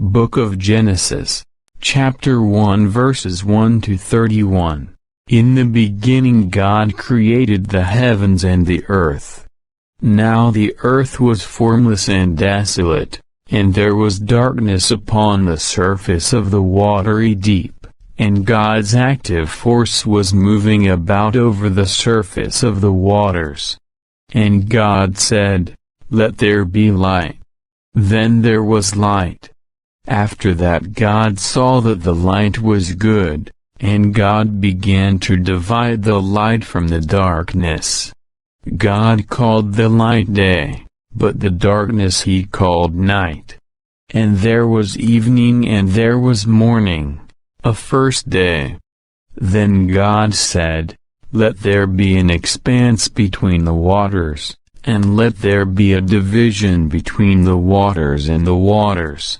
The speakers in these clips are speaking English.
Book of Genesis, chapter 1 verses 1 to 31. In the beginning God created the heavens and the earth. Now the earth was formless and desolate, and there was darkness upon the surface of the watery deep, and God's active force was moving about over the surface of the waters. And God said, "Let there be light." Then there was light. After that God saw that the light was good, and God began to divide the light from the darkness. God called the light day, but the darkness he called night. And there was evening and there was morning, a first day. Then God said, "Let there be an expanse between the waters, and let there be a division between the waters and the waters."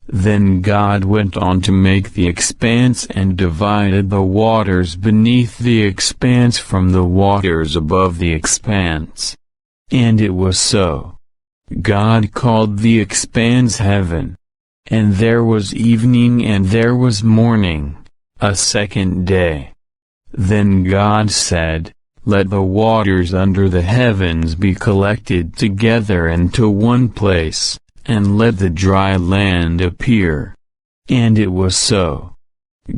Then God went on to make the expanse and divided the waters beneath the expanse from the waters above the expanse. And it was so. God called the expanse heaven. And there was evening and there was morning, a second day. Then God said, "Let the waters under the heavens be collected together into one place, and let the dry land appear." And it was so.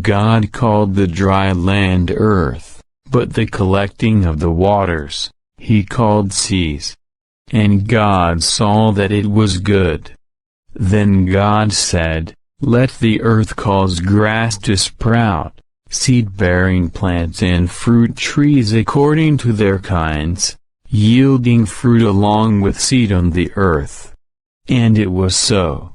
God called the dry land earth, but the collecting of the waters, he called seas. And God saw that it was good. Then God said, "Let the earth cause grass to sprout, seed-bearing plants and fruit trees according to their kinds, yielding fruit along with seed on the earth." And it was so.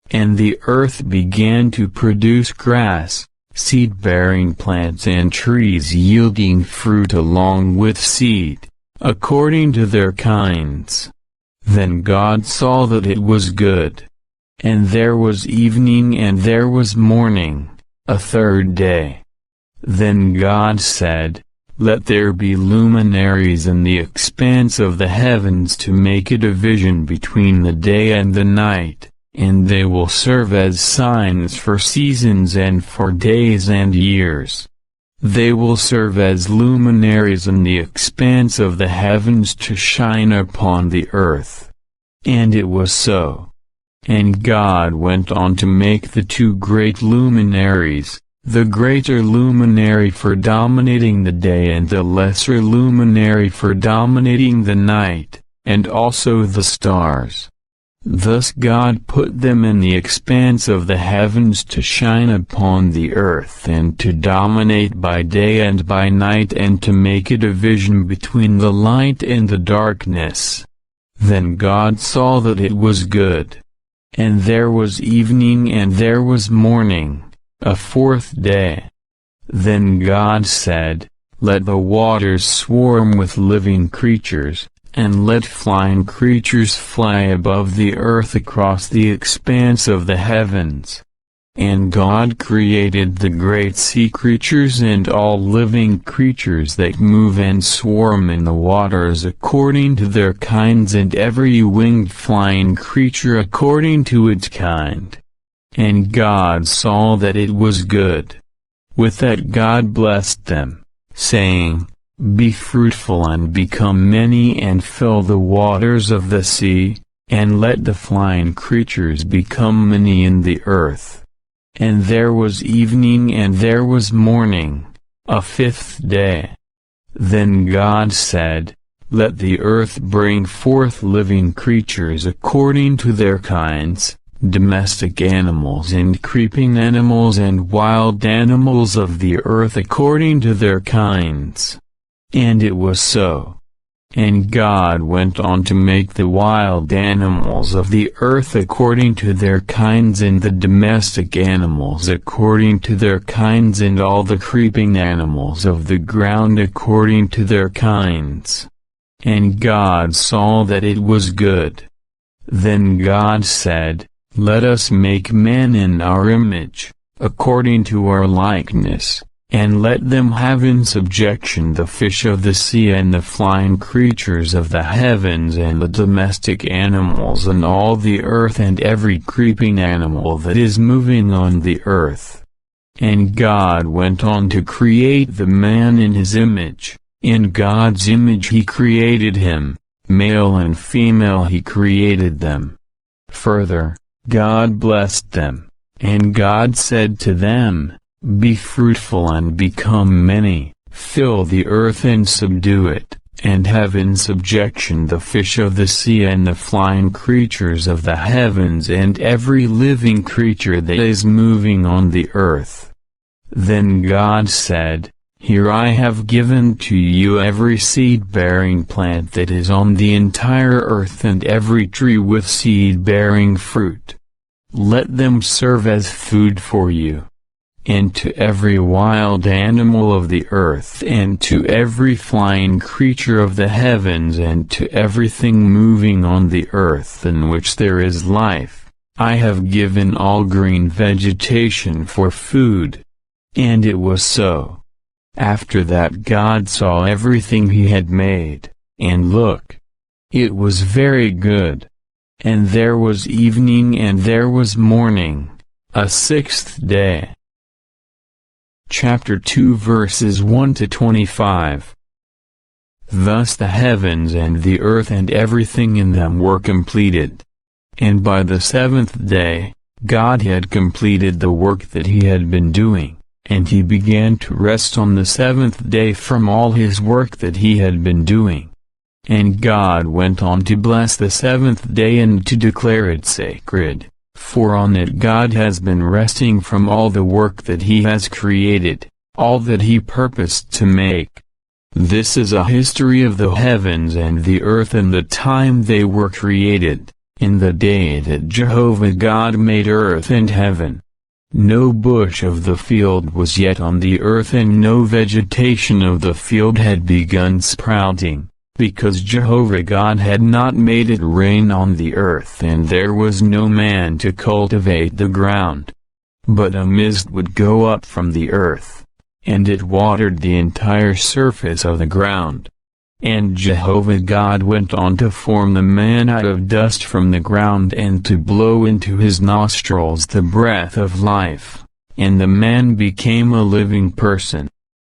And the earth began to produce grass, seed-bearing plants and trees yielding fruit along with seed, according to their kinds. Then God saw that it was good. And there was evening and there was morning, a third day. Then God said, "Let there be luminaries in the expanse of the heavens to make a division between the day and the night, and they will serve as signs for seasons and for days and years. They will serve as luminaries in the expanse of the heavens to shine upon the earth." And it was so. And God went on to make the two great luminaries, the greater luminary for dominating the day and the lesser luminary for dominating the night, and also the stars. Thus God put them in the expanse of the heavens to shine upon the earth and to dominate by day and by night and to make a division between the light and the darkness. Then God saw that it was good. And there was evening and there was morning, a fourth day. Then God said, "Let the waters swarm with living creatures, and let flying creatures fly above the earth across the expanse of the heavens." And God created the great sea creatures and all living creatures that move and swarm in the waters according to their kinds, and every winged flying creature according to its kind. And God saw that it was good. With that God blessed them, saying, "Be fruitful and become many and fill the waters of the sea, and let the flying creatures become many in the earth." And there was evening and there was morning, a fifth day. Then God said, "Let the earth bring forth living creatures according to their kinds, domestic animals and creeping animals and wild animals of the earth according to their kinds." And it was so. And God went on to make the wild animals of the earth according to their kinds, and the domestic animals according to their kinds, and all the creeping animals of the ground according to their kinds. And God saw that it was good. Then God said, "Let us make man in our image, according to our likeness, And let them have in subjection the fish of the sea and the flying creatures of the heavens and the domestic animals and all the earth and every creeping animal that is moving on the earth. And God went on to create the man in his image. In God's image he created him, male and female he created them. Further, God blessed them, and God said to them, "Be fruitful and become many, fill the earth and subdue it, and have in subjection the fish of the sea and the flying creatures of the heavens and every living creature that is moving on the earth." Then God said, "Here I have given to you every seed-bearing plant that is on the entire earth and every tree with seed-bearing fruit. Let them serve as food for you. And to every wild animal of the earth and to every flying creature of the heavens and to everything moving on the earth in which there is life, I have given all green vegetation for food." And it was so. After that God saw everything he had made, and look, it was very good. And there was evening and there was morning, a sixth day. Chapter 2 verses 1 to 25. Thus the heavens and the earth and everything in them were completed. And by the seventh day, God had completed the work that he had been doing, and he began to rest on the seventh day from all his work that he had been doing. And God went on to bless the seventh day and to declare it sacred, for on it God has been resting from all the work that he has created, all that he purposed to make. This is a history of the heavens and the earth in the time they were created, in the day that Jehovah God made earth and heaven. No bush of the field was yet on the earth and no vegetation of the field had begun sprouting, because Jehovah God had not made it rain on the earth and there was no man to cultivate the ground. But a mist would go up from the earth, and it watered the entire surface of the ground. And Jehovah God went on to form the man out of dust from the ground and to blow into his nostrils the breath of life, and the man became a living person.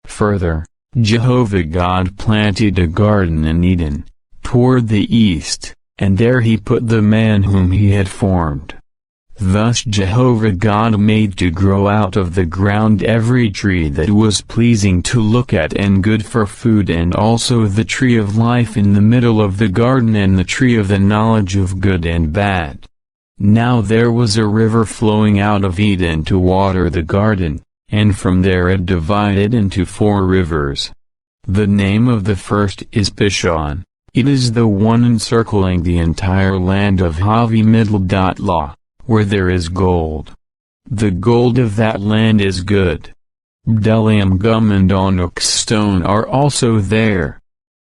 Further, Jehovah God planted a garden in Eden, toward the east, and there he put the man whom he had formed. Thus Jehovah God made to grow out of the ground every tree that was pleasing to look at and good for food, and also the tree of life in the middle of the garden and the tree of the knowledge of good and bad. Now there was a river flowing out of Eden to water the garden, and from there it divided into 4 rivers. The name of the first is Pishon. It is the one encircling the entire land of Havi-Middle-La, where there is gold. The gold of that land is good. Bdellium gum and onyx stone are also there.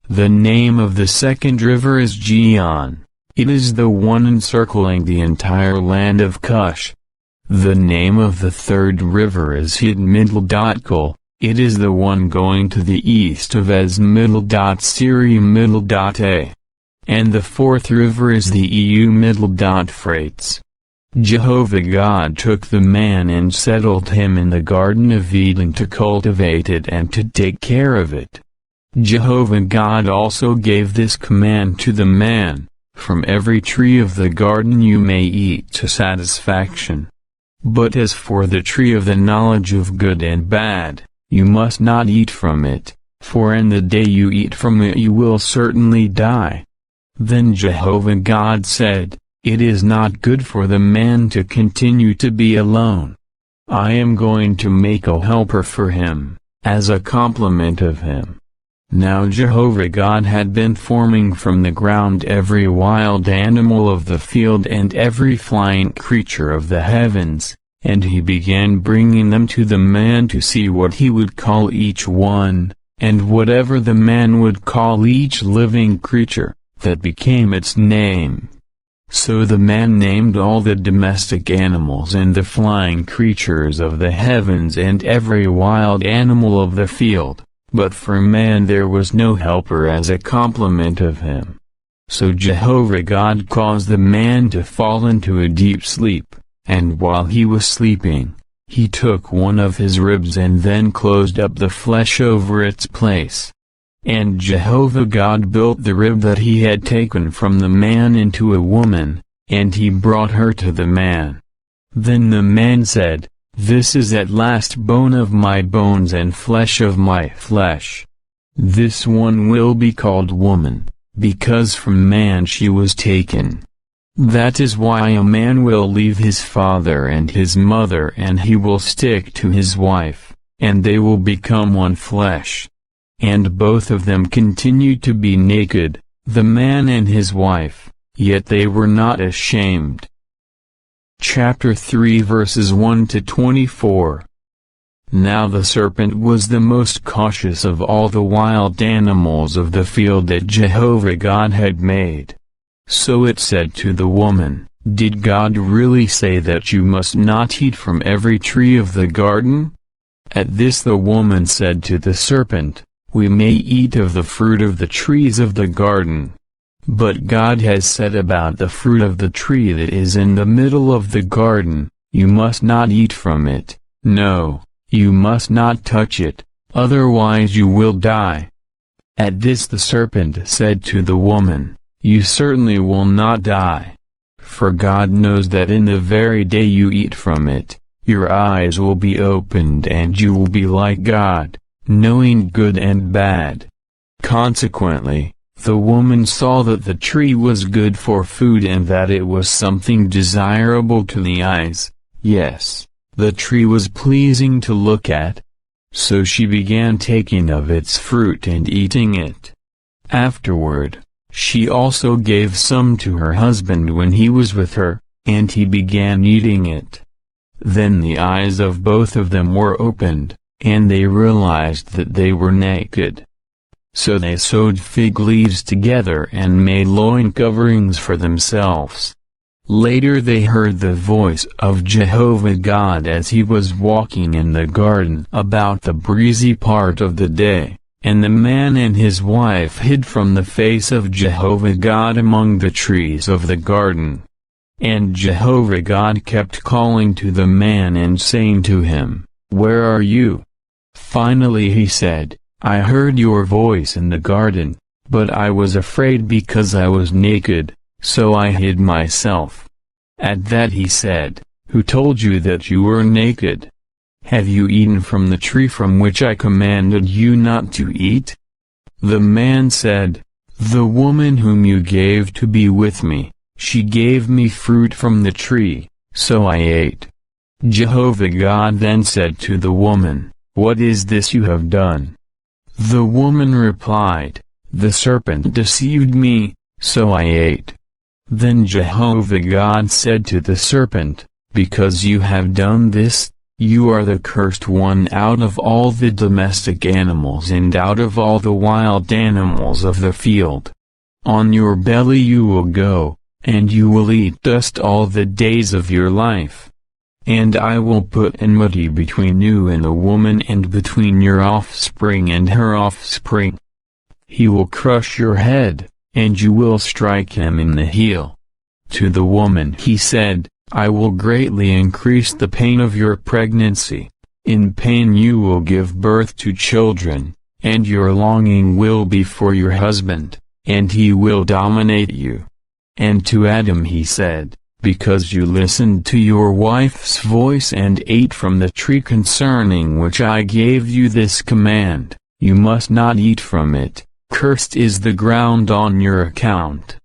The name of the second river is Gihon. It is the one encircling the entire land of Cush. The name of the third river is Hid-Middle-Kol. It is the one going to the east of Es-Middle-Siri-Middle-A. And the fourth river is the Eu-Middle-Phrates. Jehovah God took the man and settled him in the Garden of Eden to cultivate it and to take care of it. Jehovah God also gave this command to the man, "From every tree of the garden you may eat to satisfaction. But as for the tree of the knowledge of good and bad, you must not eat from it, for in the day you eat from it you will certainly die." Then Jehovah God said, "It is not good for the man to continue to be alone. I am going to make a helper for him, as a complement of him." Now Jehovah God had been forming from the ground every wild animal of the field and every flying creature of the heavens, and he began bringing them to the man to see what he would call each one, and whatever the man would call each living creature, that became its name. So the man named all the domestic animals and the flying creatures of the heavens and every wild animal of the field, but for man there was no helper as a complement of him. So Jehovah God caused the man to fall into a deep sleep, and while he was sleeping, he took one of his ribs and then closed up the flesh over its place. And Jehovah God built the rib that he had taken from the man into a woman, and he brought her to the man. Then the man said, "This is at last bone of my bones and flesh of my flesh. This one will be called woman, because from man she was taken. That is why a man will leave his father and his mother and he will stick to his wife, and they will become one flesh." And both of them continued to be naked, the man and his wife, yet they were not ashamed. Chapter 3 verses 1 to 24. Now the serpent was the most cautious of all the wild animals of the field that Jehovah God had made. So it said to the woman, "Did God really say that you must not eat from every tree of the garden?" At this the woman said to the serpent, "We may eat of the fruit of the trees of the garden. But God has said about the fruit of the tree that is in the middle of the garden, you must not eat from it, no, you must not touch it, otherwise you will die." At this the serpent said to the woman, "You certainly will not die. For God knows that in the very day you eat from it, your eyes will be opened and you will be like God, knowing good and bad." Consequently, the woman saw that the tree was good for food and that it was something desirable to the eyes, yes, the tree was pleasing to look at. So she began taking of its fruit and eating it. Afterward, she also gave some to her husband when he was with her, and he began eating it. Then the eyes of both of them were opened, and they realized that they were naked. So they sewed fig leaves together and made loin coverings for themselves. Later they heard the voice of Jehovah God as he was walking in the garden about the breezy part of the day, and the man and his wife hid from the face of Jehovah God among the trees of the garden. And Jehovah God kept calling to the man and saying to him, "Where are you?" Finally he said, "I heard your voice in the garden, but I was afraid because I was naked, so I hid myself." At that he said, "Who told you that you were naked? Have you eaten from the tree from which I commanded you not to eat?" The man said, "The woman whom you gave to be with me, she gave me fruit from the tree, so I ate." Jehovah God then said to the woman, "What is this you have done?" The woman replied, "The serpent deceived me, so I ate." Then Jehovah God said to the serpent, "Because you have done this, you are the cursed one out of all the domestic animals and out of all the wild animals of the field. On your belly you will go, and you will eat dust all the days of your life. And I will put enmity between you and the woman and between your offspring and her offspring. He will crush your head, and you will strike him in the heel." To the woman he said, "I will greatly increase the pain of your pregnancy. In pain you will give birth to children, and your longing will be for your husband, and he will dominate you." And to Adam he said, "Because you listened to your wife's voice and ate from the tree concerning which I gave you this command, you must not eat from it, cursed is the ground on your account.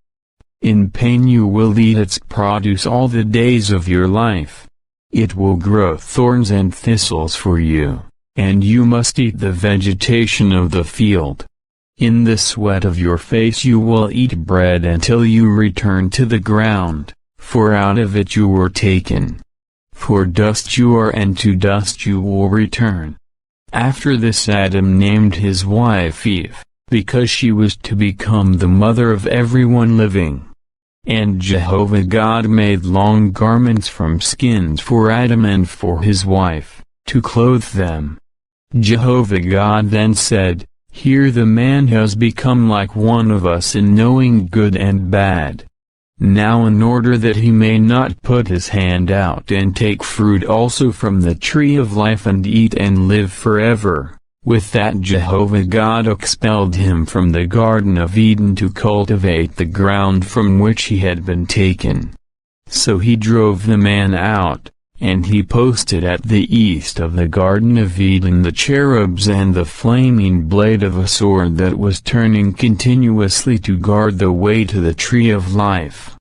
In pain you will eat its produce all the days of your life. It will grow thorns and thistles for you, and you must eat the vegetation of the field. In the sweat of your face you will eat bread until you return to the ground, for out of it you were taken. For dust you are and to dust you will return." After this Adam named his wife Eve, because she was to become the mother of everyone living. And Jehovah God made long garments from skins for Adam and for his wife, to clothe them. Jehovah God then said, "Here the man has become like one of us in knowing good and bad. Now in order that he may not put his hand out and take fruit also from the tree of life and eat and live forever." With that Jehovah God expelled him from the Garden of Eden to cultivate the ground from which he had been taken. So he drove the man out, and he posted at the east of the Garden of Eden the cherubs and the flaming blade of a sword that was turning continuously to guard the way to the tree of life.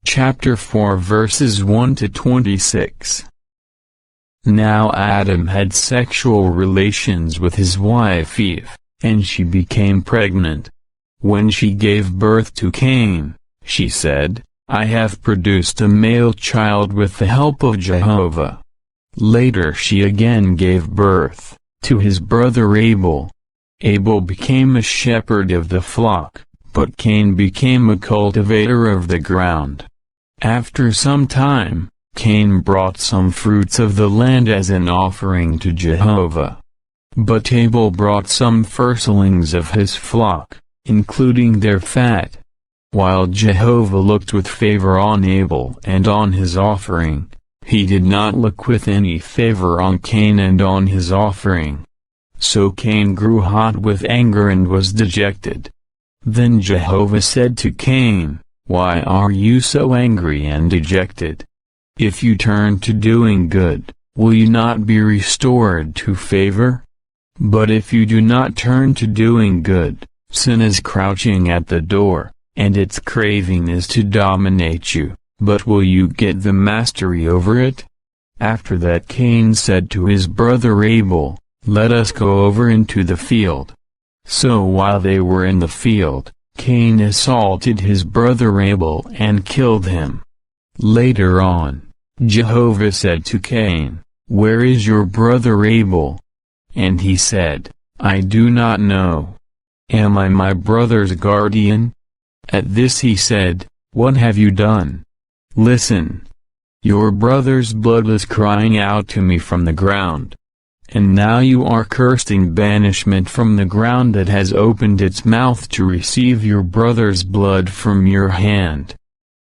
Chapter 4 verses 1 to 26. Now Adam had sexual relations with his wife Eve, and she became pregnant. When she gave birth to Cain, she said, "I have produced a male child with the help of Jehovah." Later she again gave birth to his brother Abel. Abel became a shepherd of the flock, but Cain became a cultivator of the ground. After some time, Cain brought some fruits of the land as an offering to Jehovah. But Abel brought some firstlings of his flock, including their fat. While Jehovah looked with favor on Abel and on his offering, he did not look with any favor on Cain and on his offering. So Cain grew hot with anger and was dejected. Then Jehovah said to Cain, "Why are you so angry and dejected? If you turn to doing good, will you not be restored to favor? But if you do not turn to doing good, sin is crouching at the door, and its craving is to dominate you, but will you get the mastery over it?" After that Cain said to his brother Abel, "Let us go over into the field." So while they were in the field, Cain assaulted his brother Abel and killed him. Later on, Jehovah said to Cain, "Where is your brother Abel?" And he said, "I do not know. Am I my brother's guardian?" At this he said, "What have you done? Listen. Your brother's blood is crying out to me from the ground. And now you are cursing banishment from the ground that has opened its mouth to receive your brother's blood from your hand.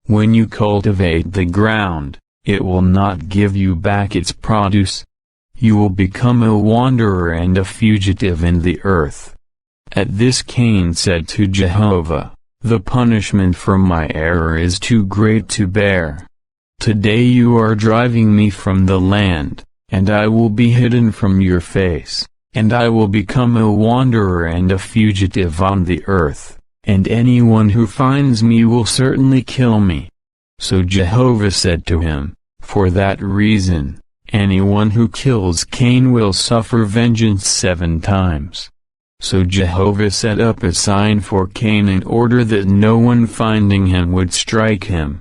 When you cultivate the ground, it will not give you back its produce. You will become a wanderer and a fugitive in the earth." At this Cain said to Jehovah, "The punishment for my error is too great to bear. Today you are driving me from the land, and I will be hidden from your face, and I will become a wanderer and a fugitive on the earth, and anyone who finds me will certainly kill me." So Jehovah said to him, "For that reason, anyone who kills Cain will suffer vengeance 7 times. So Jehovah set up a sign for Cain in order that no one finding him would strike him.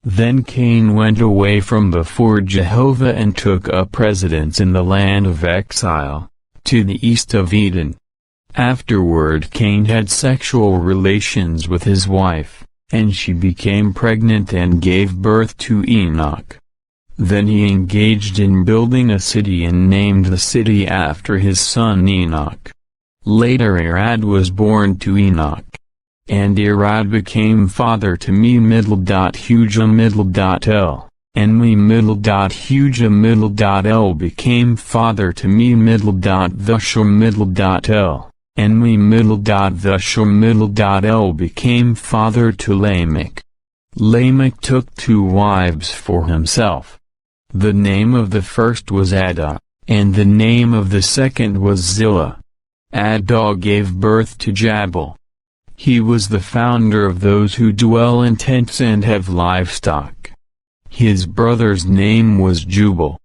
Then Cain went away from before Jehovah and took up residence in the land of exile, to the east of Eden. Afterward Cain had sexual relations with his wife, and she became pregnant and gave birth to Enoch. Then he engaged in building a city and named the city after his son Enoch. Later Irad was born to Enoch. And Irad became father to Me-Huja-El, and Me-Huja-El became father to Me-Thushum-El, and Me-Thushum-El became father to Lamech. Lamech took 2 wives for himself. The name of the first was Adah, and the name of the second was Zillah. Adah gave birth to Jabal. He was the founder of those who dwell in tents and have livestock. His brother's name was Jubal.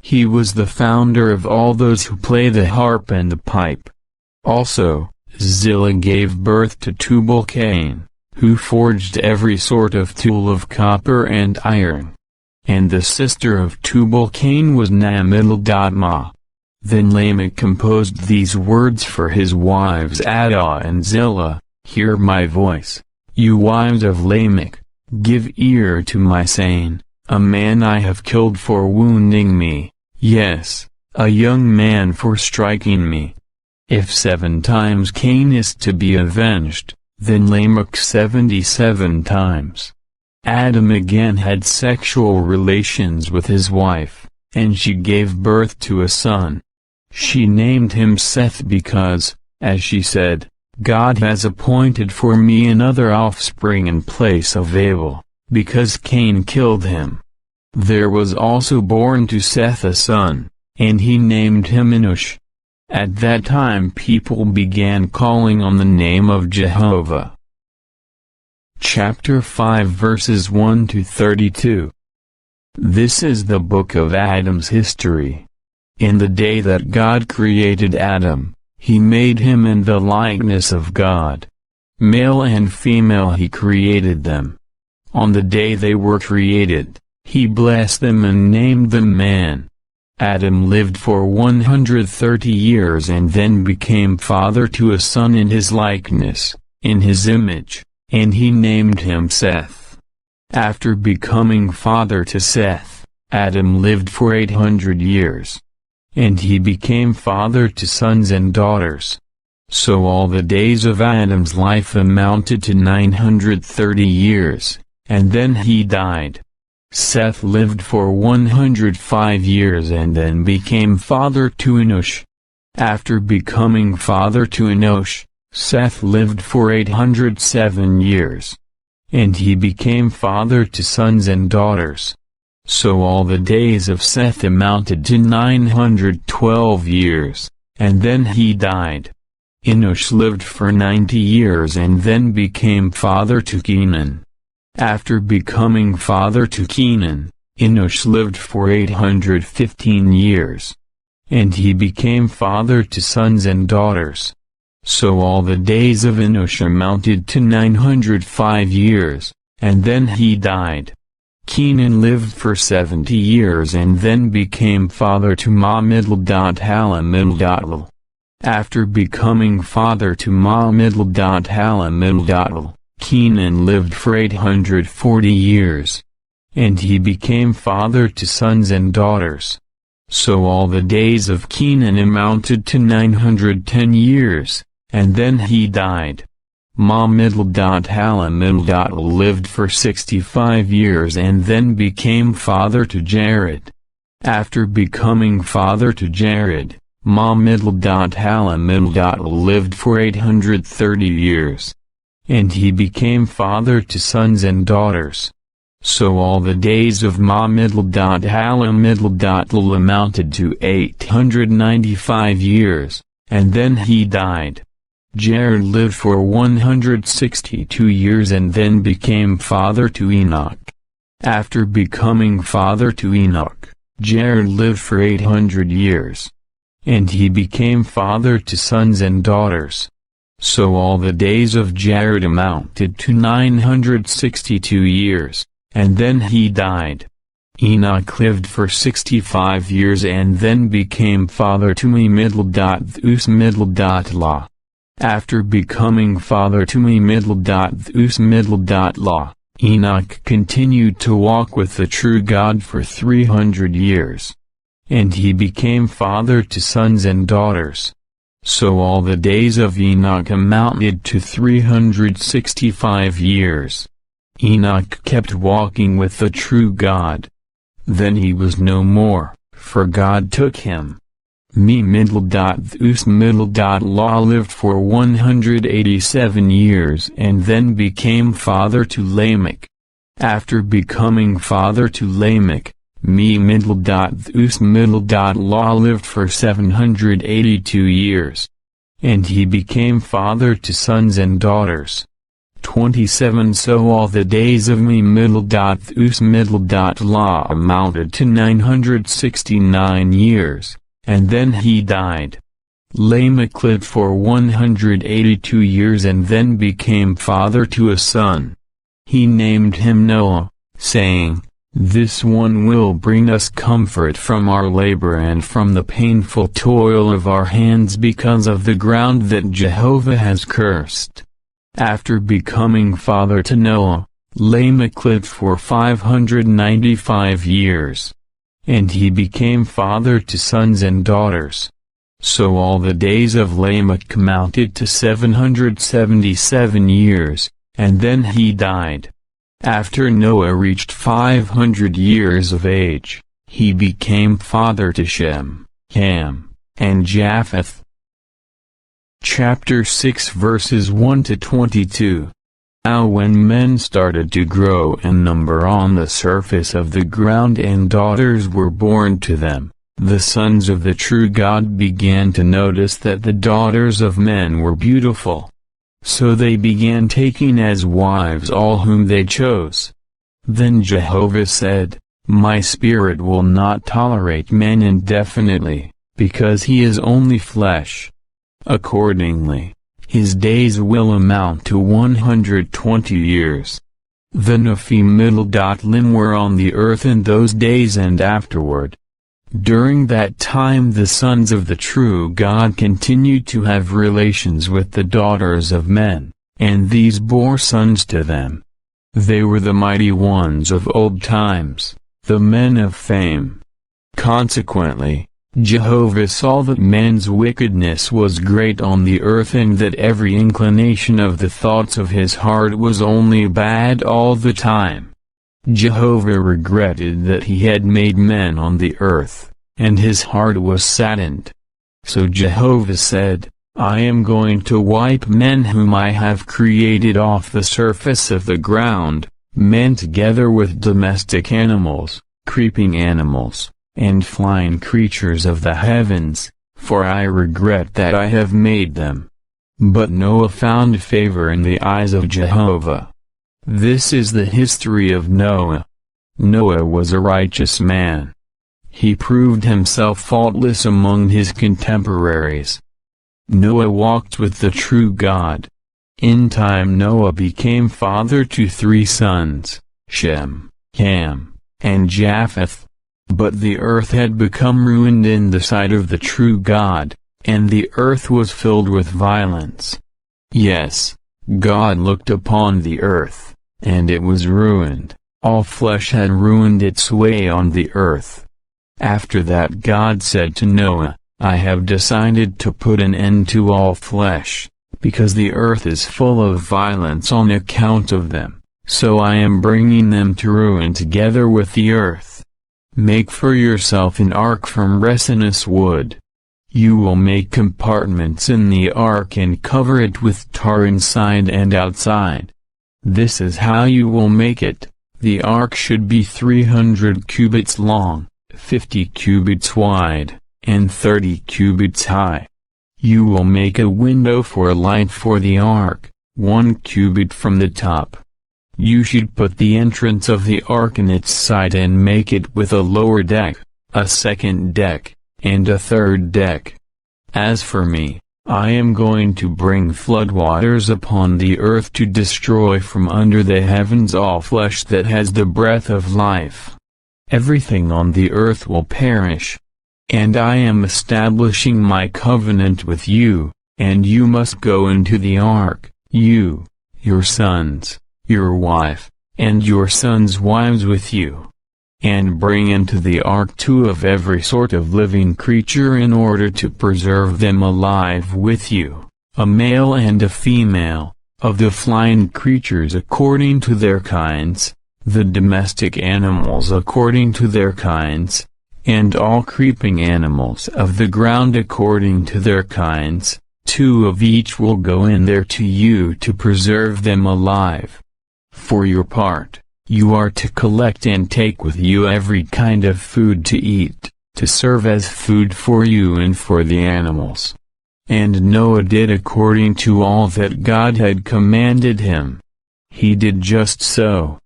He was the founder of all those who play the harp and the pipe. Also, Zillah gave birth to Tubal-Cain, who forged every sort of tool of copper and iron. And the sister of Tubal-Cain was Namidal-Ma. Then Lamech composed these words for his wives Adah and Zillah, "Hear my voice. You wives of Lamech, give ear to my saying, a man I have killed for wounding me, yes, a young man for striking me. If 7 times Cain is to be avenged, then Lamech 77 times. Adam again had sexual relations with his wife, and she gave birth to a son. She named him Seth because, as she said, God has appointed for me another offspring in place of Abel, because Cain killed him. There was also born to Seth a son, and he named him Enosh. At that time people began calling on the name of Jehovah. Chapter 5 verses 1 to 32. This is the book of Adam's history. In the day that God created Adam, he made him in the likeness of God. Male and female he created them. On the day they were created, he blessed them and named them man. Adam lived for 130 years and then became father to a son in his likeness, in his image, and he named him Seth. After becoming father to Seth, Adam lived for 800 years. And he became father to sons and daughters. So all the days of Adam's life amounted to 930 years, and then he died. Seth lived for 105 years and then became father to Enosh. After becoming father to Enosh, Seth lived for 807 years. And he became father to sons and daughters. So all the days of Seth amounted to 912 years, and then he died. Enosh lived for 90 years and then became father to Kenan. After becoming father to Kenan, Enosh lived for 815 years. And he became father to sons and daughters. So all the days of Enosh amounted to 905 years, and then he died. Kenan lived for 70 years and then became father to Ma-middle-Halam-middle. After becoming father to Ma-middle-Halam-middle, Kenan lived for 840 years. And he became father to sons and daughters. So all the days of Kenan amounted to 910 years, and then he died. Ma-middle-Halam-middle lived for 65 years and then became father to Jared. After becoming father to Jared, Ma-middle-Halam-middle lived for 830 years. And he became father to sons and daughters. So all the days of Ma-middle-Halam-middle amounted to 895 years, and then he died. Jared lived for 162 years and then became father to Enoch. After becoming father to Enoch, Jared lived for 800 years. And he became father to sons and daughters. So all the days of Jared amounted to 962 years, and then he died. Enoch lived for 65 years and then became father to Me-middle-Thus-middle-La. After becoming father to Me-middle-Thus-middle-La, Enoch continued to walk with the true God for 300 years. And he became father to sons and daughters. So all the days of Enoch amounted to 365 years. Enoch kept walking with the true God. Then he was no more, for God took him. Me-middle-Thus-middle-La lived for 187 years and then became father to Lamech. After becoming father to Lamech, Me-middle-Thus-middle-La lived for 782 years. And he became father to sons and daughters. 27 So all the days of Me-middle-Thus-middle-La amounted to 969 years. And then he died. Lamech lived for 182 years and then became father to a son. He named him Noah, saying, "This one will bring us comfort from our labor and from the painful toil of our hands because of the ground that Jehovah has cursed." After becoming father to Noah, Lamech lived for 595 years. And he became father to sons and daughters. So all the days of Lamech amounted to 777 years, and then he died. After Noah reached 500 years of age, he became father to Shem, Ham, and Japheth. Chapter 6 verses 1 to 22. Now when men started to grow in number on the surface of the ground and daughters were born to them, the sons of the true God began to notice that the daughters of men were beautiful. So they began taking as wives all whom they chose. Then Jehovah said, "My spirit will not tolerate man indefinitely, because he is only flesh." Accordingly, his days will amount to 120 years. The Nephi were on the earth in those days and afterward. During that time the sons of the true God continued to have relations with the daughters of men, and these bore sons to them. They were the mighty ones of old times, the men of fame. Consequently, Jehovah saw that man's wickedness was great on the earth and that every inclination of the thoughts of his heart was only bad all the time. Jehovah regretted that he had made men on the earth, and his heart was saddened. So Jehovah said, "I am going to wipe men whom I have created off the surface of the ground, men together with domestic animals, creeping animals, and flying creatures of the heavens, for I regret that I have made them." But Noah found favor in the eyes of Jehovah. This is the history of Noah. Noah was a righteous man. He proved himself faultless among his contemporaries. Noah walked with the true God. In time Noah became father to 3 sons, Shem, Ham, and Japheth. But the earth had become ruined in the sight of the true God, and the earth was filled with violence. Yes, God looked upon the earth, and it was ruined. All flesh had ruined its way on the earth. After that God said to Noah, "I have decided to put an end to all flesh, because the earth is full of violence on account of them, so I am bringing them to ruin together with the earth. Make for yourself an ark from resinous wood. You will make compartments in the ark and cover it with tar inside and outside. This is how you will make it. The ark should be 300 cubits long, 50 cubits wide, and 30 cubits high. You will make a window for a light for the ark, 1 cubit from the top. You should put the entrance of the ark in its side and make it with a lower deck, a second deck, and a third deck. As for me, I am going to bring floodwaters upon the earth to destroy from under the heavens all flesh that has the breath of life. Everything on the earth will perish. And I am establishing my covenant with you, and you must go into the ark, you, your sons, your wife, and your sons' wives with you. And bring into the ark 2 of every sort of living creature in order to preserve them alive with you, a male and a female, of the flying creatures according to their kinds, the domestic animals according to their kinds, and all creeping animals of the ground according to their kinds. 2 of each will go in there to you to preserve them alive. For your part, you are to collect and take with you every kind of food to eat, to serve as food for you and for the animals." And Noah did according to all that God had commanded him. He did just so.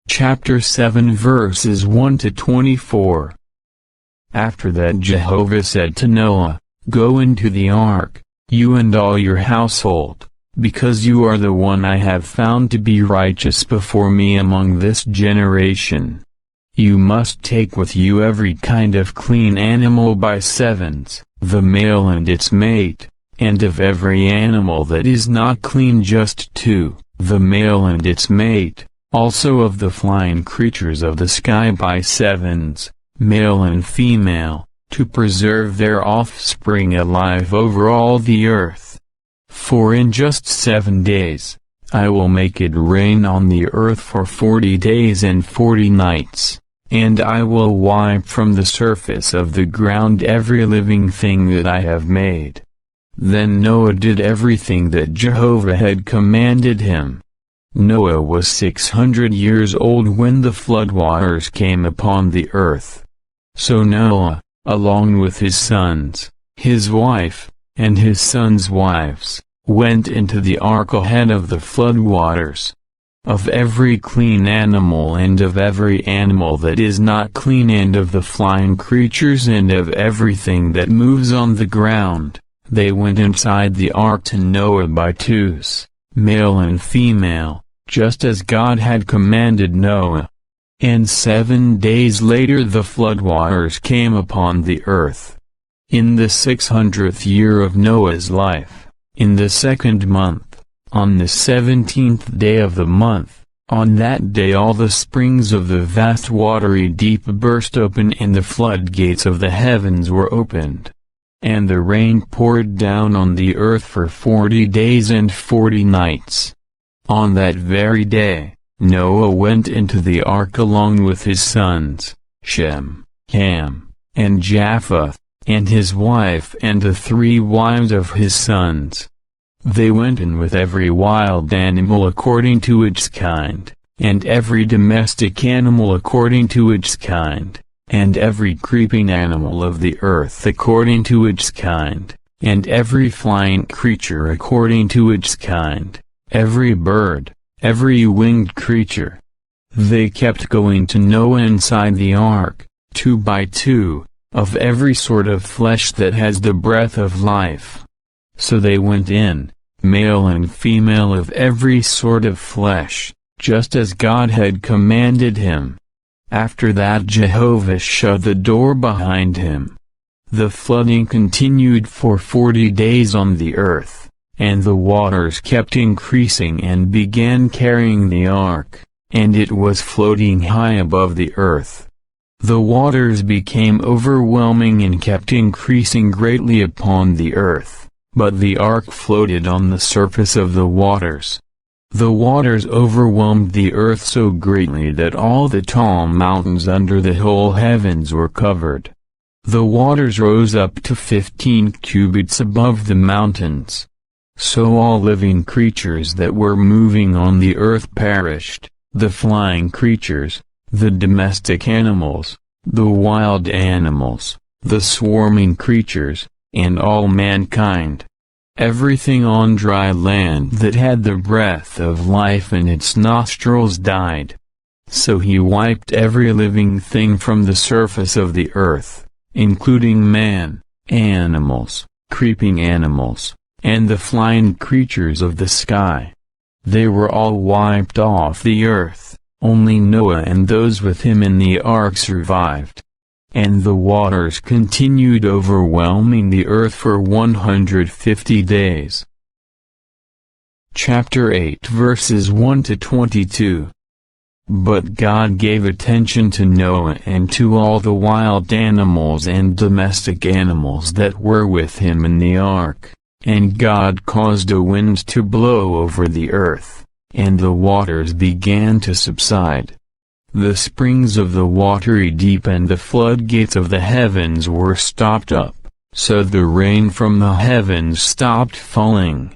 Chapter 7 verses 1 to 24. After that Jehovah said to Noah, "Go into the ark, you and all your household, because you are the one I have found to be righteous before me among this generation. You must take with you every kind of clean animal by sevens, the male and its mate, and of every animal that is not clean just two, the male and its mate, also of the flying creatures of the sky by sevens, male and female, to preserve their offspring alive over all the earth. For in just 7 days, I will make it rain on the earth for 40 days and 40 nights, and I will wipe from the surface of the ground every living thing that I have made. Then Noah did everything that Jehovah had commanded him. Noah was 600 years old when the floodwaters came upon the earth. So Noah, along with his sons, his wife, and his sons' wives, went into the ark ahead of the floodwaters. Of every clean animal and of every animal that is not clean and of the flying creatures and of everything that moves on the ground, they went inside the ark to Noah by twos, male and female, just as God had commanded Noah. And 7 days later the floodwaters came upon the earth. In the 600th year of Noah's life, in the 2nd month, on the 17th day of the month, on that day all the springs of the vast watery deep burst open and the floodgates of the heavens were opened. And the rain poured down on the earth for 40 days and 40 nights. On that very day, Noah went into the ark along with his sons, Shem, Ham, and Japheth, and his wife and the 3 wives of his sons. They went in with every wild animal according to its kind, and every domestic animal according to its kind, and every creeping animal of the earth according to its kind, and every flying creature according to its kind, every bird, every winged creature. They kept going to Noah inside the ark, 2 by 2, of every sort of flesh that has the breath of life. So they went in, male and female of every sort of flesh, just as God had commanded him. After that Jehovah shut the door behind him. The flooding continued for 40 days on the earth, and the waters kept increasing and began carrying the ark, and it was floating high above the earth. The waters became overwhelming and kept increasing greatly upon the earth, but the ark floated on the surface of the waters. The waters overwhelmed the earth so greatly that all the tall mountains under the whole heavens were covered. The waters rose up to 15 cubits above the mountains. So all living creatures that were moving on the earth perished, the flying creatures, the domestic animals, the wild animals, the swarming creatures, and all mankind. Everything on dry land that had the breath of life in its nostrils died. So he wiped every living thing from the surface of the earth, including man, animals, creeping animals, and the flying creatures of the sky. They were all wiped off the earth, only Noah and those with him in the ark survived. And the waters continued overwhelming the earth for 150 days. Chapter 8 verses 1 to 22. But God gave attention to Noah and to all the wild animals and domestic animals that were with him in the ark, and God caused a wind to blow over the earth, and the waters began to subside. The springs of the watery deep and the floodgates of the heavens were stopped up, so the rain from the heavens stopped falling.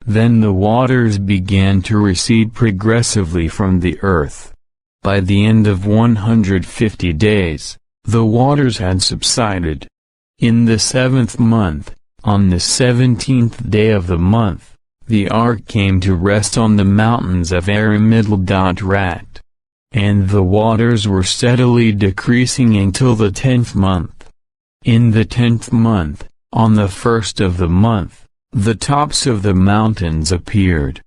Then the waters began to recede progressively from the earth. By the end of 150 days, the waters had subsided. In the 7th month, on the 17th day of the month, the ark came to rest on the mountains of Aram-Middle-Rat. And the waters were steadily decreasing until the 10th month. In the 10th month, on the 1st of the month, the tops of the mountains appeared.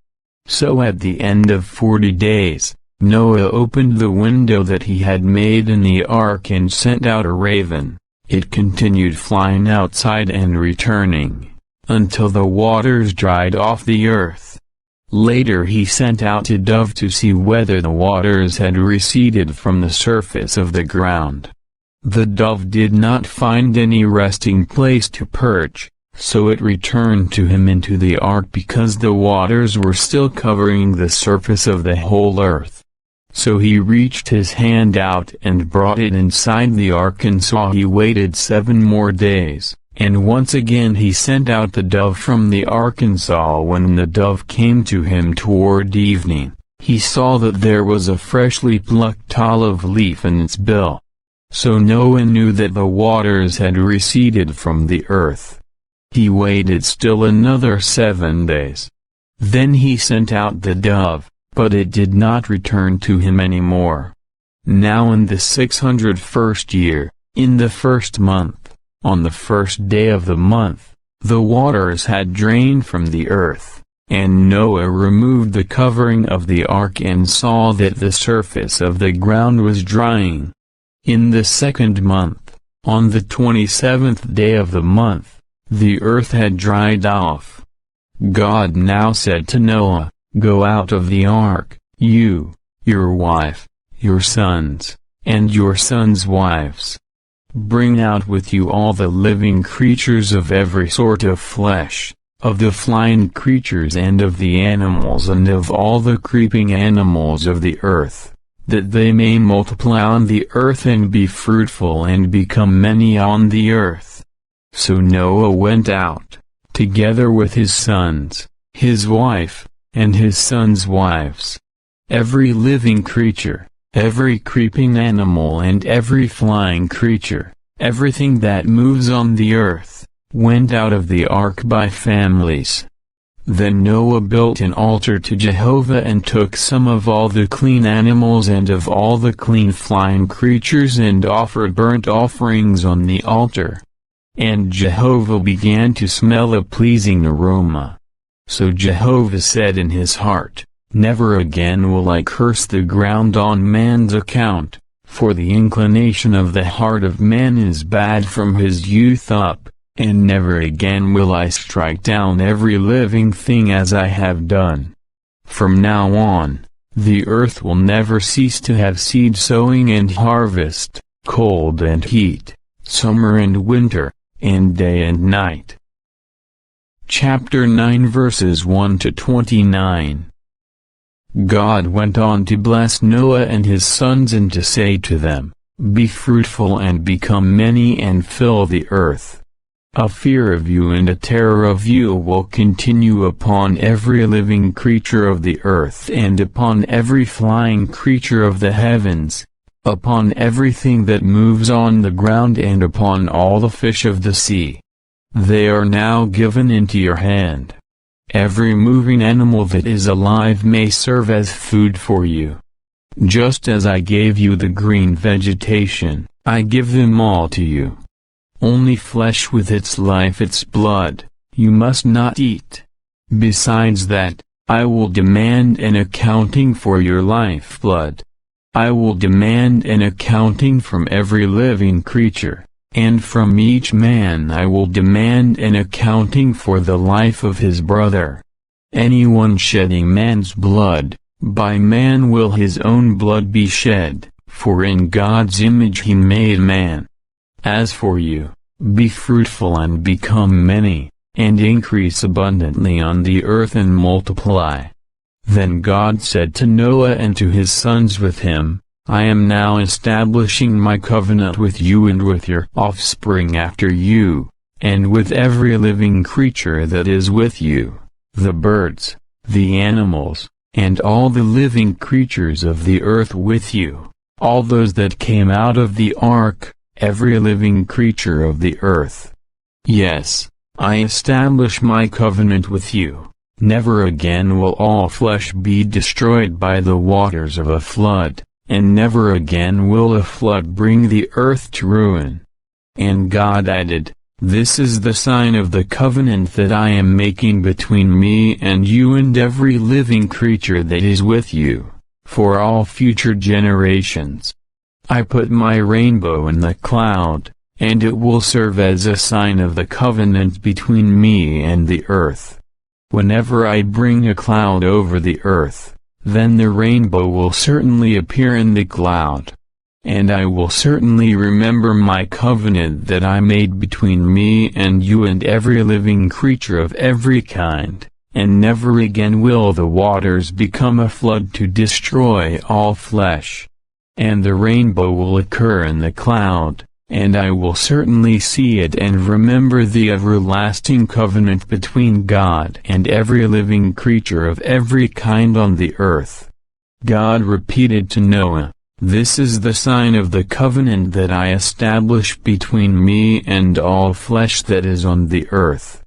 So at the end of 40 days, Noah opened the window that he had made in the ark and sent out a raven. It continued flying outside and returning, until the waters dried off the earth. Later he sent out a dove to see whether the waters had receded from the surface of the ground. The dove did not find any resting place to perch, so it returned to him into the ark because the waters were still covering the surface of the whole earth. So he reached his hand out and brought it inside the ark, and saw he waited 7 more days, and once again he sent out the dove from the ark, and saw when the dove came to him toward evening, he saw that there was a freshly plucked olive leaf in its bill. So Noah knew that the waters had receded from the earth. He waited still another 7 days. Then he sent out the dove, but it did not return to him any more. Now in the 601st year, in the 1st month, on the 1st day of the month, the waters had drained from the earth, and Noah removed the covering of the ark and saw that the surface of the ground was drying. In the 2nd month, on the 27th day of the month, the earth had dried off. God now said to Noah, "Go out of the ark, you, your wife, your sons, and your sons' wives. Bring out with you all the living creatures of every sort of flesh, of the flying creatures and of the animals and of all the creeping animals of the earth, that they may multiply on the earth and be fruitful and become many on the earth." So Noah went out, together with his sons, his wife, and his sons' wives. Every living creature, every creeping animal and every flying creature, everything that moves on the earth, went out of the ark by families. Then Noah built an altar to Jehovah and took some of all the clean animals and of all the clean flying creatures and offered burnt offerings on the altar. And Jehovah began to smell a pleasing aroma. So Jehovah said in his heart, "Never again will I curse the ground on man's account, for the inclination of the heart of man is bad from his youth up, and never again will I strike down every living thing as I have done. From now on, the earth will never cease to have seed sowing and harvest, cold and heat, summer and winter, and day and night." Chapter 9 verses 1 to 29. God went on to bless Noah and his sons and to say to them, "Be fruitful and become many and fill the earth. A fear of you and a terror of you will continue upon every living creature of the earth and upon every flying creature of the heavens, upon everything that moves on the ground and upon all the fish of the sea. They are now given into your hand. Every moving animal that is alive may serve as food for you. Just as I gave you the green vegetation, I give them all to you. Only flesh with its life, its blood, you must not eat. Besides that, I will demand an accounting for your lifeblood. I will demand an accounting from every living creature, and from each man I will demand an accounting for the life of his brother. Anyone shedding man's blood, by man will his own blood be shed, for in God's image he made man. As for you, be fruitful and become many, and increase abundantly on the earth and multiply." Then God said to Noah and to his sons with him, "I am now establishing my covenant with you and with your offspring after you, and with every living creature that is with you, the birds, the animals, and all the living creatures of the earth with you, all those that came out of the ark, every living creature of the earth. Yes, I establish my covenant with you. Never again will all flesh be destroyed by the waters of a flood, and never again will a flood bring the earth to ruin." And God added, "This is the sign of the covenant that I am making between me and you and every living creature that is with you, for all future generations. I put my rainbow in the cloud, and it will serve as a sign of the covenant between me and the earth. Whenever I bring a cloud over the earth, then the rainbow will certainly appear in the cloud. And I will certainly remember my covenant that I made between me and you and every living creature of every kind, and never again will the waters become a flood to destroy all flesh. And the rainbow will occur in the cloud, and I will certainly see it and remember the everlasting covenant between God and every living creature of every kind on the earth. God repeated to Noah, "This is the sign of the covenant that I establish between me and all flesh that is on the earth."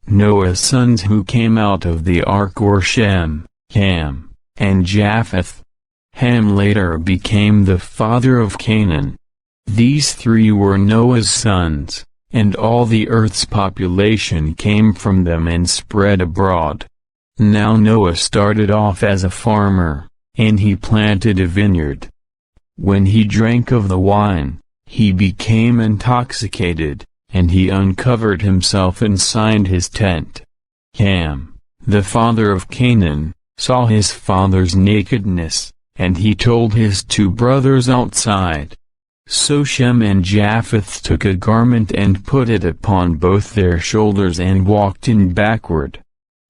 Noah's sons who came out of the ark were Shem, Ham, and Japheth. Ham later became the father of Canaan. These three were Noah's sons, and all the earth's population came from them and spread abroad. Now Noah started off as a farmer, and he planted a vineyard. When he drank of the wine, he became intoxicated, and he uncovered himself inside his tent. Ham, the father of Canaan, saw his father's nakedness, and he told his two brothers outside. So Shem and Japheth took a garment and put it upon both their shoulders and walked in backward.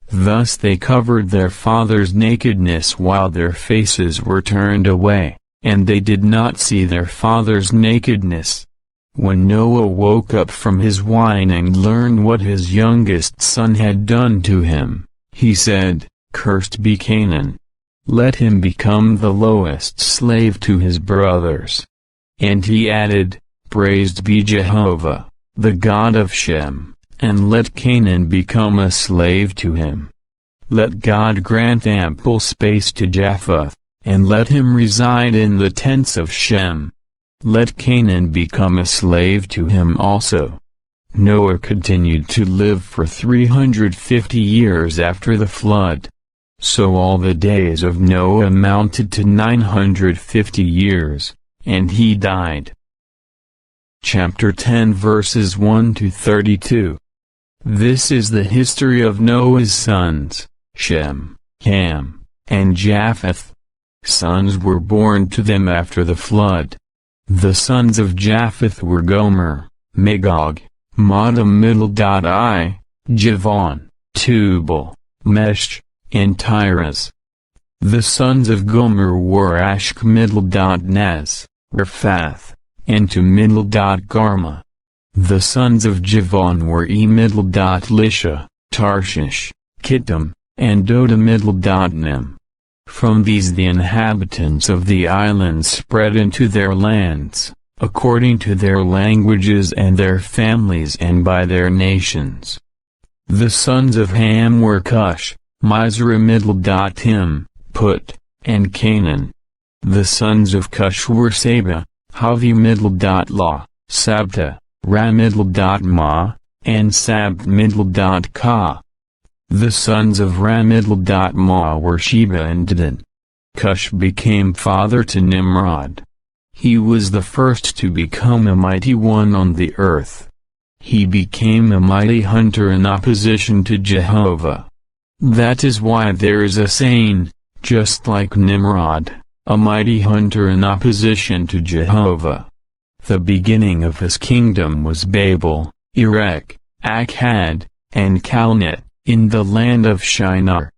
Thus they covered their father's nakedness while their faces were turned away, and they did not see their father's nakedness. When Noah woke up from his wine and learned what his youngest son had done to him, he said, "Cursed be Canaan. Let him become the lowest slave to his brothers." And he added, "Praised be Jehovah, the God of Shem, and let Canaan become a slave to him. Let God grant ample space to Japheth, and let him reside in the tents of Shem. Let Canaan become a slave to him also." Noah continued to live for 350 years after the flood. So all the days of Noah amounted to 950 years. And he died. Chapter 10 verses 1 to 32. This is the history of Noah's sons, Shem, Ham, and Japheth. Sons were born to them after the flood. The sons of Japheth were Gomer, Magog, Madam I, Javan, Tubal, Mesh, and Tiras. The sons of Gomer were Ashk-Naz, Rephath, and To-Garma. The sons of Javan were E-Lisha, Tarshish, Kittim, and Dodam-Nim. From these the inhabitants of the islands spread into their lands, according to their languages and their families and by their nations. The sons of Ham were Cush, Mizraim, Put, and Canaan. The sons of Cush were Saba, Havi-La, Sabta, Ram-Ma, and Sab-Ka. The sons of Ram-Ma were Sheba and Dedan. Cush became father to Nimrod. He was the first to become a mighty one on the earth. He became a mighty hunter in opposition to Jehovah. That is why there is a saying, just like Nimrod, a mighty hunter in opposition to Jehovah. The beginning of his kingdom was Babel, Erech, Akkad, and Calneh, in the land of Shinar.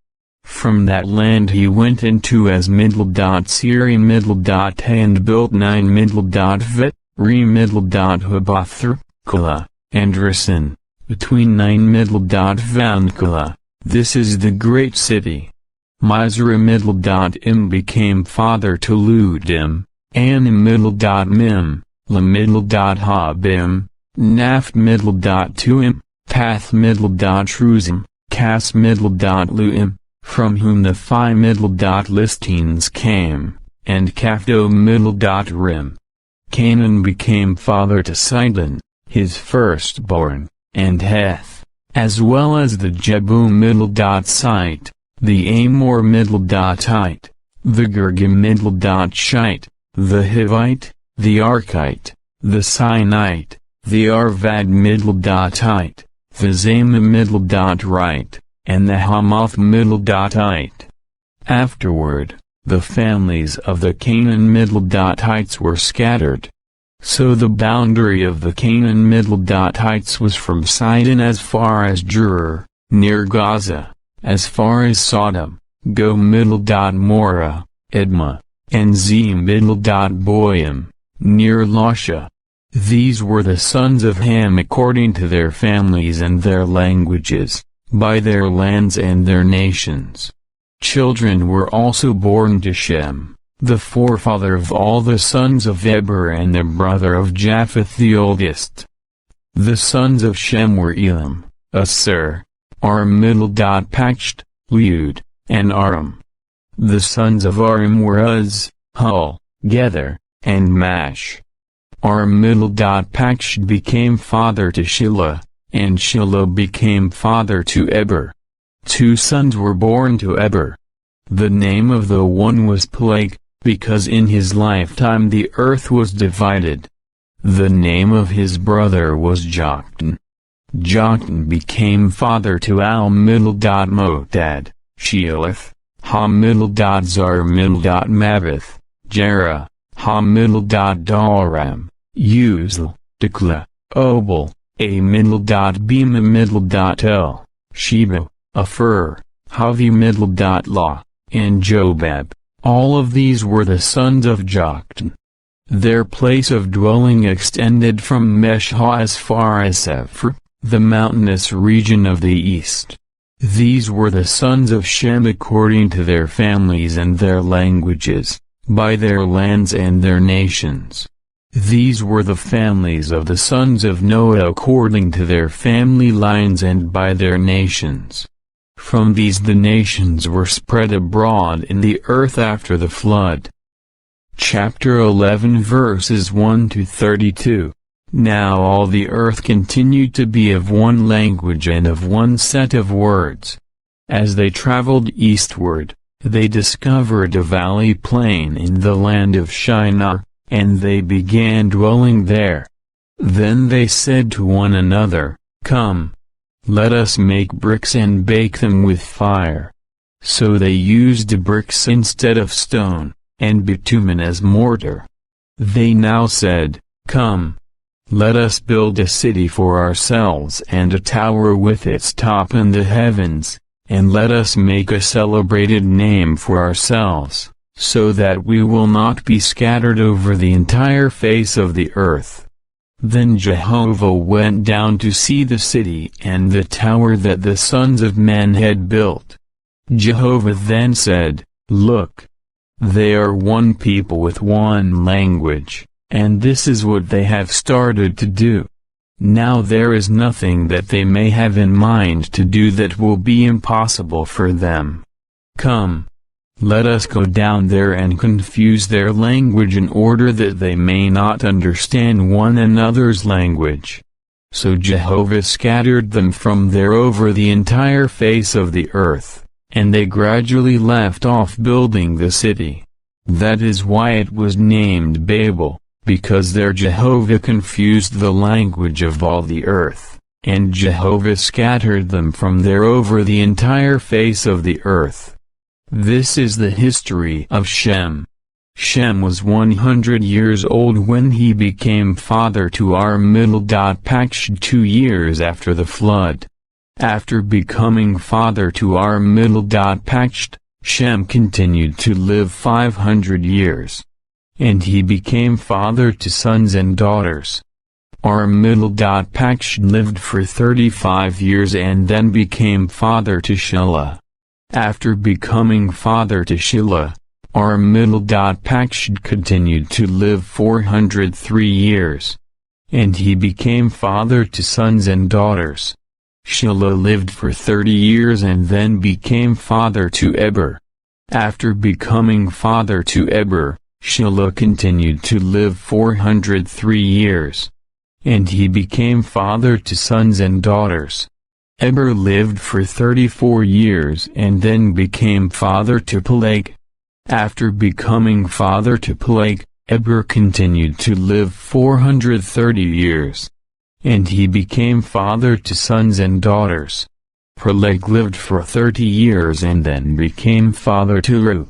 From that land he went into As-Siri and built 9 Vet, Re-Habathar, Kala, and Rasin, between 9 Vankala. This is the great city. Mizraim became father to Ludim, Anim-Mim, La-Habim, Naph-Tuim, Path-Truzim, Kas-Luim, from whom the Phi-Listines came, and Caphto-Rim. Canaan became father to Sidon, his firstborn, and Heth, as well as the Jebus-Site, the Amor-Hittite, the Girgam-Shite, the Hivite, the Archite, the Sinite, the Arvad Middle-ite, the Zama Middle-right, and the Hamath Middle-ite. Afterward, the families of the Canaan Middle-ites were scattered. So the boundary of the Canaan Middle-ites was from Sidon as far as Gerar, near Gaza, as far as Sodom, Go-Middle-Morah, Edma, and Z-Middle-Boim, near Lasha. These were the sons of Ham according to their families and their languages, by their lands and their nations. Children were also born to Shem, the forefather of all the sons of Eber and the brother of Japheth the oldest. The sons of Shem were Elam, Asur, Aram-Middle-Pacht, Lud, and Aram. The sons of Aram were Uz, Hul, Gether, and Mash. Aram-Middle-Pacht became father to Shelah, and Shelah became father to Eber. 2 sons were born to Eber. The name of the one was Peleg, because in his lifetime the earth was divided. The name of his brother was Joktan. Joktan became father to Al-Middle-Motad, Sheelith, Ha-Middle-Zar-Middle-Mavith, Jerah, Ha-Middle-Daram, Uzal, Dikla, Obal, A-Middle-Bema-Middle-El, Sheba, Aphur, Havi-Middle-La, and Jobab. All of these were the sons of Joktan. Their place of dwelling extended from Meshah as far as Sephar, the mountainous region of the east. These were the sons of Shem according to their families and their languages, by their lands and their nations. These were the families of the sons of Noah according to their family lines and by their nations. From these the nations were spread abroad in the earth after the flood. Chapter 11 verses 1 to 32. Now all the earth continued to be of one language and of one set of words. As they traveled eastward, they discovered a valley plain in the land of Shinar, and they began dwelling there. Then they said to one another, Come, let us make bricks and bake them with fire. So they used bricks instead of stone, and bitumen as mortar. They now said, Come, let us build a city for ourselves and a tower with its top in the heavens, and let us make a celebrated name for ourselves, so that we will not be scattered over the entire face of the earth. Then Jehovah went down to see the city and the tower that the sons of men had built. Jehovah then said, Look, they are one people with one language, and this is what they have started to do. Now there is nothing that they may have in mind to do that will be impossible for them. Come, let us go down there and confuse their language in order that they may not understand one another's language. So Jehovah scattered them from there over the entire face of the earth, and they gradually left off building the city. That is why it was named Babel, because there Jehovah confused the language of all the earth, and Jehovah scattered them from there over the entire face of the earth. This is the history of Shem. Shem was 100 years old when he became father to Aram-Middle-Pacht 2 years after the flood. After becoming father to Aram-Middle-Pacht, Shem continued to live 500 years. And he became father to sons and daughters. Aram-Middle-Pacht lived for 35 years and then became father to Shelah. After becoming father to Shelah, Aram-Middle-Pacht continued to live 403 years. And he became father to sons and daughters. Shelah lived for 30 years and then became father to Eber. After becoming father to Eber, Shelah continued to live 403 years. And he became father to sons and daughters. Eber lived for 34 years and then became father to Peleg. After becoming father to Peleg, Eber continued to live 430 years. and he became father to sons and daughters. Peleg lived for 30 years and then became father to Reu.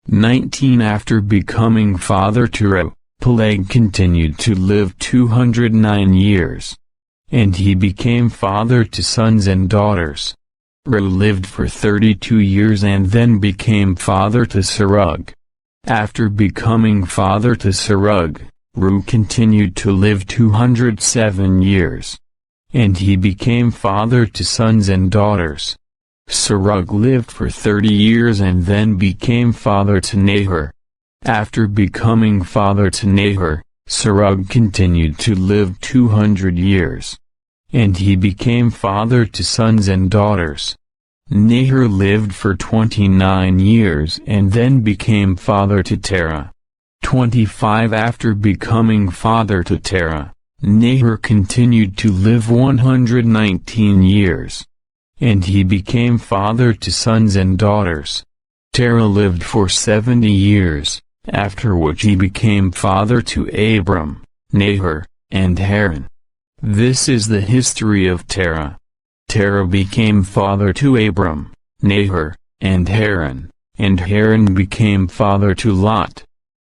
19 After becoming father to Reu, Peleg continued to live 209 years. And he became father to sons and daughters. Reu lived for 32 years and then became father to Serug. After becoming father to Serug, Reu continued to live 207 years. And he became father to sons and daughters. Serug lived for 30 years and then became father to Nahor. After becoming father to Nahor, Serug continued to live 200 years. And he became father to sons and daughters. Nahor lived for 29 years and then became father to Terah. 25 After becoming father to Terah, Nahor continued to live 119 years. And he became father to sons and daughters. Terah lived for 70 years, after which he became father to Abram, Nahor, and Haran. This is the history of Terah. Terah became father to Abram, Nahor, and Haran became father to Lot.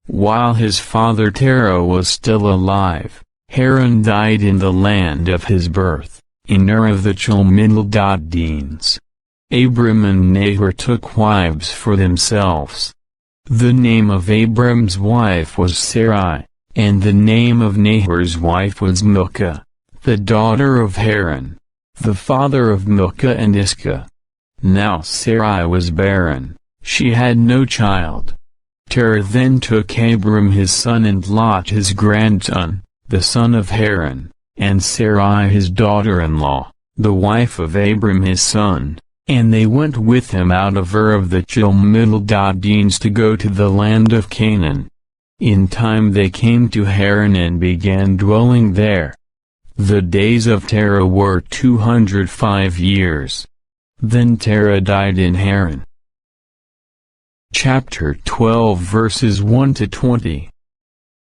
While his father Terah was still alive, Haran died in the land of his birth, in Ur of the Chalmidel-Dines. Abram and Nahor took wives for themselves. The name of Abram's wife was Sarai, and the name of Nahor's wife was Milcah, the daughter of Haran, the father of Milcah and Iscah. Now Sarai was barren, she had no child. Terah then took Abram his son and Lot his grandson, the son of Haran, and Sarai his daughter-in-law, the wife of Abram his son, and they went with him out of Ur of the Chalmidel-Dines to go to the land of Canaan. In time they came to Haran and began dwelling there. The days of Terah were 205 years. Then Terah died in Haran. Chapter 12 verses 1 to 20.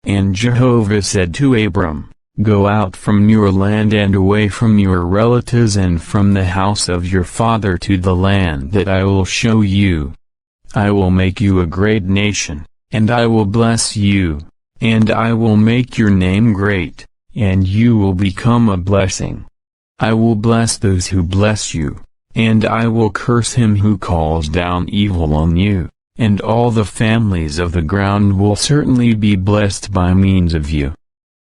And Jehovah said to Abram, Go out from your land and away from your relatives and from the house of your father to the land that I will show you. I will make you a great nation, and I will bless you, and I will make your name great, and you will become a blessing. I will bless those who bless you, and I will curse him who calls down evil on you, and all the families of the ground will certainly be blessed by means of you.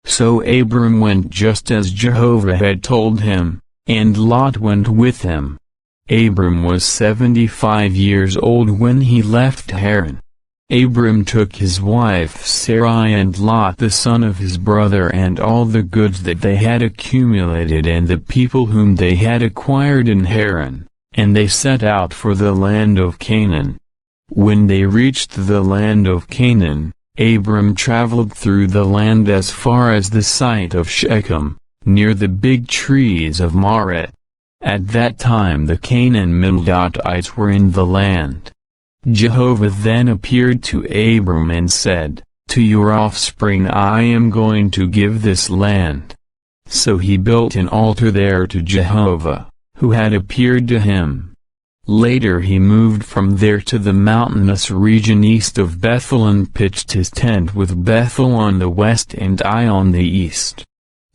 So Abram went just as Jehovah had told him, and Lot went with him. Abram was 75 years old when he left Haran. Abram took his wife Sarai and Lot the son of his brother and all the goods that they had accumulated and the people whom they had acquired in Haran, and they set out for the land of Canaan. When they reached the land of Canaan, Abram traveled through the land as far as the site of Shechem, near the big trees of Mamre. At that time the Canaanites were in the land. Jehovah then appeared to Abram and said, To your offspring I am going to give this land. So he built an altar there to Jehovah, who had appeared to him. Later he moved from there to the mountainous region east of Bethel and pitched his tent with Bethel on the west and Ai on the east.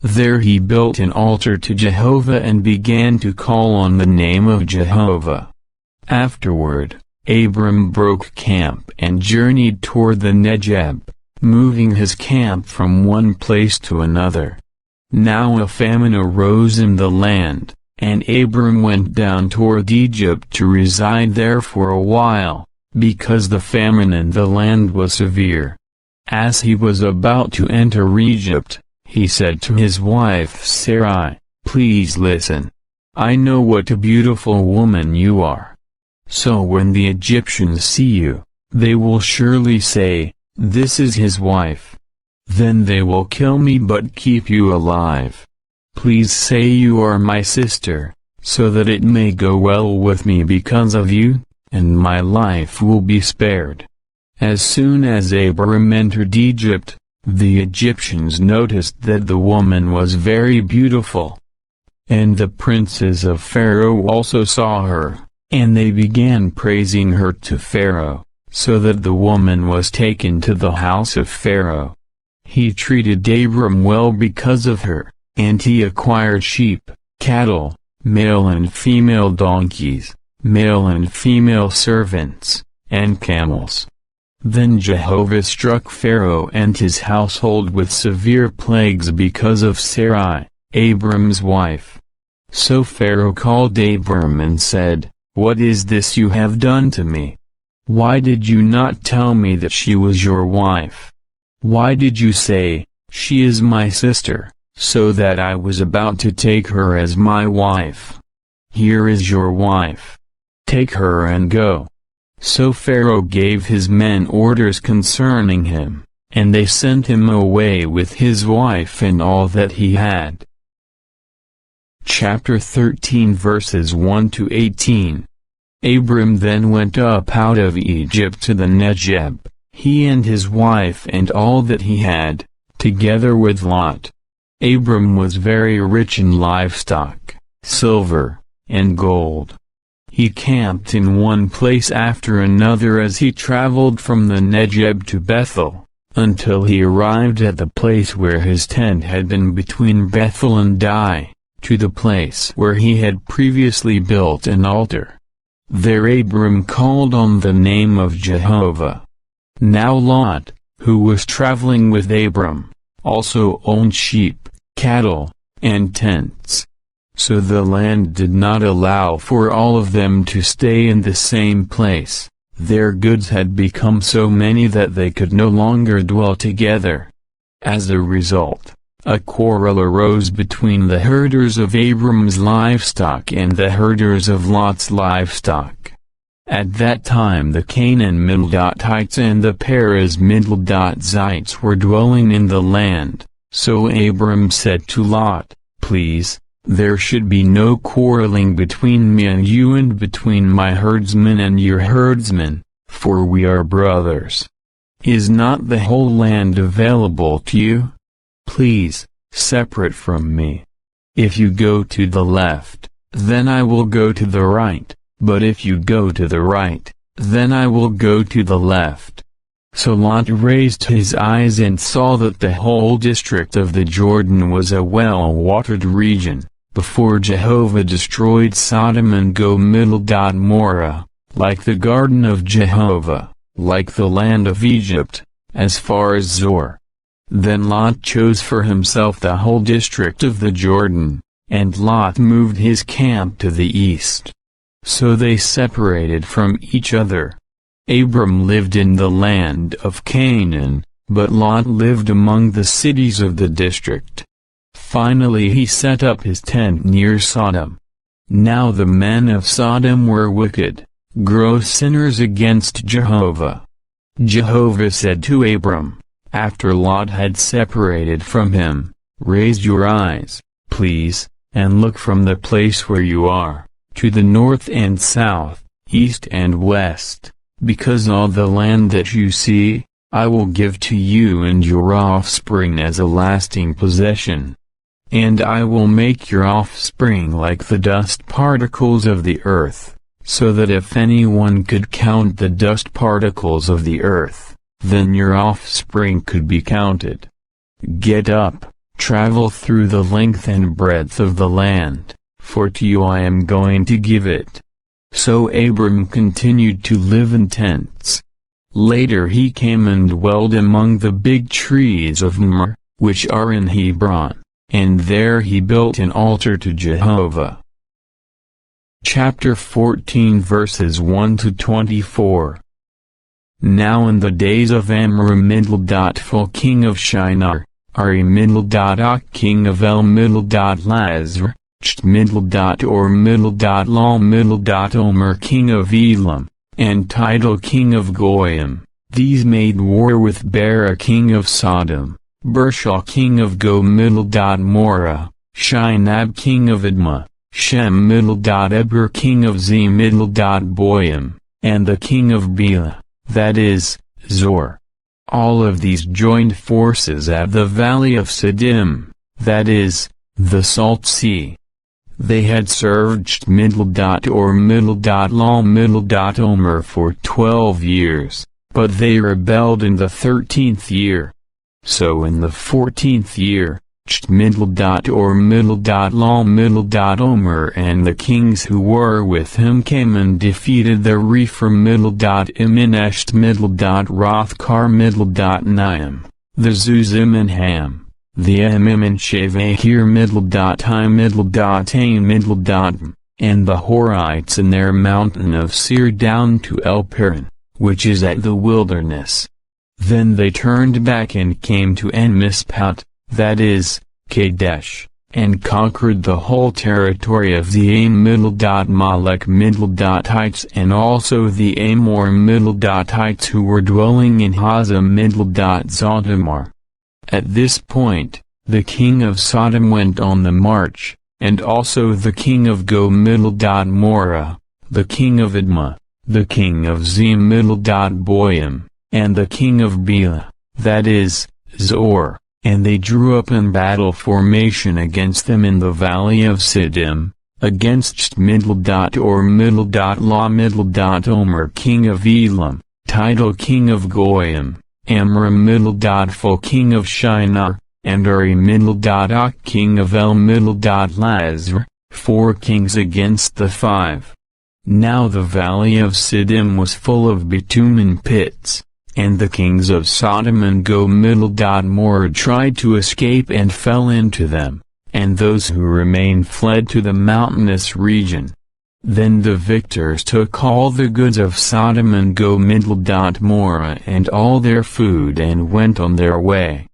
There he built an altar to Jehovah and began to call on the name of Jehovah. Afterward, Abram broke camp and journeyed toward the Negeb, moving his camp from one place to another. Now a famine arose in the land, and Abram went down toward Egypt to reside there for a while, because the famine in the land was severe. As he was about to enter Egypt, he said to his wife Sarai, Please listen. I know what a beautiful woman you are. So when the Egyptians see you, they will surely say, This is his wife. Then they will kill me but keep you alive. Please say you are my sister, so that it may go well with me because of you, and my life will be spared. As soon as Abram entered Egypt, The Egyptians noticed that the woman was very beautiful. And the princes of Pharaoh also saw her, and they began praising her to Pharaoh, so that the woman was taken to the house of Pharaoh. He treated Abram well because of her, and he acquired sheep, cattle, male and female donkeys, male and female servants, and camels. Then Jehovah struck Pharaoh and his household with severe plagues because of Sarai, Abram's wife. So Pharaoh called Abram and said, "What is this you have done to me? Why did you not tell me that she was your wife? Why did you say, 'She is my sister,' so that I was about to take her as my wife? Here is your wife. Take her and go." So Pharaoh gave his men orders concerning him, and they sent him away with his wife and all that he had. Chapter 13 verses 1 to 18. Abram then went up out of Egypt to the Negeb, he and his wife and all that he had, together with Lot. Abram was very rich in livestock, silver, and gold. He camped in one place after another as he traveled from the Negeb to Bethel, until he arrived at the place where his tent had been between Bethel and Ai, to the place where he had previously built an altar. There Abram called on the name of Jehovah. Now Lot, who was traveling with Abram, also owned sheep, cattle, and tents. So the land did not allow for all of them to stay in the same place. Their goods had become so many that they could no longer dwell together. As a result, a quarrel arose between the herders of Abram's livestock and the herders of Lot's livestock. At that time the Canaan Middletites and the Perez Middletites were dwelling in the land, so Abram said to Lot, "Please, there should be no quarreling between me and you and between my herdsmen and your herdsmen, for we are brothers. Is not the whole land available to you? Please, separate from me. If you go to the left, then I will go to the right, but if you go to the right, then I will go to the left." So Lot raised his eyes and saw that the whole district of the Jordan was a well-watered region, before Jehovah destroyed Sodom and Gomorrah, like the garden of Jehovah, like the land of Egypt, as far as Zoar. Then Lot chose for himself the whole district of the Jordan, and Lot moved his camp to the east. So they separated from each other. Abram lived in the land of Canaan, but Lot lived among the cities of the district. Finally he set up his tent near Sodom. Now the men of Sodom were wicked, gross sinners against Jehovah. Jehovah said to Abram, after Lot had separated from him, "Raise your eyes, please, and look from the place where you are, to the north and south, east and west, because all the land that you see, I will give to you and your offspring as a lasting possession. And I will make your offspring like the dust particles of the earth, so that if anyone could count the dust particles of the earth, then your offspring could be counted. Get up, travel through the length and breadth of the land, for to you I am going to give it." So Abram continued to live in tents. Later he came and dwelled among the big trees of Mamre, which are in Hebron, and there he built an altar to Jehovah. Chapter 14 verses 1 to 24. Now in the days of Amram king of Shinar, Ari king of El Lazar, Cht Lal Omer king of Elam, and Tidal king of Goyim, these made war with Bera king of Sodom, Bershal king of Gomorrah, Shinab king of Admah, Shem Eber king of Zem Boyim, and the king of Bela, that is, Zor. All of these joined forces at the valley of Siddim, that is, the Salt Sea. They had served Omer for 12 years, but they rebelled in the 13th year. So in the 14th year, Omer and the kings who were with him came and defeated the Rephaim Imenesht Rothkar Naim, the Zuzim and Ham, the Emim and Shavahir Ain and the Horites in their mountain of Seir down to El Paran, which is at the wilderness. Then they turned back and came to En-Mishpat, that is, Kadesh, and conquered the whole territory of the Malek-Hites and also the Amor-Hites who were dwelling in Hazah-Zotamar. At this point, the king of Sodom went on the march, and also the king of Go-Morah, the king of Admah, the king of Zim-Boyim, and the king of Bela, that is, Zor. And they drew up in battle formation against them in the valley of Siddim, against Omer king of Elam, Tidal king of Goyim, Amram Ful king of Shinar, and Uri Ok king of El Lazar, 4 kings against the 5. Now the valley of Siddim was full of bitumen pits. And the kings of Sodom and Gomorrah tried to escape and fell into them, and those who remained fled to the mountainous region. Then the victors took all the goods of Sodom and Gomorrah and all their food and went on their way.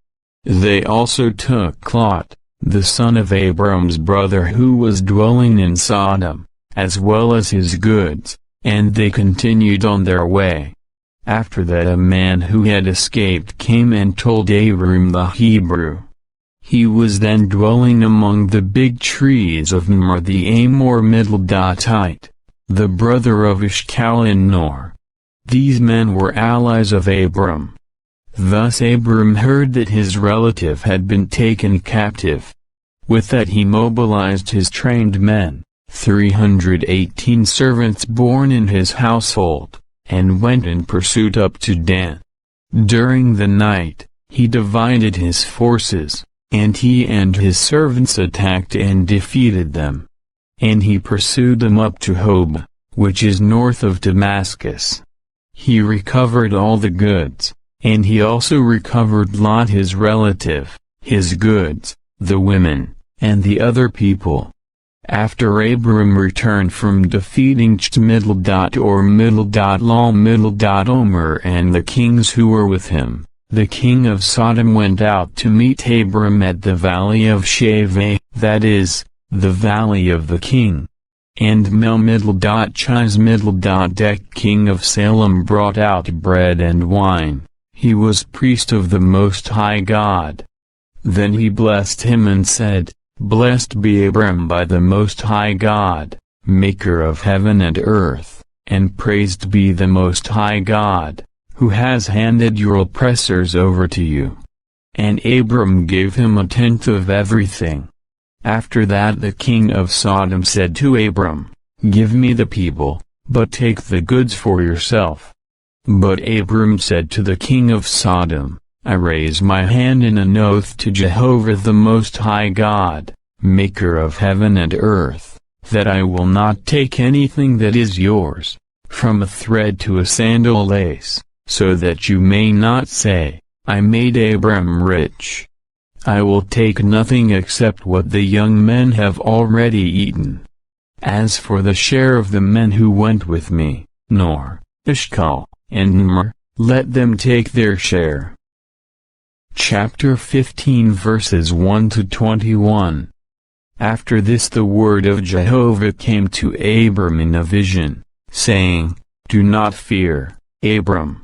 They also took Lot, the son of Abram's brother who was dwelling in Sodom, as well as his goods, and they continued on their way. After that a man who had escaped came and told Abram the Hebrew. He was then dwelling among the big trees of Mamre the Amor-Middletite, the brother of Eshcol and Nor. These men were allies of Abram. Thus Abram heard that his relative had been taken captive. With that he mobilized his trained men, 318 servants born in his household, and went in pursuit up to Dan. During the night, he divided his forces, and he and his servants attacked and defeated them. And he pursued them up to Hobah, which is north of Damascus. He recovered all the goods, and he also recovered Lot his relative, his goods, the women, and the other people. After Abram returned from defeating Omer and the kings who were with him, the king of Sodom went out to meet Abram at the valley of Shaveh, that is, the valley of the king. And Melchizedek king of Salem brought out bread and wine. He was priest of the Most High God. Then he blessed him and said, Blessed be Abram by the Most High God, maker of heaven and earth, and praised be the Most High God, who has handed your oppressors over to you. And Abram gave him 1/10 of everything. After that the king of Sodom said to Abram, Give me the people, but take the goods for yourself. But Abram said to the king of Sodom, I raise my hand in an oath to Jehovah the Most High God, maker of heaven and earth, that I will not take anything that is yours, from a thread to a sandal lace, so that you may not say, I made Abram rich. I will take nothing except what the young men have already eaten. As for the share of the men who went with me, Nor, Eshcol, and Nmer, let them take their share. Chapter 15 verses 1 to 21. After this the word of Jehovah came to Abram in a vision, saying, Do not fear, Abram.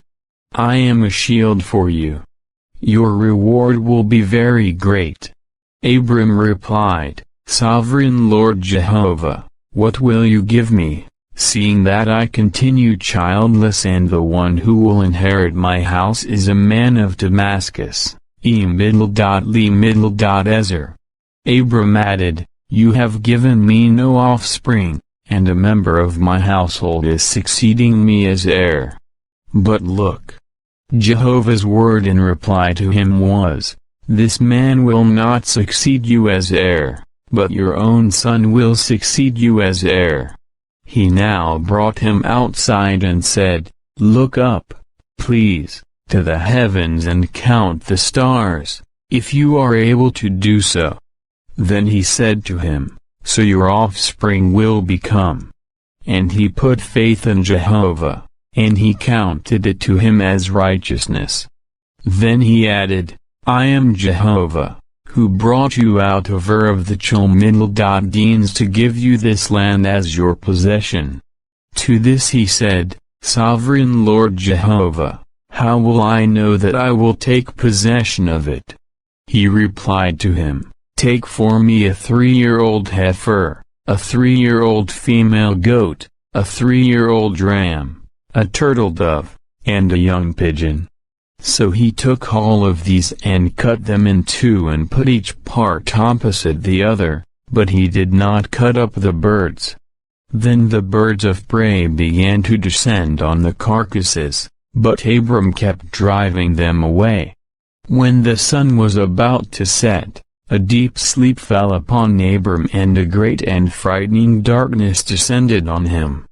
I am a shield for you. Your reward will be very great. Abram replied, Sovereign Lord Jehovah, what will you give me, seeing that I continue childless and the one who will inherit my house is a man of Damascus, Ezer. Abram added, "You have given me no offspring, and a member of my household is succeeding me as heir. But look." Jehovah's word in reply to him was, "This man will not succeed you as heir, but your own son will succeed you as heir." He now brought him outside and said, "Look up, please, to the heavens and count the stars, if you are able to do so." Then he said to him, "So your offspring will become." And he put faith in Jehovah, and he counted it to him as righteousness. Then he added, "I am Jehovah, who brought you out of Ur of the Chaldeans to give you this land as your possession." To this he said, "Sovereign Lord Jehovah, how will I know that I will take possession of it?" He replied to him, "Take for me a 3-year-old heifer, a 3-year-old female goat, a 3-year-old ram, a turtle dove, and a young pigeon." So he took all of these and cut them in two and put each part opposite the other, but he did not cut up the birds. Then the birds of prey began to descend on the carcasses, but Abram kept driving them away. When the sun was about to set, a deep sleep fell upon Abram and a great and frightening darkness descended on him.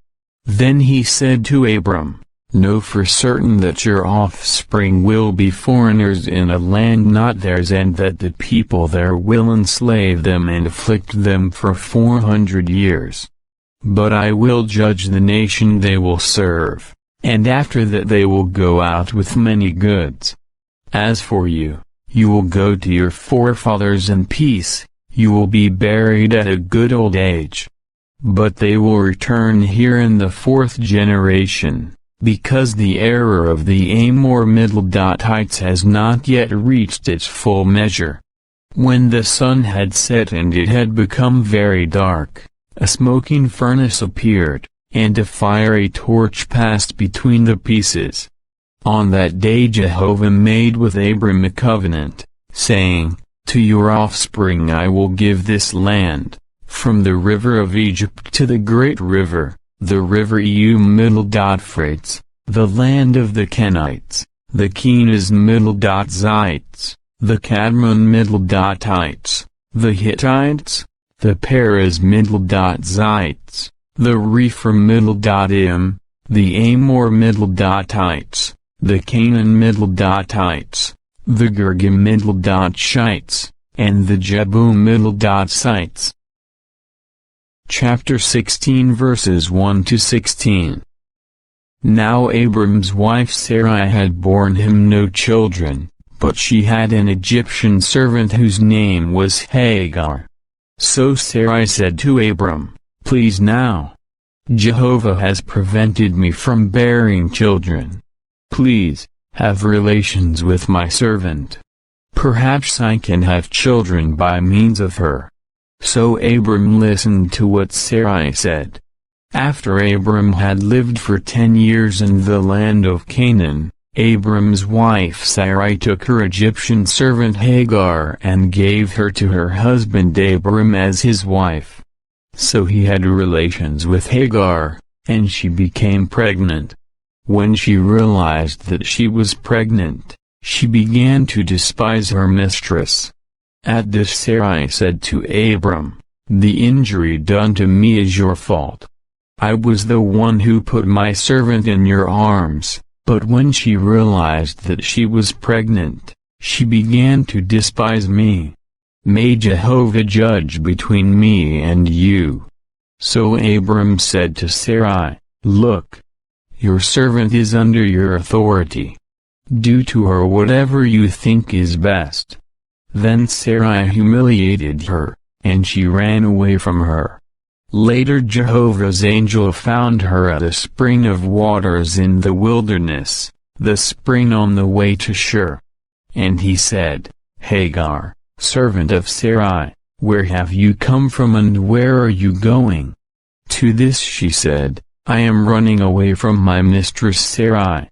Then he said to Abram, "Know for certain that your offspring will be foreigners in a land not theirs and that the people there will enslave them and afflict them for 400 years. But I will judge the nation they will serve, and after that they will go out with many goods. As for you, you will go to your forefathers in peace, you will be buried at a good old age. But they will return here in the 4th generation, because the error of the Amor-Middleites has not yet reached its full measure." When the sun had set and it had become very dark, a smoking furnace appeared, and a fiery torch passed between the pieces. On that day Jehovah made with Abram a covenant, saying, "To your offspring I will give this land, from the river of Egypt to the great river, the river Euphrates, the land of the Kenites, the Kenizzites, the Cadmonites, the Hittites, the Perizzites, the Rephaim, the Amor-Middleites, the Canaan-Middleites, the Girgam-Middleites, and the Jebus-Middleites." Chapter 16 verses 1 to 16. Now Abram's wife Sarai had borne him no children, but she had an Egyptian servant whose name was Hagar. So Sarai said to Abram, "Please now, Jehovah has prevented me from bearing children. Please, have relations with my servant. Perhaps I can have children by means of her." So Abram listened to what Sarai said. After Abram had lived for 10 years in the land of Canaan, Abram's wife Sarai took her Egyptian servant Hagar and gave her to her husband Abram as his wife. So he had relations with Hagar, and she became pregnant. When she realized that she was pregnant, she began to despise her mistress. At this Sarai said to Abram, "The injury done to me is your fault. I was the one who put my servant in your arms." But when she realized that she was pregnant, she began to despise me. "May Jehovah judge between me and you." So Abram said to Sarai, "Look, your servant is under your authority. Do to her whatever you think is best." Then Sarai humiliated her, and she ran away from her. Later Jehovah's angel found her at a spring of waters in the wilderness, the spring on the way to Shur. And he said, "Hagar, servant of Sarai, where have you come from and where are you going?" To this she said, I am running away from my mistress Sarai."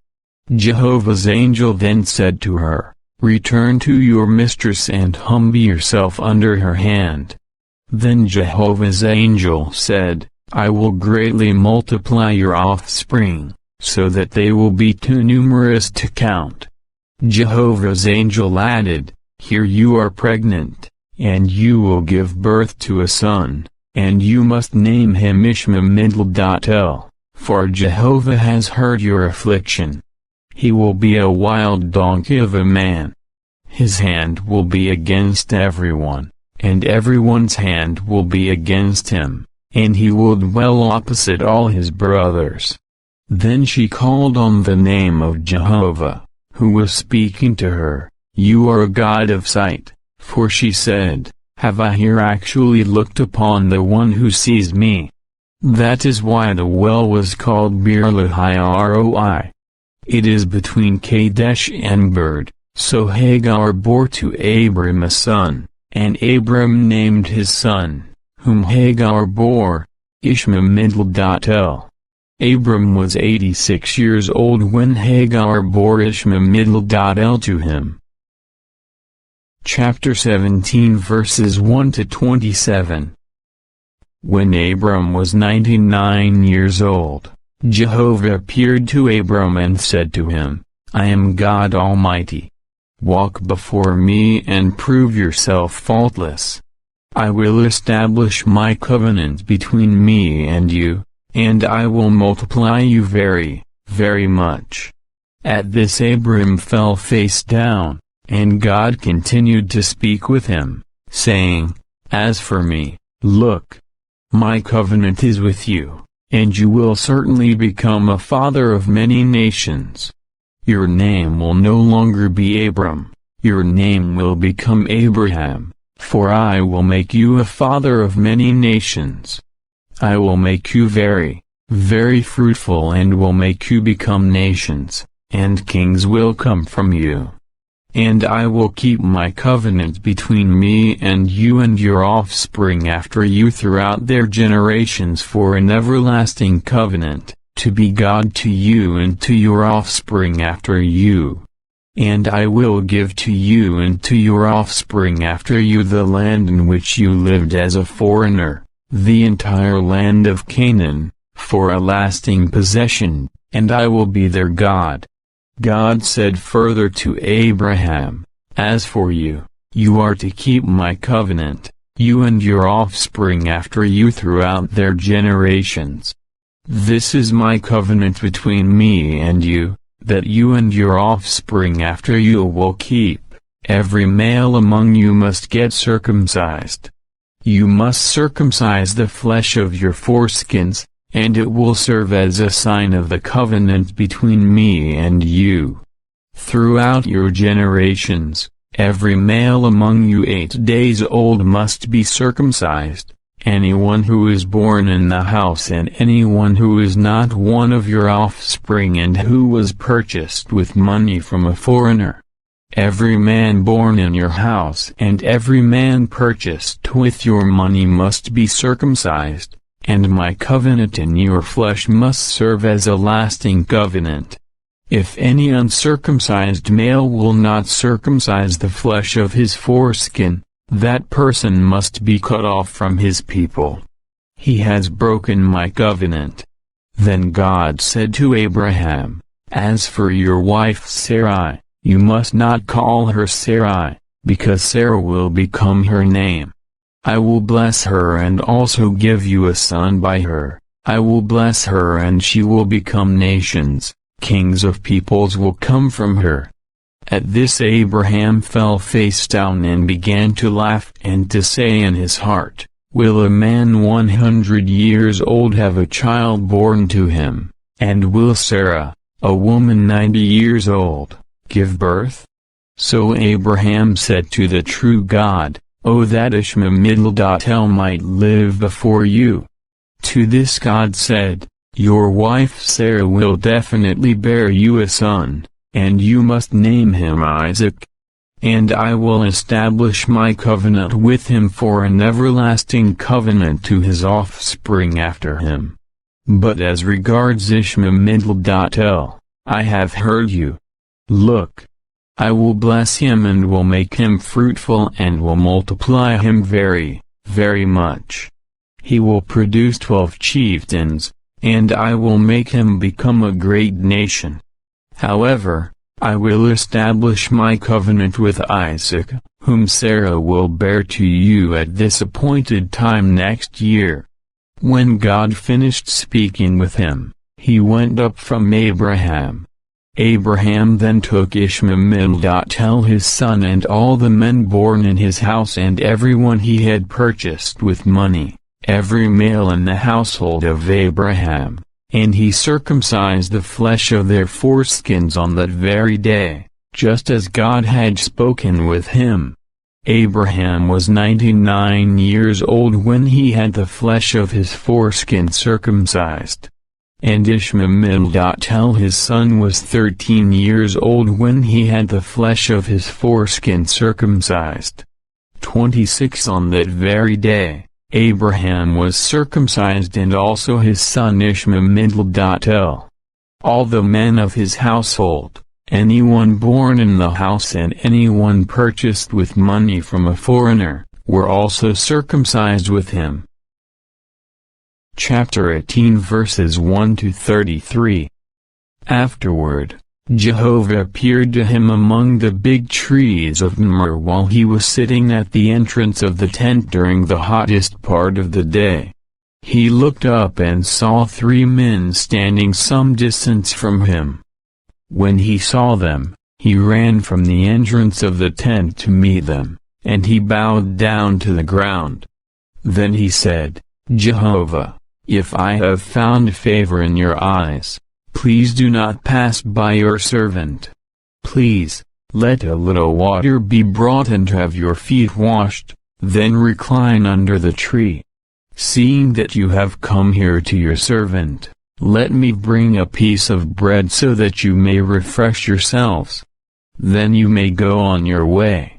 Jehovah's angel then said to her, "Return to your mistress and humble yourself under her hand." Then Jehovah's angel said, "I will greatly multiply your offspring, so that they will be too numerous to count." Jehovah's angel added, "Here you are pregnant, and you will give birth to a son, and you must name him Ishmael, for Jehovah has heard your affliction. He will be a wild donkey of a man. His hand will be against everyone, and everyone's hand will be against him, and he will dwell opposite all his brothers." Then she called on the name of Jehovah, who was speaking to her, "You are a God of sight," for she said, "Have I here actually looked upon the one who sees me?" That is why the well was called Beer-lahai-roi. It is between Kadesh and Bered. So Hagar bore to Abram a son, and Abram named his son, whom Hagar bore, Ishmael. Abram was 86 years old when Hagar bore Ishmael to him. Chapter 17 verses 1 to 27. When Abram was 99 years old, Jehovah appeared to Abram and said to him, "I am God Almighty. Walk before me and prove yourself faultless. I will establish my covenant between me and you, and I will multiply you very, very much." At this Abram fell face down, and God continued to speak with him, saying, "As for me, look, my covenant is with you, and you will certainly become a father of many nations. Your name will no longer be Abram, your name will become Abraham, for I will make you a father of many nations. I will make you very, very fruitful and will make you become nations, and kings will come from you. And I will keep my covenant between me and you and your offspring after you throughout their generations for an everlasting covenant, to be God to you and to your offspring after you. And I will give to you and to your offspring after you the land in which you lived as a foreigner, the entire land of Canaan, for a lasting possession, and I will be their God." God said further to Abraham, "As for you, you are to keep my covenant, you and your offspring after you throughout their generations. This is my covenant between me and you, that you and your offspring after you will keep. Every male among you must get circumcised. You must circumcise the flesh of your foreskins, and it will serve as a sign of the covenant between me and you. Throughout your generations, every male among you 8 days old must be circumcised. Anyone who is born in the house and anyone who is not one of your offspring and who was purchased with money from a foreigner. Every man born in your house and every man purchased with your money must be circumcised, and my covenant in your flesh must serve as a lasting covenant. If any uncircumcised male will not circumcise the flesh of his foreskin, that person must be cut off from his people. He has broken my covenant." Then God said to Abraham, "As for your wife Sarai, you must not call her Sarai, because Sarah will become her name. I will bless her and also give you a son by her. I will bless her and she will become nations, kings of peoples will come from her." At this Abraham fell face down and began to laugh and to say in his heart, "Will a man 100 years old have a child born to him, and will Sarah, a woman 90 years old, give birth?" So Abraham said to the true God, "Oh, that Ishmael might live before you." To this God said, "Your wife Sarah will definitely bear you a son, and you must name him Isaac. And I will establish my covenant with him for an everlasting covenant to his offspring after him. But as regards Ishmael, I have heard you. Look, I will bless him and will make him fruitful and will multiply him very, very much. He will produce 12 chieftains, and I will make him become a great nation. However, I will establish my covenant with Isaac, whom Sarah will bear to you at this appointed time next year." When God finished speaking with him, he went up from Abraham. Abraham then took Ishmael his son and all the men born in his house and everyone he had purchased with money, every male in the household of Abraham, and he circumcised the flesh of their foreskins on that very day, just as God had spoken with him. Abraham was 99 years old when he had the flesh of his foreskin circumcised. And Ishmael his son was 13 years old when he had the flesh of his foreskin circumcised. 26 On that very day, Abraham was circumcised and also his son Ishmael. All the men of his household, anyone born in the house and anyone purchased with money from a foreigner, were also circumcised with him. Chapter 18 verses 1 to 33. Afterward, Jehovah appeared to him among the big trees of Mamre while he was sitting at the entrance of the tent during the hottest part of the day. He looked up and saw 3 men standing some distance from him. When he saw them, he ran from the entrance of the tent to meet them, and he bowed down to the ground. Then he said, "Jehovah, if I have found favor in your eyes, please do not pass by your servant. Please, let a little water be brought and have your feet washed, then recline under the tree. Seeing that you have come here to your servant, let me bring a piece of bread so that you may refresh yourselves. Then you may go on your way."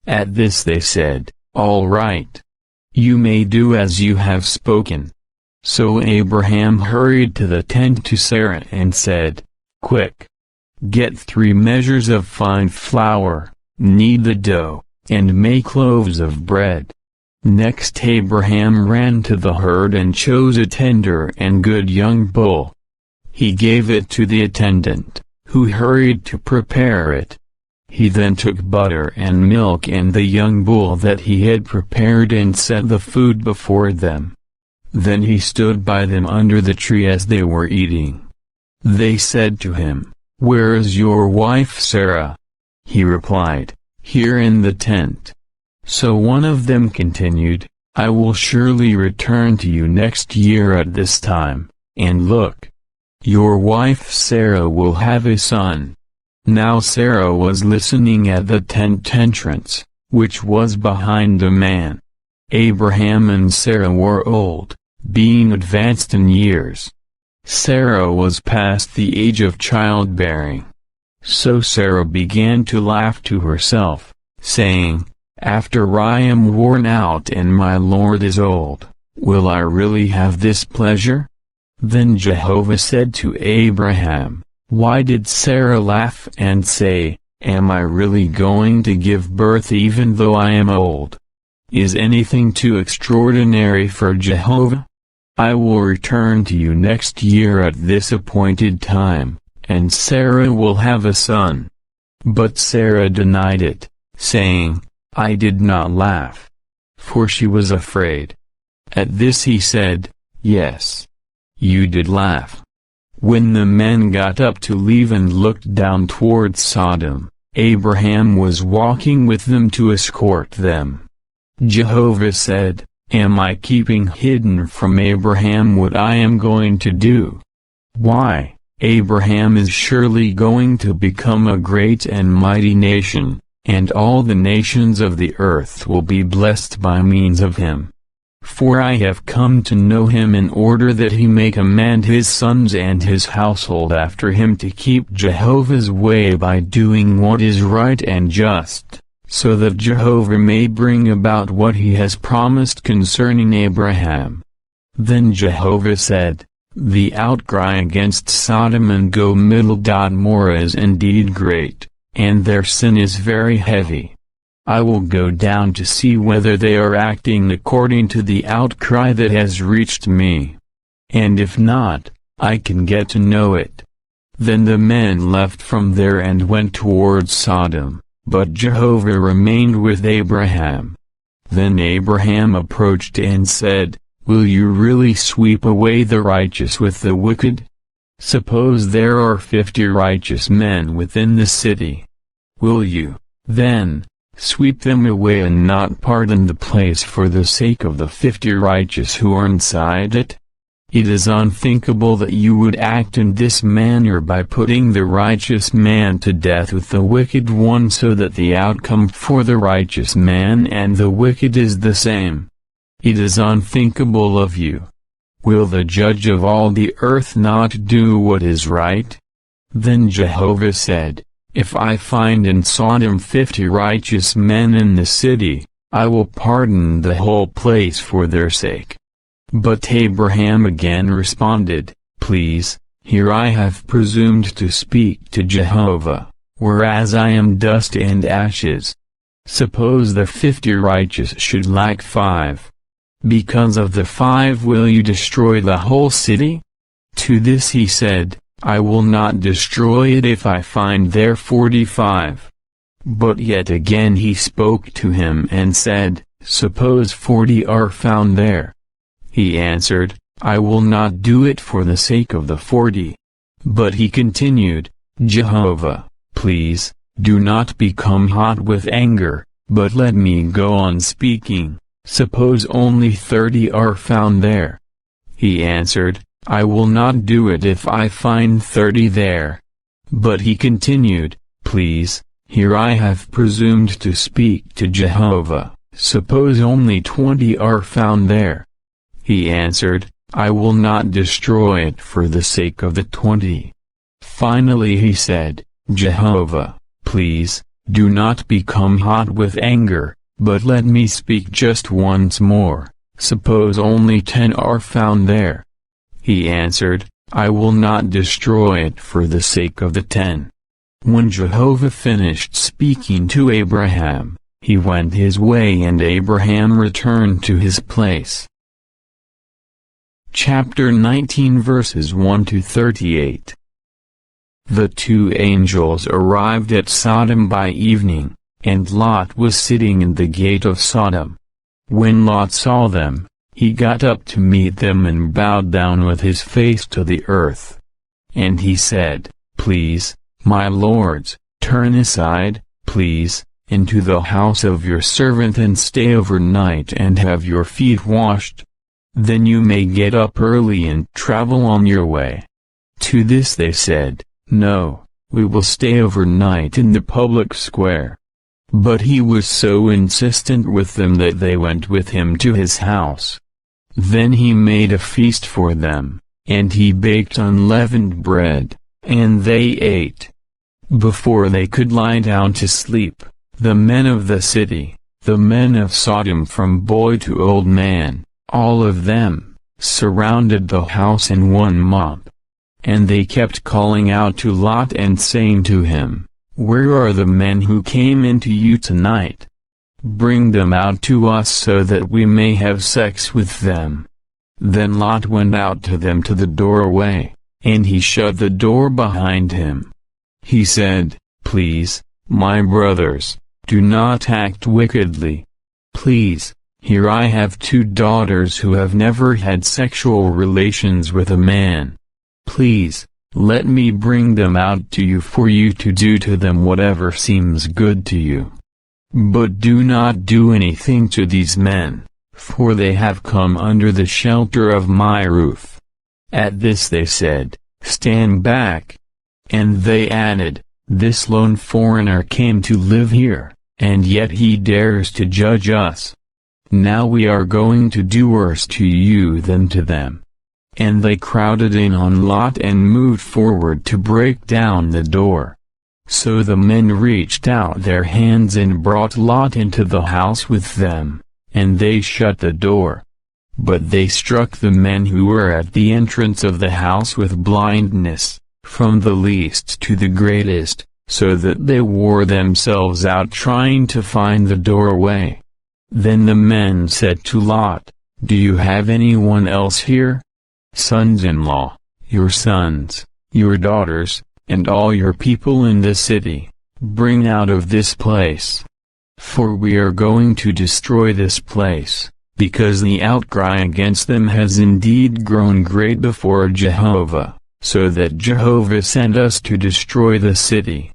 At this they said, "All right. You may do as you have spoken." So Abraham hurried to the tent to Sarah and said, "Quick! Get 3 measures of fine flour, knead the dough, and make loaves of bread." Next Abraham ran to the herd and chose a tender and good young bull. He gave it to the attendant, who hurried to prepare it. He then took butter and milk and the young bull that he had prepared and set the food before them. Then he stood by them under the tree as they were eating. They said to him, "Where is your wife Sarah?" He replied, "Here in the tent." So one of them continued, "I will surely return to you next year at this time, and look, your wife Sarah will have a son." Now Sarah was listening at the tent entrance, which was behind the man. Abraham and Sarah were old, being advanced in years. Sarah was past the age of childbearing. So Sarah began to laugh to herself, saying, "After I am worn out and my Lord is old, will I really have this pleasure?" Then Jehovah said to Abraham, "Why did Sarah laugh and say, 'Am I really going to give birth even though I am old?' Is anything too extraordinary for Jehovah? I will return to you next year at this appointed time, and Sarah will have a son." But Sarah denied it, saying, "I did not laugh," for she was afraid. At this he said, "Yes, you did laugh." When the men got up to leave and looked down towards Sodom, Abraham was walking with them to escort them. Jehovah said, "Am I keeping hidden from Abraham what I am going to do? Why, Abraham is surely going to become a great and mighty nation, and all the nations of the earth will be blessed by means of him. For I have come to know him in order that he may command his sons and his household after him to keep Jehovah's way by doing what is right and just, so that Jehovah may bring about what he has promised concerning Abraham." Then Jehovah said, The outcry against Sodom and Gomorrah is indeed great, and their sin is very heavy. I will go down to see whether they are acting according to the outcry that has reached me. And if not, I can get to know it." Then the men left from there and went towards Sodom, but Jehovah remained with Abraham. Then Abraham approached and said, "Will you really sweep away the righteous with the wicked? Suppose there are 50 righteous men within the city. Will you, then, sweep them away and not pardon the place for the sake of the 50 righteous who are inside it? It is unthinkable that you would act in this manner by putting the righteous man to death with the wicked one, so that the outcome for the righteous man and the wicked is the same. It is unthinkable of you. Will the judge of all the earth not do what is right?" Then Jehovah said, "If I find in Sodom 50 righteous men in the city, I will pardon the whole place for their sake." But Abraham again responded, "Please, here I have presumed to speak to Jehovah, whereas I am dust and ashes. Suppose the 50 righteous should lack 5. Because of the 5 will you destroy the whole city?" To this he said, "I will not destroy it if I find there 45. But yet again he spoke to him and said, "Suppose 40 are found there." He answered, "I will not do it for the sake of the 40. But he continued, "Jehovah, please, do not become hot with anger, but let me go on speaking. Suppose only 30 are found there." He answered, "I will not do it if I find 30 there." But he continued, "Please, here I have presumed to speak to Jehovah, suppose only 20 are found there." He answered, "I will not destroy it for the sake of the 20. Finally he said, "Jehovah, please, do not become hot with anger, but let me speak just once more, suppose only 10 are found there." He answered, "I will not destroy it for the sake of the 10. When Jehovah finished speaking to Abraham, he went his way and Abraham returned to his place. Chapter 19 verses 1 to 38. The 2 angels arrived at Sodom by evening, and Lot was sitting in the gate of Sodom. When Lot saw them, he got up to meet them and bowed down with his face to the earth. And he said, "Please, my lords, turn aside, please, into the house of your servant and stay overnight and have your feet washed. Then you may get up early and travel on your way." To this they said, "No, we will stay overnight in the public square." But he was so insistent with them that they went with him to his house. Then he made a feast for them, and he baked unleavened bread, and they ate. Before they could lie down to sleep, the men of the city, the men of Sodom from boy to old man, all of them, surrounded the house in one mob. And they kept calling out to Lot and saying to him, "Where are the men who came into you tonight? Bring them out to us so that we may have sex with them." Then Lot went out to them to the doorway, and he shut the door behind him. He said, "Please, my brothers, do not act wickedly. Please, here I have 2 daughters who have never had sexual relations with a man. Please, let me bring them out to you for you to do to them whatever seems good to you. But do not do anything to these men, for they have come under the shelter of my roof." At this they said, "Stand back." And they added, "This lone foreigner came to live here, and yet he dares to judge us. Now we are going to do worse to you than to them." And they crowded in on Lot and moved forward to break down the door. So the men reached out their hands and brought Lot into the house with them, and they shut the door. But they struck the men who were at the entrance of the house with blindness, from the least to the greatest, so that they wore themselves out trying to find the doorway. Then the men said to Lot, "Do you have anyone else here? Sons-in-law, your sons, your daughters, and all your people in the city, bring out of this place. For we are going to destroy this place, because the outcry against them has indeed grown great before Jehovah, so that Jehovah sent us to destroy the city."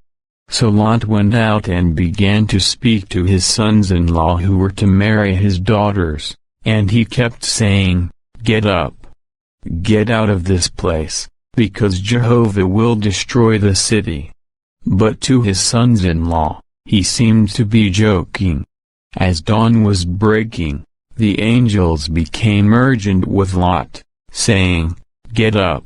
So Lot went out and began to speak to his sons-in-law who were to marry his daughters, and he kept saying, "Get up. Get out of this place, because Jehovah will destroy the city." But to his sons-in-law, he seemed to be joking. As dawn was breaking, the angels became urgent with Lot, saying, "Get up.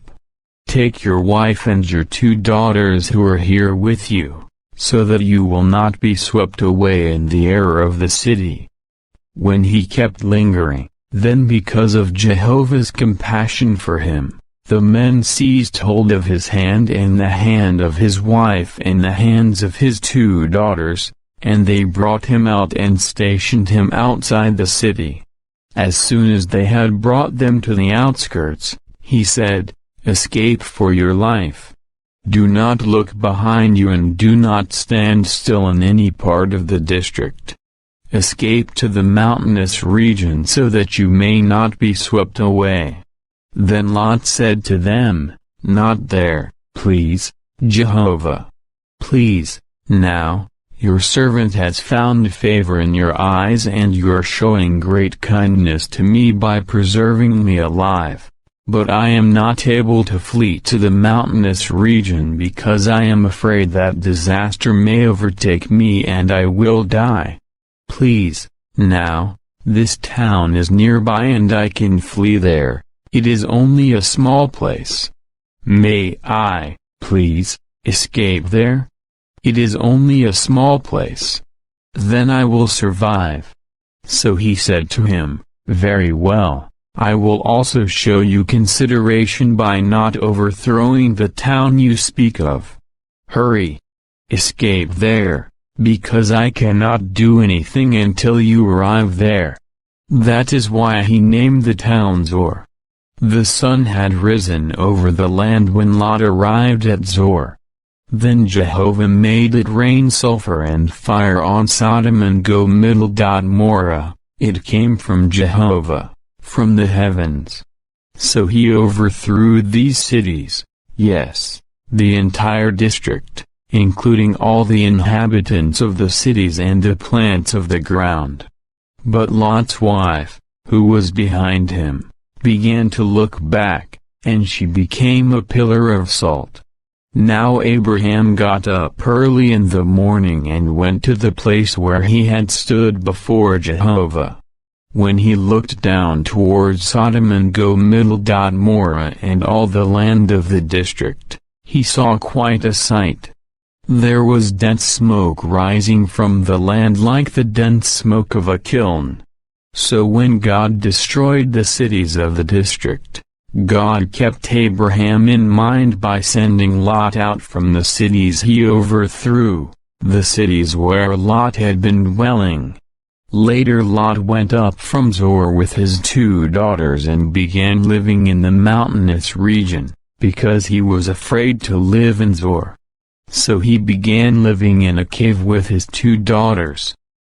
Take your wife and your 2 daughters who are here with you, so that you will not be swept away in the error of the city." When he kept lingering, then because of Jehovah's compassion for him, the men seized hold of his hand and the hand of his wife and the hands of his 2 daughters, and they brought him out and stationed him outside the city. As soon as they had brought them to the outskirts, he said, "Escape for your life. Do not look behind you and do not stand still in any part of the district. Escape to the mountainous region so that you may not be swept away." Then Lot said to them, "Not there, please, Jehovah. Please, now, your servant has found favor in your eyes and you are showing great kindness to me by preserving me alive. But I am not able to flee to the mountainous region because I am afraid that disaster may overtake me and I will die. Please, now, this town is nearby and I can flee there. It is only a small place. May I, please, escape there? It is only a small place. Then I will survive." So he said to him, "Very well. I will also show you consideration by not overthrowing the town you speak of. Hurry. Escape there, because I cannot do anything until you arrive there." That is why he named the town Zor. The sun had risen over the land when Lot arrived at Zor. Then Jehovah made it rain sulfur and fire on Sodom and Gomorrah. It came from Jehovah, from the heavens. So he overthrew these cities, yes, the entire district, including all the inhabitants of the cities and the plants of the ground. But Lot's wife, who was behind him, began to look back, and she became a pillar of salt. Now Abraham got up early in the morning and went to the place where he had stood before Jehovah. When he looked down towards Sodom and Gomorrah and all the land of the district, he saw quite a sight. There was dense smoke rising from the land like the dense smoke of a kiln. So when God destroyed the cities of the district, God kept Abraham in mind by sending Lot out from the cities he overthrew, the cities where Lot had been dwelling. Later Lot went up from Zor with his 2 daughters and began living in the mountainous region, because he was afraid to live in Zor. So he began living in a cave with his 2 daughters.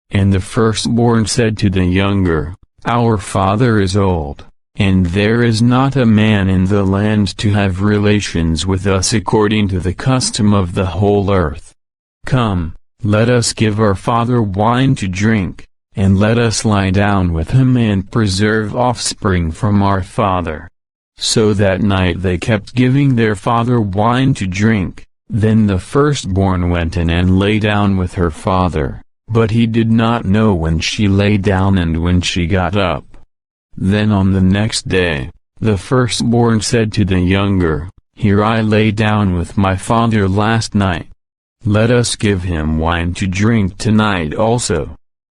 And the firstborn said to the younger, "Our father is old, and there is not a man in the land to have relations with us according to the custom of the whole earth. Come, let us give our father wine to drink, and let us lie down with him and preserve offspring from our father." So that night they kept giving their father wine to drink. Then the firstborn went in and lay down with her father, but he did not know when she lay down and when she got up. Then on the next day, the firstborn said to the younger, "Here I lay down with my father last night. Let us give him wine to drink tonight also.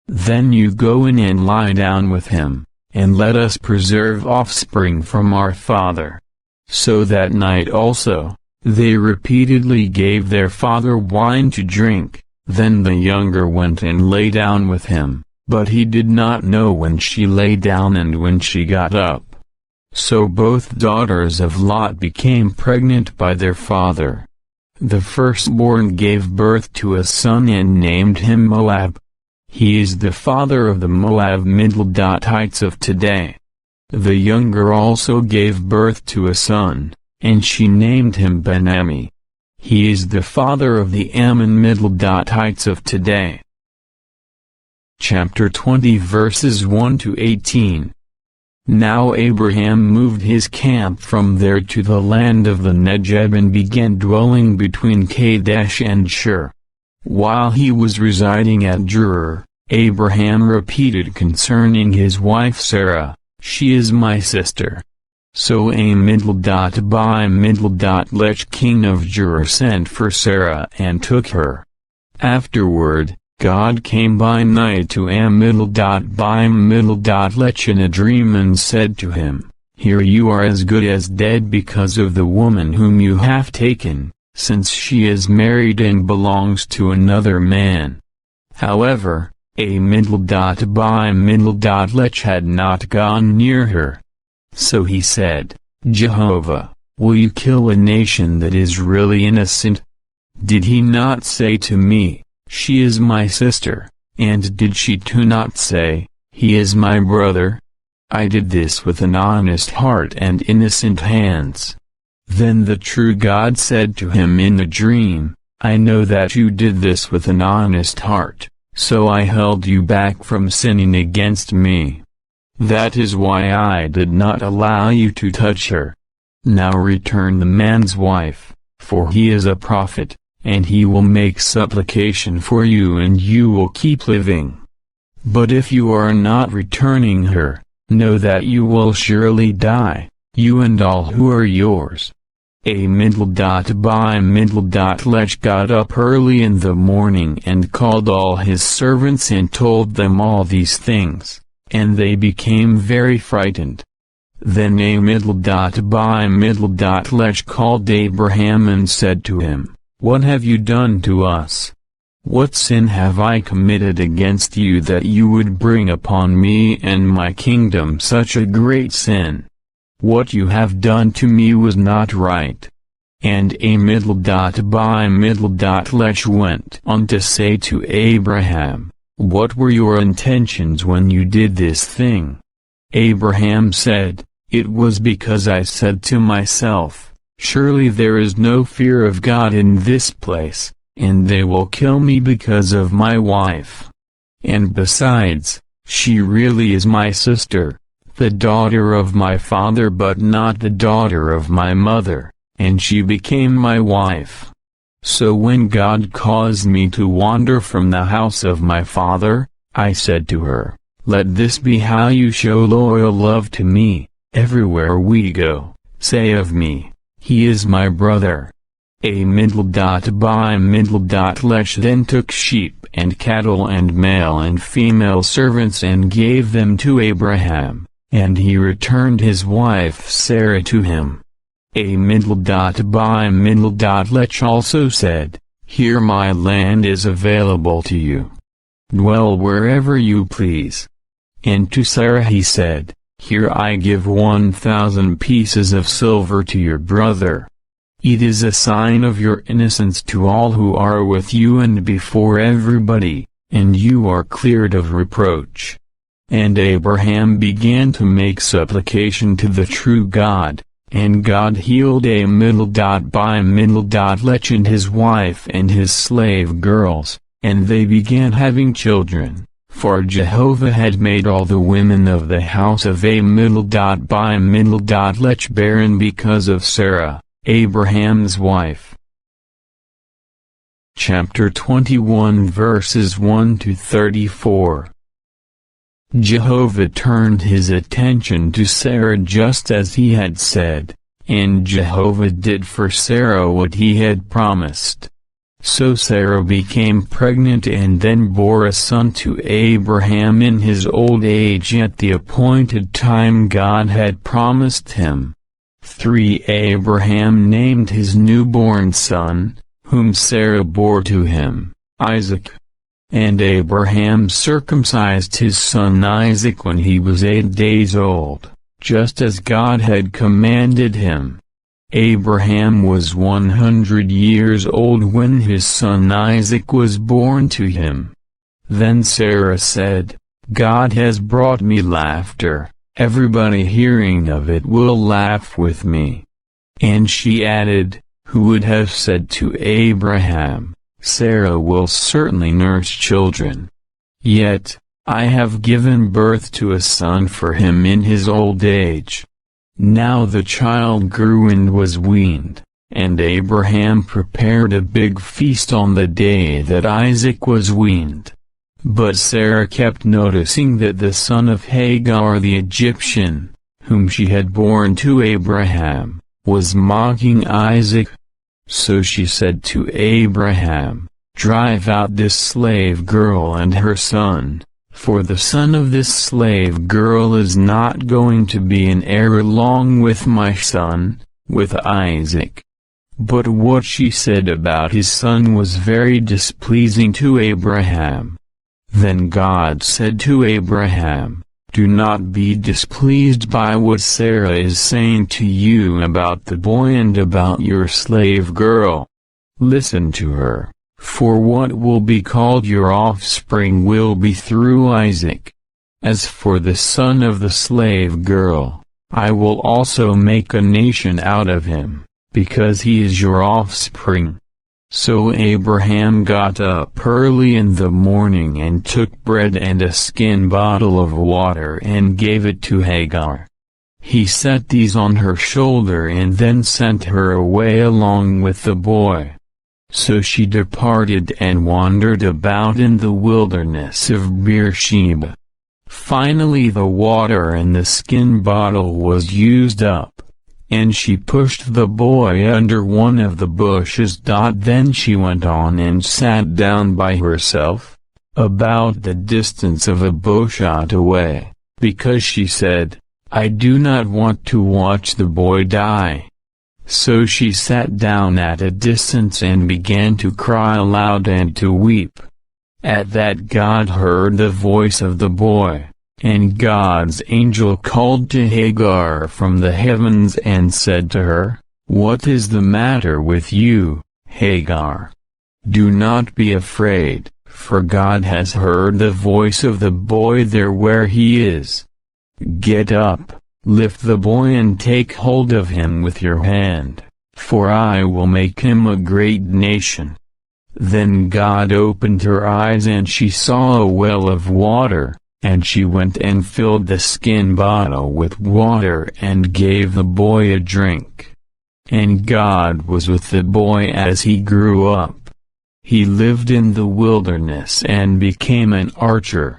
Then you go in and lie down with him, and let us preserve offspring from our father." So that night also, they repeatedly gave their father wine to drink. Then the younger went and lay down with him, but he did not know when she lay down and when she got up. So both daughters of Lot became pregnant by their father. The firstborn gave birth to a son and named him Moab. He is the father of the Moab Middleites of today. The younger also gave birth to a son, and she named him Ben-Ammi. He is the father of the Ammon Middleites of today. Chapter 20 verses 1 to 18. Now Abraham moved his camp from there to the land of the Negeb and began dwelling between Kadesh and Shur. While he was residing at Gerar, Abraham repeated concerning his wife Sarah, "She is my sister." So Abimelech king of Gerar sent for Sarah and took her. Afterward, God came by night to Abimelech in a dream and said to him, "Here you are as good as dead because of the woman whom you have taken, since she is married and belongs to another man." However, Abimelech had not gone near her. So he said, "Jehovah, will you kill a nation that is really innocent? Did he not say to me, 'She is my sister,' and did she too not say, 'He is my brother'? I did this with an honest heart and innocent hands." Then the true God said to him in a dream, "I know that you did this with an honest heart, so I held you back from sinning against me. That is why I did not allow you to touch her. Now return the man's wife, for he is a prophet, and he will make supplication for you and you will keep living. But if you are not returning her, know that you will surely die, you and all who are yours." Abimelech got up early in the morning and called all his servants and told them all these things, and they became very frightened. Then Abimelech called Abraham and said to him, "What have you done to us? What sin have I committed against you that you would bring upon me and my kingdom such a great sin? What you have done to me was not right." And Abimelech went on to say to Abraham, "What were your intentions when you did this thing?" Abraham said, "It was because I said to myself, 'Surely there is no fear of God in this place, and they will kill me because of my wife. And besides, she really is my sister, the daughter of my father but not the daughter of my mother, and she became my wife.' So when God caused me to wander from the house of my father, I said to her, 'Let this be how you show loyal love to me, everywhere we go, say of me, he is my brother.'" Abimelech then took sheep and cattle and male and female servants and gave them to Abraham, and he returned his wife Sarah to him. Abimelech also said, "Here my land is available to you. Dwell wherever you please." And to Sarah he said, "Here I give 1,000 pieces of silver to your brother. It is a sign of your innocence to all who are with you and before everybody, and you are cleared of reproach." And Abraham began to make supplication to the true God, and God healed Abimelech and his wife and his slave girls, and they began having children, for Jehovah had made all the women of the house of Abimelech barren because of Sarah, Abraham's wife. Chapter 21 verses 1 to 34. Jehovah turned his attention to Sarah just as he had said, and Jehovah did for Sarah what he had promised. So Sarah became pregnant and then bore a son to Abraham in his old age at the appointed time God had promised him. 3 Abraham named his newborn son, whom Sarah bore to him, Isaac. And Abraham circumcised his son Isaac when he was 8 days old, just as God had commanded him. Abraham was 100 years old when his son Isaac was born to him. Then Sarah said, "God has brought me laughter, everybody hearing of it will laugh with me." And she added, "Who would have said to Abraham, Sarah will certainly nurse children? Yet, I have given birth to a son for him in his old age." Now the child grew and was weaned, and Abraham prepared a big feast on the day that Isaac was weaned. But Sarah kept noticing that the son of Hagar the Egyptian, whom she had borne to Abraham, was mocking Isaac. So she said to Abraham, "Drive out this slave girl and her son, for the son of this slave girl is not going to be an heir along with my son, with Isaac." But what she said about his son was very displeasing to Abraham. Then God said to Abraham, "Do not be displeased by what Sarah is saying to you about the boy and about your slave girl. Listen to her. For what will be called your offspring will be through Isaac. As for the son of the slave girl, I will also make a nation out of him, because he is your offspring." So Abraham got up early in the morning and took bread and a skin bottle of water and gave it to Hagar. He set these on her shoulder and then sent her away along with the boy. So she departed and wandered about in the wilderness of Beersheba. Finally the water in the skin bottle was used up, and she pushed the boy under one of the bushes. Then she went on and sat down by herself, about the distance of a bowshot away, because she said, "I do not want to watch the boy die." So she sat down at a distance and began to cry aloud and to weep. At that God heard the voice of the boy, and God's angel called to Hagar from the heavens and said to her, "What is the matter with you, Hagar? Do not be afraid, for God has heard the voice of the boy there where he is. Get up. Lift the boy and take hold of him with your hand, for I will make him a great nation." Then God opened her eyes and she saw a well of water, and she went and filled the skin bottle with water and gave the boy a drink. And God was with the boy as he grew up. He lived in the wilderness and became an archer.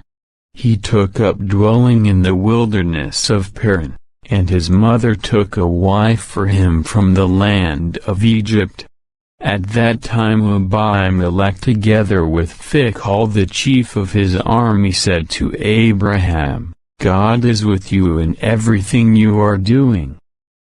He took up dwelling in the wilderness of Paran, and his mother took a wife for him from the land of Egypt. At that time Abimelech together with Phicol the chief of his army said to Abraham, "God is with you in everything you are doing.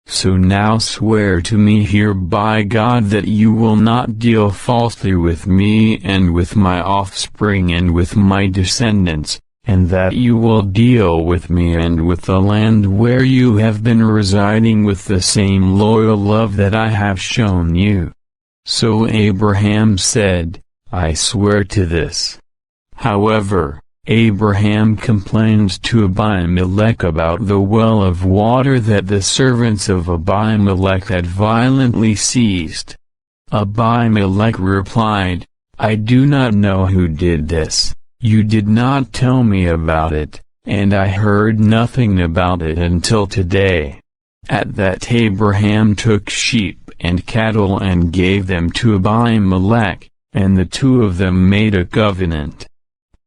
So now swear to me here by God that you will not deal falsely with me and with my offspring and with my descendants, and that you will deal with me and with the land where you have been residing with the same loyal love that I have shown you." So Abraham said, "I swear to this." However, Abraham complained to Abimelech about the well of water that the servants of Abimelech had violently seized. Abimelech replied, "I do not know who did this. You did not tell me about it, and I heard nothing about it until today." At that Abraham took sheep and cattle and gave them to Abimelech, and the two of them made a covenant.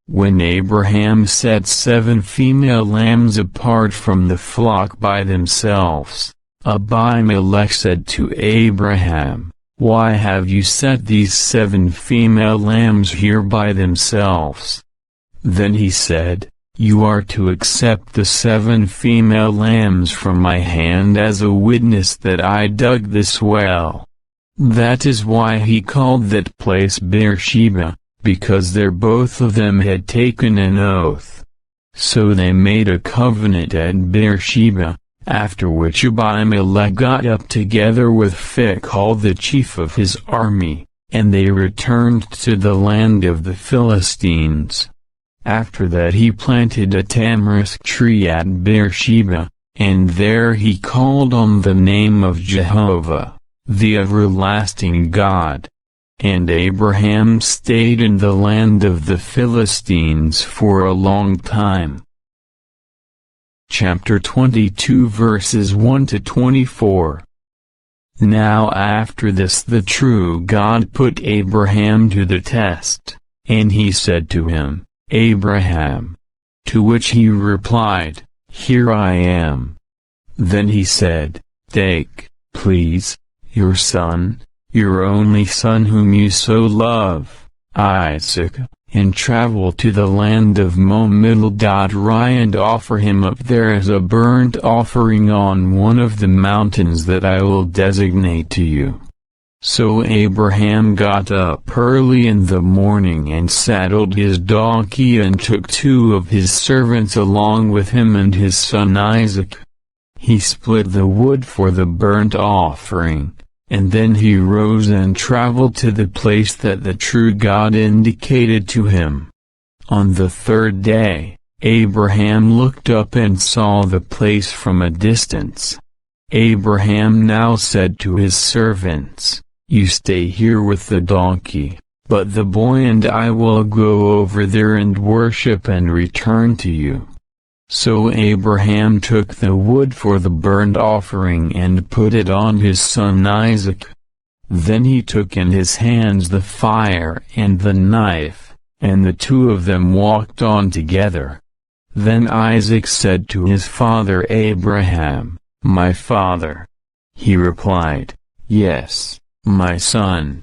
When Abraham set 7 female lambs apart from the flock by themselves, Abimelech said to Abraham, Why have you set these 7 female lambs here by themselves?" Then he said, "You are to accept the 7 female lambs from my hand as a witness that I dug this well." That is why he called that place Beersheba, because there both of them had taken an oath. So they made a covenant at Beersheba, after which Abimelech got up together with Phicol the chief of his army, and they returned to the land of the Philistines. After that he planted a tamarisk tree at Beersheba, and there he called on the name of Jehovah, the everlasting God. And Abraham stayed in the land of the Philistines for a long time. Chapter 22 verses 1 to 24. Now after this the true God put Abraham to the test, and he said to him, "Abraham." To which he replied, "Here I am." Then he said, "Take, please, your son, your only son whom you so love, Isaac, and travel to the land of Mo-Middle-Ri and offer him up there as a burnt offering on one of the mountains that I will designate to you." So Abraham got up early in the morning and saddled his donkey and took 2 of his servants along with him and his son Isaac. He split the wood for the burnt offering, and then he rose and traveled to the place that the true God indicated to him. On the 3rd day, Abraham looked up and saw the place from a distance. Abraham now said to his servants, "You stay here with the donkey, but the boy and I will go over there and worship and return to you." So Abraham took the wood for the burnt offering and put it on his son Isaac. Then he took in his hands the fire and the knife, and the 2 of them walked on together. Then Isaac said to his father Abraham, "My father." He replied, "Yes, my son."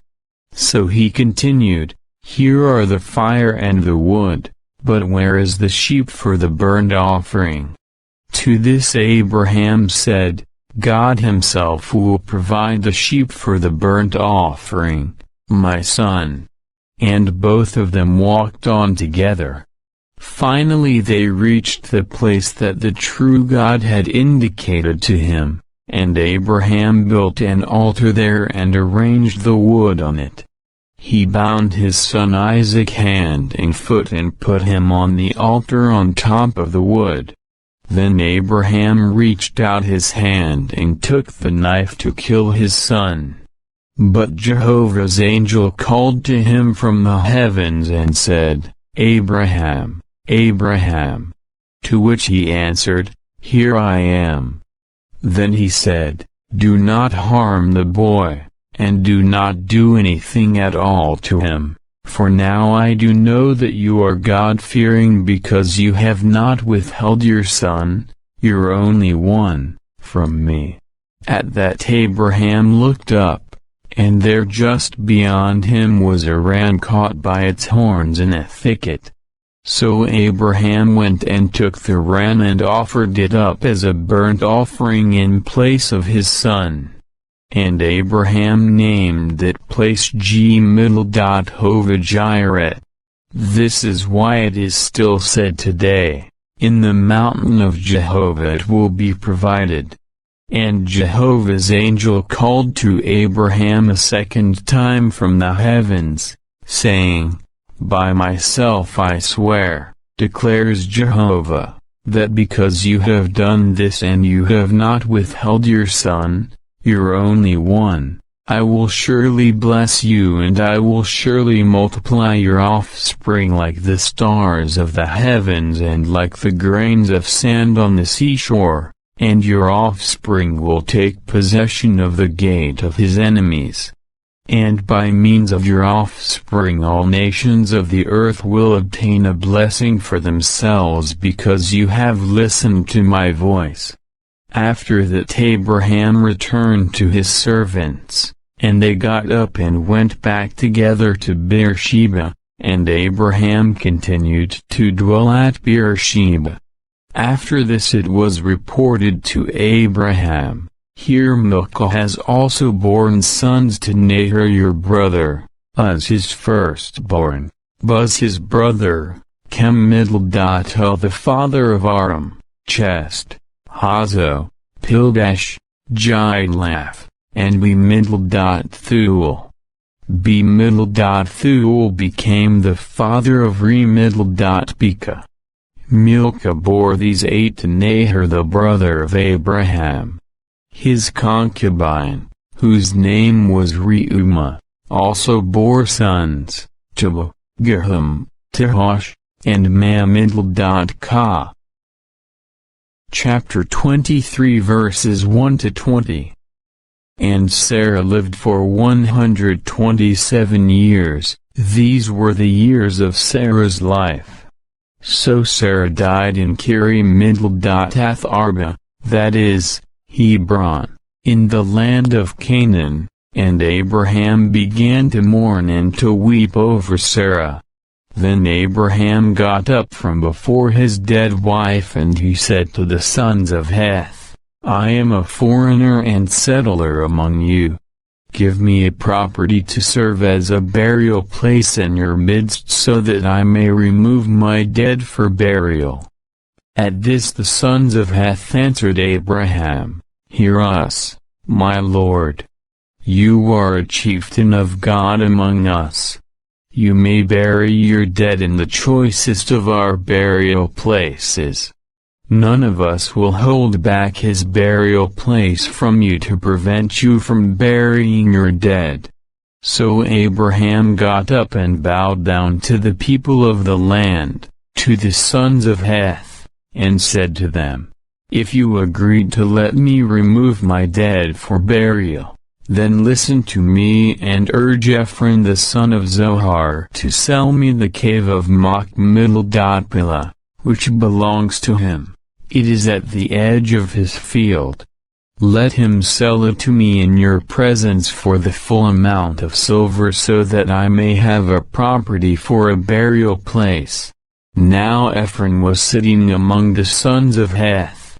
So he continued, "Here are the fire and the wood, but where is the sheep for the burnt offering?" To this Abraham said, "God himself will provide the sheep for the burnt offering, my son." And both of them walked on together. Finally they reached the place that the true God had indicated to him, and Abraham built an altar there and arranged the wood on it. He bound his son Isaac hand and foot and put him on the altar on top of the wood. Then Abraham reached out his hand and took the knife to kill his son. But Jehovah's angel called to him from the heavens and said, "Abraham, Abraham." To which he answered, "Here I am." Then he said, "Do not harm the boy, and do not do anything at all to him, for now I do know that you are God-fearing because you have not withheld your son, your only one, from me." At that Abraham looked up, and there just beyond him was a ram caught by its horns in a thicket. So Abraham went and took the ram and offered it up as a burnt offering in place of his son. And Abraham named that place G-Hovah-Jireh. This is why it is still said today, "In the mountain of Jehovah it will be provided." And Jehovah's angel called to Abraham a second time from the heavens, saying, "By myself I swear, declares Jehovah, that because you have done this and you have not withheld your son, your only one, I will surely bless you and I will surely multiply your offspring like the stars of the heavens and like the grains of sand on the seashore, and your offspring will take possession of the gate of his enemies. And by means of your offspring all nations of the earth will obtain a blessing for themselves because you have listened to my voice." After that Abraham returned to his servants, And they got up and went back together to Beersheba, and Abraham continued to dwell at Beersheba. After this it was reported to Abraham, "Here Milcah has also borne sons to Nahor your brother, Uz his firstborn, Buz his brother, Chemidal the father of Aram, Chest, Hazo, Pildash, Jidlaph, and Bemidal-Thuel. Bemidal-Thuel became the father of Remidal-Beka. Milcah bore these 8 to Nahor the brother of Abraham. His concubine, whose name was Reumah, also bore sons, Tubal, Gaham, Tahash, and Mamidal-Ka. Chapter 23 verses 1 to 20. And Sarah lived for 127 years, these were the years of Sarah's life. So Sarah died in Kiri-Midl-Arba, that is, Hebron, in the land of Canaan, and Abraham began to mourn and to weep over Sarah. Then Abraham got up from before his dead wife and he said to the sons of Heth, "I am a foreigner and settler among you. Give me a property to serve as a burial place in your midst so that I may remove my dead for burial." At this the sons of Heth answered Abraham, "Hear us, my lord. You are a chieftain of God among us. You may bury your dead in the choicest of our burial places. None of us will hold back his burial place from you to prevent you from burying your dead." So Abraham got up and bowed down to the people of the land, to the sons of Heth, and said to them, "If you agreed to let me remove my dead for burial, then listen to me and urge Ephron the son of Zohar to sell me the cave of Machmiddle-Pothiah, which belongs to him. It is at the edge of his field. Let him sell it to me in your presence for the full amount of silver so that I may have a property for a burial place." Now Ephron was sitting among the sons of Heth.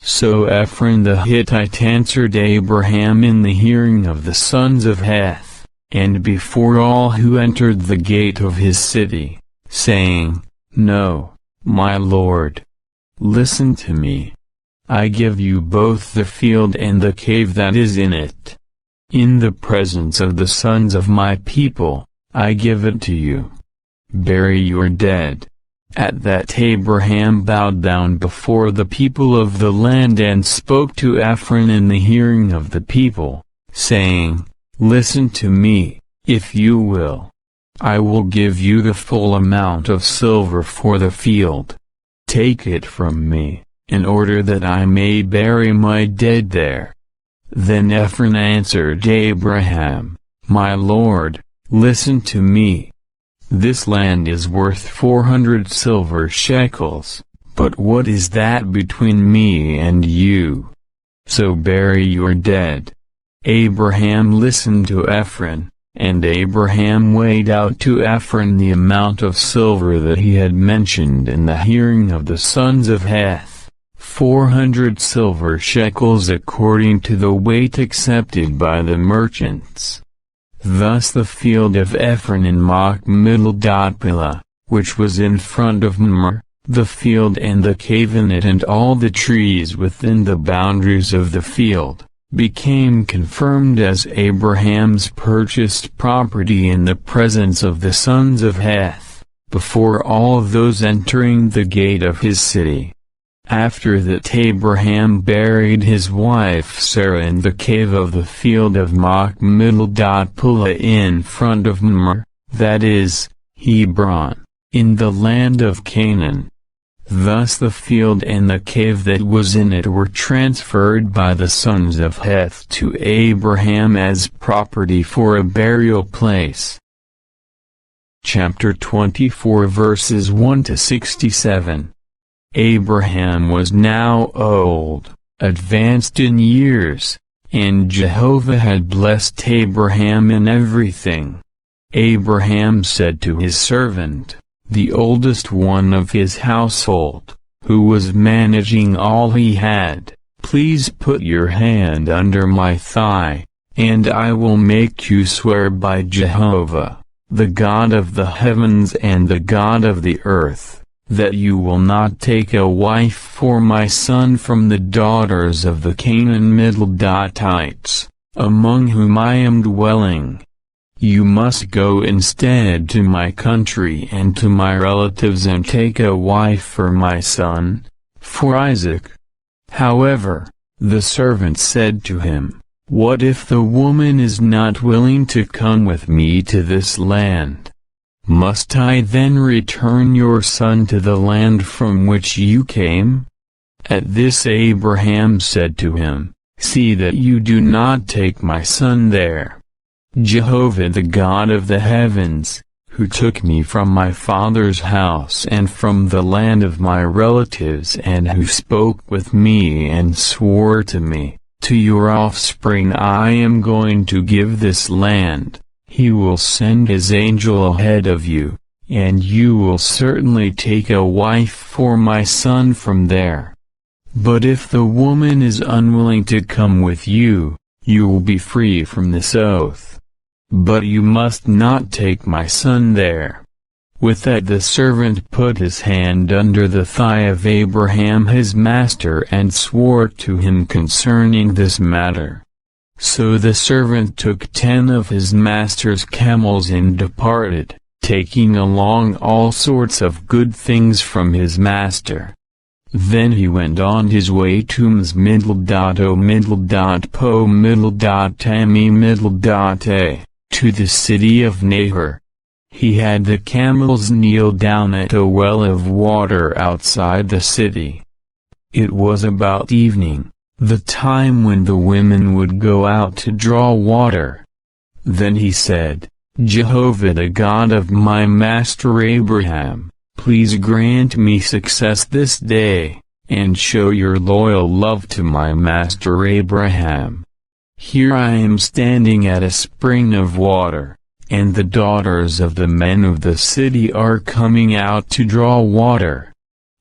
So Ephron the Hittite answered Abraham in the hearing of the sons of Heth, and before all who entered the gate of his city, saying, "No, my lord. Listen to me. I give you both the field and the cave that is in it. In the presence of the sons of my people, I give it to you. Bury your dead." At that Abraham bowed down before the people of the land and spoke to Ephron in the hearing of the people, saying, "Listen to me, if you will. I will give you the full amount of silver for the field. Take it from me, in order that I may bury my dead there." Then Ephron answered Abraham, "My lord, listen to me. This land is worth 400 silver shekels, but what is that between me and you? So bury your dead." Abraham listened to Ephron, and Abraham weighed out to Ephron the amount of silver that he had mentioned in the hearing of the sons of Heth, 400 silver shekels according to the weight accepted by the merchants. Thus the field of Ephron in Machmiddle-Pothiah, which was in front of Mamre, the field and the cave in it and all the trees within the boundaries of the field, became confirmed as Abraham's purchased property in the presence of the sons of Heth, before all those entering the gate of his city. After that Abraham buried his wife Sarah in the cave of the field of Machmiddle-Pothiah in front of Mamre, that is, Hebron, in the land of Canaan. Thus the field and the cave that was in it were transferred by the sons of Heth to Abraham as property for a burial place. Chapter 24 verses 1 to 67. Abraham was now old, advanced in years, And Jehovah had blessed Abraham in everything. Abraham said to his servant, the oldest one of his household, who was managing all he had, please put your hand under my thigh, and I will make you swear by Jehovah, the God of the heavens and the God of the earth, that you will not take a wife for my son from the daughters of the Canaan-Middle-Datites, among whom I am dwelling. You must go instead to my country and to my relatives and take a wife for my son, for Isaac. However, the servant said to him, what if the woman is not willing to come with me to this land? Must I then return your son to the land from which you came? At this Abraham said to him, see that you do not take my son there. Jehovah the God of the heavens, who took me from my father's house and from the land of my relatives and who spoke with me and swore to me, to your offspring I am going to give this land. He will send his angel ahead of you, and you will certainly take a wife for my son from there. But if the woman is unwilling to come with you, you will be free from this oath. But you must not take my son there. With that the servant put his hand under the thigh of Abraham his master and swore to him concerning this matter. So the servant took 10 of his master's camels and departed, taking along all sorts of good things from his master. Then he went on his way to Ms-Po-A, to the city of Nahor. He had the camels kneel down at a well of water outside the city. It was about evening, the time when the women would go out to draw water. Then he said, Jehovah the God of my master Abraham, please grant me success this day, and show your loyal love to my master Abraham. Here I am standing at a spring of water, and the daughters of the men of the city are coming out to draw water.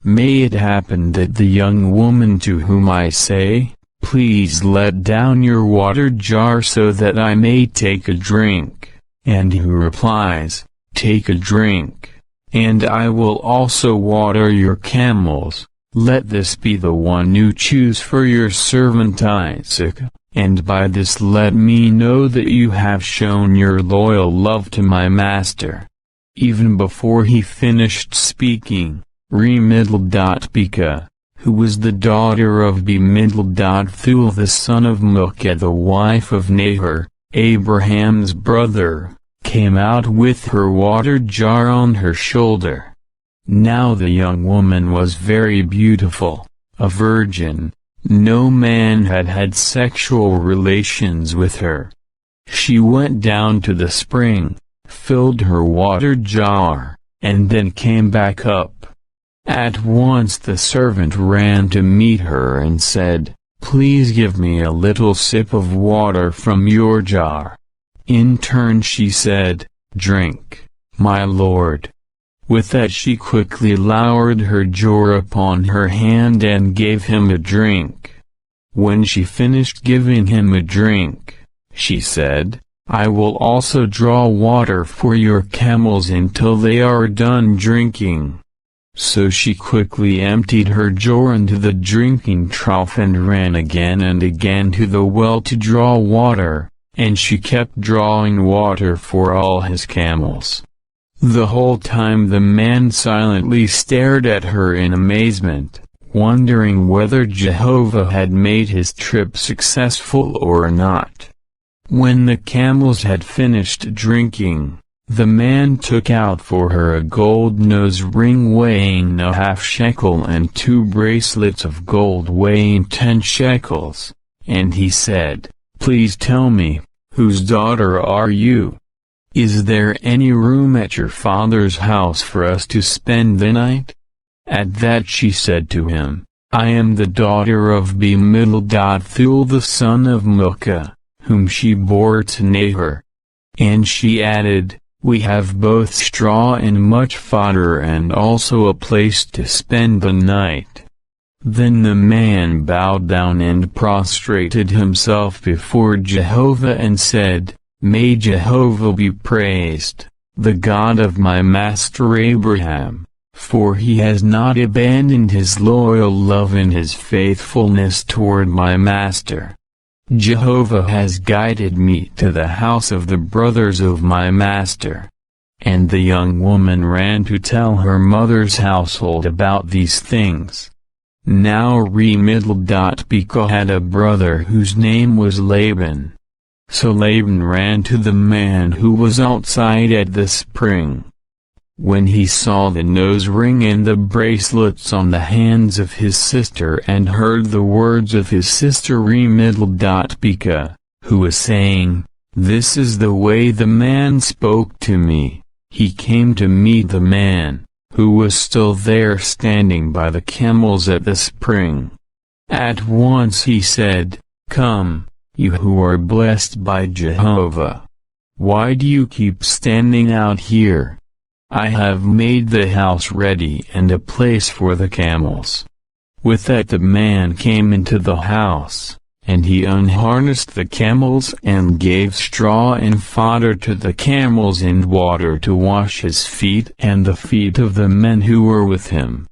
May it happen that the young woman to whom I say, please let down your water jar so that I may take a drink, and who replies, take a drink, and I will also water your camels, let this be the one you choose for your servant Isaac, and by this let me know that you have shown your loyal love to my master. Even before he finished speaking, Re-Middle-Pekah, who was the daughter of Be-Middle-Thuel the son of Milcah the wife of Nahor, Abraham's brother, came out with her water jar on her shoulder. Now the young woman was very beautiful, a virgin, no man had had sexual relations with her. She went down to the spring, filled her water jar, and then came back up. At once the servant ran to meet her and said, please give me a little sip of water from your jar. In turn she said, drink, my lord. With that she quickly lowered her jar upon her hand and gave him a drink. When she finished giving him a drink, she said, I will also draw water for your camels until they are done drinking. So she quickly emptied her jar into the drinking trough and ran again and again to the well to draw water, and she kept drawing water for all his camels. The whole time the man silently stared at her in amazement, wondering whether Jehovah had made his trip successful or not. When the camels had finished drinking, the man took out for her a gold nose ring weighing a half shekel and 2 bracelets of gold weighing 10 shekels, and he said, please tell me, whose daughter are you? Is there any room at your father's house for us to spend the night? At that she said to him, I am the daughter of Bimidal-Thul the son of Milcah, whom she bore to Nahor." And she added, "We have both straw and much fodder and also a place to spend the night." Then the man bowed down and prostrated himself before Jehovah and said, "May Jehovah be praised, the God of my master Abraham, for he has not abandoned his loyal love and his faithfulness toward my master. Jehovah has guided me to the house of the brothers of my master." And the young woman ran to tell her mother's household about these things. Now Re-Midl-Pekah had a brother whose name was Laban. So Laban ran to the man who was outside at the spring. When he saw the nose ring and the bracelets on the hands of his sister and heard the words of his sister Re-Midl-Pekah, who was saying, "This is the way the man spoke to me," he came to meet the man, who was still there standing by the camels at the spring. At once he said, "Come, you who are blessed by Jehovah. Why do you keep standing out here? I have made the house ready and a place for the camels." With that the man came into the house, and he unharnessed the camels and gave straw and fodder to the camels and water to wash his feet and the feet of the men who were with him.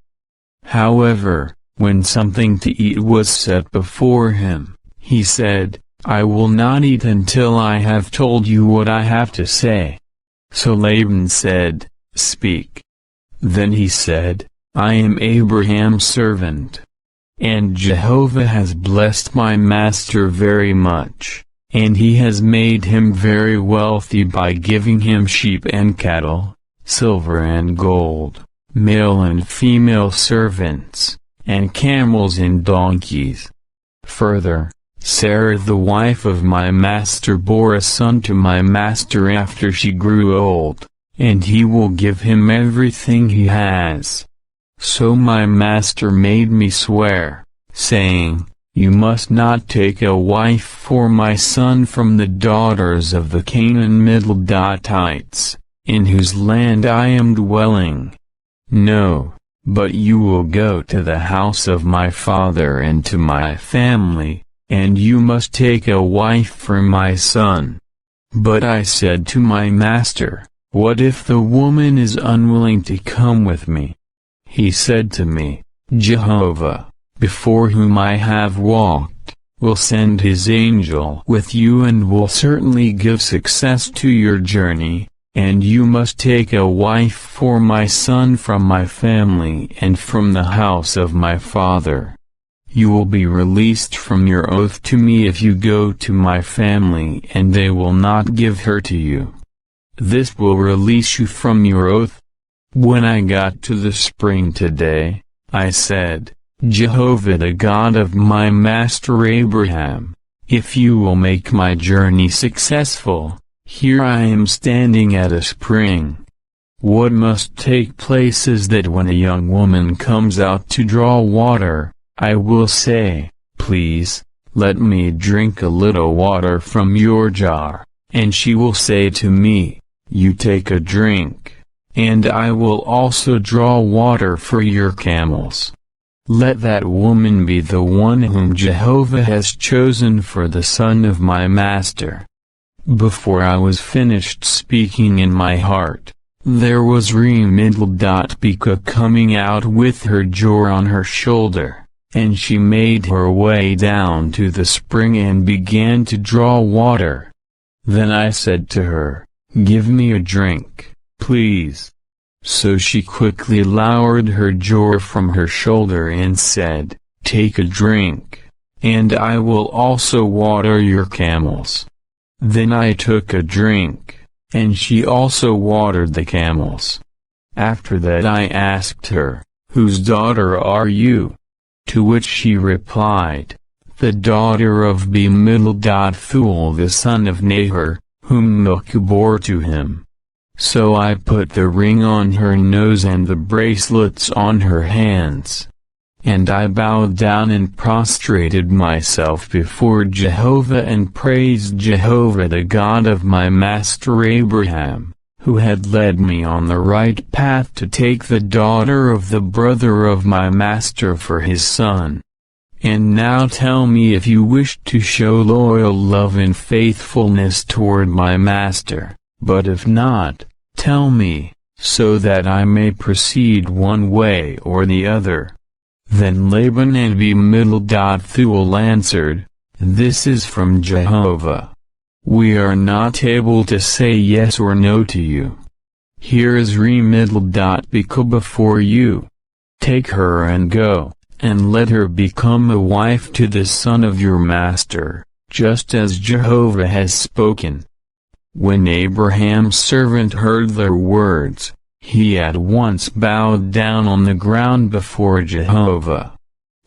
However, when something to eat was set before him, he said, "I will not eat until I have told you what I have to say." So Laban said, "Speak." Then he said, "I am Abraham's servant. And Jehovah has blessed my master very much, and he has made him very wealthy by giving him sheep and cattle, silver and gold, male and female servants, and camels and donkeys. Further, Sarah the wife of my master bore a son to my master after she grew old, and he will give him everything he has. So my master made me swear, saying, 'You must not take a wife for my son from the daughters of the Canaan-Middletites, in whose land I am dwelling. No, but you will go to the house of my father and to my family, and you must take a wife for my son.' But I said to my master, 'What if the woman is unwilling to come with me?' He said to me, 'Jehovah, before whom I have walked, will send his angel with you and will certainly give success to your journey, and you must take a wife for my son from my family and from the house of my father. You will be released from your oath to me if you go to my family and they will not give her to you. This will release you from your oath.' When I got to the spring today, I said, 'Jehovah the God of my master Abraham, if you will make my journey successful, here I am standing at a spring. What must take place is that when a young woman comes out to draw water, I will say, "Please, let me drink a little water from your jar," and she will say to me, "You take a drink, and I will also draw water for your camels." Let that woman be the one whom Jehovah has chosen for the son of my master." Before I was finished speaking in my heart, there was Re-Midl-Pekah coming out with her jar on her shoulder, and she made her way down to the spring and began to draw water. Then I said to her, "Give me a drink, please." So she quickly lowered her jar from her shoulder and said, "Take a drink, and I will also water your camels." Then I took a drink, and she also watered the camels. After that I asked her, "Whose daughter are you?" To which she replied, "The daughter of Bimidal-Thul the son of Nahor, whom Milcah bore to him." So I put the ring on her nose and the bracelets on her hands. And I bowed down and prostrated myself before Jehovah and praised Jehovah the God of my master Abraham, who had led me on the right path to take the daughter of the brother of my master for his son. And now tell me if you wish to show loyal love and faithfulness toward my master, but if not, tell me, so that I may proceed one way or the other." Then Laban and Bethuel answered, "This is from Jehovah. We are not able to say yes or no to you. Here is Bilhah before you. Take her and go, and let her become a wife to the son of your master, just as Jehovah has spoken." When Abraham's servant heard their words, he at once bowed down on the ground before Jehovah.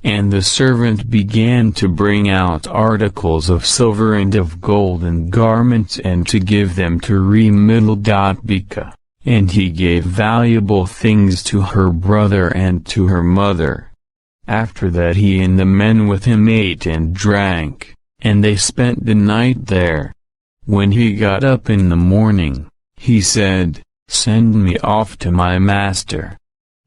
And the servant began to bring out articles of silver and of gold and garments and to give them to Bilhah, and he gave valuable things to her brother and to her mother. After that he and the men with him ate and drank, and they spent the night there. When he got up in the morning, he said, "Send me off to my master."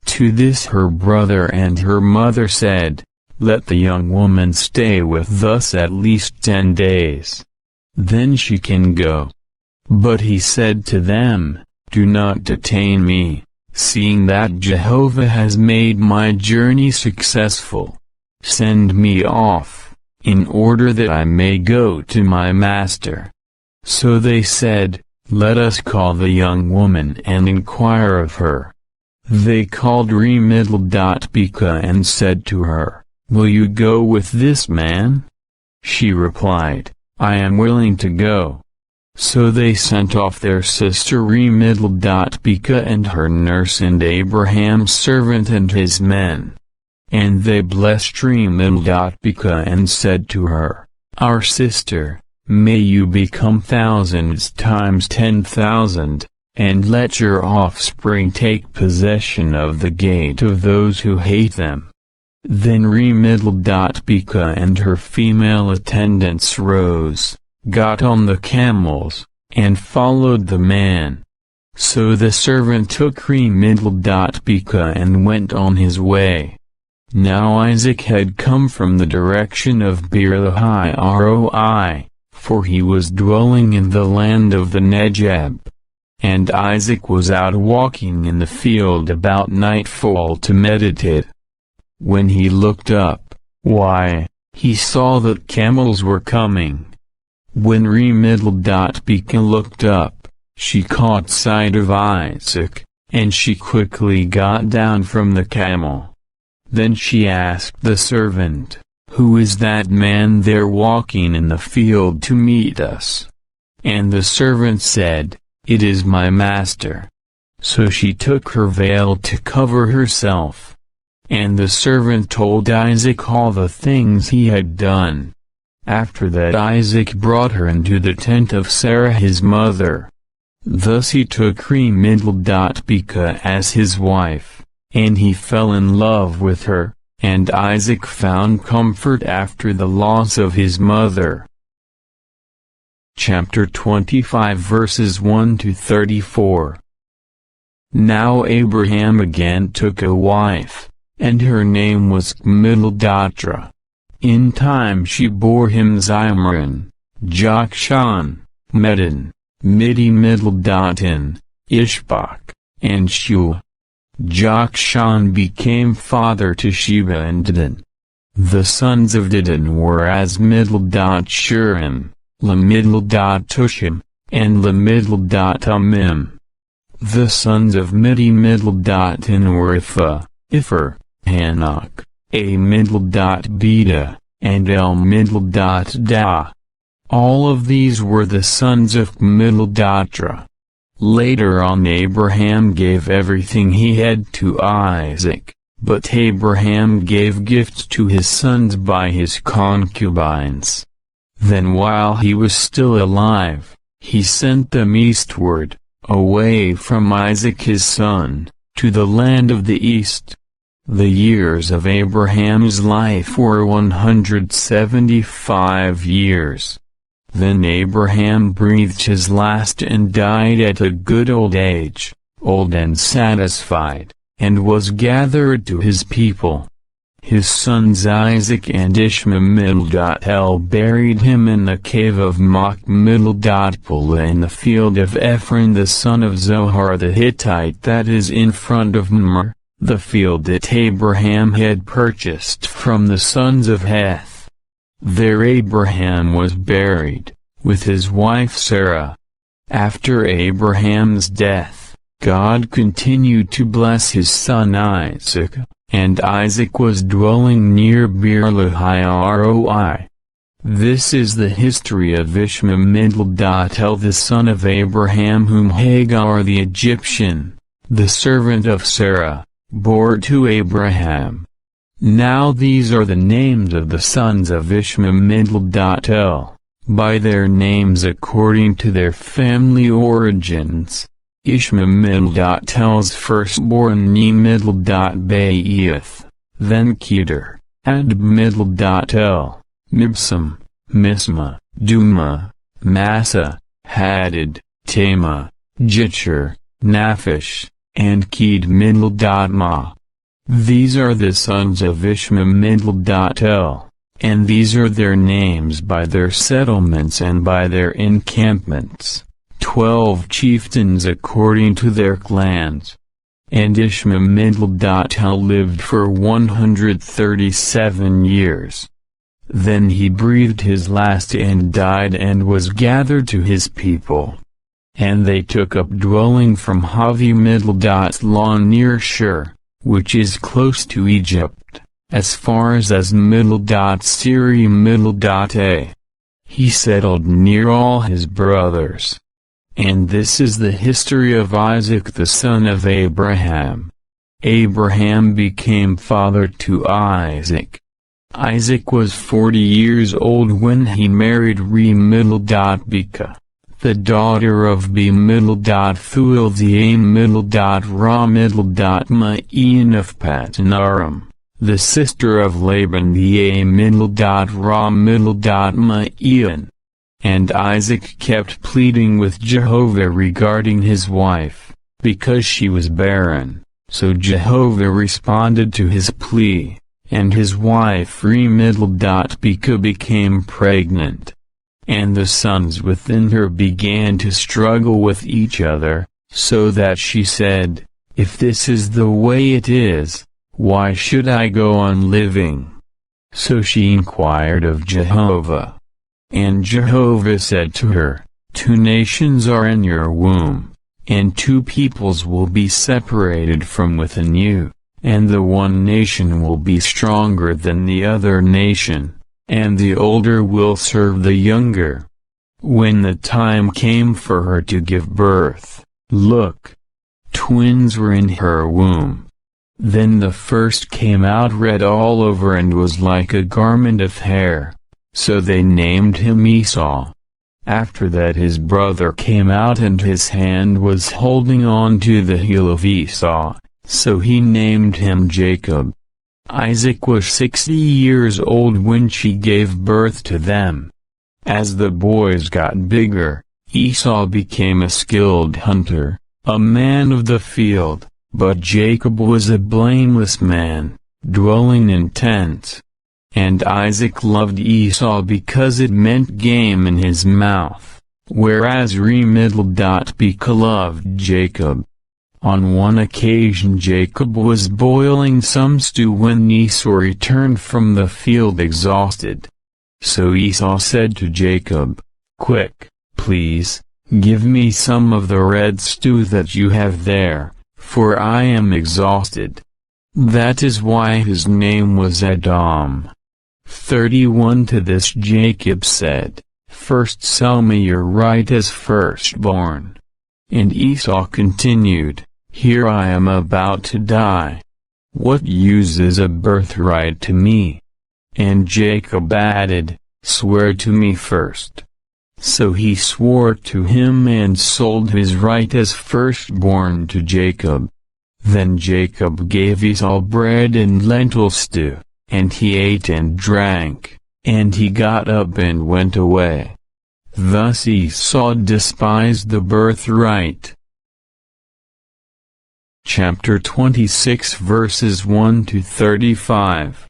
To this her brother and her mother said, "Let the young woman stay with us at least 10 days. Then she can go." But he said to them, "Do not detain me, seeing that Jehovah has made my journey successful. Send me off, in order that I may go to my master." So they said, "Let us call the young woman and inquire of her." They called Bilhah and said to her, "Will you go with this man?" She replied, "I am willing to go." So they sent off their sister Bilhah and her nurse and Abraham's servant and his men. And they blessed Bilhah and said to her, "Our sister, may you become thousands times 10,000, and let your offspring take possession of the gate of those who hate them." Then Bilhah and her female attendants rose, got on the camels, and followed the man. So the servant took Bilhah and went on his way. Now Isaac had come from the direction of Beer-lahai-roi, for he was dwelling in the land of the Negeb. And Isaac was out walking in the field about nightfall to meditate. When he looked up, why, he saw that camels were coming. When Bilhah looked up, she caught sight of Isaac, and she quickly got down from the camel. Then she asked the servant, "Who is that man there walking in the field to meet us?" And the servant said, "It is my master." So she took her veil to cover herself. And the servant told Isaac all the things he had done. After that Isaac brought her into the tent of Sarah his mother. Thus he took Bilhah as his wife, and he fell in love with her, and Isaac found comfort after the loss of his mother. Chapter 25 verses 1 to 34. Now Abraham again took a wife, and her name was Chmildatrah. In time she bore him Zimran, Jokshan, Medan, Midian, Ishbak, and Shua. Jokshan became father to Sheba and Dedan. The sons of Dedan were Asmidldat-Shurim, Lamidldat-Tushim, and Lamidldat-Amim. The sons of Midian were Iphar, Hanok, Amidldat-Beda, and Elmidldat-Da. All of these were the sons of Chmildatrah. Later on Abraham gave everything he had to Isaac, but Abraham gave gifts to his sons by his concubines. Then while he was still alive, he sent them eastward, away from Isaac his son, to the land of the east. The years of Abraham's life were 175 years. Then Abraham breathed his last and died at a good old age, old and satisfied, and was gathered to his people. His sons Isaac and Ishmael buried him in the cave of Machpelah in the field of Ephron the son of Zohar the Hittite that is in front of Mamre, the field that Abraham had purchased from the sons of Heth. There Abraham was buried, with his wife Sarah. After Abraham's death, God continued to bless his son Isaac, and Isaac was dwelling near Beer-lahai-roi. This is the history of Ishmael, the son of Abraham whom Hagar the Egyptian, the servant of Sarah, bore to Abraham. Now these are the names of the sons of Ishmael, by their names according to their family origins. Ishmael's firstborn Nemidl.Baeth, then Kedar, Adbmidl.El, Mibsam, Misma, Duma, Massa, Hadid, Tema, Jitcher, Naphish, and Kedmidl.Ma. These are the sons of Ishmael, and these are their names by their settlements and by their encampments, 12 chieftains according to their clans. And Ishmael lived for 137 years. Then he breathed his last and died and was gathered to his people. And they took up dwelling from Havi near Shur, which is close to Egypt, as far as Siri. He settled near all his brothers. And this is the history of Isaac the son of Abraham. Abraham became father to Isaac. Isaac was 40 years old when he married Re-Beka, the daughter of B-Thuel the A-Ra-Ma'in of Patanaram, the sister of Laban the A-Ra-Ma'in. And Isaac kept pleading with Jehovah regarding his wife, because she was barren, so Jehovah responded to his plea, and his wife Re-Beka became pregnant. And the sons within her began to struggle with each other, so that she said, "If this is the way it is, why should I go on living?" So she inquired of Jehovah. And Jehovah said to her, "Two nations are in your womb, and two peoples will be separated from within you, and the one nation will be stronger than the other nation, and the older will serve the younger." When the time came for her to give birth, look, twins were in her womb. Then the first came out red all over and was like a garment of hair. So they named him Esau. After that his brother came out and his hand was holding on to the heel of Esau, so he named him Jacob. Isaac was 60 years old when she gave birth to them. As the boys got bigger, Esau became a skilled hunter, a man of the field, but Jacob was a blameless man, dwelling in tents. And Isaac loved Esau because it meant game in his mouth, whereas Re-Beka loved Jacob. On one occasion Jacob was boiling some stew when Esau returned from the field exhausted. So Esau said to Jacob, "Quick, please, give me some of the red stew that you have there, for I am exhausted." That is why his name was Edom. 31 To this Jacob said, "First sell me your right as firstborn." And Esau continued, "Here I am about to die. What use is a birthright to me?" And Jacob added, "Swear to me first." So he swore to him and sold his right as firstborn to Jacob. Then Jacob gave Esau bread and lentil stew, and he ate and drank, and he got up and went away. Thus Esau despised the birthright. Chapter 26 verses 1 to 35.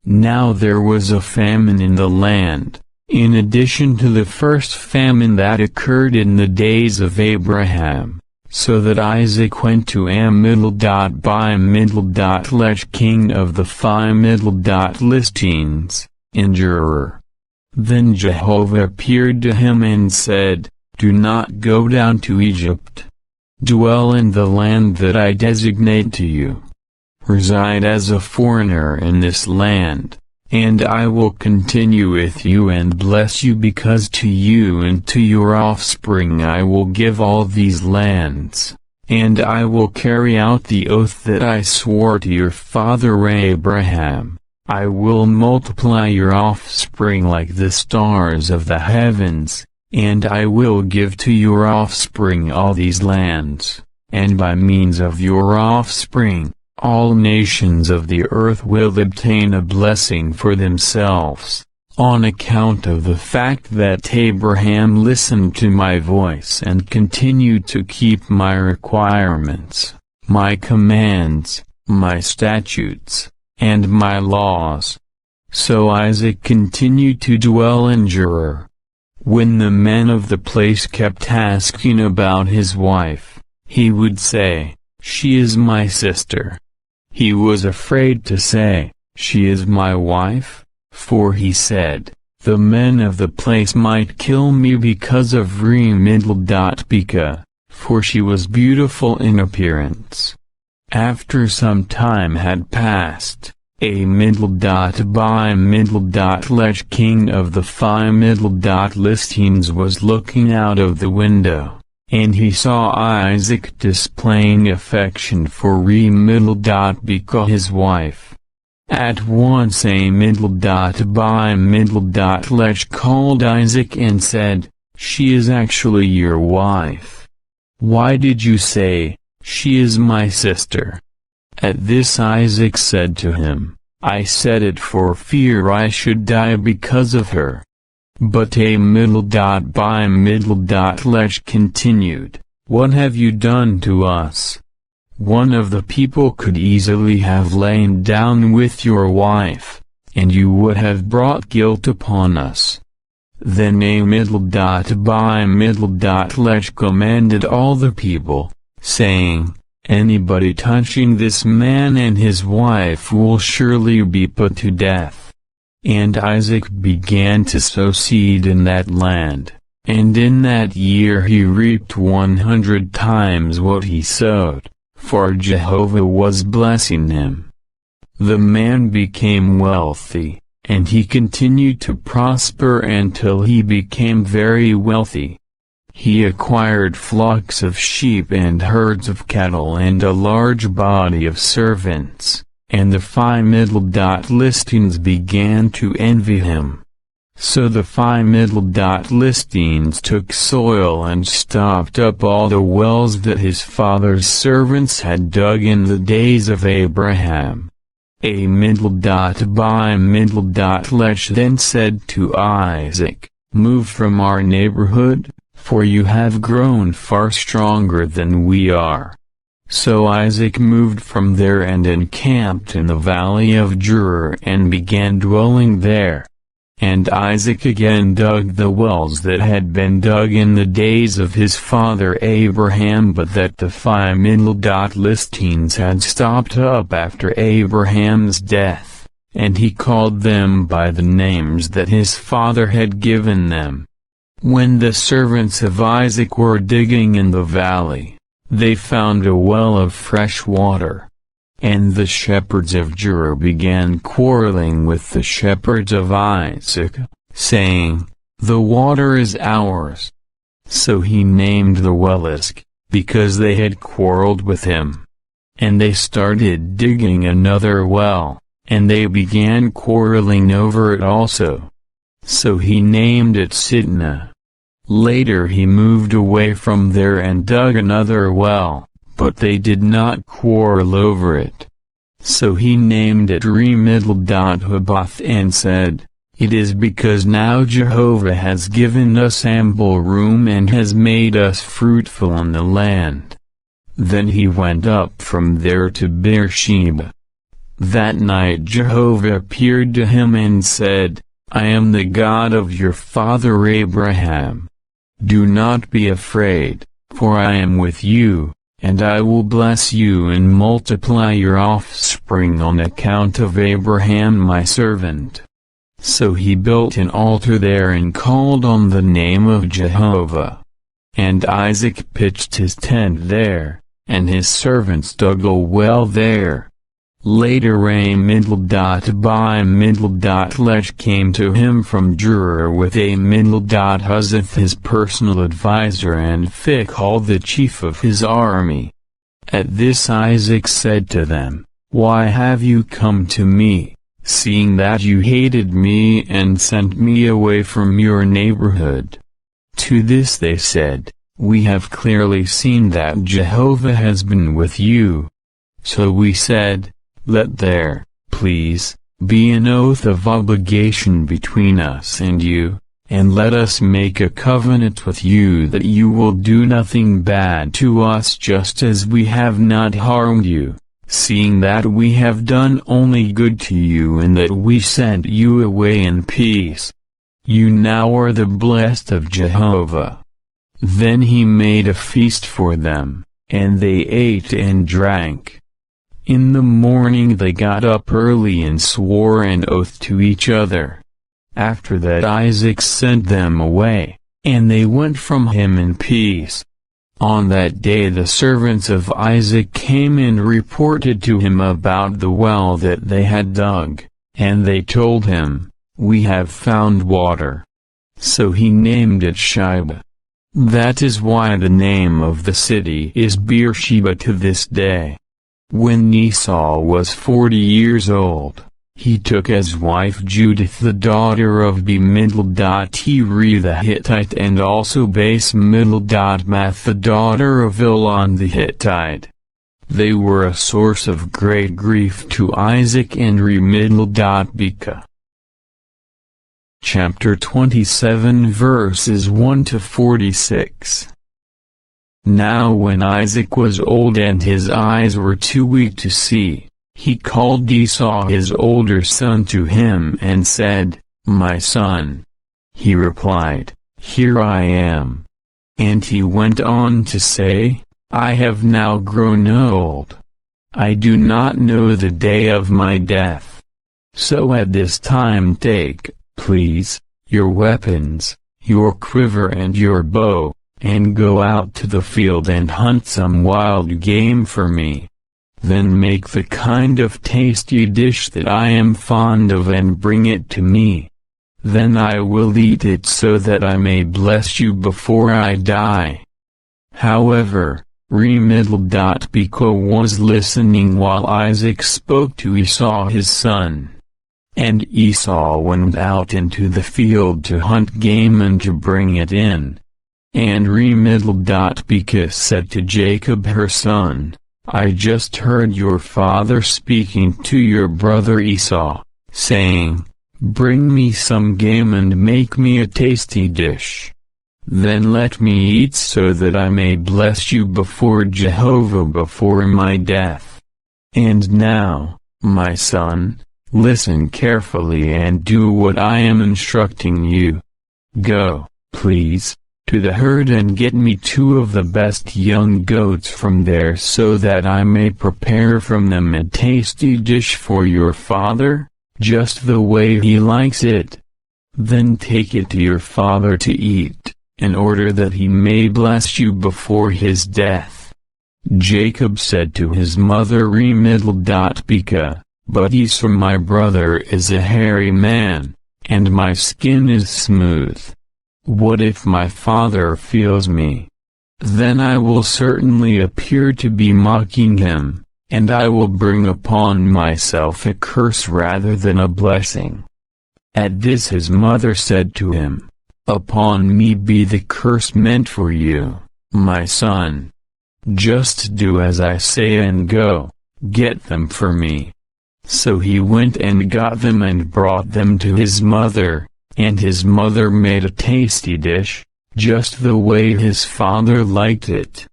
Now there was a famine in the land, in addition to the first famine that occurred in the days of Abraham, so that Isaac went to Amiddle-by-Middle-Lech, king of the Philistines, in Gerar. Then Jehovah appeared to him and said, "Do not go down to Egypt. Dwell in the land that I designate to you. Reside as a foreigner in this land, and I will continue with you and bless you, because to you and to your offspring I will give all these lands, and I will carry out the oath that I swore to your father Abraham. I will multiply your offspring like the stars of the heavens, and I will give to your offspring all these lands, and by means of your offspring, all nations of the earth will obtain a blessing for themselves, on account of the fact that Abraham listened to my voice and continued to keep my requirements, my commands, my statutes, and my laws." So Isaac continued to dwell in Gerar. When the men of the place kept asking about his wife, he would say, "She is my sister." He was afraid to say, "She is my wife," for he said, "The men of the place might kill me because of Middle-Pekah, for she was beautiful in appearance." After some time had passed, Amiddle-by-Middle-Lech, king of the Philistines, was looking out of the window, and he saw Isaac displaying affection for Middle-Pekah, his wife. At once Amiddle-by-Middle-Lech called Isaac and said, "She is actually your wife. Why did you say, 'She is my sister'?" At this Isaac said to him, "I said it for fear I should die because of her." But Amiddle-by-Middle-Lech continued, "What have you done to us? One of the people could easily have lain down with your wife, and you would have brought guilt upon us." Then Amiddle-by-Middle-Lech commanded all the people, saying, "Anybody touching this man and his wife will surely be put to death." And Isaac began to sow seed in that land, and in that year he reaped 100 times what he sowed, for Jehovah was blessing him. The man became wealthy, and he continued to prosper until he became very wealthy. He acquired flocks of sheep and herds of cattle and a large body of servants, and the Philistines began to envy him. So the Philistines took soil and stopped up all the wells that his father's servants had dug in the days of Abraham. Amiddle-by-Middle-Lech then said to Isaac, "Move from our neighborhood, for you have grown far stronger than we are." So Isaac moved from there and encamped in the valley of Gerar and began dwelling there. And Isaac again dug the wells that had been dug in the days of his father Abraham, but that the Philistines had stopped up after Abraham's death, and he called them by the names that his father had given them. When the servants of Isaac were digging in the valley, they found a well of fresh water. And the shepherds of Gerar began quarreling with the shepherds of Isaac, saying, "The water is ours." So he named the well Esk, because they had quarreled with him. And they started digging another well, and they began quarreling over it also. So he named it Sitnah. Later he moved away from there and dug another well, but they did not quarrel over it. So he named it Re-Haboth and said, "It is because now Jehovah has given us ample room and has made us fruitful in the land." Then he went up from there to Beersheba. That night Jehovah appeared to him and said, "I am the God of your father Abraham. Do not be afraid, for I am with you, and I will bless you and multiply your offspring on account of Abraham my servant." So he built an altar there and called on the name of Jehovah. And Isaac pitched his tent there, and his servants dug a well there. Later Amminadab-Lech came to him from Gerar with Amminadab-Huzath his personal adviser and Phicol the chief of his army. At this Isaac said to them, "Why have you come to me, seeing that you hated me and sent me away from your neighborhood?" To this they said, "We have clearly seen that Jehovah has been with you." So we said, "Let there, please, be an oath of obligation between us and you, and let us make a covenant with you that you will do nothing bad to us just as we have not harmed you, seeing that we have done only good to you and that we sent you away in peace. You now are the blessed of Jehovah." Then he made a feast for them, and they ate and drank. In the morning they got up early and swore an oath to each other. After that Isaac sent them away, and they went from him in peace. On that day the servants of Isaac came and reported to him about the well that they had dug, and they told him, "We have found water." So he named it Sheba. That is why the name of the city is Beersheba to this day. When Esau was 40 years old, he took as wife Judith the daughter of Bimidl-Tiri the Hittite and also Bas-Midl-Math the daughter of Elon the Hittite. They were a source of great grief to Isaac and Re-Midl-Beka. Chapter 27 verses 1 to 46. Now when Isaac was old and his eyes were too weak to see, he called Esau his older son to him and said, "My son." He replied, "Here I am." And he went on to say, "I have now grown old. I do not know the day of my death. So at this time take, please, your weapons, your quiver and your bow, and go out to the field and hunt some wild game for me. Then make the kind of tasty dish that I am fond of and bring it to me. Then I will eat it so that I may bless you before I die." However, Re-Midl-Beka was listening while Isaac spoke to Esau his son. And Esau went out into the field to hunt game and to bring it in. And Re-Midl-Beka said to Jacob her son, "I just heard your father speaking to your brother Esau, saying, 'Bring me some game and make me a tasty dish. Then let me eat so that I may bless you before Jehovah before my death.' And now, my son, listen carefully and do what I am instructing you. Go, please, to the herd and get me 2 of the best young goats from there so that I may prepare from them a tasty dish for your father, just the way he likes it. Then take it to your father to eat, in order that he may bless you before his death." Jacob said to his mother Re-Midl-Beka, "But Esau my brother is a hairy man, and my skin is smooth. What if my father feels me? Then I will certainly appear to be mocking him, and I will bring upon myself a curse rather than a blessing." At this his mother said to him, "Upon me be the curse meant for you, my son." Just do as I say and go, get them for me." So he went and got them and brought them to his mother, and his mother made a tasty dish, just the way his father liked it.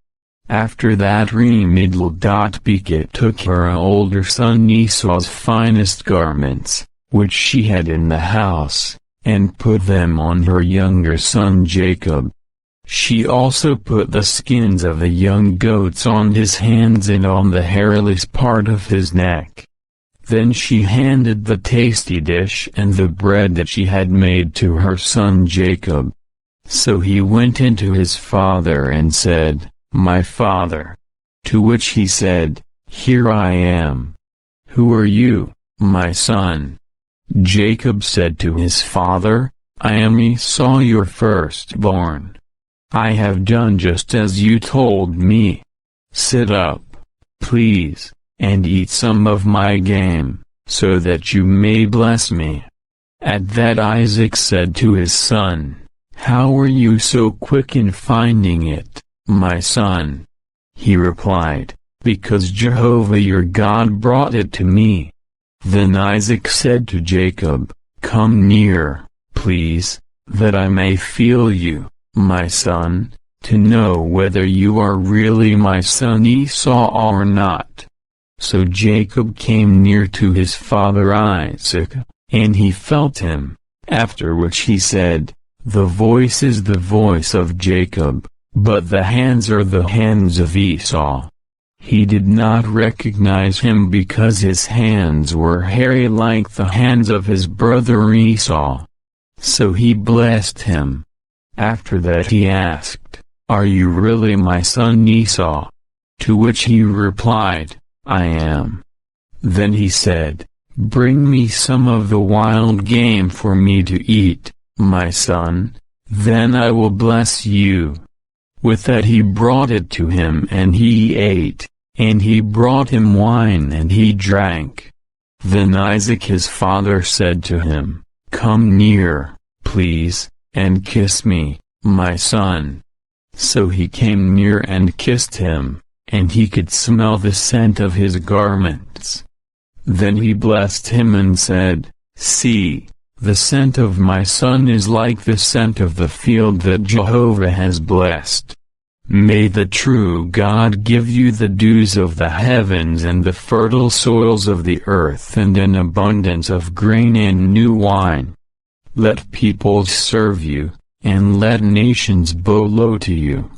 After that Remidl.Becket took her older son Esau's finest garments, which she had in the house, and put them on her younger son Jacob. She also put the skins of the young goats on his hands and on the hairless part of his neck. Then she handed the tasty dish and the bread that she had made to her son Jacob. So he went into his father and said, "My father." To which he said, "Here I am." "Who are you, my son?" Jacob said to his father, "I am Esau, your firstborn. I have done just as you told me. Sit up, please, and eat some of my game, so that you may bless me." At that Isaac said to his son, "How were you so quick in finding it, my son?" He replied, "Because Jehovah your God brought it to me." Then Isaac said to Jacob, "Come near, please, that I may feel you, my son, to know whether you are really my son Esau or not." So Jacob came near to his father Isaac, and he felt him, after which he said, "The voice is the voice of Jacob, but the hands are the hands of Esau." He did not recognize him because his hands were hairy like the hands of his brother Esau. So he blessed him. After that he asked, "Are you really my son Esau?" To which he replied, "I am." Then he said, "Bring me some of the wild game for me to eat, my son, then I will bless you." With that he brought it to him and he ate, and he brought him wine and he drank. Then Isaac his father said to him, "Come near, please, and kiss me, my son." So he came near and kissed him, and he could smell the scent of his garments. Then he blessed him and said, "See, the scent of my son is like the scent of the field that Jehovah has blessed. May the true God give you the dews of the heavens and the fertile soils of the earth and an abundance of grain and new wine. Let peoples serve you, and let nations bow low to you.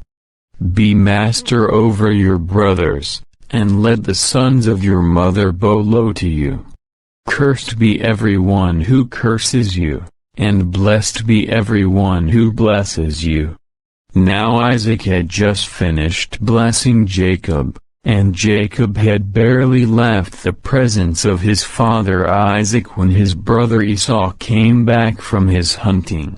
Be master over your brothers, and let the sons of your mother bow low to you. Cursed be everyone who curses you, and blessed be everyone who blesses you." Now Isaac had just finished blessing Jacob, and Jacob had barely left the presence of his father Isaac when his brother Esau came back from his hunting.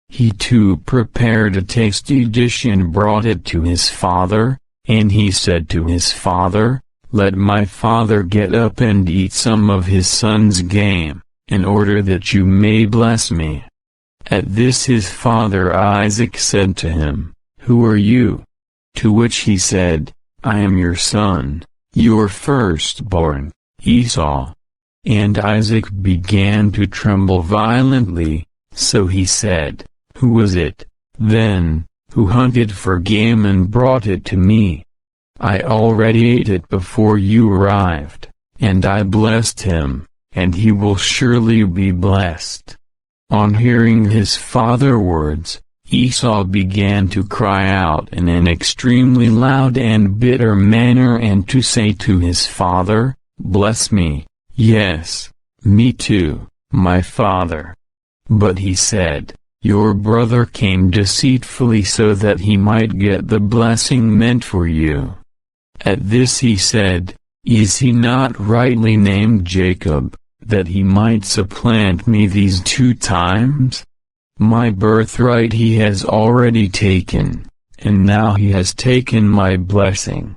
He too prepared a tasty dish and brought it to his father, and he said to his father, "Let my father get up and eat some of his son's game, in order that you may bless me." At this his father Isaac said to him, "Who are you?" To which he said, "I am your son, your firstborn, Esau." And Isaac began to tremble violently, so he said, "Who was it, then, who hunted for game and brought it to me? I already ate it before you arrived, and I blessed him, and he will surely be blessed." On hearing his father's words, Esau began to cry out in an extremely loud and bitter manner and to say to his father, "Bless me, yes, me too, my father." But he said, "Your brother came deceitfully so that he might get the blessing meant for you." At this he said, "Is he not rightly named Jacob, that he might supplant me these 2 times? My birthright he has already taken, and now he has taken my blessing."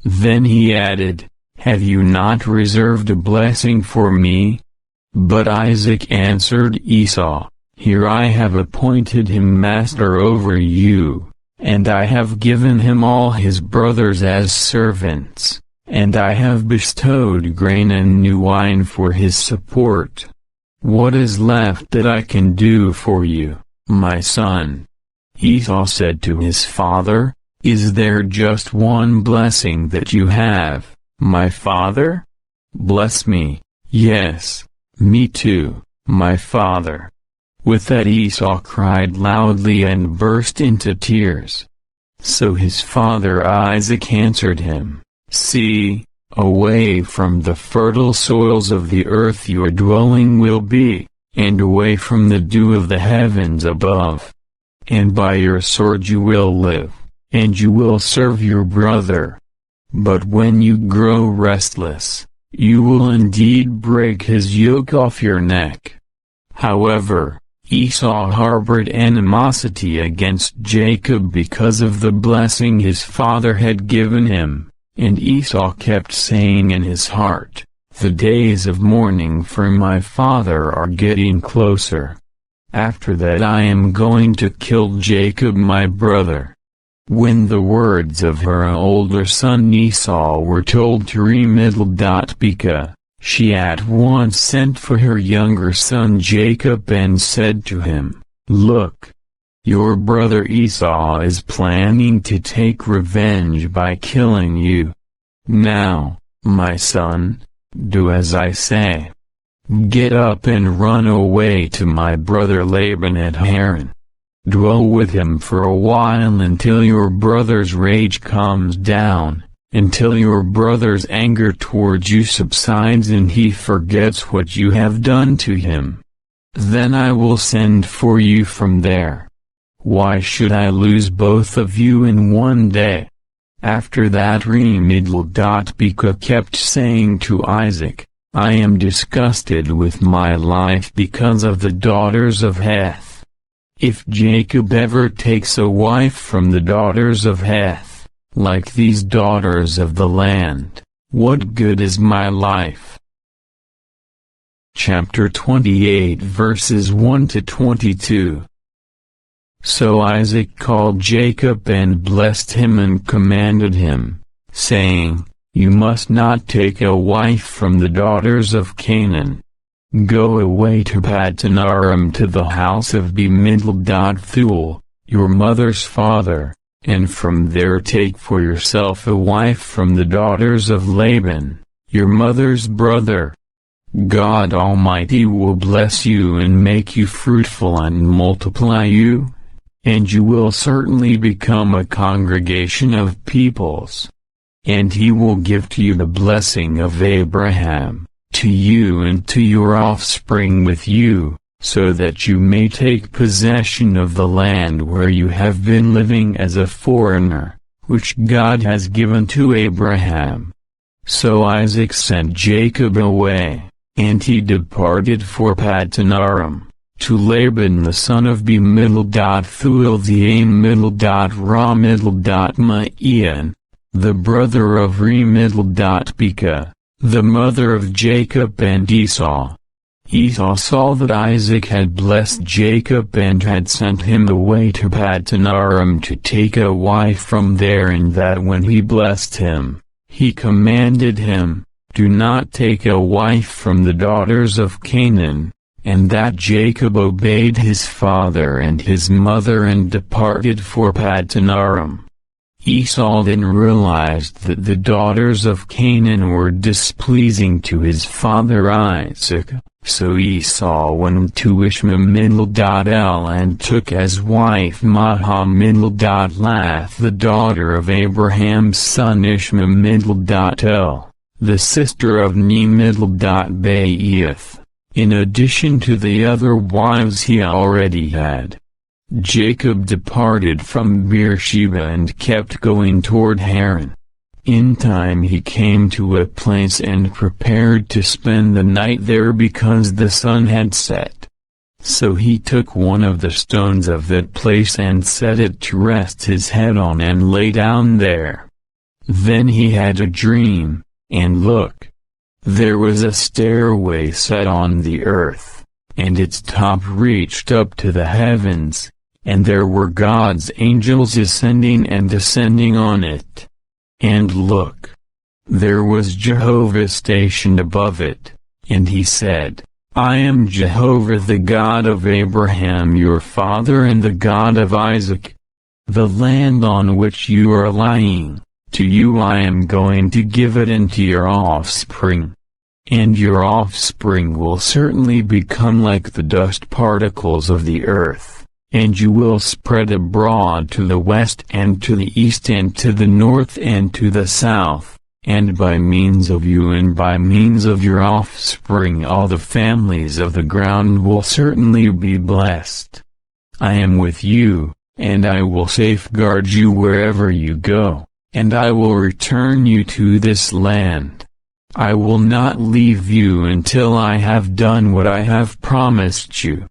Then he added, "Have you not reserved a blessing for me?" But Isaac answered Esau, "Here I have appointed him master over you, and I have given him all his brothers as servants, and I have bestowed grain and new wine for his support. What is left that I can do for you, my son?" Esau said to his father, "Is there just one blessing that you have, my father?" "Bless me, yes, me too, my father." With that Esau cried loudly and burst into tears. So his father Isaac answered him, "See, away from the fertile soils of the earth your dwelling will be, and away from the dew of the heavens above. And by your sword you will live, and you will serve your brother. But when you grow restless, you will indeed break his yoke off your neck." However, Esau harbored animosity against Jacob because of the blessing his father had given him, and Esau kept saying in his heart, "The days of mourning for my father are getting closer. After that I am going to kill Jacob my brother." When the words of her older son Esau were told to Rebekah, she at once sent for her younger son Jacob and said to him, "Look, your brother Esau is planning to take revenge by killing you. Now, my son, do as I say. Get up and run away to my brother Laban at Haran. Dwell with him for a while until your brother's rage calms down, until your brother's anger towards you subsides and he forgets what you have done to him. Then I will send for you from there. Why should I lose both of you in one day?" After that Rebekah kept saying to Isaac, "I am disgusted with my life because of the daughters of Heth. If Jacob ever takes a wife from the daughters of Heth, like these daughters of the land, what good is my life?" Chapter 28 verses 1 to 22. So Isaac called Jacob and blessed him and commanded him, saying, "You must not take a wife from the daughters of Canaan. Go away to Paddan Aram to the house of Bethuel, your mother's father, and from there take for yourself a wife from the daughters of Laban, your mother's brother. God Almighty will bless you and make you fruitful and multiply you, and you will certainly become a congregation of peoples. And he will give to you the blessing of Abraham, to you and to your offspring with you, so that you may take possession of the land where you have been living as a foreigner, which God has given to Abraham." So Isaac sent Jacob away, and he departed for Paddan Aram, to Laban the son of Bethuel the Ma'an, the brother of Rebekah, the mother of Jacob and Esau. Esau saw that Isaac had blessed Jacob and had sent him away to Paddan Aram to take a wife from there, and that when he blessed him, he commanded him, "Do not take a wife from the daughters of Canaan," and that Jacob obeyed his father and his mother and departed for Paddan Aram. Esau then realized that the daughters of Canaan were displeasing to his father Isaac, so Esau went to Ishmael and took as wife Mahalath the daughter of Abraham's son Ishmael, the sister of Baeth, in addition to the other wives he already had. Jacob departed from Beersheba and kept going toward Haran. In time he came to a place and prepared to spend the night there because the sun had set. So he took one of the stones of that place and set it to rest his head on and lay down there. Then he had a dream, and look! There was a stairway set on the earth, and its top reached up to the heavens, and there were God's angels ascending and descending on it. And look, there was Jehovah stationed above it, and he said, I am Jehovah the God of Abraham your father and the God of Isaac. The land on which you are lying, to you I am going to give it and to your offspring. And your offspring will certainly become like the dust particles of the earth, and you will spread abroad to the west and to the east and to the north and to the south, and by means of you and by means of your offspring all the families of the ground will certainly be blessed. I am with you, and I will safeguard you wherever you go, and I will return you to this land. I will not leave you until I have done what I have promised you.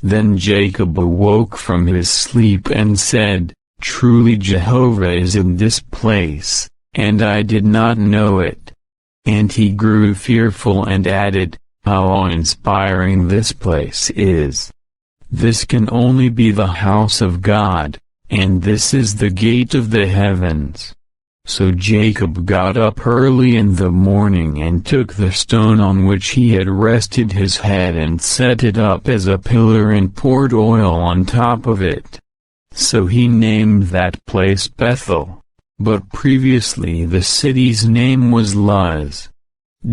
Then Jacob awoke from his sleep and said, Truly Jehovah is in this place, and I did not know it. And he grew fearful and added, How awe-inspiring this place is! This can only be the house of God, and this is the gate of the heavens. So Jacob got up early in the morning and took the stone on which he had rested his head and set it up as a pillar and poured oil on top of it. So he named that place Bethel, but previously the city's name was Luz.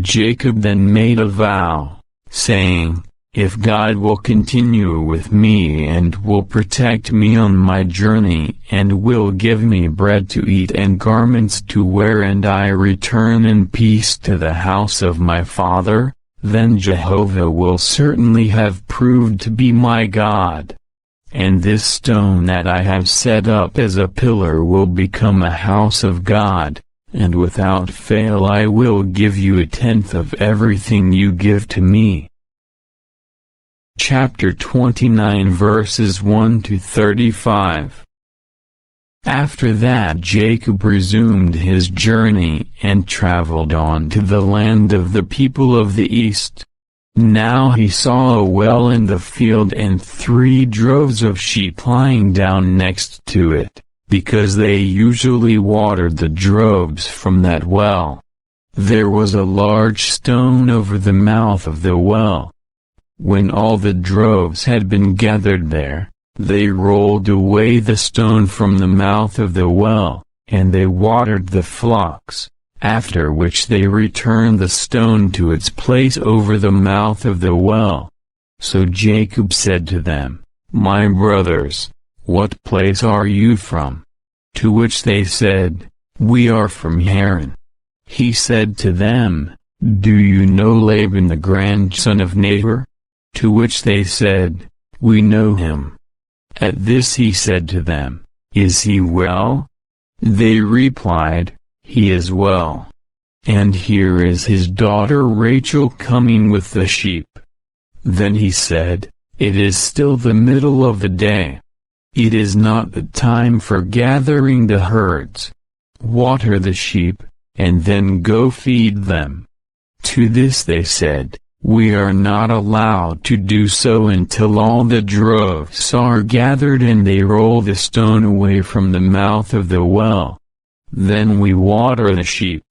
Jacob then made a vow, saying, If God will continue with me and will protect me on my journey and will give me bread to eat and garments to wear and I return in peace to the house of my father, then Jehovah will certainly have proved to be my God. And this stone that I have set up as a pillar will become a house of God, and without fail I will give you a tenth of everything you give to me. Chapter 29 verses 1 to 35. After that Jacob resumed his journey and traveled on to the land of the people of the east. Now he saw a well in the field and 3 droves of sheep lying down next to it, because they usually watered the droves from that well. There was a large stone over the mouth of the well. When all the droves had been gathered there, they rolled away the stone from the mouth of the well, and they watered the flocks, after which they returned the stone to its place over the mouth of the well. So Jacob said to them, My brothers, what place are you from? To which they said, We are from Haran. He said to them, Do you know Laban the grandson of Nahor? To which they said, We know him. At this he said to them, Is he well? They replied, He is well. And here is his daughter Rachel coming with the sheep. Then he said, It is still the middle of the day. It is not the time for gathering the herds. Water the sheep, and then go feed them. To this they said, We are not allowed to do so until all the droves are gathered and they roll the stone away from the mouth of the well. Then we water the sheep.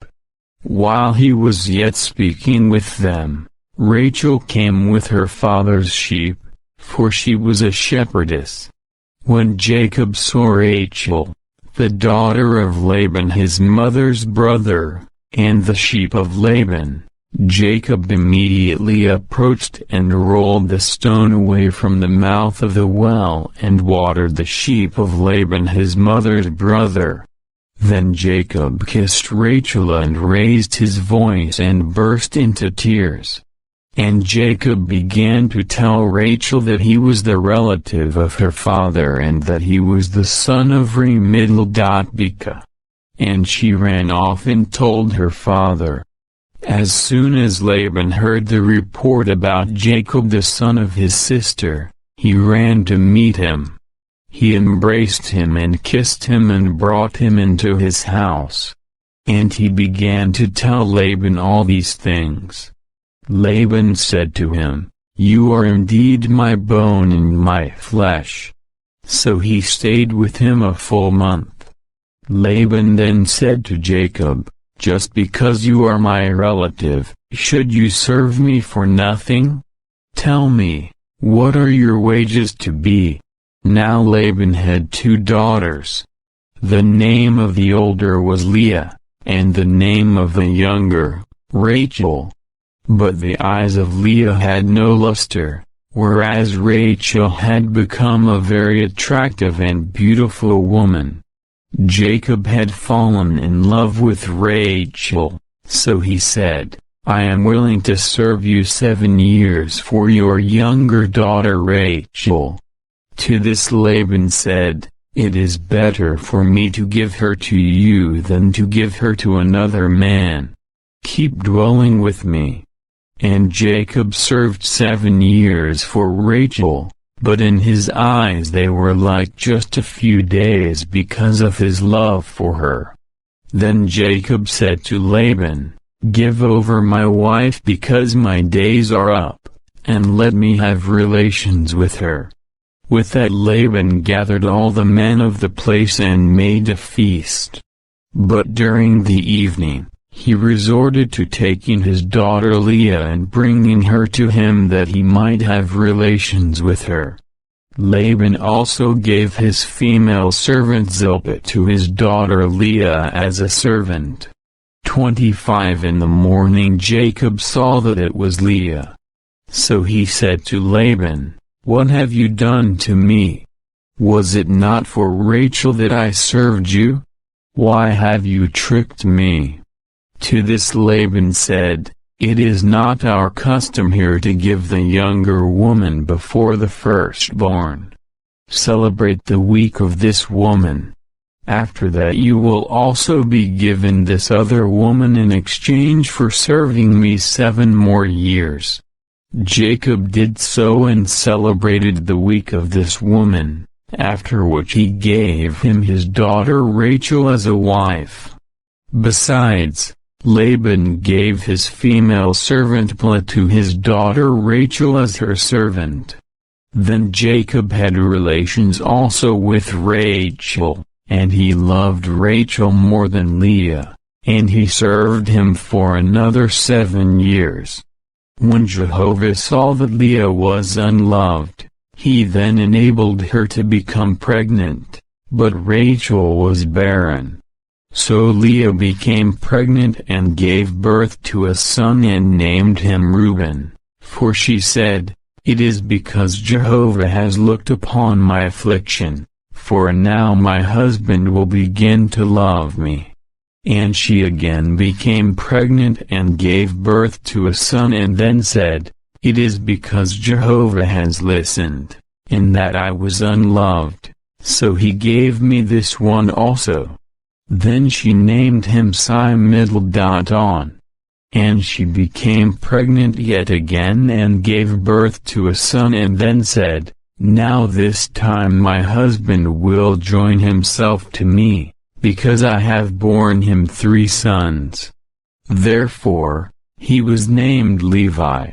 While he was yet speaking with them, Rachel came with her father's sheep, for she was a shepherdess. When Jacob saw Rachel, the daughter of Laban his mother's brother, and the sheep of Laban, Jacob immediately approached and rolled the stone away from the mouth of the well and watered the sheep of Laban his mother's brother. Then Jacob kissed Rachel and raised his voice and burst into tears. And Jacob began to tell Rachel that he was the relative of her father and that he was the son of Remidel-Beka. And she ran off and told her father. As soon as Laban heard the report about Jacob the son of his sister, he ran to meet him. He embraced him and kissed him and brought him into his house. And he began to tell Laban all these things. Laban said to him, You are indeed my bone and my flesh. So he stayed with him a full month. Laban then said to Jacob, "Just because you are my relative, should you serve me for nothing? Tell me, what are your wages to be?" Now Laban had 2 daughters. The name of the older was Leah, and the name of the younger, Rachel. But the eyes of Leah had no luster, whereas Rachel had become a very attractive and beautiful woman. Jacob had fallen in love with Rachel, so he said, "I am willing to serve you 7 years for your younger daughter Rachel." To this Laban said, "It is better for me to give her to you than to give her to another man. Keep dwelling with me." And Jacob served 7 years for Rachel, but in his eyes they were like just a few days because of his love for her. Then Jacob said to Laban, "Give over my wife because my days are up, and let me have relations with her." With that Laban gathered all the men of the place and made a feast. But during the evening, he resorted to taking his daughter Leah and bringing her to him that he might have relations with her. Laban also gave his female servant Zilpah to his daughter Leah as a servant. 25 In the morning Jacob saw that it was Leah. So he said to Laban, "What have you done to me? Was it not for Rachel that I served you? Why have you tricked me?" To this Laban said, "It is not our custom here to give the younger woman before the firstborn. Celebrate the week of this woman. After that you will also be given this other woman in exchange for serving me 7 more years." Jacob did so and celebrated the week of this woman, after which he gave him his daughter Rachel as a wife. Besides, Laban gave his female servant Bilhah to his daughter Rachel as her servant. Then Jacob had relations also with Rachel, and he loved Rachel more than Leah, and he served him for another 7 years. When Jehovah saw that Leah was unloved, he then enabled her to become pregnant, but Rachel was barren. So Leah became pregnant and gave birth to a son and named him Reuben, for she said, "It is because Jehovah has looked upon my affliction, for now my husband will begin to love me." And she again became pregnant and gave birth to a son and then said, "It is because Jehovah has listened, in that I was unloved, so he gave me this one also." Then she named him Simidal-on. And she became pregnant yet again and gave birth to a son and then said, "Now this time my husband will join himself to me, because I have borne him 3 sons." Therefore, he was named Levi.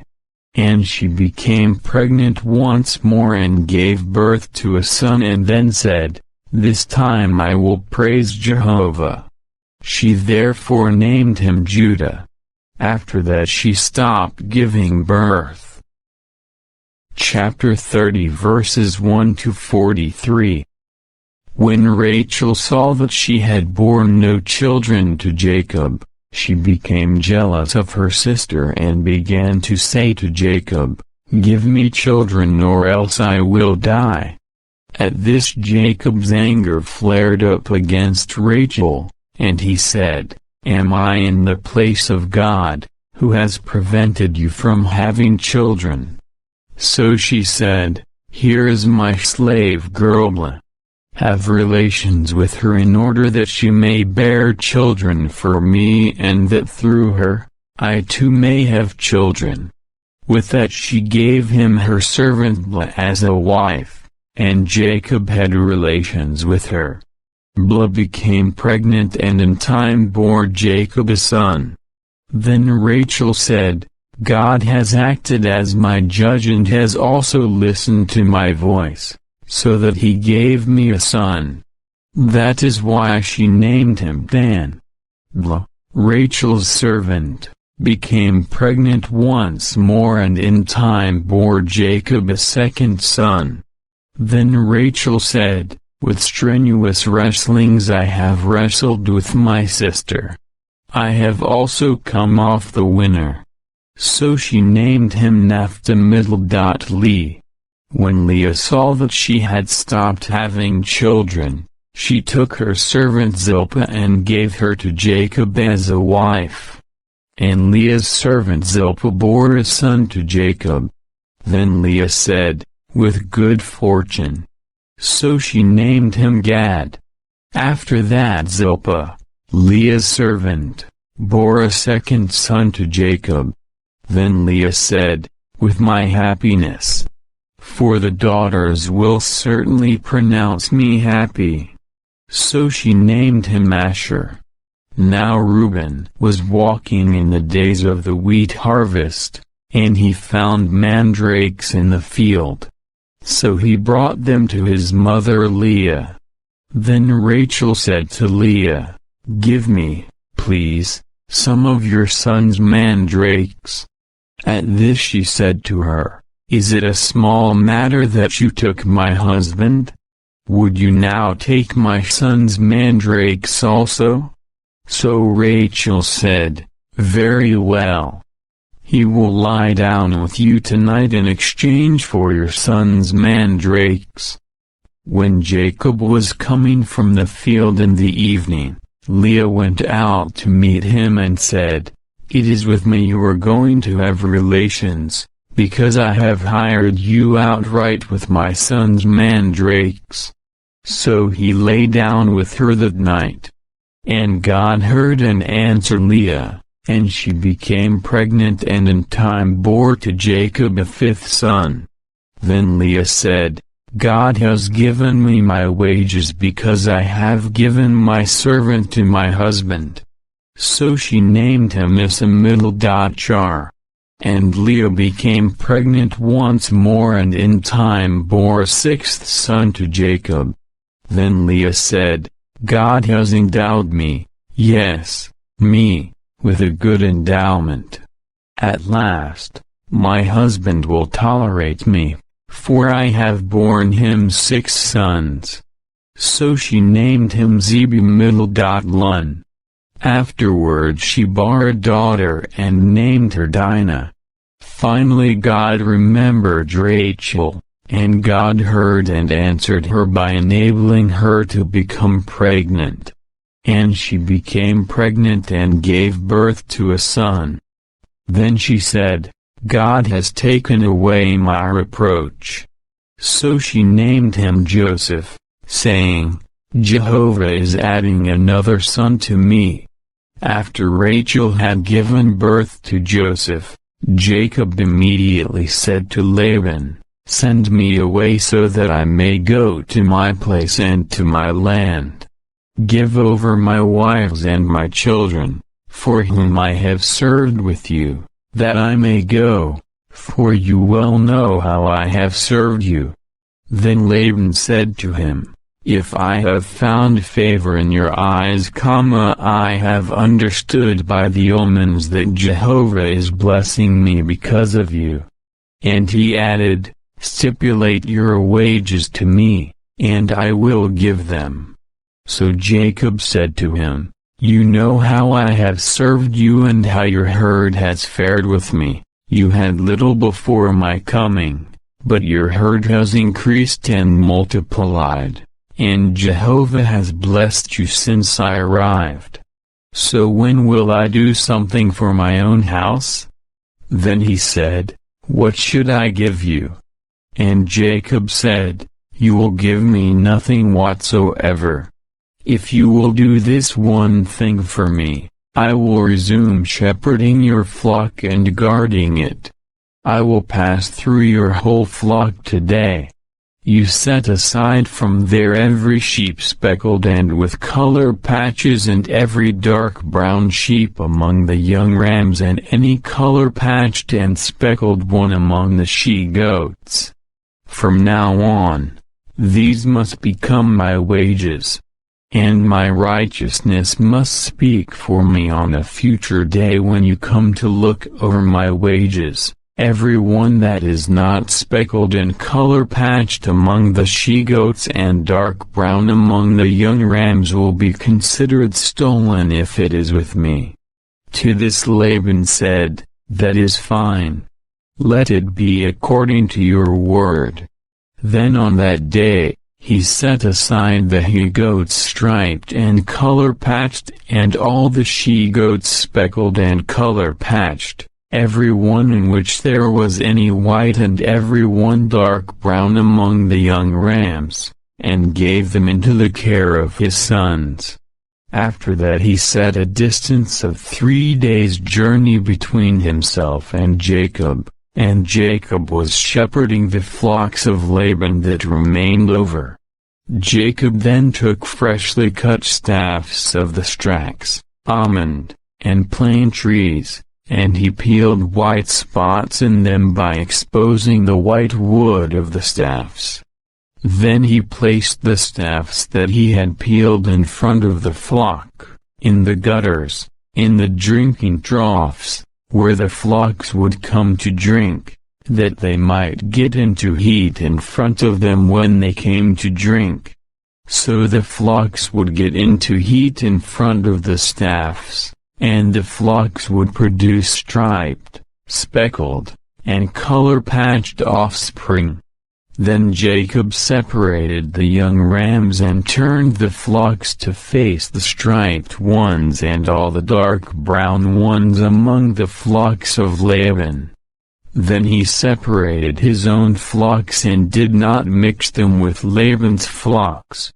And she became pregnant once more and gave birth to a son and then said, "This time I will praise Jehovah." She therefore named him Judah. After that she stopped giving birth. Chapter 30 verses 1 to 43. When Rachel saw that she had borne no children to Jacob, she became jealous of her sister and began to say to Jacob, "Give me children or else I will die." At this Jacob's anger flared up against Rachel, and he said, "Am I in the place of God, who has prevented you from having children?" So she said, "Here is my slave girl Bilhah. Have relations with her in order that she may bear children for me and that through her, I too may have children." With that she gave him her servant Bilhah as a wife, and Jacob had relations with her. Bilhah became pregnant and in time bore Jacob a son. Then Rachel said, "God has acted as my judge and has also listened to my voice, so that he gave me a son. That is why she named him Dan. Blah. Rachel's servant became pregnant once more and in time bore Jacob a second son. Then Rachel said, with strenuous wrestlings I have wrestled with my sister. I have also come off the winner. So she named him Naphtali. When Leah saw that she had stopped having children, she took her servant Zilpah and gave her to Jacob as a wife. And Leah's servant Zilpah bore a son to Jacob. Then Leah said, with good fortune. So she named him Gad. After that Zilpah, Leah's servant, bore a second son to Jacob. Then Leah said, with my happiness. For the daughters will certainly pronounce me happy. So she named him Asher. Now Reuben was walking in the days of the wheat harvest, and he found mandrakes in the field. So he brought them to his mother Leah. Then Rachel said to Leah, give me, please, some of your son's mandrakes. At this she said to her, is it a small matter that you took my husband? Would you now take my son's mandrakes also? So Rachel said, very well. He will lie down with you tonight in exchange for your son's mandrakes. When Jacob was coming from the field in the evening, Leah went out to meet him and said, it is with me you are going to have relations, because I have hired you outright with my son's mandrakes. So he lay down with her that night. And God heard and answered Leah, and she became pregnant and in time bore to Jacob a fifth son. Then Leah said, God has given me my wages because I have given my servant to my husband. So she named him Ismael. And Leah became pregnant once more and in time bore a sixth son to Jacob. Then Leah said, God has endowed me, yes, me, with a good endowment. At last, my husband will tolerate me, for I have borne him 6 sons. So she named him Zebulun. Afterward she bore a daughter and named her Dinah. Finally God remembered Rachel, and God heard and answered her by enabling her to become pregnant. And she became pregnant and gave birth to a son. Then she said, God has taken away my reproach. So she named him Joseph, saying, Jehovah is adding another son to me. After Rachel had given birth to Joseph, Jacob immediately said to Laban, send me away so that I may go to my place and to my land. Give over my wives and my children, for whom I have served with you, that I may go, for you well know how I have served you. Then Laban said to him, if I have found favor in your eyes, I have understood by the omens that Jehovah is blessing me because of you. And he added, stipulate your wages to me, and I will give them. So Jacob said to him, you know how I have served you and how your herd has fared with me. You had little before my coming, but your herd has increased and multiplied, and Jehovah has blessed you since I arrived. So when will I do something for my own house? Then he said, what should I give you? And Jacob said, you will give me nothing whatsoever. If you will do this one thing for me, I will resume shepherding your flock and guarding it. I will pass through your whole flock today. You set aside from there every sheep speckled and with color patches and every dark brown sheep among the young rams and any color patched and speckled one among the she-goats. From now on, these must become my wages. And my righteousness must speak for me on a future day when you come to look over my wages. Every one that is not speckled and color-patched among the she-goats and dark brown among the young rams will be considered stolen if it is with me." To this Laban said, "That is fine. Let it be according to your word." Then on that day, he set aside the he-goats striped and color-patched and all the she-goats speckled and color-patched, every one in which there was any white and every one dark brown among the young rams, and gave them into the care of his sons. After that he set a distance of 3 days' journey between himself and Jacob, and Jacob was shepherding the flocks of Laban that remained over. Jacob then took freshly cut staffs of the strax, almond, and plane trees, and he peeled white spots in them by exposing the white wood of the staffs. Then he placed the staffs that he had peeled in front of the flock, in the gutters, in the drinking troughs, where the flocks would come to drink, that they might get into heat in front of them when they came to drink. So the flocks would get into heat in front of the staffs, and the flocks would produce striped, speckled, and color-patched offspring. Then Jacob separated the young rams and turned the flocks to face the striped ones and all the dark brown ones among the flocks of Laban. Then he separated his own flocks and did not mix them with Laban's flocks.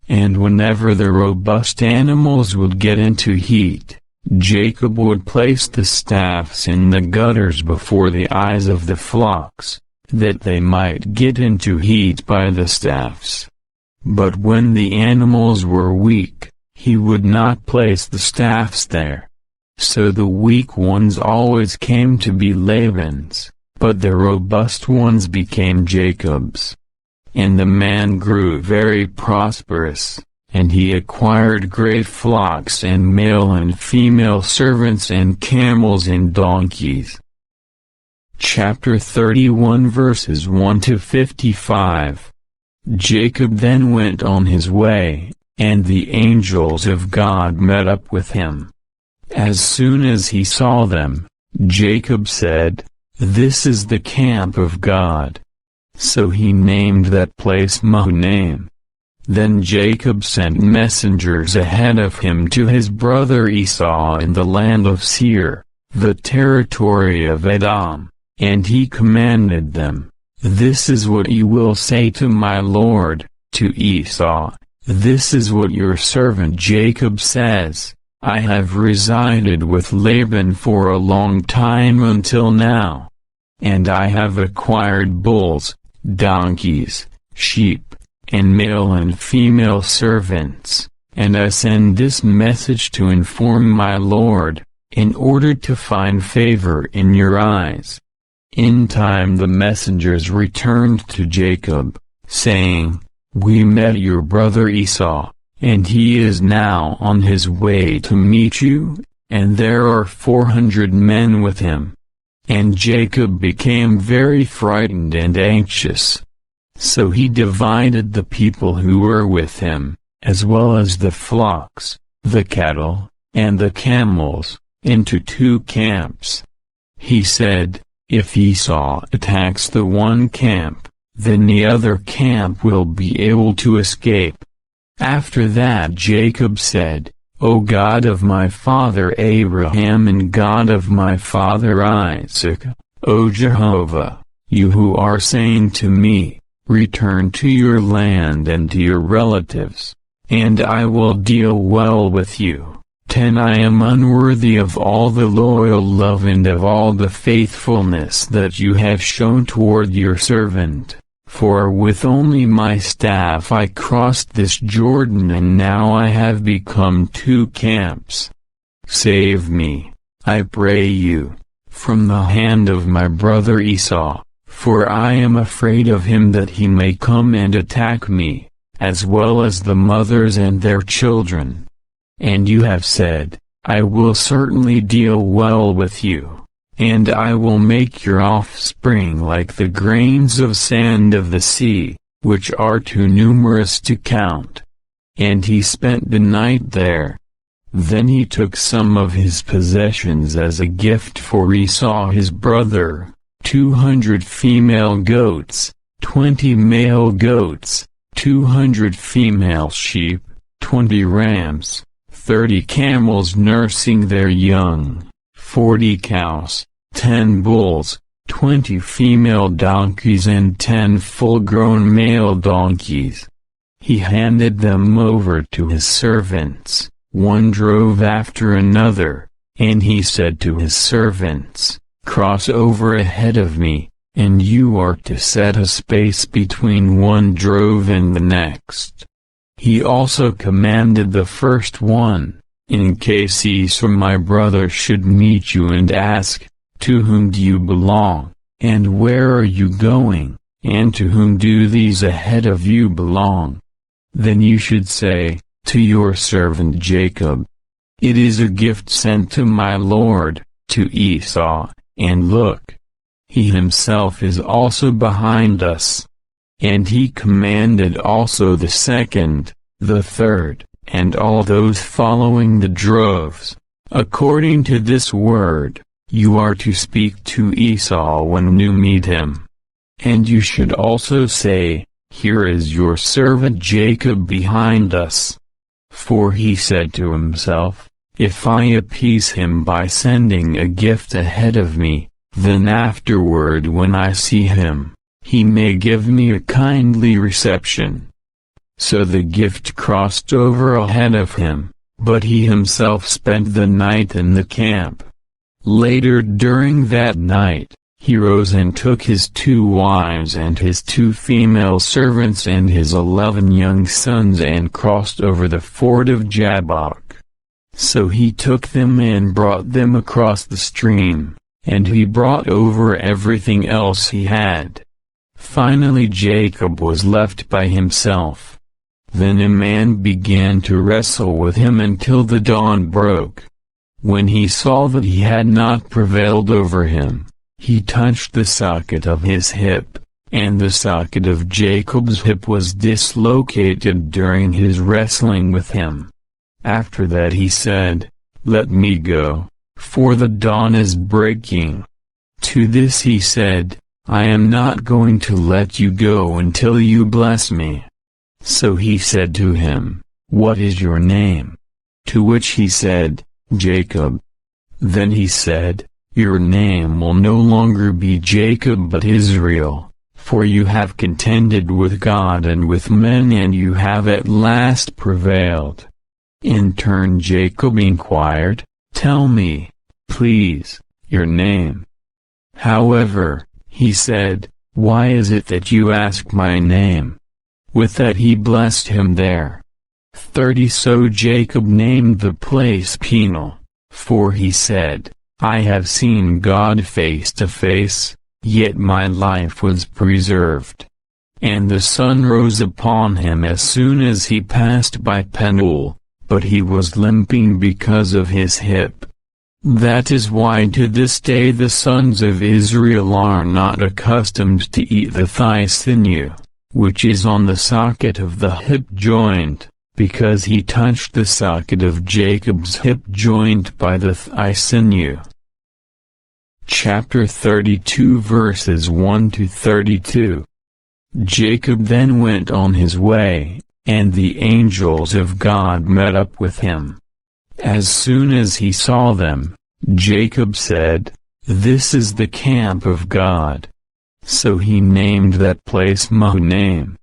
And whenever the robust animals would get into heat, Jacob would place the staffs in the gutters before the eyes of the flocks, that they might get into heat by the staffs. But when the animals were weak, he would not place the staffs there. So the weak ones always came to be Laban's, but the robust ones became Jacob's. And the man grew very prosperous, and he acquired great flocks and male and female servants and camels and donkeys. Chapter 31 verses 1 to 55. Jacob then went on his way, and the angels of God met up with him. As soon as he saw them, Jacob said, "This is the camp of God." So he named that place Mahanaim. Then Jacob sent messengers ahead of him to his brother Esau in the land of Seir, the territory of Edom, and he commanded them, "This is what you will say to my lord, to Esau, this is what your servant Jacob says, I have resided with Laban for a long time until now. And I have acquired bulls, donkeys, sheep, and male and female servants, and I send this message to inform my lord, in order to find favor in your eyes." In time the messengers returned to Jacob, saying, "We met your brother Esau, and he is now on his way to meet you, and there are 400 men with him." And Jacob became very frightened and anxious. So he divided the people who were with him, as well as the flocks, the cattle, and the camels, into 2 camps. He said, "If Esau attacks the one camp, then the other camp will be able to escape." After that Jacob said, "O God of my father Abraham and God of my father Isaac, O Jehovah, you who are saying to me, 'Return to your land and to your relatives, and I will deal well with you,' 10 I am unworthy of all the loyal love and of all the faithfulness that you have shown toward your servant. For with only my staff I crossed this Jordan and now I have become 2 camps. Save me, I pray you, from the hand of my brother Esau, For I am afraid of him that he may come and attack me, as well as the mothers and their children. And you have said, I will certainly deal well with you, and I will make your offspring like the grains of sand of the sea, which are too numerous to count. And he spent the night there. Then he took some of his possessions as a gift for Esau his brother, 200 female goats, 20 male goats, 200 female sheep, 20 rams, 30 camels nursing their young, 40 cows, 10 bulls, 20 female donkeys and 10 full-grown male donkeys. He handed them over to his servants, one drove after another, and he said to his servants, Cross over ahead of me, and you are to set a space between one drove and the next. He also commanded the first one, in case Esau my brother should meet you and ask, To whom do you belong, and where are you going, and to whom do these ahead of you belong? Then you should say, To your servant Jacob. It is a gift sent to my lord, to Esau, and look, he himself is also behind us. And he commanded also the second, the third, and all those following the droves, according to this word, you are to speak to Esau when you meet him. And you should also say, Here is your servant Jacob behind us. For he said to himself, If I appease him by sending a gift ahead of me, then afterward when I see him, he may give me a kindly reception. So the gift crossed over ahead of him, but he himself spent the night in the camp. Later during that night, he rose and took his 2 wives and his 2 female servants and his 11 young sons and crossed over the ford of Jabbok. So he took them and brought them across the stream, and he brought over everything else he had. Finally Jacob was left by himself. Then a man began to wrestle with him until the dawn broke. When he saw that he had not prevailed over him, he touched the socket of his hip, and the socket of Jacob's hip was dislocated during his wrestling with him. After that he said, Let me go, for the dawn is breaking. To this he said, I am not going to let you go until you bless me. So he said to him, What is your name? To which he said, Jacob. Then he said, Your name will no longer be Jacob but Israel, for you have contended with God and with men and you have at last prevailed. In turn Jacob inquired, Tell me, please, your name. However, he said, Why is it that you ask my name? With that he blessed him there. 30 So Jacob named the place Peniel, for he said, I have seen God face to face, yet my life was preserved. And the sun rose upon him as soon as he passed by Peniel, but he was limping because of his hip. That is why to this day the sons of Israel are not accustomed to eat the thigh sinew, which is on the socket of the hip joint, because he touched the socket of Jacob's hip joint by the thigh sinew. Chapter 32 verses 1 to 32. Jacob then went on his way, and the angels of God met up with him. As soon as he saw them, Jacob said, This is the camp of God. So he named that place Mahanaim.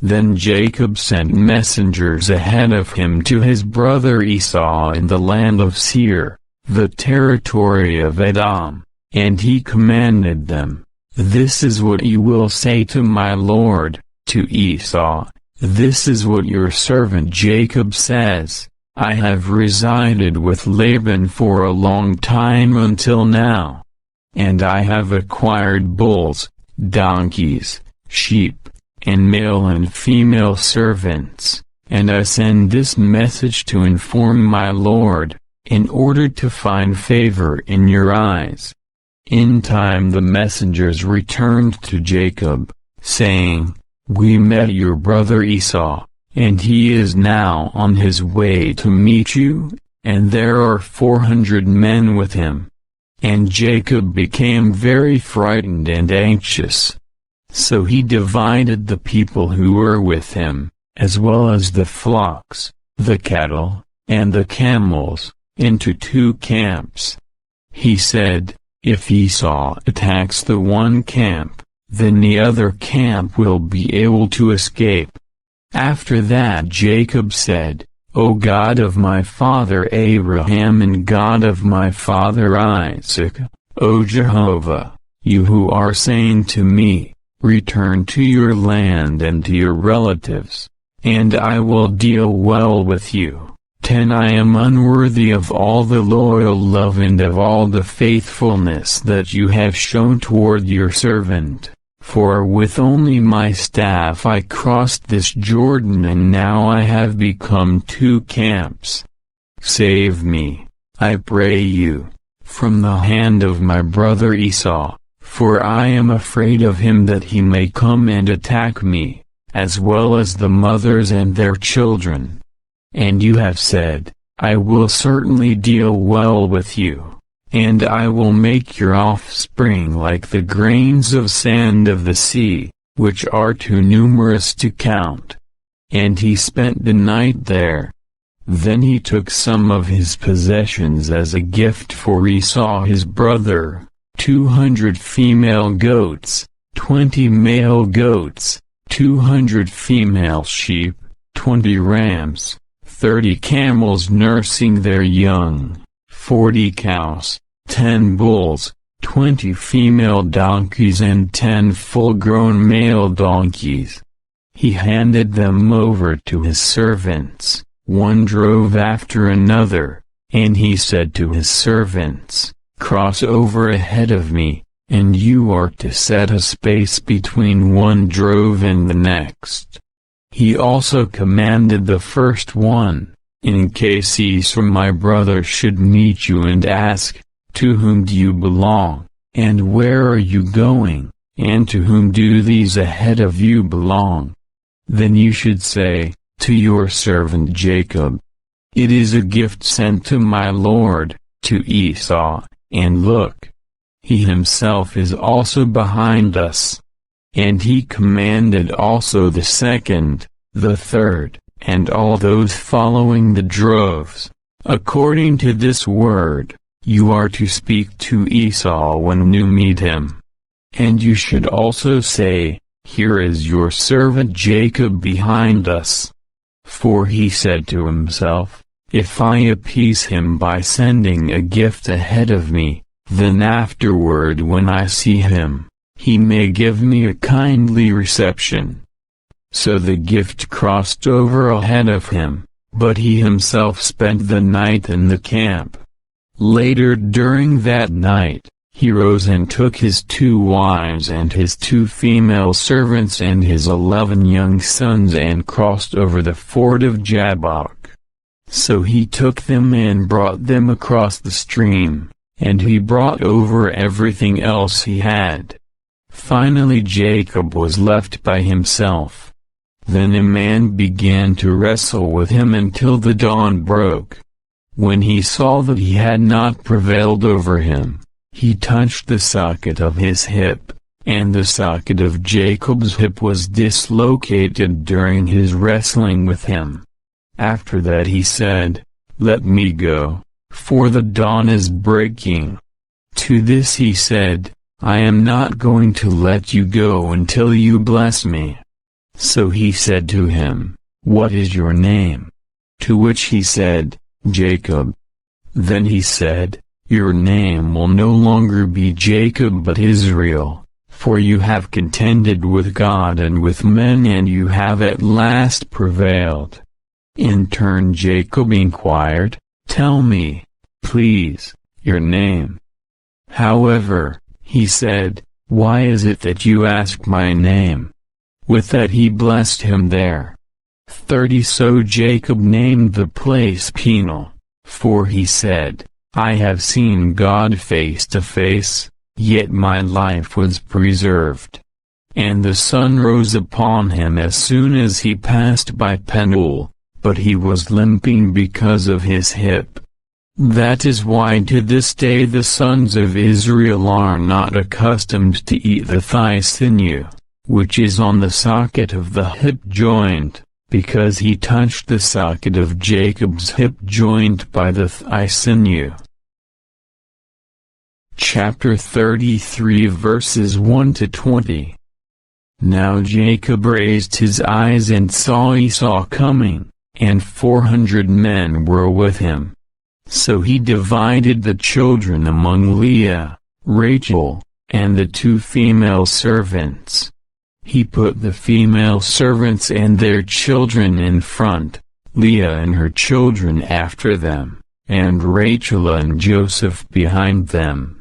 Then Jacob sent messengers ahead of him to his brother Esau in the land of Seir, the territory of Edom, and he commanded them, This is what you will say to my lord, to Esau, This is what your servant Jacob says, I have resided with Laban for a long time until now. And I have acquired bulls, donkeys, sheep, and male and female servants, and I send this message to inform my Lord, in order to find favor in your eyes." In time the messengers returned to Jacob, saying, "We met your brother Esau, and he is now on his way to meet you, and there are 400 men with him." And Jacob became very frightened and anxious. So he divided the people who were with him, as well as the flocks, the cattle, and the camels, into 2 camps. He said, "If Esau attacks the one camp, then the other camp will be able to escape." After that Jacob said, "O God of my father Abraham and God of my father Isaac, O Jehovah, you who are saying to me, 'Return to your land and to your relatives, and I will deal well with you,' 10 I am unworthy of all the loyal love and of all the faithfulness that you have shown toward your servant. For with only my staff I crossed this Jordan and now I have become 2 camps. Save me, I pray you, from the hand of my brother Esau, for I am afraid of him that he may come and attack me, as well as the mothers and their children. And you have said, 'I will certainly deal well with you, and I will make your offspring like the grains of sand of the sea, which are too numerous to count.'" And he spent the night there. Then he took some of his possessions as a gift for Esau his brother, 200 female goats, 20 male goats, 200 female sheep, 20 rams, 30 camels nursing their young, 40 cows, 10 bulls, 20 female donkeys and 10 full-grown male donkeys. He handed them over to his servants, one drove after another, and he said to his servants, "Cross over ahead of me, and you are to set a space between one drove and the next." He also commanded the first one, "In case Esau my brother should meet you and ask, 'To whom do you belong, and where are you going, and to whom do these ahead of you belong?' then you should say, 'To your servant Jacob. It is a gift sent to my Lord, to Esau, and look, he himself is also behind us.'" And he commanded also the second, the third, and all those following the droves, "According to this word, you are to speak to Esau when you meet him. And you should also say, 'Here is your servant Jacob behind us.' For he said to himself, 'If I appease him by sending a gift ahead of me, then afterward when I see him, he may give me a kindly reception.' So the gift crossed over ahead of him, but he himself spent the night in the camp. Later during that night, he rose and took his 2 wives and his 2 female servants and his 11 young sons and crossed over the ford of Jabbok. So he took them and brought them across the stream, and he brought over everything else he had. Finally Jacob was left by himself. Then a man began to wrestle with him until the dawn broke. When he saw that he had not prevailed over him, he touched the socket of his hip, and the socket of Jacob's hip was dislocated during his wrestling with him. After that he said, "Let me go, for the dawn is breaking." To this he said, "I am not going to let you go until you bless me." So he said to him, "What is your name?" To which he said, "Jacob." Then he said, "Your name will no longer be Jacob but Israel, for you have contended with God and with men and you have at last prevailed." In turn Jacob inquired, "Tell me, please, your name." However, he said, Why is it that you ask my name?" With that he blessed him there. 30 So Jacob named the place Peniel, for he said, "I have seen God face to face, yet my life was preserved." And the sun rose upon him as soon as he passed by Peniel, but he was limping because of his hip. That is why to this day the sons of Israel are not accustomed to eat the thigh sinew, which is on the socket of the hip joint, because he touched the socket of Jacob's hip joint by the thigh sinew. Chapter 33 verses 1 to 20. Now Jacob raised his eyes and saw Esau coming, and 400 men were with him. So he divided the children among Leah, Rachel, and the 2 female servants. He put the female servants and their children in front, Leah and her children after them, and Rachel and Joseph behind them.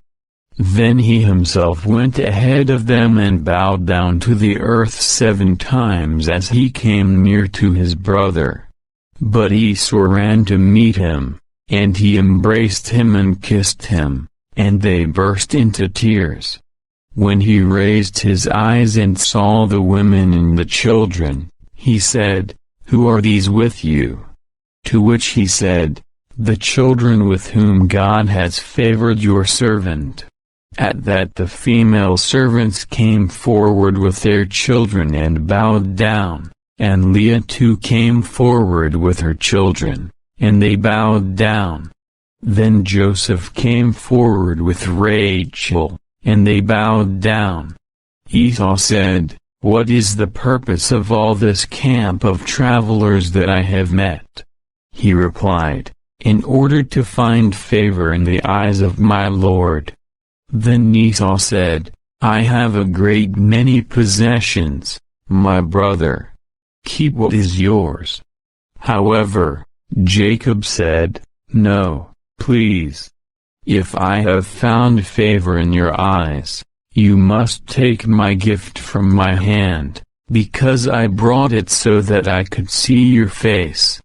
Then he himself went ahead of them and bowed down to the earth 7 times as he came near to his brother. But Esau ran to meet him, and he embraced him and kissed him, and they burst into tears. When he raised his eyes and saw the women and the children, he said, "Who are these with you?" To which he said, "The children with whom God has favored your servant." At that the female servants came forward with their children and bowed down, and Leah too came forward with her children, and they bowed down. Then Joseph came forward with Rachel, and they bowed down. Esau said, "What is the purpose of all this camp of travelers that I have met?" He replied, "In order to find favor in the eyes of my Lord." Then Esau said, "I have a great many possessions, my brother. Keep what is yours." However, Jacob said, "No, please. If I have found favor in your eyes, you must take my gift from my hand, because I brought it so that I could see your face.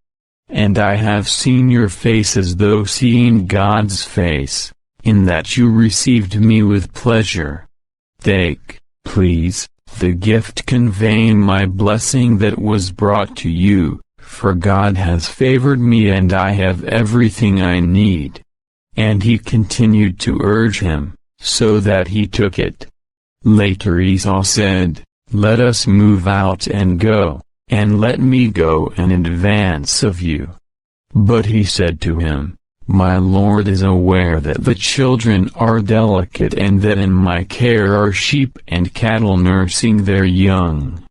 And I have seen your face as though seeing God's face, in that you received me with pleasure. Take, please, the gift conveying my blessing that was brought to you, for God has favored me and I have everything I need." And he continued to urge him, so that he took it. Later Esau said, "Let us move out and go, and let me go in advance of you." But he said to him, "My Lord is aware that the children are delicate and that in my care are sheep and cattle nursing their young.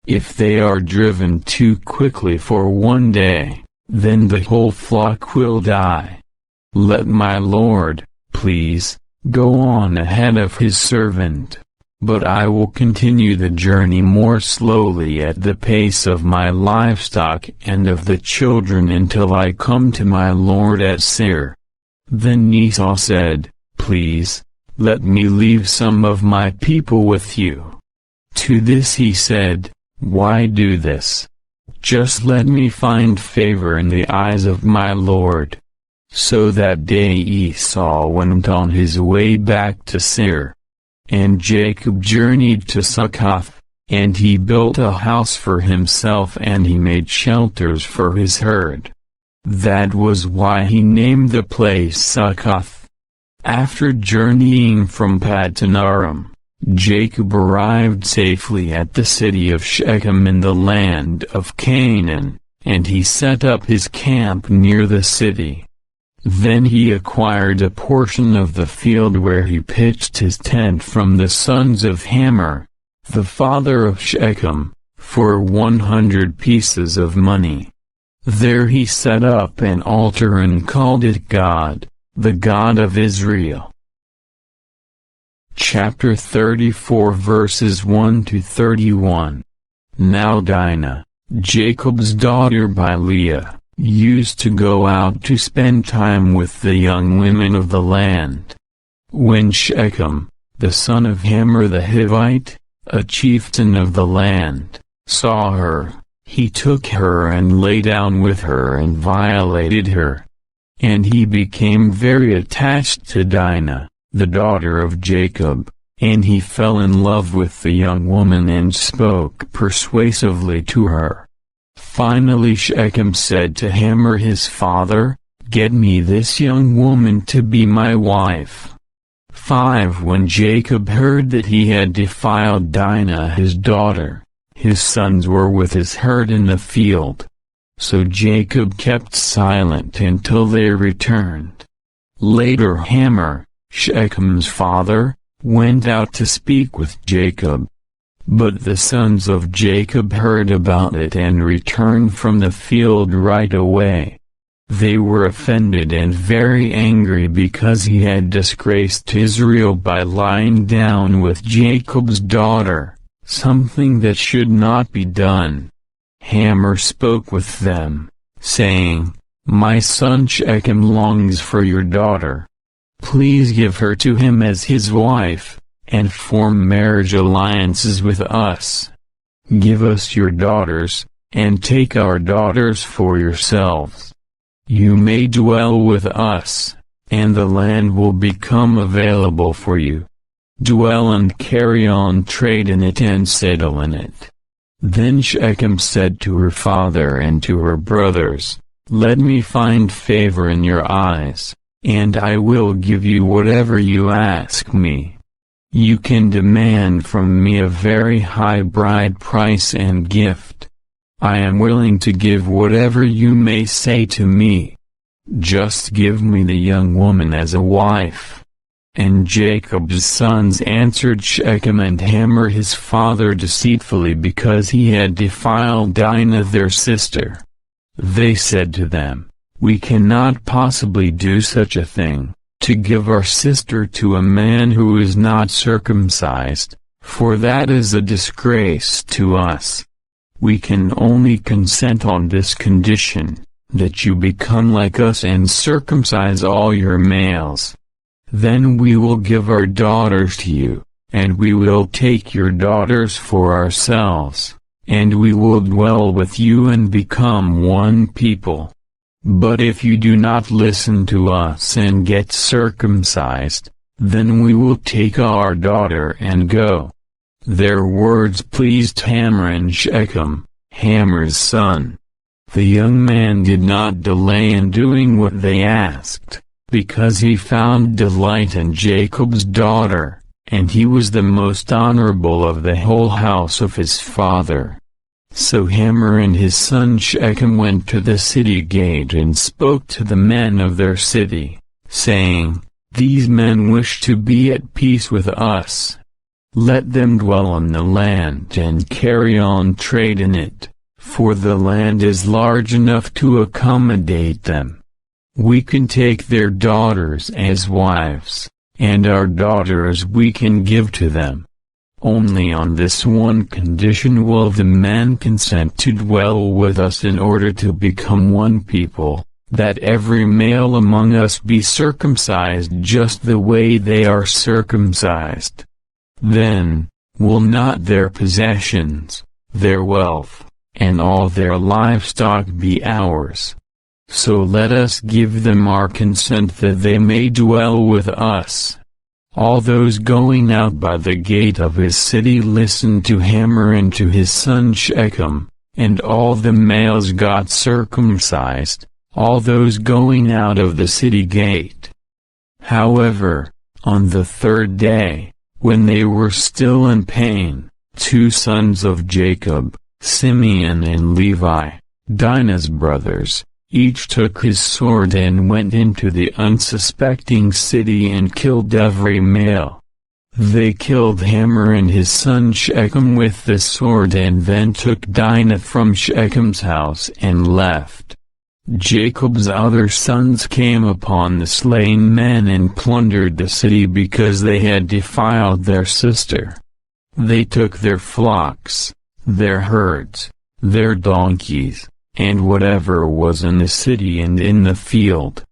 If they are driven too quickly for one day, then the whole flock will die. Let my Lord, please, go on ahead of his servant, but I will continue the journey more slowly at the pace of my livestock and of the children until I come to my Lord at Seir." Then Esau said, "Please, let me leave some of my people with you." To this he said, "Why do this? Just let me find favor in the eyes of my Lord." So that day Esau went on his way back to Seir. And Jacob journeyed to Succoth, and he built a house for himself and he made shelters for his herd. That was why he named the place Succoth. After journeying from Paddan Aram, Jacob arrived safely at the city of Shechem in the land of Canaan, and he set up his camp near the city. Then he acquired a portion of the field where he pitched his tent from the sons of Hamor, the father of Shechem, for 100 pieces of money. There he set up an altar and called it God, the God of Israel. Chapter 34 verses 1 to 31. Now Dinah, Jacob's daughter by Leah, used to go out to spend time with the young women of the land. When Shechem, the son of Hamor the Hivite, a chieftain of the land, saw her, he took her and lay down with her and violated her. And he became very attached to Dinah, the daughter of Jacob, and he fell in love with the young woman and spoke persuasively to her. Finally Shechem said to Hamor his father, "Get me this young woman to be my wife." 5 When Jacob heard that he had defiled Dinah his daughter, his sons were with his herd in the field. So Jacob kept silent until they returned. Later Hamor, Shechem's father, went out to speak with Jacob. But the sons of Jacob heard about it and returned from the field right away. They were offended and very angry because he had disgraced Israel by lying down with Jacob's daughter, something that should not be done. Hamor spoke with them, saying, "My son Shechem longs for your daughter. Please give her to him as his wife, and form marriage alliances with us. Give us your daughters, and take our daughters for yourselves. You may dwell with us, and the land will become available for you. Dwell and carry on trade in it and settle in it." Then Shechem said to her father and to her brothers, "Let me find favor in your eyes, and I will give you whatever you ask me. You can demand from me a very high bride price and gift. I am willing to give whatever you may say to me. Just give me the young woman as a wife." And Jacob's sons answered Shechem and Hamor his father deceitfully because he had defiled Dinah their sister. They said to them, "We cannot possibly do such a thing, to give our sister to a man who is not circumcised, for that is a disgrace to us. We can only consent on this condition, that you become like us and circumcise all your males. Then we will give our daughters to you, and we will take your daughters for ourselves, and we will dwell with you and become one people. But if you do not listen to us and get circumcised, then we will take our daughter and go." Their words pleased Hamor and Shechem, Hamor's son. The young man did not delay in doing what they asked, because he found delight in Jacob's daughter, and he was the most honorable of the whole house of his father. So Hamor and his son Shechem went to the city gate and spoke to the men of their city, saying, "These men wish to be at peace with us. Let them dwell in the land and carry on trade in it, for the land is large enough to accommodate them. We can take their daughters as wives, and our daughters we can give to them. Only on this one condition will the men consent to dwell with us in order to become one people, that every male among us be circumcised just the way they are circumcised. Then will not their possessions, their wealth, and all their livestock be ours. So let us give them our consent that they may dwell with us." All those going out by the gate of his city listened to Hamor and to his son Shechem, and all the males got circumcised, all those going out of the city gate. However, on the third day, when they were still in pain, 2 sons of Jacob, Simeon and Levi, Dinah's brothers, each took his sword and went into the unsuspecting city and killed every male. They killed Hamor and his son Shechem with the sword and then took Dinah from Shechem's house and left. Jacob's other sons came upon the slain men and plundered the city because they had defiled their sister. They took their flocks, their herds, their donkeys, and whatever was in the city and in the field.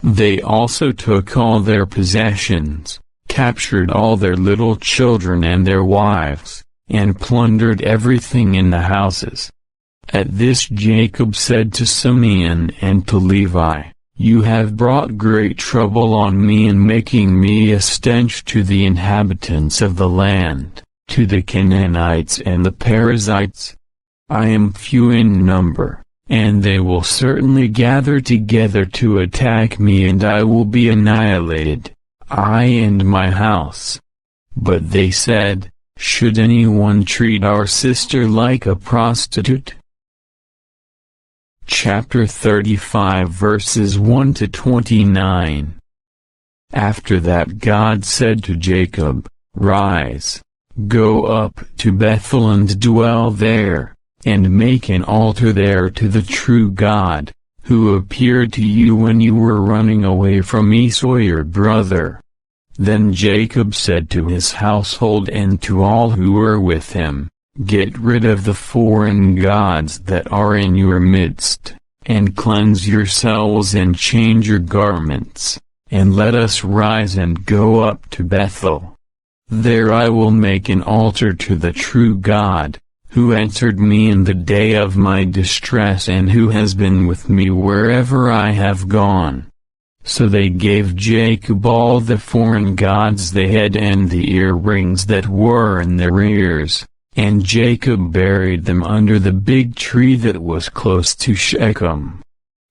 They also took all their possessions, captured all their little children and their wives, and plundered everything in the houses. At this Jacob said to Simeon and to Levi, "You have brought great trouble on me in making me a stench to the inhabitants of the land, to the Canaanites and the Perizzites. I am few in number, and they will certainly gather together to attack me, and I will be annihilated, I and my house." But they said, "Should anyone treat our sister like a prostitute?" Chapter 35 verses 1 to 29. After that God said to Jacob, "Rise, go up to Bethel and dwell there, and make an altar there to the true God, who appeared to you when you were running away from Esau your brother." Then Jacob said to his household and to all who were with him, "Get rid of the foreign gods that are in your midst, and cleanse yourselves and change your garments, and let us rise and go up to Bethel. There I will make an altar to the true God, who answered me in the day of my distress and who has been with me wherever I have gone." So they gave Jacob all the foreign gods they had and the earrings that were in their ears, and Jacob buried them under the big tree that was close to Shechem.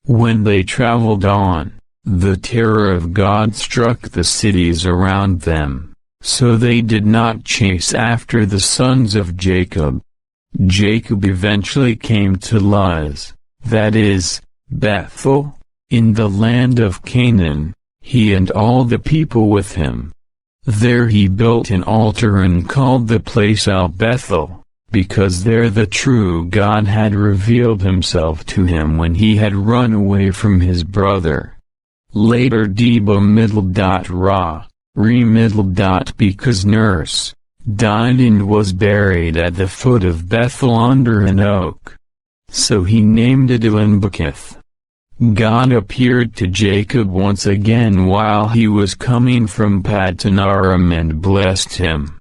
When they traveled on, the terror of God struck the cities around them, so they did not chase after the sons of Jacob. Jacob eventually came to Luz, that is, Bethel, in the land of Canaan, he and all the people with him. There he built an altar and called the place El Bethel, because there the true God had revealed himself to him when he had run away from his brother. Later Deba-middle-Ra, Re-middle-because nurse, died and was buried at the foot of Bethel under an oak. So he named it El-en-Bakuth. God appeared to Jacob once again while he was coming from Paddan Aram and blessed him.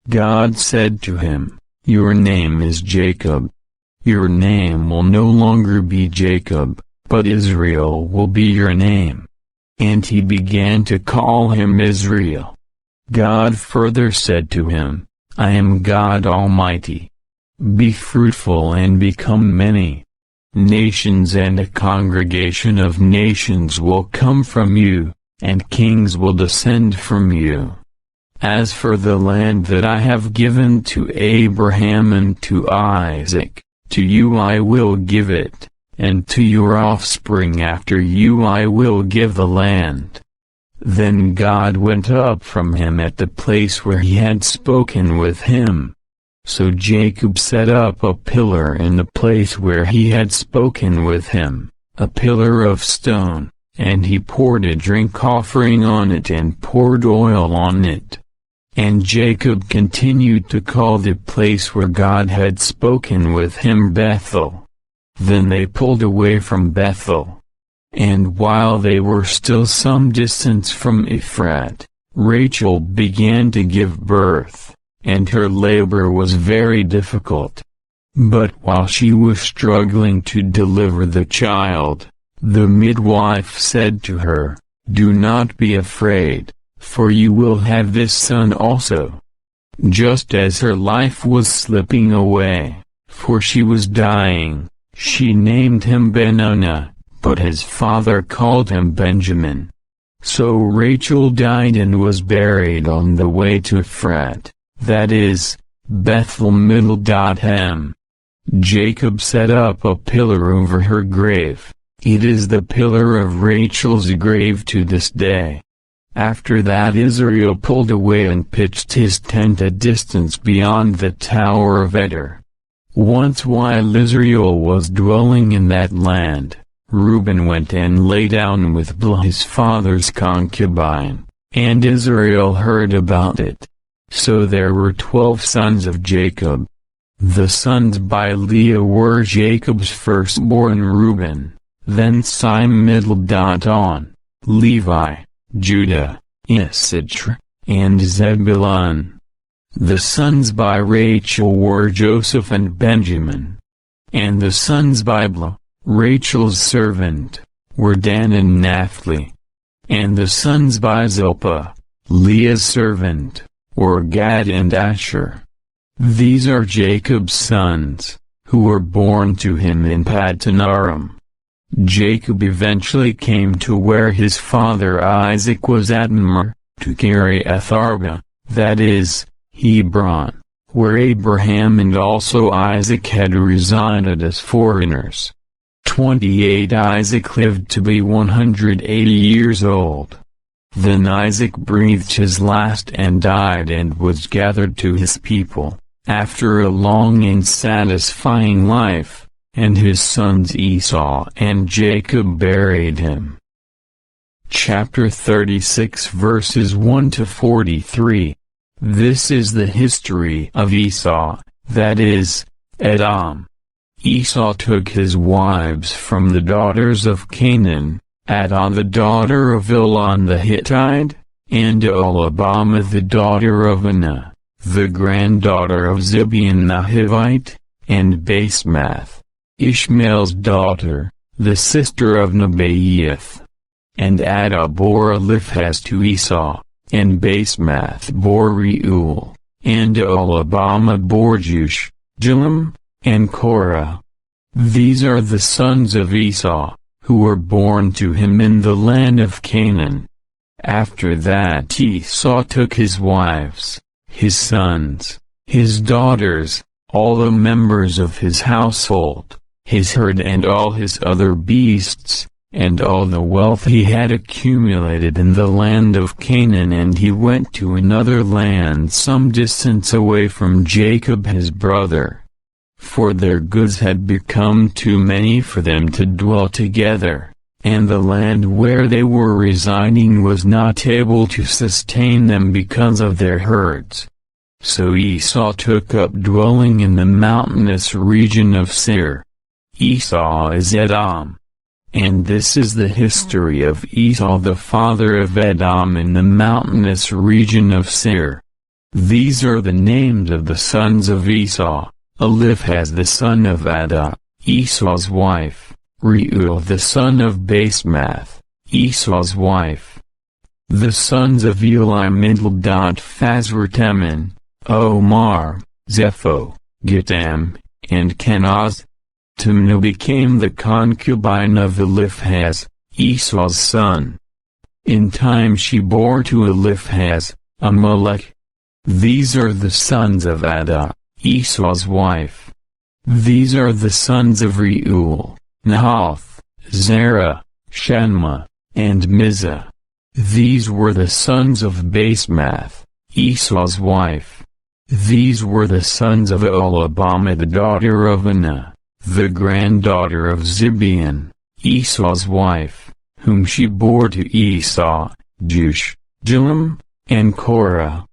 God said to him, "Your name is Jacob. Your name will no longer be Jacob, but Israel will be your name." And he began to call him Israel. God further said to him, "I am God Almighty. Be fruitful and become many. Nations and a congregation of nations will come from you, and kings will descend from you. As for the land that I have given to Abraham and to Isaac, to you I will give it, and to your offspring after you I will give the land." Then God went up from him at the place where he had spoken with him. So Jacob set up a pillar in the place where he had spoken with him, a pillar of stone, and he poured a drink offering on it and poured oil on it. And Jacob continued to call the place where God had spoken with him Bethel. Then they pulled away from Bethel. And while they were still some distance from Ephrat, Rachel began to give birth, and her labor was very difficult. But while she was struggling to deliver the child, the midwife said to her, "Do not be afraid, for you will have this son also." Just as her life was slipping away, for she was dying, she named him Benoni, but his father called him Benjamin. So Rachel died and was buried on the way to Ephrat, that is, Bethel-middle-hem. Jacob set up a pillar over her grave. It is the pillar of Rachel's grave to this day. After that Israel pulled away and pitched his tent a distance beyond the Tower of Eder. Once while Israel was dwelling in that land, Reuben went and lay down with Bilhah his father's concubine, and Israel heard about it. So there were 12 sons of Jacob. The sons by Leah were Jacob's firstborn Reuben, then Sim-On, Levi, Judah, Issachar, and Zebulun. The sons by Rachel were Joseph and Benjamin. And the sons by Bilhah, Rachel's servant, were Dan and Naphtali. And the sons by Zilpah, Leah's servant, were Gad and Asher. These are Jacob's sons, who were born to him in Paddan Aram. Jacob eventually came to where his father Isaac was at Mamre, to Kiriath Arba, that is, Hebron, where Abraham and also Isaac had resided as foreigners. 28 Isaac lived to be 180 years old. Then Isaac breathed his last and died and was gathered to his people, after a long and satisfying life, and his sons Esau and Jacob buried him. Chapter 36 verses 1 to 43. This is the history of Esau, that is, Edom. Esau took his wives from the daughters of Canaan, Adah the daughter of Elon the Hittite, and Aholibamah the daughter of Anah, the granddaughter of Zibeon the Hivite, and Basemath, Ishmael's daughter, the sister of Nebaioth. And Adah bore Eliphaz to Esau, and Basemath bore Reuel, and Aholibamah bore Jeush, Jalam, and Korah. These are the sons of Esau, who were born to him in the land of Canaan. After that Esau took his wives, his sons, his daughters, all the members of his household, his herd and all his other beasts, and all the wealth he had accumulated in the land of Canaan, and he went to another land some distance away from Jacob his brother. For their goods had become too many for them to dwell together, and the land where they were residing was not able to sustain them because of their herds. So Esau took up dwelling in the mountainous region of Seir. Esau is Edom. And this is the history of Esau the father of Edom in the mountainous region of Seir. These are the names of the sons of Esau: Eliphaz the son of Adah, Esau's wife; Reuel the son of Basemath, Esau's wife. The sons of Elam Eldad Phazra Teman, Omar, Zepho, Gatam, and Kenaz. Timnah became the concubine of Eliphaz, Esau's son. In time she bore to Eliphaz, Amalek. These are the sons of Adah, Esau's wife. These are the sons of Reuel, Nahath, Zerah, Shanma, and Mizah. These were the sons of Basemath, Esau's wife. These were the sons of Aholibamah the daughter of Anah, the granddaughter of Zibeon, Esau's wife, whom she bore to Esau, Jeush, Jalam, and Korah.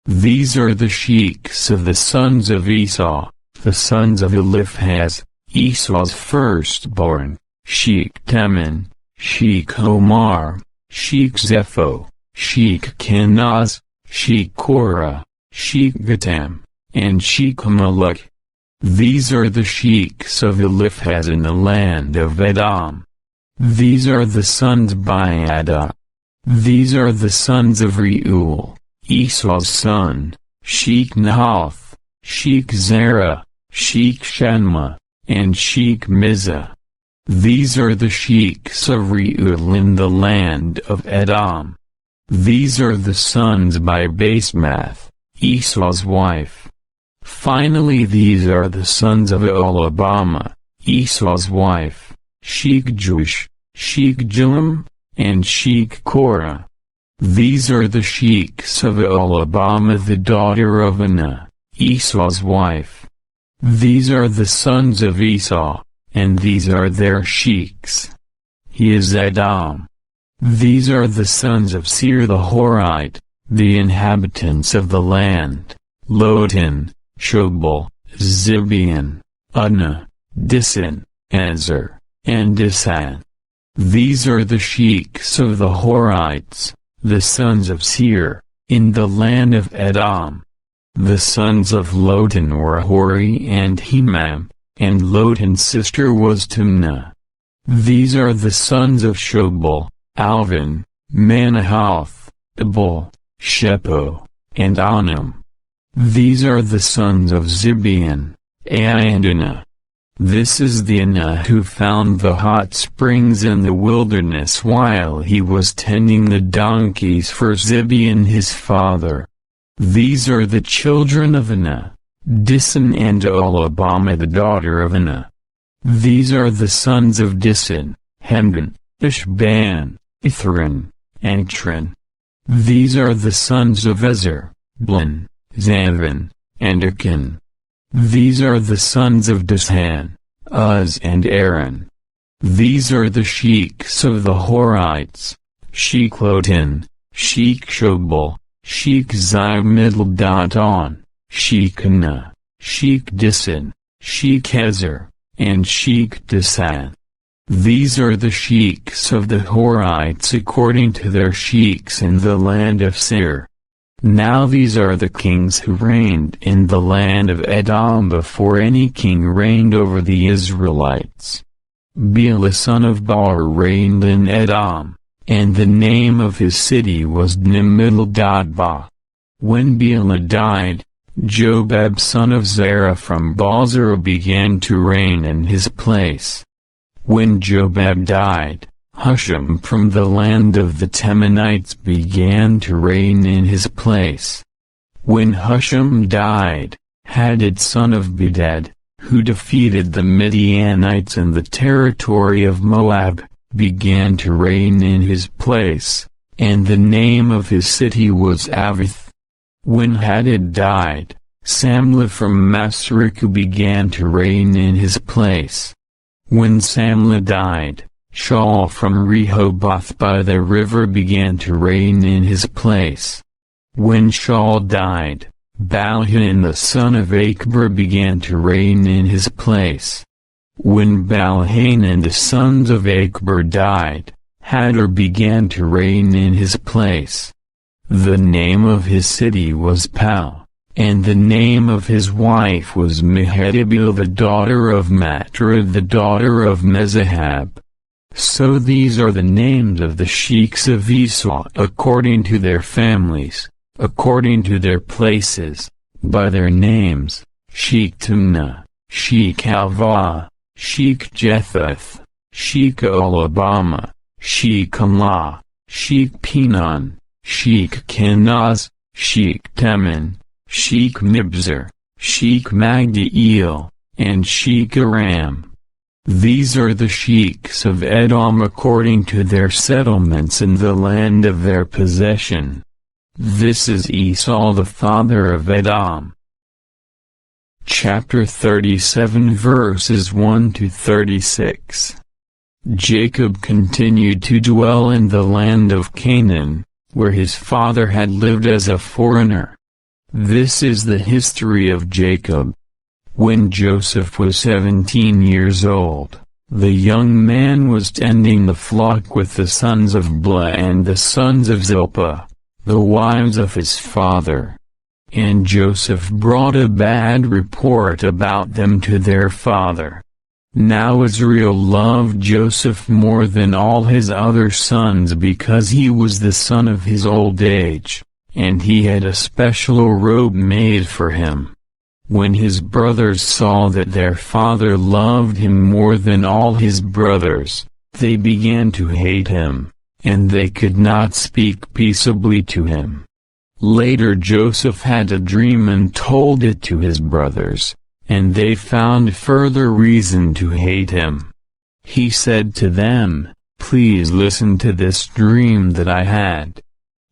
These are the sheikhs of the sons of Esau, the sons of Eliphaz, Esau's firstborn: Sheikh Teman, Sheikh Omar, Sheikh Zepho, Sheikh Kenaz, Sheikh Korah, Sheikh Gatam, and Sheikh Amalek. These are the sheikhs of Eliphaz in the land of Edom. These are the sons by Adah. These are the sons of Reuel, Esau's son: Sheikh Nahath, Sheikh Zerah, Sheikh Shanma, and Sheikh Mizah. These are the sheikhs of Reuel in the land of Edom. These are the sons by Basemath, Esau's wife. Finally these are the sons of Aholibamah, Esau's wife: Sheikh Jeush, Sheikh Jalam, and Sheikh Korah. These are the sheikhs of Aholibamah the daughter of Anah, Esau's wife. These are the sons of Esau, and these are their sheikhs. He is Edom. These are the sons of Seir the Horite, the inhabitants of the land: Lotan, Shobal, Zibeon, Anah, Disan, Ezer, and Disan. These are the sheikhs of the Horites, the sons of Seir, in the land of Edom. The sons of Lotan were Hori and Hemam, and Lotan's sister was Timnah. These are the sons of Shobal, Alvan, Manahath, Ebal, Shepo, and Anam. These are the sons of Zibeon, Ai and Anah. This is the Anah who found the hot springs in the wilderness while he was tending the donkeys for Zibeon his father. These are the children of Anah, Disan and Oholibamah the daughter of Anah. These are the sons of Disan, Hemdan, Ishban, Ithran, and Tran. These are the sons of Ezer, Blin, Zavan, and Akan. These are the sons of Dishan, Uz and Aaron. These are the sheikhs of the Horites, Sheikh Lotan, Sheikh Shobal, Sheikh Zimidal-on, Sheikh Anah, Sheikh Disan, Sheikh Ezer, and Sheikh Disan. These are the sheikhs of the Horites according to their sheikhs in the land of Seir. Now these are the kings who reigned in the land of Edom before any king reigned over the Israelites. Bela son of Beor reigned in Edom, and the name of his city was Dnimidal-Dadba. When Bela died, Jobab son of Zerah from Bozrah began to reign in his place. When Jobab died, Husham from the land of the Temanites began to reign in his place. When Husham died, Hadad son of Bedad, who defeated the Midianites in the territory of Moab, began to reign in his place, and the name of his city was Avith. When Hadad died, Samlah from Masrekah began to reign in his place. When Samlah died, Shaul from Rehoboth by the river began to reign in his place. When Shaul died, Baalhanan the son of Achbor began to reign in his place. When Baalhanan the sons of Achbor died, Hadar began to reign in his place. The name of his city was Pau, and the name of his wife was Mehetabel the daughter of Matra the daughter of Mezahab. So these are the names of the sheikhs of Esau according to their families, according to their places, by their names: Sheikh Timnah, Sheikh Alvah, Sheikh Jethath, Sheikh Oholibamah, Sheikh Allah, Sheikh Pinon, Sheikh Kenaz, Sheikh Teman, Sheikh Mibzar, Sheikh Magdiel, and Sheikh Aram. These are the sheikhs of Edom according to their settlements in the land of their possession. This is Esau the father of Edom. Chapter 37 verses 1 to 36. Jacob continued to dwell in the land of Canaan, where his father had lived as a foreigner. This is the history of Jacob. When Joseph was 17 years old, the young man was tending the flock with the sons of Bela and the sons of Zilpah, the wives of his father. And Joseph brought a bad report about them to their father. Now Israel loved Joseph more than all his other sons because he was the son of his old age, and he had a special robe made for him. When his brothers saw that their father loved him more than all his brothers, they began to hate him, and they could not speak peaceably to him. Later Joseph had a dream and told it to his brothers, and they found further reason to hate him. He said to them, "Please listen to this dream that I had.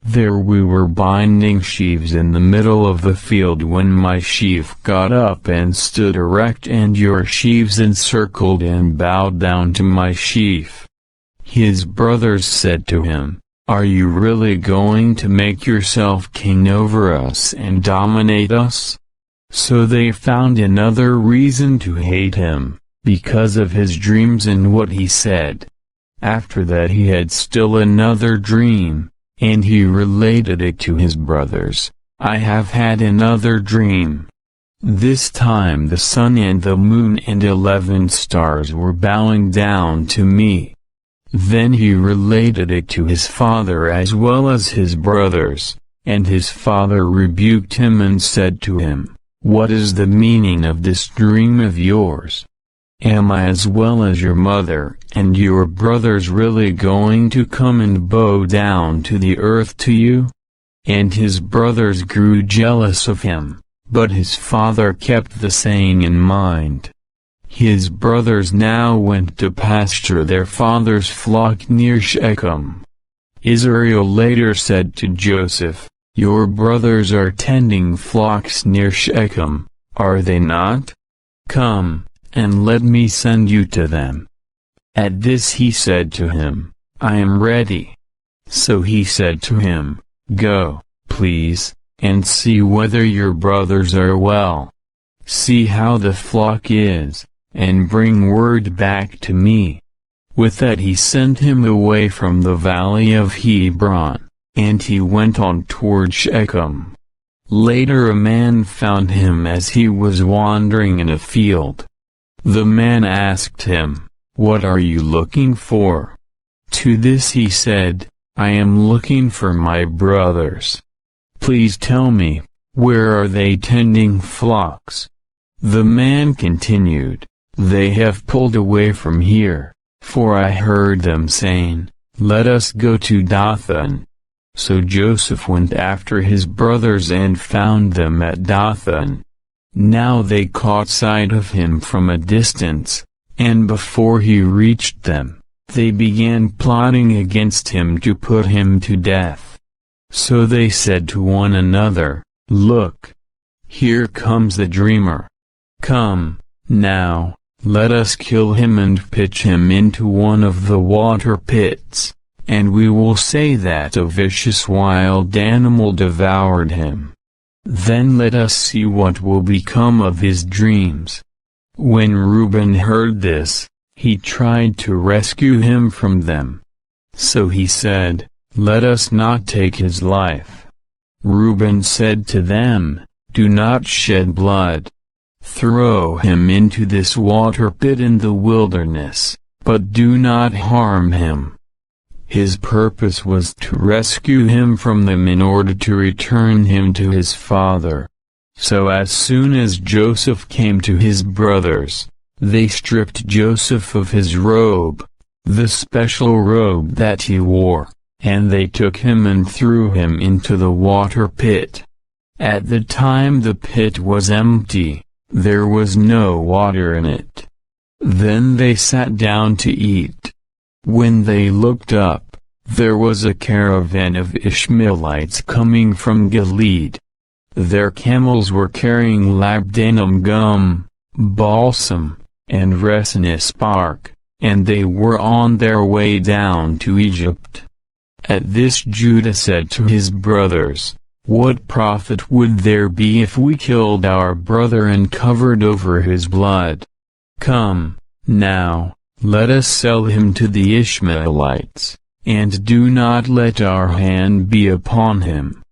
There we were binding sheaves in the middle of the field when my sheaf got up and stood erect and your sheaves encircled and bowed down to my sheaf." His brothers said to him, "Are you really going to make yourself king over us and dominate us?" So they found another reason to hate him, because of his dreams and what he said. After that he had still another dream, And he related it to his brothers. "I have had another dream. This time the sun and the moon and 11 stars were bowing down to me." Then he related it to his father as well as his brothers, and his father rebuked him and said to him, "What is the meaning of this dream of yours? Am I as well as your mother and your brothers really going to come and bow down to the earth to you?" And his brothers grew jealous of him, but his father kept the saying in mind. His brothers now went to pasture their father's flock near Shechem. Israel later said to Joseph, "Your brothers are tending flocks near Shechem, are they not? Come, and let me send you to them." At this he said to him, "I am ready." So he said to him, "Go, please, and see whether your brothers are well. See how the flock is, and bring word back to me." With that he sent him away from the valley of Hebron, and he went on toward Shechem. Later a man found him as he was wandering in a field. The man asked him, "What are you looking for?" To this he said, "I am looking for my brothers. Please tell me, where are they tending flocks?" The man continued, "They have pulled away from here, for I heard them saying, 'Let us go to Dothan.'" So Joseph went after his brothers and found them at Dothan. Now they caught sight of him from a distance, and before he reached them, they began plotting against him to put him to death. So they said to one another, "Look! Here comes the dreamer. Come, now, let us kill him and pitch him into one of the water pits, and we will say that a vicious wild animal devoured him. Then let us see what will become of his dreams." When Reuben heard this, he tried to rescue him from them. So he said, "Let us not take his life." Reuben said to them, "Do not shed blood. Throw him into this water pit in the wilderness, but do not harm him." His purpose was to rescue him from them in order to return him to his father. So as soon as Joseph came to his brothers, they stripped Joseph of his robe, the special robe that he wore, and they took him and threw him into the water pit. At the time the pit was empty, there was no water in it. Then they sat down to eat. When they looked up, there was a caravan of Ishmaelites coming from Gilead. Their camels were carrying labdanum gum, balsam, and resinous bark, and they were on their way down to Egypt. At this Judah said to his brothers, "What profit would there be if we killed our brother and covered over his blood? Come, now, let us sell him to the Ishmaelites, and do not let our hand be upon him.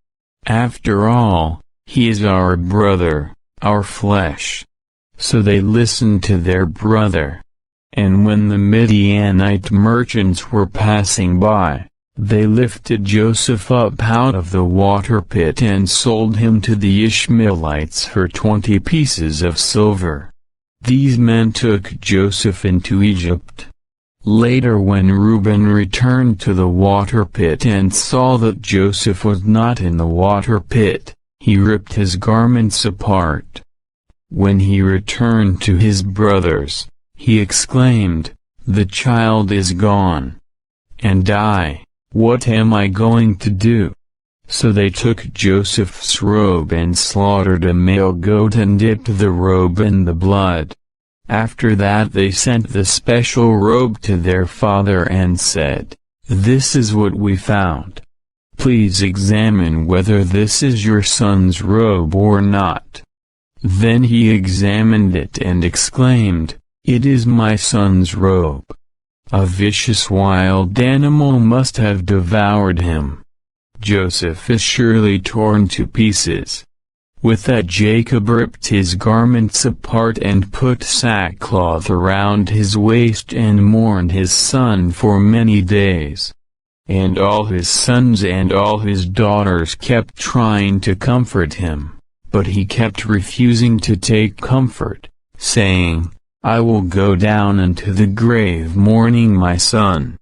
After all, he is our brother, our flesh." So they listened to their brother. And when the Midianite merchants were passing by, they lifted Joseph up out of the water pit and sold him to the Ishmaelites for 20 pieces of silver. These men took Joseph into Egypt. Later when Reuben returned to the water pit and saw that Joseph was not in the water pit, he ripped his garments apart. When he returned to his brothers, he exclaimed, "The child is gone. And I, what am I going to do?" So they took Joseph's robe and slaughtered a male goat and dipped the robe in the blood. After that they sent the special robe to their father and said, "This is what we found. Please examine whether this is your son's robe or not." Then he examined it and exclaimed, "It is my son's robe. A vicious wild animal must have devoured him." Joseph is surely torn to pieces." With that Jacob ripped his garments apart and put sackcloth around his waist and mourned his son for many days. And all his sons and all his daughters kept trying to comfort him, but he kept refusing to take comfort, saying, "I will go down into the grave mourning my son."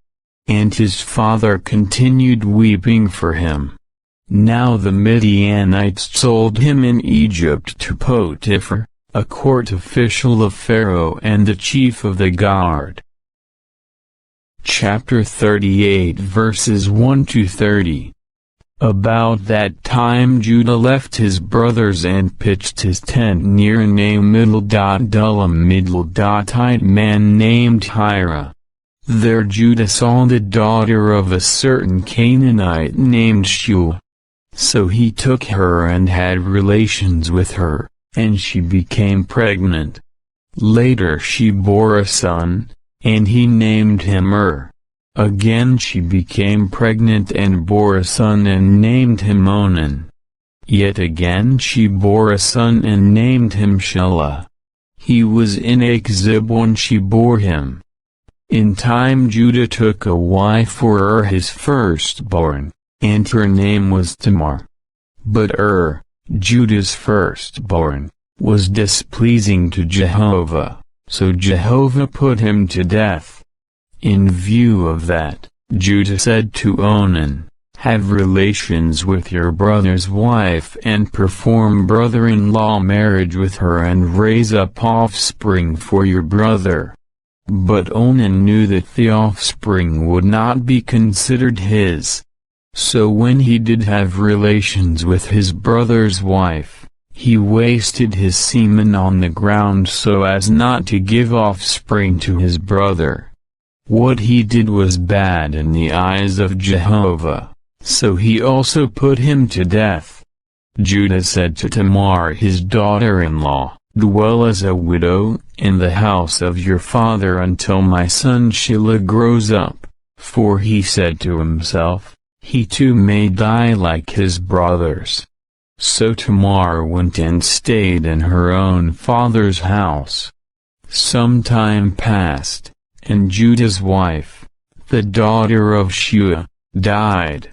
And his father continued weeping for him. Now the Midianites sold him in Egypt to Potiphar, a court official of Pharaoh and the chief of the guard. Chapter 38 verses 1 to 30. About that time Judah left his brothers and pitched his tent near a name Middle-Middle-ite man named Hira. There Judah saw the daughter of a certain Canaanite named Shua. So he took her and had relations with her, and she became pregnant. Later she bore a son, and he named him Again she became pregnant and bore a son and named him Onan. Yet again she bore a son and named him Shelah. He was in Achzib when she bore him. In time Judah took a wife for his firstborn, and her name was Tamar. But Judah's firstborn, was displeasing to Jehovah, so Jehovah put him to death. In view of that, Judah said to Onan, "Have relations with your brother's wife and perform brother-in-law marriage with her and raise up offspring for your brother." But Onan knew that the offspring would not be considered his. So when he did have relations with his brother's wife, he wasted his semen on the ground so as not to give offspring to his brother. What he did was bad in the eyes of Jehovah, so he also put him to death. Judah said to Tamar his daughter-in-law, "Dwell as a widow in the house of your father until my son Shelah grows up," for he said to himself, "He too may die like his brothers." So Tamar went and stayed in her own father's house. Some time passed, and Judah's wife, the daughter of Shua, died.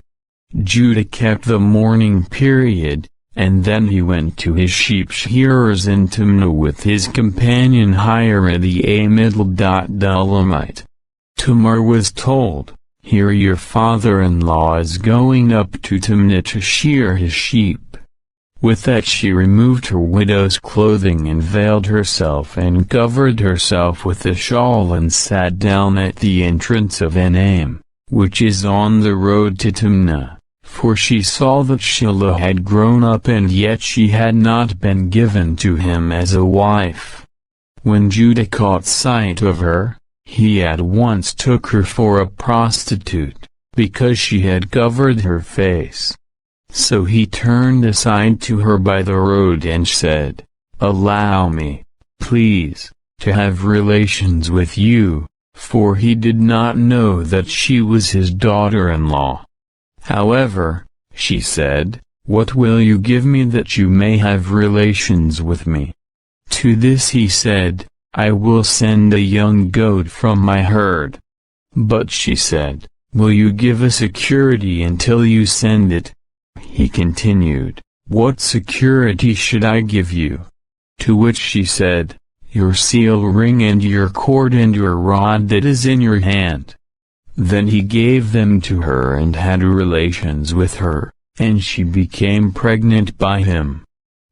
Judah kept the mourning period, and then he went to his sheep shearers in Timnah with his companion Hira the Middle-Elamite. Tamar was told, "Here your father-in-law is going up to Timnah to shear his sheep." With that she removed her widow's clothing and veiled herself and covered herself with a shawl and sat down at the entrance of Enaim, which is on the road to Timnah, for she saw that Shelah had grown up and yet she had not been given to him as a wife. When Judah caught sight of her, he at once took her for a prostitute, because she had covered her face. So he turned aside to her by the road and said, "Allow me, please, to have relations with you," for he did not know that she was his daughter-in-law. However, she said, "What will you give me that you may have relations with me?" To this he said, "I will send a young goat from my herd." But she said, "Will you give a security until you send it?" He continued, "What security should I give you?" To which she said, "Your seal ring and your cord and your rod that is in your hand." Then he gave them to her and had relations with her, and she became pregnant by him.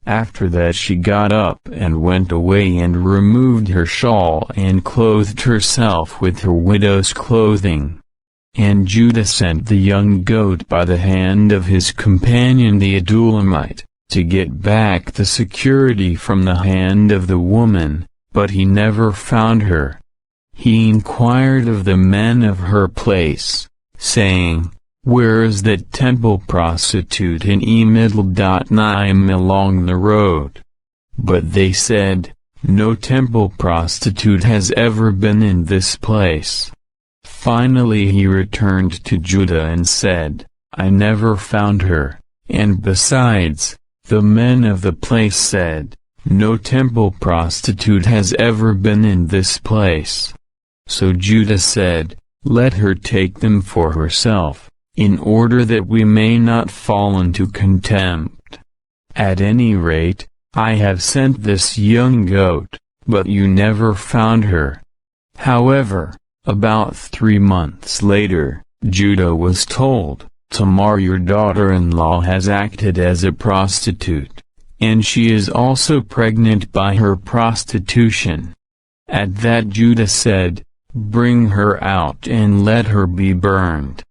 After that she got up and went away and removed her shawl and clothed herself with her widow's clothing. And Judah sent the young goat by the hand of his companion the Adulamite, to get back the security from the hand of the woman, but he never found her. He inquired of the men of her place, saying, "Where is that temple prostitute in Middle-Naim along the road?" But they said, "No temple prostitute has ever been in this place." Finally he returned to Judah and said, I never found her, and besides, the men of the place said, no temple prostitute has ever been in this place. So Judah said, let her take them for herself, in order that we may not fall into contempt. At any rate, I have sent this young goat, but you never found her. However, about 3 months later, Judah was told, Tamar your daughter-in-law has acted as a prostitute, and she is also pregnant by her prostitution. At that Judah said, bring her out and let her be burned.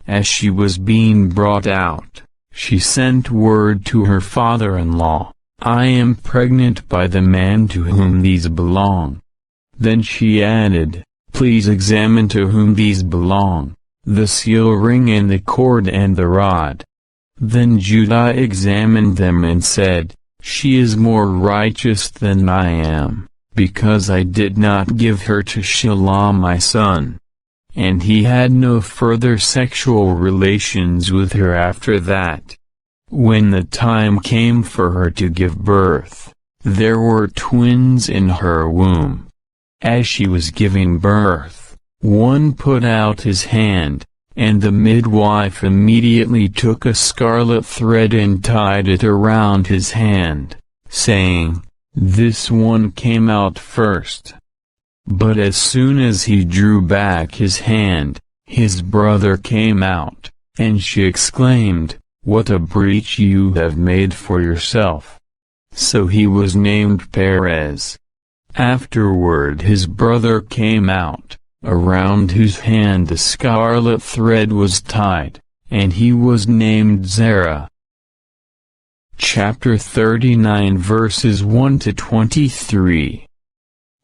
As she was being brought out, she sent word to her father-in-law, I am pregnant by the man to whom these belong. Then she added, please examine to whom these belong, the seal ring and the cord and the rod. Then Judah examined them and said, she is more righteous than I am, because I did not give her to Shelah my son. And he had no further sexual relations with her after that. When the time came for her to give birth, there were twins in her womb. As she was giving birth, one put out his hand, and the midwife immediately took a scarlet thread and tied it around his hand, saying, this one came out first. But as soon as he drew back his hand, his brother came out, and she exclaimed, what a breach you have made for yourself. So he was named Perez. Afterward his brother came out, around whose hand the scarlet thread was tied, and he was named Zerah. Chapter 39 verses 1 to 23.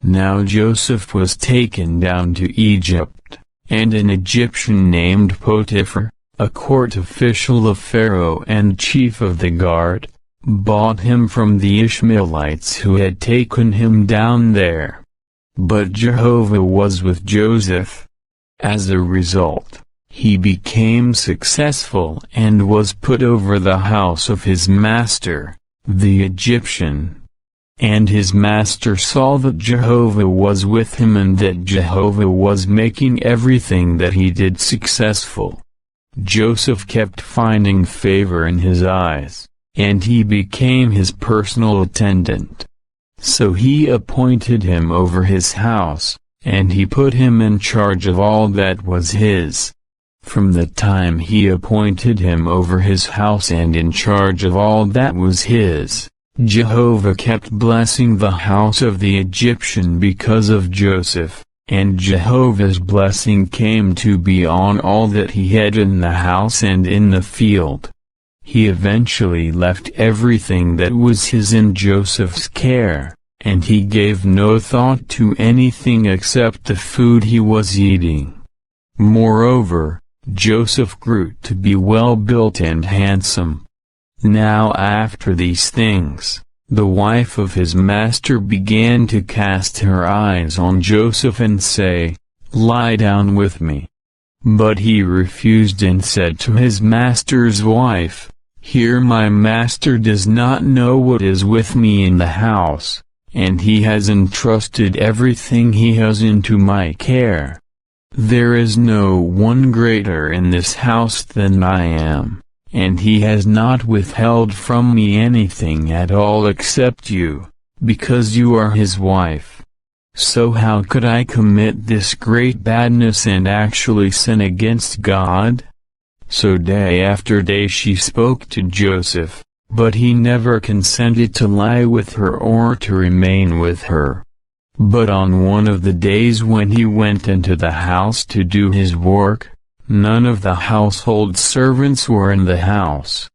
Now Joseph was taken down to Egypt, and an Egyptian named Potiphar, a court official of Pharaoh and chief of the guard, bought him from the Ishmaelites who had taken him down there. But Jehovah was with Joseph. As a result, he became successful and was put over the house of his master, the Egyptian. And his master saw that Jehovah was with him and that Jehovah was making everything that he did successful. Joseph kept finding favor in his eyes, and he became his personal attendant. So he appointed him over his house, and he put him in charge of all that was his. From the time he appointed him over his house and in charge of all that was his, Jehovah kept blessing the house of the Egyptian because of Joseph, and Jehovah's blessing came to be on all that he had in the house and in the field. He eventually left everything that was his in Joseph's care, and he gave no thought to anything except the food he was eating. Moreover, Joseph grew to be well-built and handsome. Now after these things, the wife of his master began to cast her eyes on Joseph and say, lie down with me. But he refused and said to his master's wife, here my master does not know what is with me in the house, and he has entrusted everything he has into my care. There is no one greater in this house than I am, and he has not withheld from me anything at all except you, because you are his wife. So how could I commit this great badness and actually sin against God? So day after day she spoke to Joseph, but he never consented to lie with her or to remain with her. But on one of the days when he went into the house to do his work, none of the household servants were in the house.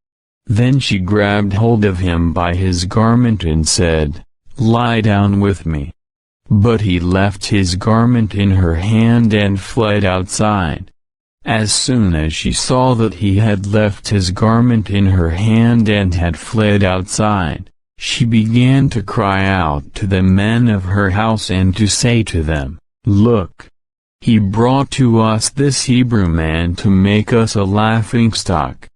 Then she grabbed hold of him by his garment and said, lie down with me. But he left his garment in her hand and fled outside. As soon as she saw that he had left his garment in her hand and had fled outside, she began to cry out to the men of her house and to say to them, look! He brought to us this Hebrew man to make us a laughingstock.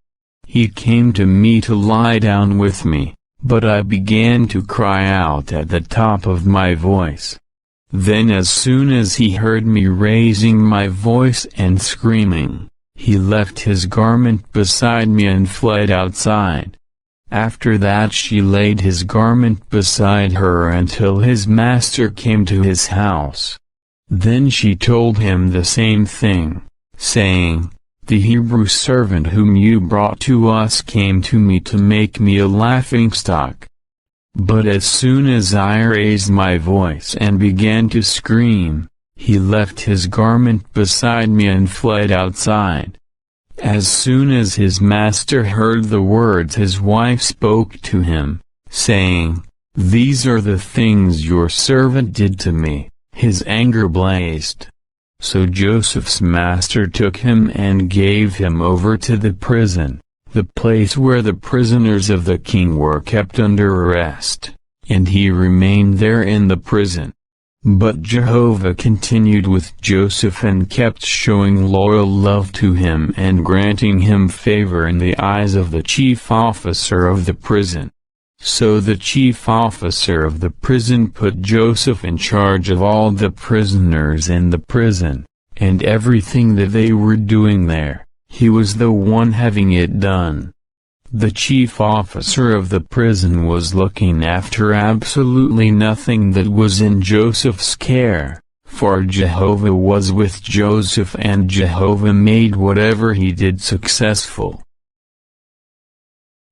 He came to me to lie down with me, but I began to cry out at the top of my voice. Then as soon as he heard me raising my voice and screaming, he left his garment beside me and fled outside. After that she laid his garment beside her until his master came to his house. Then she told him the same thing, saying, "The Hebrew servant whom you brought to us came to me to make me a laughingstock." But as soon as I raised my voice and began to scream, he left his garment beside me and fled outside. As soon as his master heard the words his wife spoke to him, saying, "These are the things your servant did to me," his anger blazed. So Joseph's master took him and gave him over to the prison, the place where the prisoners of the king were kept under arrest, and he remained there in the prison. But Jehovah continued with Joseph and kept showing loyal love to him and granting him favor in the eyes of the chief officer of the prison. So the chief officer of the prison put Joseph in charge of all the prisoners in the prison, and everything that they were doing there, he was the one having it done. The chief officer of the prison was looking after absolutely nothing that was in Joseph's care, for Jehovah was with Joseph and Jehovah made whatever he did successful.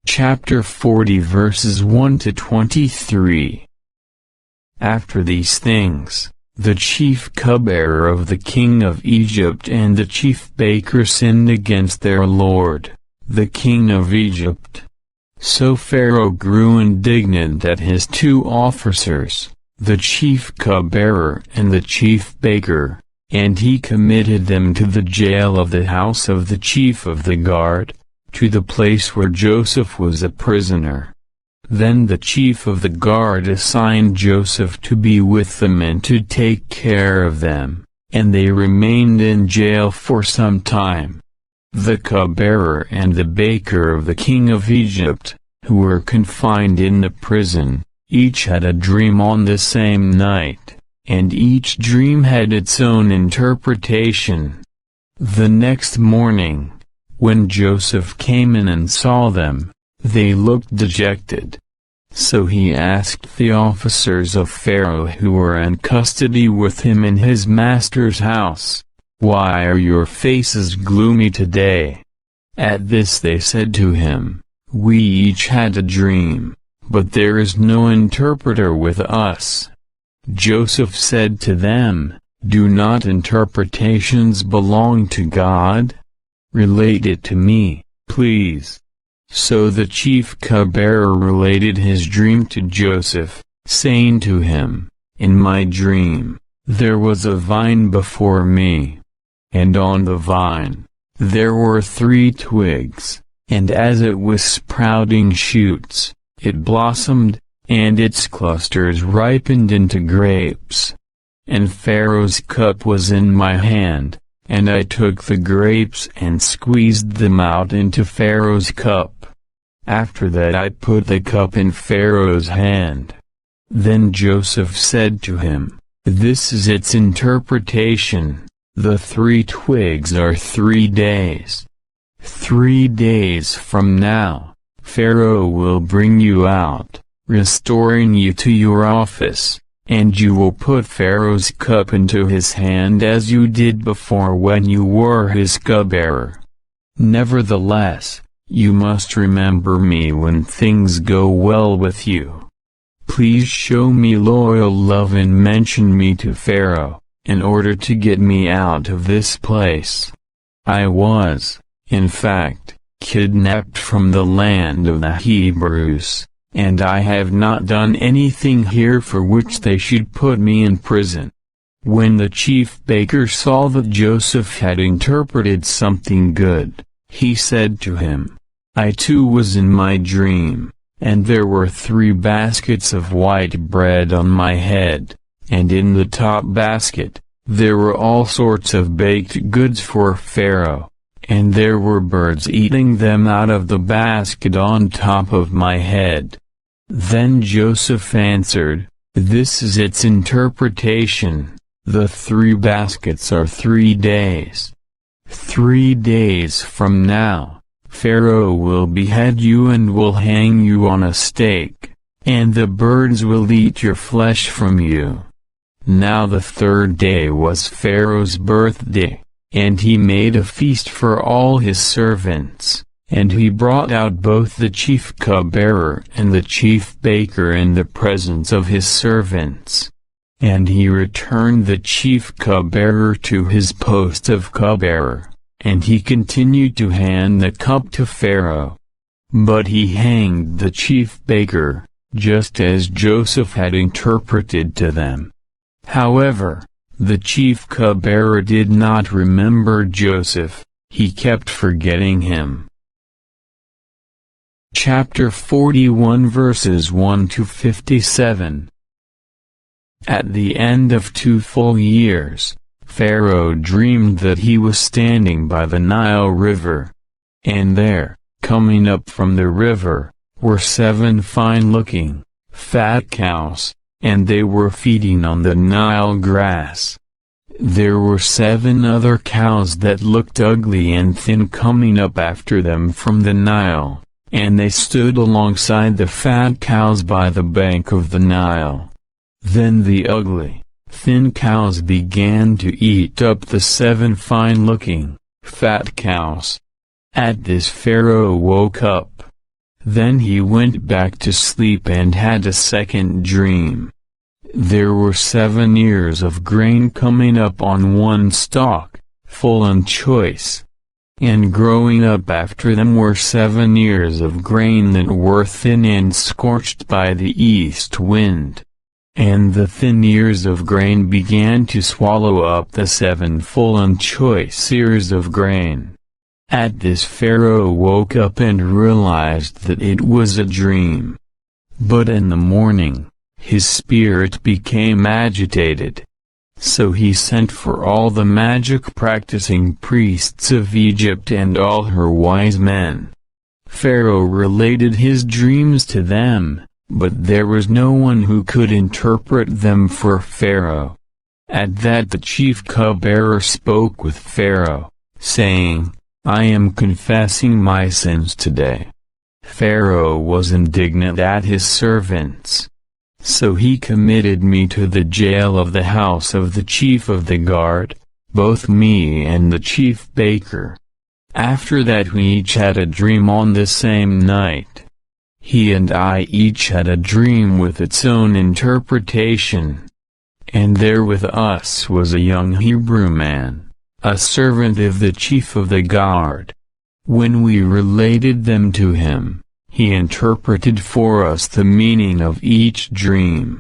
Chapter 40 verses 1 to 23. After these things, the chief cupbearer of the king of Egypt and the chief baker sinned against their lord, the king of Egypt. So Pharaoh grew indignant at his two officers, the chief cupbearer and the chief baker, and he committed them to the jail of the house of the chief of the guard, to the place where Joseph was a prisoner. Then the chief of the guard assigned Joseph to be with them and to take care of them, and they remained in jail for some time. The cupbearer and the baker of the king of Egypt, who were confined in the prison, each had a dream on the same night, and each dream had its own interpretation. The next morning, when Joseph came in and saw them, they looked dejected. So he asked the officers of Pharaoh who were in custody with him in his master's house, "Why are your faces gloomy today?" At this they said to him, "We each had a dream, but there is no interpreter with us." Joseph said to them, "Do not interpretations belong to God? Relate it to me, please." So the chief cupbearer related his dream to Joseph, saying to him, "In my dream, there was a vine before me. And on the vine, there were 3 twigs, and as it was sprouting shoots, it blossomed, and its clusters ripened into grapes. And Pharaoh's cup was in my hand, and I took the grapes and squeezed them out into Pharaoh's cup. After that I put the cup in Pharaoh's hand." Then Joseph said to him, "This is its interpretation. The 3 twigs are 3 days. 3 days from now, Pharaoh will bring you out, restoring you to your office, and you will put Pharaoh's cup into his hand as you did before when you were his cupbearer. Nevertheless, you must remember me when things go well with you. Please show me loyal love and mention me to Pharaoh, in order to get me out of this place. I was, in fact, kidnapped from the land of the Hebrews, and I have not done anything here for which they should put me in prison." When the chief baker saw that Joseph had interpreted something good, he said to him, "I too was in my dream, and there were 3 baskets of white bread on my head, and in the top basket, There were all sorts of baked goods for Pharaoh, and there were birds eating them out of the basket on top of my head. Then Joseph answered, "This is its interpretation. The 3 baskets are 3 days. 3 days from now, Pharaoh will behead you and will hang you on a stake, and the birds will eat your flesh from you." Now the 3rd day was Pharaoh's birthday, and he made a feast for all his servants, and he brought out both the chief cupbearer and the chief baker in the presence of his servants. And he returned the chief cupbearer to his post of cupbearer, and he continued to hand the cup to Pharaoh. But he hanged the chief baker, just as Joseph had interpreted to them. However, the chief cupbearer did not remember Joseph, he kept forgetting him. Chapter 41 verses 1 to 57. At the end of 2 full years, Pharaoh dreamed that he was standing by the Nile River. And there, coming up from the river, were 7 fine-looking, fat cows, and they were feeding on the Nile grass. There were 7 other cows that looked ugly and thin coming up after them from the Nile, and they stood alongside the fat cows by the bank of the Nile. Then the ugly, thin cows began to eat up the 7 fine-looking, fat cows. At this Pharaoh woke up. Then he went back to sleep and had a second dream. There were 7 ears of grain coming up on one stalk, full and choice. And growing up after them were 7 ears of grain that were thin and scorched by the east wind. And the thin ears of grain began to swallow up the 7 full and choice ears of grain. At this Pharaoh woke up and realized that it was a dream. But in the morning, his spirit became agitated. So he sent for all the magic-practicing priests of Egypt and all her wise men. Pharaoh related his dreams to them, but there was no one who could interpret them for Pharaoh. At that the chief cupbearer spoke with Pharaoh, saying, "I am confessing my sins today." Pharaoh was indignant at his servants. So he committed me to the jail of the house of the chief of the guard, both me and the chief baker. After that we each had a dream on the same night. He and I each had a dream with its own interpretation. And there with us was a young Hebrew man, a servant of the chief of the guard. When we related them to him, he interpreted for us the meaning of each dream.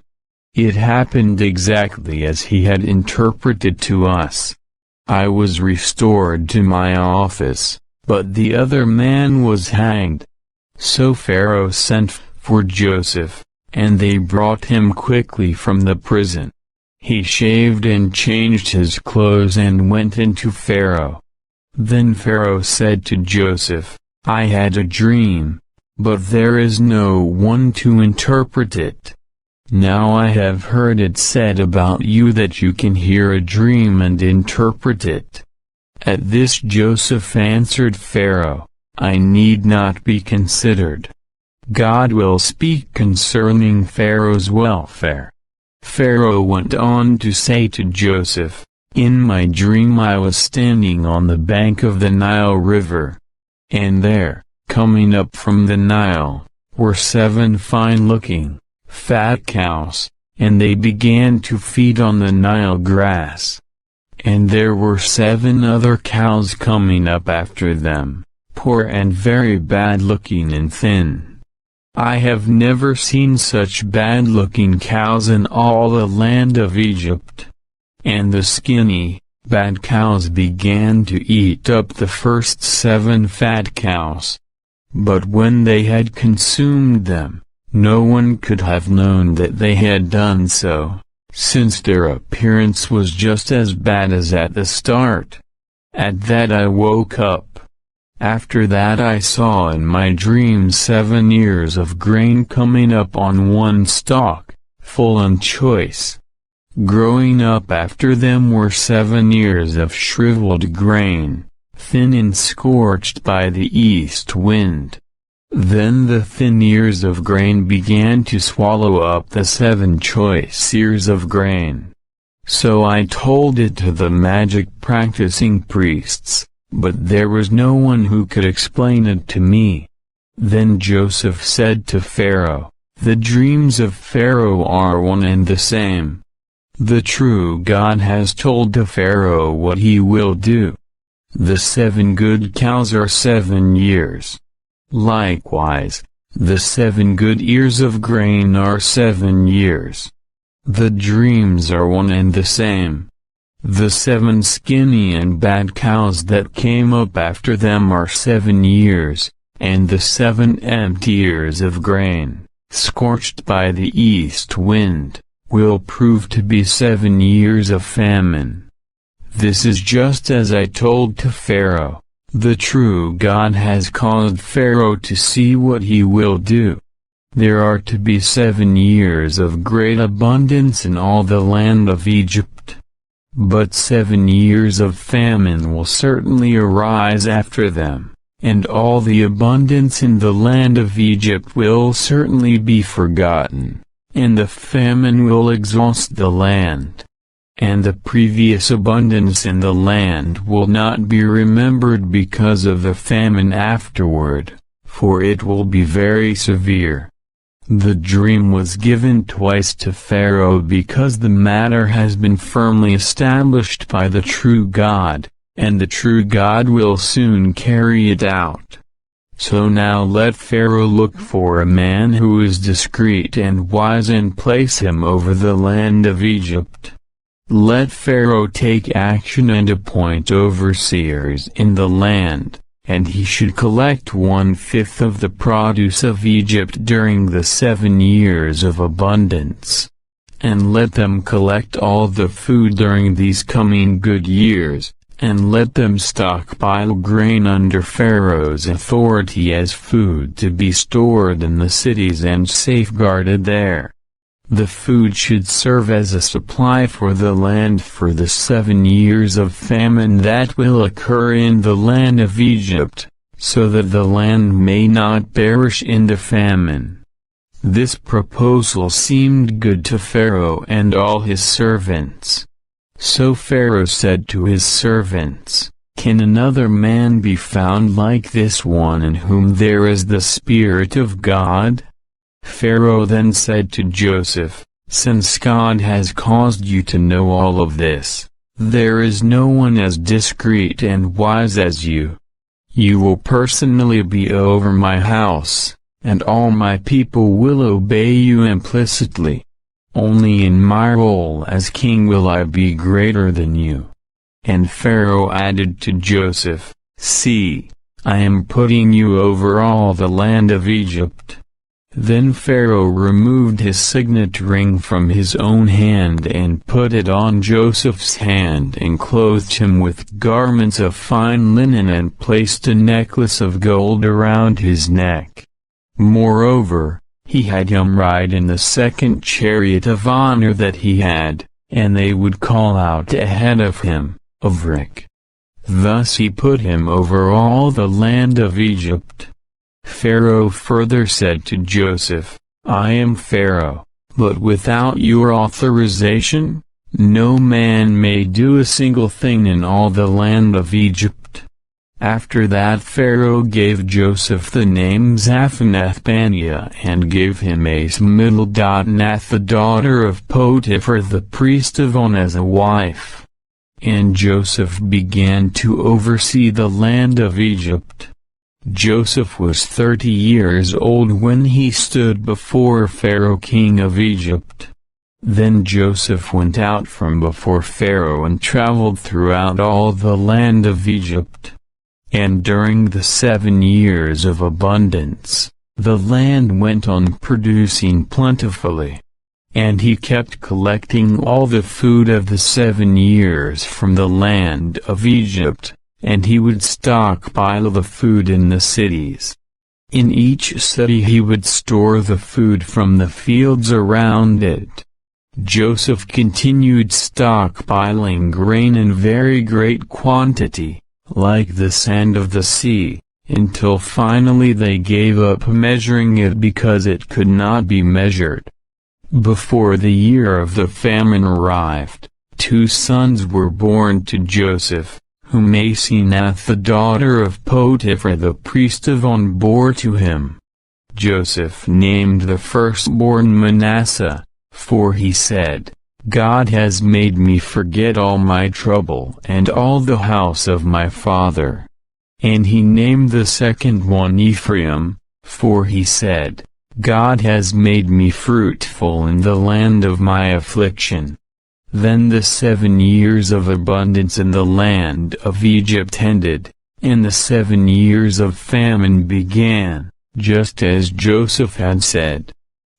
It happened exactly as he had interpreted to us. I was restored to my office, but the other man was hanged. So Pharaoh sent for Joseph, and they brought him quickly from the prison. He shaved and changed his clothes and went into Pharaoh. Then Pharaoh said to Joseph, "I had a dream, but there is no one to interpret it. Now I have heard it said about you that you can hear a dream and interpret it." At this Joseph answered Pharaoh, "I need not be considered. God will speak concerning Pharaoh's welfare." Pharaoh went on to say to Joseph, "In my dream I was standing on the bank of the Nile River. And there, coming up from the Nile, were 7 fine-looking, fat cows, and they began to feed on the Nile grass. And there were 7 other cows coming up after them, poor and very bad-looking and thin. I have never seen such bad-looking cows in all the land of Egypt. And the skinny, bad cows began to eat up the first 7 fat cows. But when they had consumed them, no one could have known that they had done so, since their appearance was just as bad as at the start. At that I woke up. After that I saw in my dream 7 ears of grain coming up on one stalk, full and choice. Growing up after them were 7 ears of shriveled grain, thin and scorched by the east wind. Then the thin ears of grain began to swallow up the 7 choice ears of grain. So I told it to the magic-practicing priests, but there was no one who could explain it to me. Then Joseph said to Pharaoh, "The dreams of Pharaoh are one and the same. The true God has told to Pharaoh what he will do. The 7 good cows are 7 years. Likewise, the 7 good ears of grain are 7 years. The dreams are one and the same. The 7 skinny and bad cows that came up after them are 7 years, and the 7 empty ears of grain, scorched by the east wind, will prove to be 7 years of famine. This is just as I told to Pharaoh. The true God has caused Pharaoh to see what he will do. There are to be 7 years of great abundance in all the land of Egypt. But 7 years of famine will certainly arise after them, and all the abundance in the land of Egypt will certainly be forgotten, and the famine will exhaust the land. And the previous abundance in the land will not be remembered because of the famine afterward, for it will be very severe." The dream was given twice to Pharaoh because the matter has been firmly established by the true God, and the true God will soon carry it out. So now let Pharaoh look for a man who is discreet and wise and place him over the land of Egypt. Let Pharaoh take action and appoint overseers in the land, and he should collect 1/5 of the produce of Egypt during the 7 years of abundance. And let them collect all the food during these coming good years, and let them stockpile grain under Pharaoh's authority as food to be stored in the cities and safeguarded there. The food should serve as a supply for the land for the 7 years of famine that will occur in the land of Egypt, so that the land may not perish in the famine. This proposal seemed good to Pharaoh and all his servants. So Pharaoh said to his servants, "Can another man be found like this one in whom there is the Spirit of God?" Pharaoh then said to Joseph, "Since God has caused you to know all of this, there is no one as discreet and wise as you. You will personally be over my house, and all my people will obey you implicitly. Only in my role as king will I be greater than you." And Pharaoh added to Joseph, "See, I am putting you over all the land of Egypt." Then Pharaoh removed his signet ring from his own hand and put it on Joseph's hand and clothed him with garments of fine linen and placed a necklace of gold around his neck. Moreover, he had him ride in the second chariot of honor that he had, and they would call out ahead of him, "Avrik." Thus he put him over all the land of Egypt. Pharaoh further said to Joseph, "I am Pharaoh, but without your authorization, no man may do a single thing in all the land of Egypt." After that Pharaoh gave Joseph the name Zaphenath-Paneah and gave him Esmiddle-Nath the daughter of Potiphar the priest of On as a wife. And Joseph began to oversee the land of Egypt. Joseph was 30 years old when he stood before Pharaoh king of Egypt. Then Joseph went out from before Pharaoh and traveled throughout all the land of Egypt. And during the 7 years of abundance, the land went on producing plentifully. And he kept collecting all the food of the 7 years from the land of Egypt, and he would stockpile the food in the cities. In each city he would store the food from the fields around it. Joseph continued stockpiling grain in very great quantity, like the sand of the sea, until finally they gave up measuring it because it could not be measured. Before the year of the famine arrived, 2 sons were born to Joseph, whom Asenath the daughter of Potiphar the priest of On bore to him. Joseph named the firstborn Manasseh, for he said, "God has made me forget all my trouble and all the house of my father." And he named the second one Ephraim, for he said, "God has made me fruitful in the land of my affliction." Then the 7 years of abundance in the land of Egypt ended, and the 7 years of famine began, just as Joseph had said.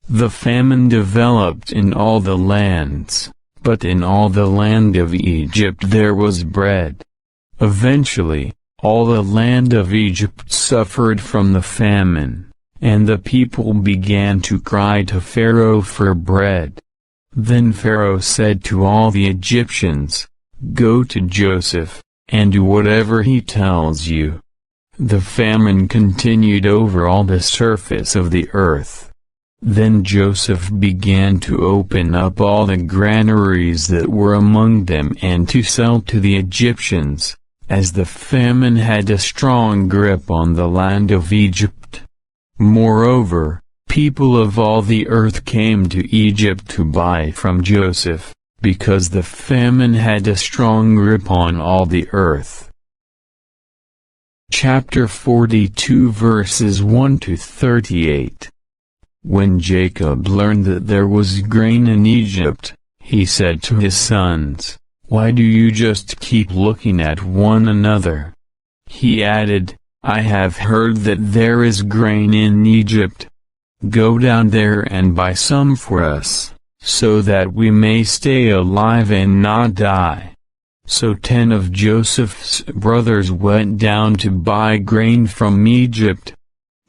The famine developed in all the lands, but in all the land of Egypt there was bread. Eventually, all the land of Egypt suffered from the famine, and the people began to cry to Pharaoh for bread. Then Pharaoh said to all the Egyptians, "Go to Joseph, and do whatever he tells you." The famine continued over all the surface of the earth. Then Joseph began to open up all the granaries that were among them and to sell to the Egyptians, as the famine had a strong grip on the land of Egypt. Moreover, people of all the earth came to Egypt to buy from Joseph, because the famine had a strong grip on all the earth. Chapter 42 verses 1 to 38. When Jacob learned that there was grain in Egypt, he said to his sons, "Why do you just keep looking at one another?" He added, "I have heard that there is grain in Egypt. Go down there and buy some for us, so that we may stay alive and not die." So 10 of Joseph's brothers went down to buy grain from Egypt.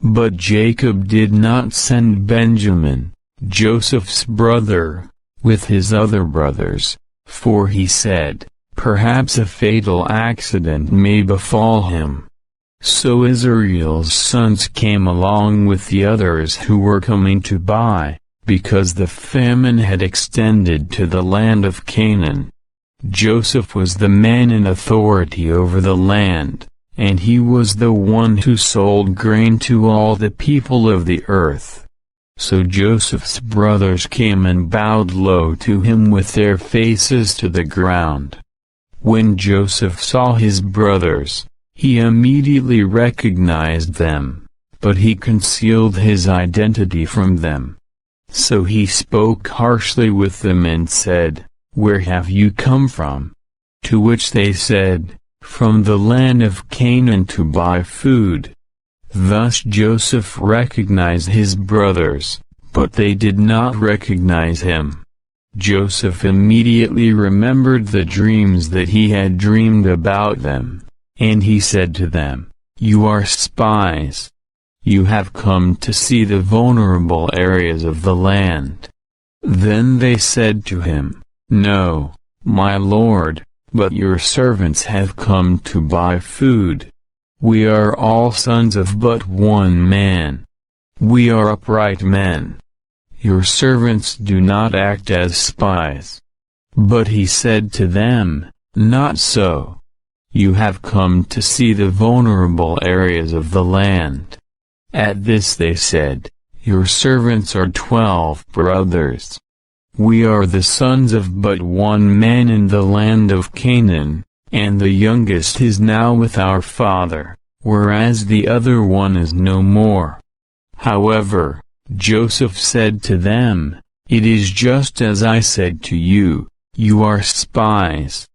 But Jacob did not send Benjamin, Joseph's brother, with his other brothers, for he said, "Perhaps a fatal accident may befall him." So Israel's sons came along with the others who were coming to buy, because the famine had extended to the land of Canaan. Joseph was the man in authority over the land, and he was the one who sold grain to all the people of the earth. So Joseph's brothers came and bowed low to him with their faces to the ground. When Joseph saw his brothers, he immediately recognized them, but he concealed his identity from them. So he spoke harshly with them and said, "Where have you come from?" To which they said, "From the land of Canaan to buy food." Thus Joseph recognized his brothers, but they did not recognize him. Joseph immediately remembered the dreams that he had dreamed about them, and he said to them, "You are spies. You have come to see the vulnerable areas of the land." Then they said to him, "No, my lord, but your servants have come to buy food. We are all sons of but one man. We are upright men. Your servants do not act as spies." But he said to them, "Not so. You have come to see the vulnerable areas of the land." At this they said, "Your servants are 12 brothers. We are the sons of but one man in the land of Canaan, and the youngest is now with our father, whereas the other one is no more." However, Joseph said to them, "It is just as I said to you, you are spies.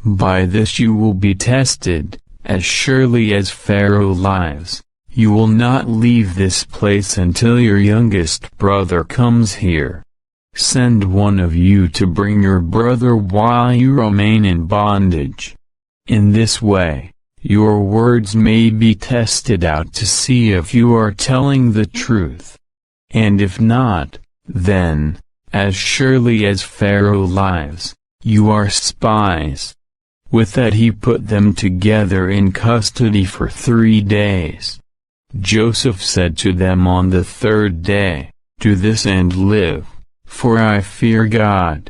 By this you will be tested, as surely as Pharaoh lives. You will not leave this place until your youngest brother comes here." Send one of you to bring your brother while you remain in bondage. In this way, your words may be tested out to see if you are telling the truth. And if not, then, as surely as Pharaoh lives, you are spies." With that he put them together in custody for 3 days. Joseph said to them on the 3rd day, "Do this and live, for I fear God.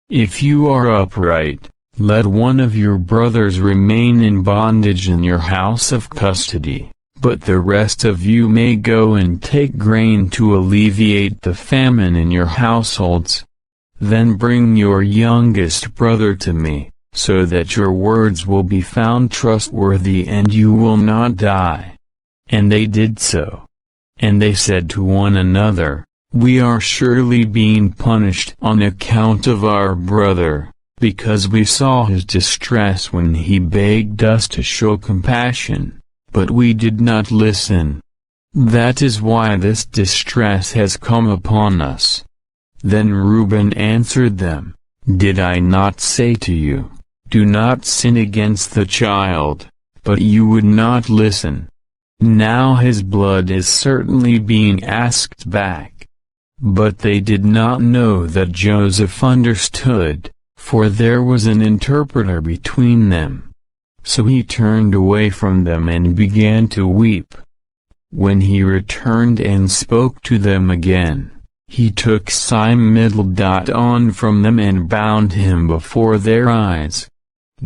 If you are upright, let one of your brothers remain in bondage in your house of custody, but the rest of you may go and take grain to alleviate the famine in your households. Then bring your youngest brother to me, so that your words will be found trustworthy and you will not die." And they did so. And they said to one another, "We are surely being punished on account of our brother, because we saw his distress when he begged us to show compassion, but we did not listen. That is why this distress has come upon us." Then Reuben answered them, "Did I not say to you, 'Do not sin against the child'? But you would not listen. Now his blood is certainly being asked back." But they did not know that Joseph understood, for there was an interpreter between them. So he turned away from them and began to weep. When he returned and spoke to them again, he took Simon from them and bound him before their eyes.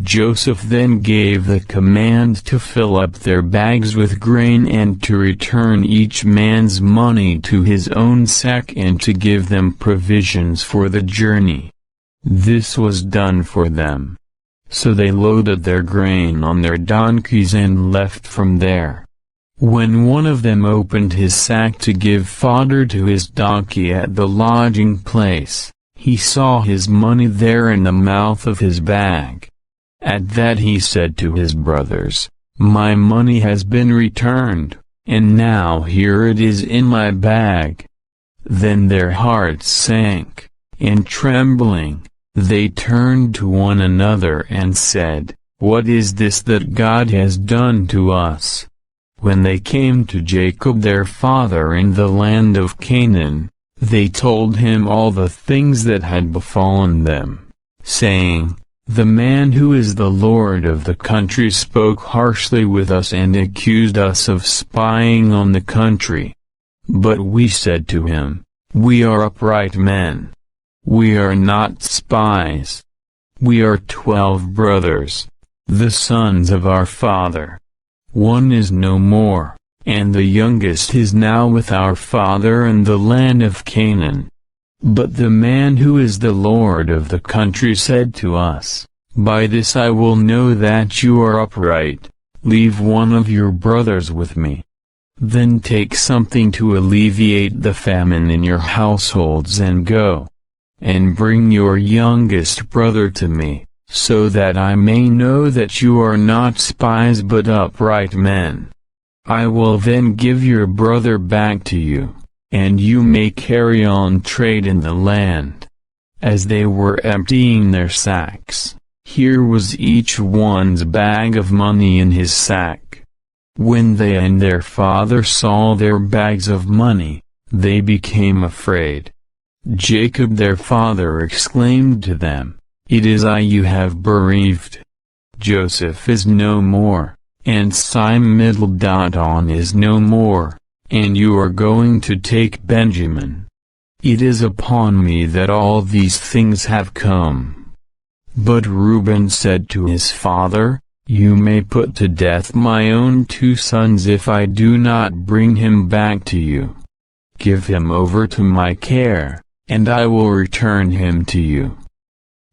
Joseph then gave the command to fill up their bags with grain and to return each man's money to his own sack and to give them provisions for the journey. This was done for them. So they loaded their grain on their donkeys and left from there. When one of them opened his sack to give fodder to his donkey at the lodging place, he saw his money there in the mouth of his bag. At that he said to his brothers, "My money has been returned, and now here it is in my bag." Then their hearts sank, and trembling, they turned to one another and said, "What is this that God has done to us?" When they came to Jacob their father in the land of Canaan, they told him all the things that had befallen them, saying, "The man who is the lord of the country spoke harshly with us and accused us of spying on the country. But we said to him, 'We are upright men. We are not spies. We are 12 brothers, the sons of our father. One is no more, and the youngest is now with our father in the land of Canaan.' But the man who is the lord of the country said to us, 'By this I will know that you are upright. Leave one of your brothers with me. Then take something to alleviate the famine in your households and go. And bring your youngest brother to me, so that I may know that you are not spies but upright men. I will then give your brother back to you, and you may carry on trade in the land.' As they were emptying their sacks, here was each one's bag of money in his sack. When they and their father saw their bags of money, they became afraid. Jacob their father exclaimed to them, 'It is I you have bereaved. Joseph is no more, and Simon is no more, and you are going to take Benjamin. It is upon me that all these things have come.' But Reuben said to his father, 'You may put to death my own 2 sons if I do not bring him back to you. Give him over to my care, and I will return him to you.'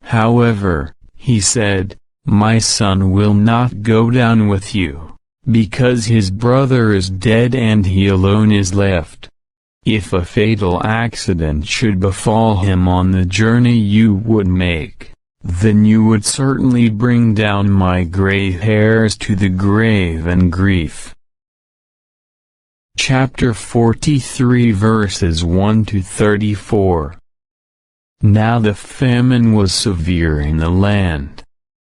However, he said, 'My son will not go down with you, because his brother is dead and he alone is left. If a fatal accident should befall him on the journey you would make, then you would certainly bring down my gray hairs to the grave and grief.'" Chapter 43 verses 1 to 34. Now the famine was severe in the land.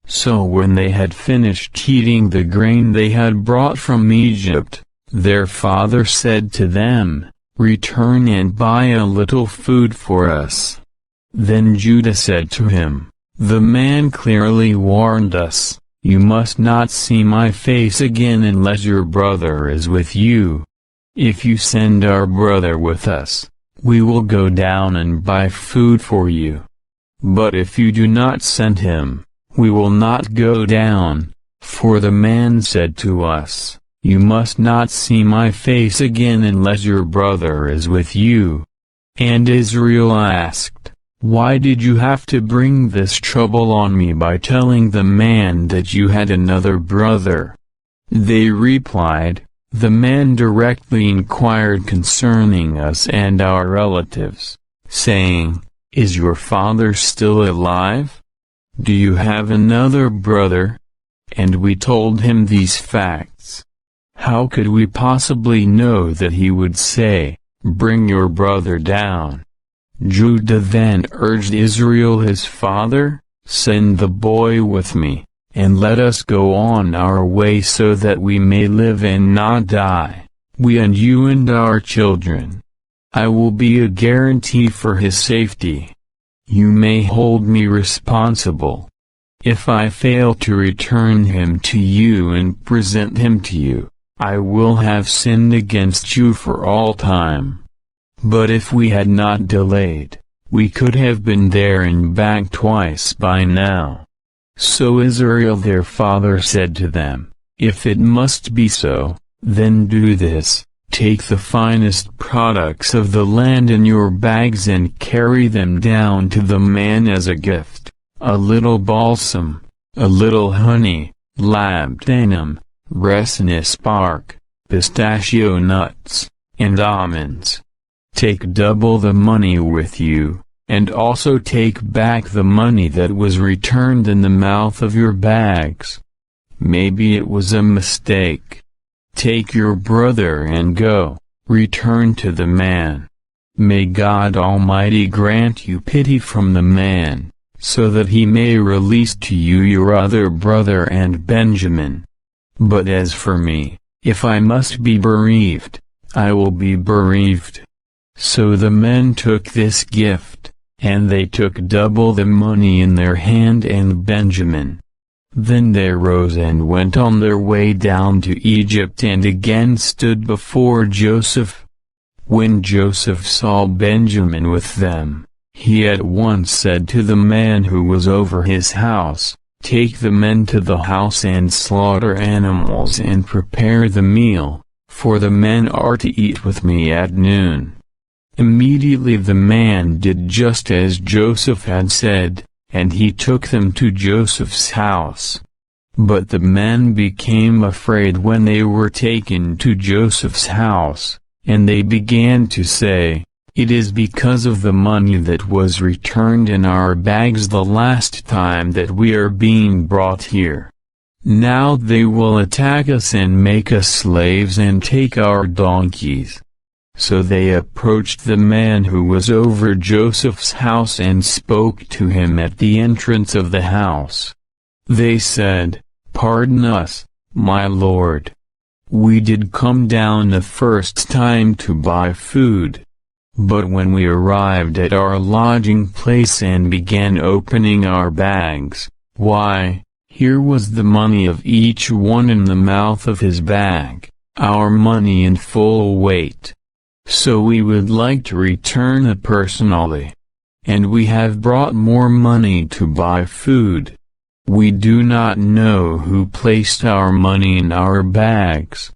So when they had finished eating the grain they had brought from Egypt, their father said to them, "Return and buy a little food for us." Then Judah said to him, "The man clearly warned us, 'You must not see my face again unless your brother is with you. If you send our brother with us, we will go down and buy food for you. But if you do not send him, we will not go down, for the man said to us, "You must not see my face again unless your brother is with you." And Israel asked, "Why did you have to bring this trouble on me by telling the man that you had another brother?" They replied, "The man directly inquired concerning us and our relatives, saying, 'Is your father still alive? Do you have another brother?' And we told him these facts. How could we possibly know that he would say, 'Bring your brother down'?" Judah then urged Israel his father, "Send the boy with me, and let us go on our way so that we may live and not die, we and you and our children. I will be a guarantee for his safety. You may hold me responsible. If I fail to return him to you and present him to you, I will have sinned against you for all time. But if we had not delayed, we could have been there and back twice by now." So Israel their father said to them, "If it must be so, then do this, take the finest products of the land in your bags and carry them down to the man as a gift, a little balsam, a little honey, labdanum, resinous bark, pistachio nuts, and almonds. Take double the money with you, and also take back the money that was returned in the mouth of your bags. Maybe it was a mistake. Take your brother and go, return to the man. May God Almighty grant you pity from the man, so that he may release to you your other brother and Benjamin. But as for me, if I must be bereaved, I will be bereaved." So the men took this gift, and they took double the money in their hand and Benjamin. Then they rose and went on their way down to Egypt and again stood before Joseph. When Joseph saw Benjamin with them, he at once said to the man who was over his house, "Take the men to the house and slaughter animals and prepare the meal, for the men are to eat with me at noon." Immediately the man did just as Joseph had said, and he took them to Joseph's house. But the men became afraid when they were taken to Joseph's house, and they began to say, "It is because of the money that was returned in our bags the last time that we are being brought here. Now they will attack us and make us slaves and take our donkeys." So they approached the man who was over Joseph's house and spoke to him at the entrance of the house. They said, "Pardon us, my lord. We did come down the first time to buy food. But when we arrived at our lodging place and began opening our bags, why, here was the money of each one in the mouth of his bag, our money in full weight. So we would like to return it personally. And we have brought more money to buy food. We do not know who placed our money in our bags."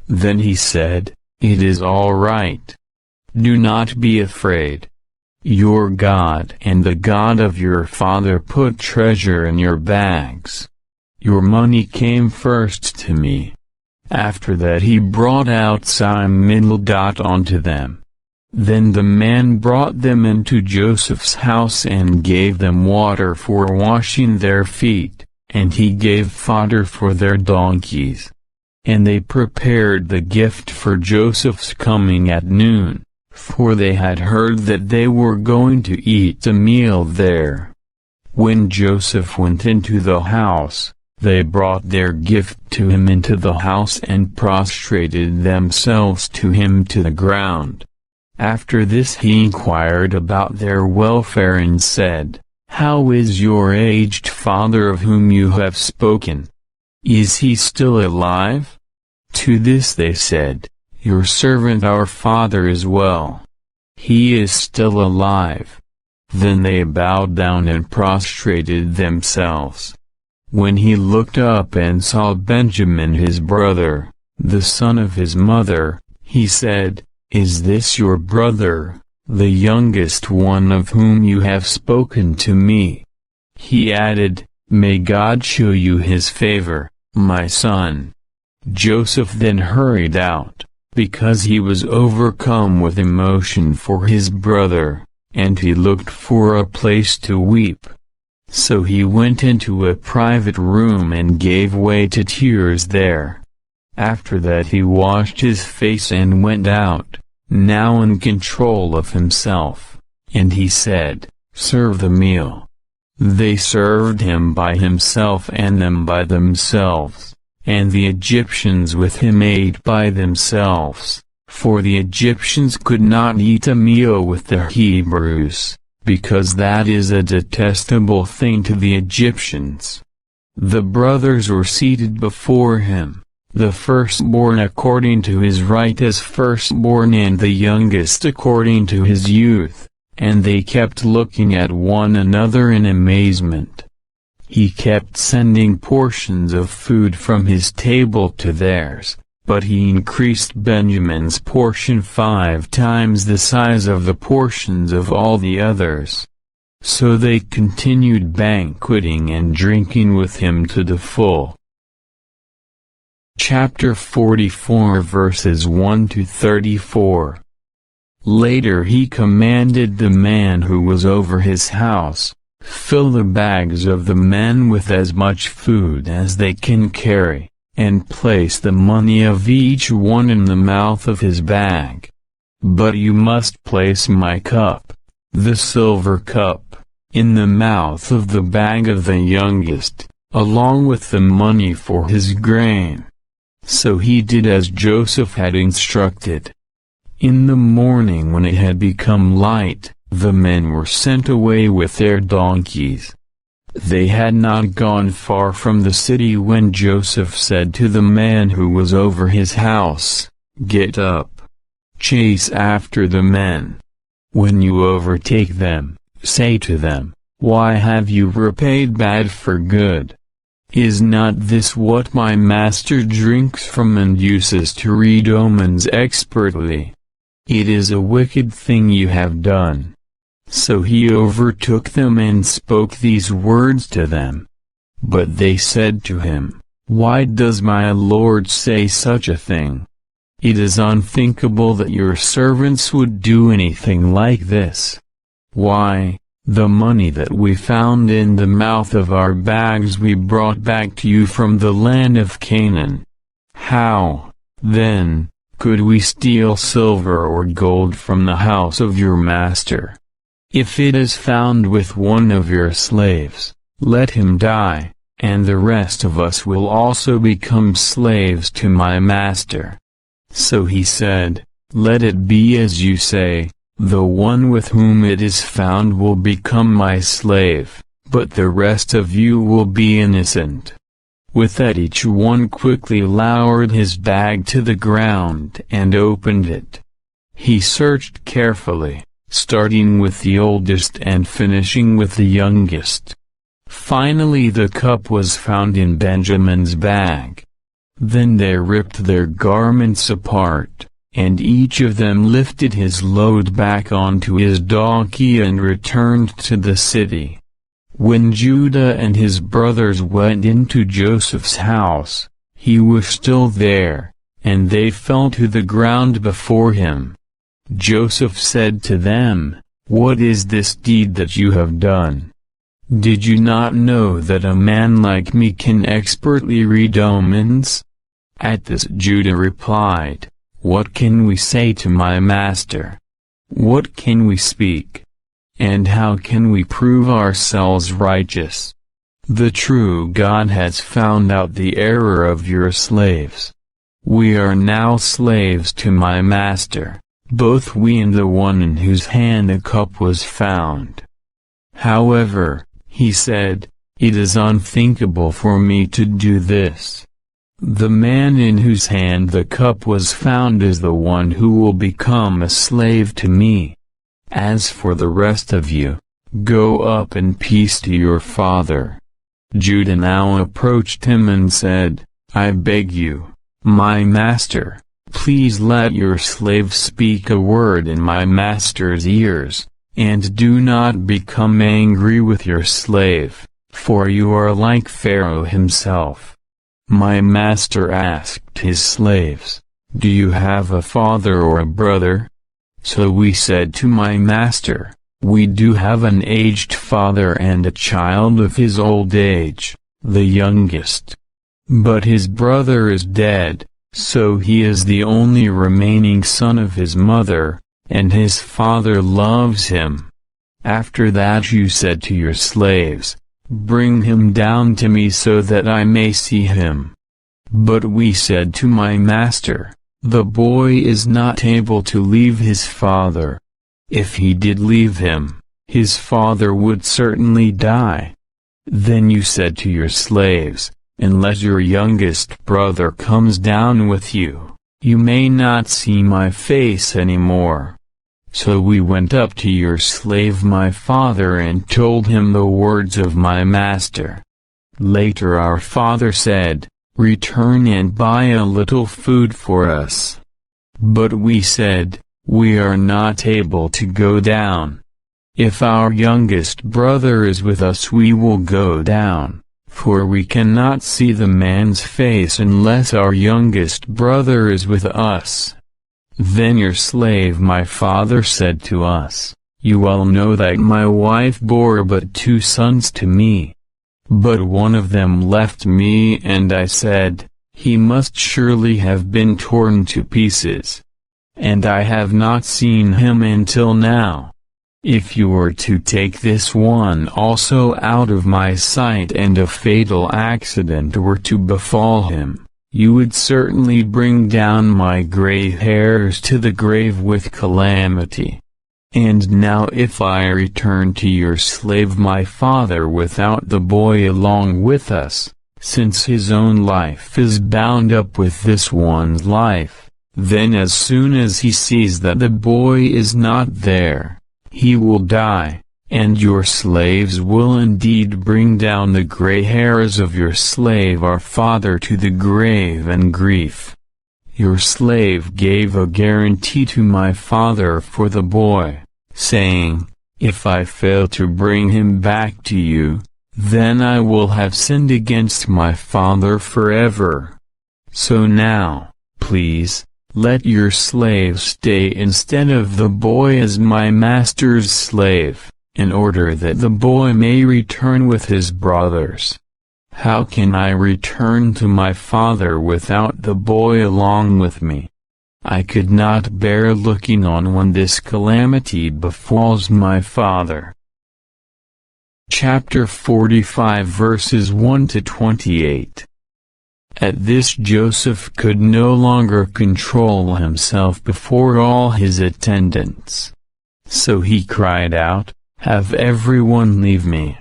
Then he said, "It is all right. Do not be afraid. Your God and the God of your father put treasure in your bags. Your money came first to me. After that he brought out onto them. Then the man brought them into Joseph's house and gave them water for washing their feet, and he gave fodder for their donkeys. And they prepared the gift for Joseph's coming at noon, for they had heard that they were going to eat a meal there. When Joseph went into the house, they brought their gift to him into the house and prostrated themselves to him to the ground. After this he inquired about their welfare and said, "How is your aged father of whom you have spoken? Is he still alive?" To this they said, "Your servant our father is well. He is still alive." Then they bowed down and prostrated themselves. When he looked up and saw Benjamin his brother, the son of his mother, he said, "Is this your brother, the youngest one of whom you have spoken to me?" He added, "May God show you his favor, my son." Joseph then hurried out, because he was overcome with emotion for his brother, and he looked for a place to weep. So he went into a private room and gave way to tears there. After that he washed his face and went out, now in control of himself, and he said, "Serve the meal." They served him by himself and them by themselves, and the Egyptians with him ate by themselves, for the Egyptians could not eat a meal with the Hebrews, because that is a detestable thing to the Egyptians. The brothers were seated before him, the firstborn according to his right as firstborn and the youngest according to his youth, and they kept looking at one another in amazement. He kept sending portions of food from his table to theirs, but he increased Benjamin's portion 5 times the size of the portions of all the others. So they continued banqueting and drinking with him to the full. Chapter 44 verses 1 to 34. Later he commanded the man who was over his house, "Fill the bags of the men with as much food as they can carry, and place the money of each one in the mouth of his bag. But you must place my cup, the silver cup, in the mouth of the bag of the youngest, along with the money for his grain." So he did as Joseph had instructed. In the morning when it had become light, the men were sent away with their donkeys. They had not gone far from the city when Joseph said to the man who was over his house, "Get up. Chase after the men. When you overtake them, say to them, 'Why have you repaid bad for good? Is not this what my master drinks from and uses to read omens expertly? It is a wicked thing you have done.'" So he overtook them and spoke these words to them. But they said to him, "Why does my lord say such a thing? It is unthinkable that your servants would do anything like this. Why, the money that we found in the mouth of our bags we brought back to you from the land of Canaan. How, then, could we steal silver or gold from the house of your master? If it is found with one of your slaves, let him die, and the rest of us will also become slaves to my master." So he said, "Let it be as you say, the one with whom it is found will become my slave, but the rest of you will be innocent." With that each one quickly lowered his bag to the ground and opened it. He searched carefully, starting with the oldest and finishing with the youngest. Finally the cup was found in Benjamin's bag. Then they ripped their garments apart, and each of them lifted his load back onto his donkey and returned to the city. When Judah and his brothers went into Joseph's house, he was still there, and they fell to the ground before him. Joseph said to them, "What is this deed that you have done? Did you not know that a man like me can expertly read omens?" At this Judah replied, "What can we say to my master? What can we speak? And how can we prove ourselves righteous? The true God has found out the error of your slaves. We are now slaves to my master, both we and the one in whose hand the cup was found. However, he said, it is unthinkable for me to do this. The man in whose hand the cup was found is the one who will become a slave to me. As for the rest of you, go up in peace to your father. Judah now approached him and said, I beg you, my master, please let your slave speak a word in my master's ears, and do not become angry with your slave, for you are like Pharaoh himself. My master asked his slaves, do you have a father or a brother? So we said to my master, we do have an aged father and a child of his old age, the youngest. But his brother is dead, so he is the only remaining son of his mother, and his father loves him. After that you said to your slaves, bring him down to me so that I may see him. But we said to my master, the boy is not able to leave his father. If he did leave him, his father would certainly die. Then you said to your slaves, unless your youngest brother comes down with you, you may not see my face anymore. So we went up to your slave my father and told him the words of my master. Later our father said, return and buy a little food for us. But we said, we are not able to go down. If our youngest brother is with us we will go down, for we cannot see the man's face unless our youngest brother is with us. Then your slave my father said to us, you well know that my wife bore but 2 sons to me. But one of them left me and I said, he must surely have been torn to pieces. And I have not seen him until now. If you were to take this one also out of my sight and a fatal accident were to befall him, you would certainly bring down my gray hairs to the grave with calamity. And now if I return to your slave my father without the boy along with us, since his own life is bound up with this one's life, then as soon as he sees that the boy is not there, he will die, and your slaves will indeed bring down the gray hairs of your slave our father to the grave in grief. Your slave gave a guarantee to my father for the boy, saying, if I fail to bring him back to you, then I will have sinned against my father forever. So now, please, let your slave stay instead of the boy as my master's slave, in order that the boy may return with his brothers. How can I return to my father without the boy along with me? I could not bear looking on when this calamity befalls my father. Chapter 45 verses 1 to 28. At this Joseph could no longer control himself before all his attendants. So he cried out, have everyone leave me.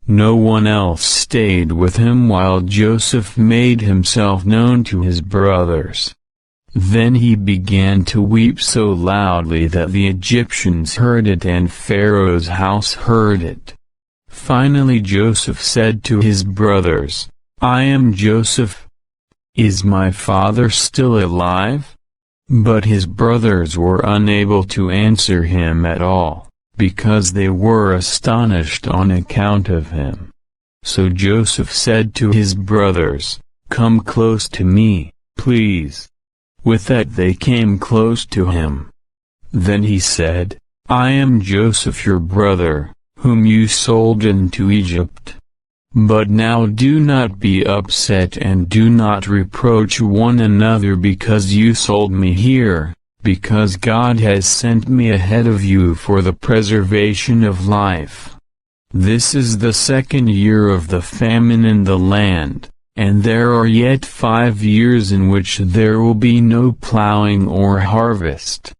No one else stayed with him while Joseph made himself known to his brothers. Then he began to weep so loudly that the Egyptians heard it and Pharaoh's house heard it. Finally Joseph said to his brothers, I am Joseph. Is my father still alive? But his brothers were unable to answer him at all, because they were astonished on account of him. So Joseph said to his brothers, come close to me, please. With that they came close to him. Then he said, I am Joseph your brother, whom you sold into Egypt. But now do not be upset and do not reproach one another because you sold me here, because God has sent me ahead of you for the preservation of life. This is the 2nd year of the famine in the land, and there are yet 5 years in which there will be no plowing or harvest.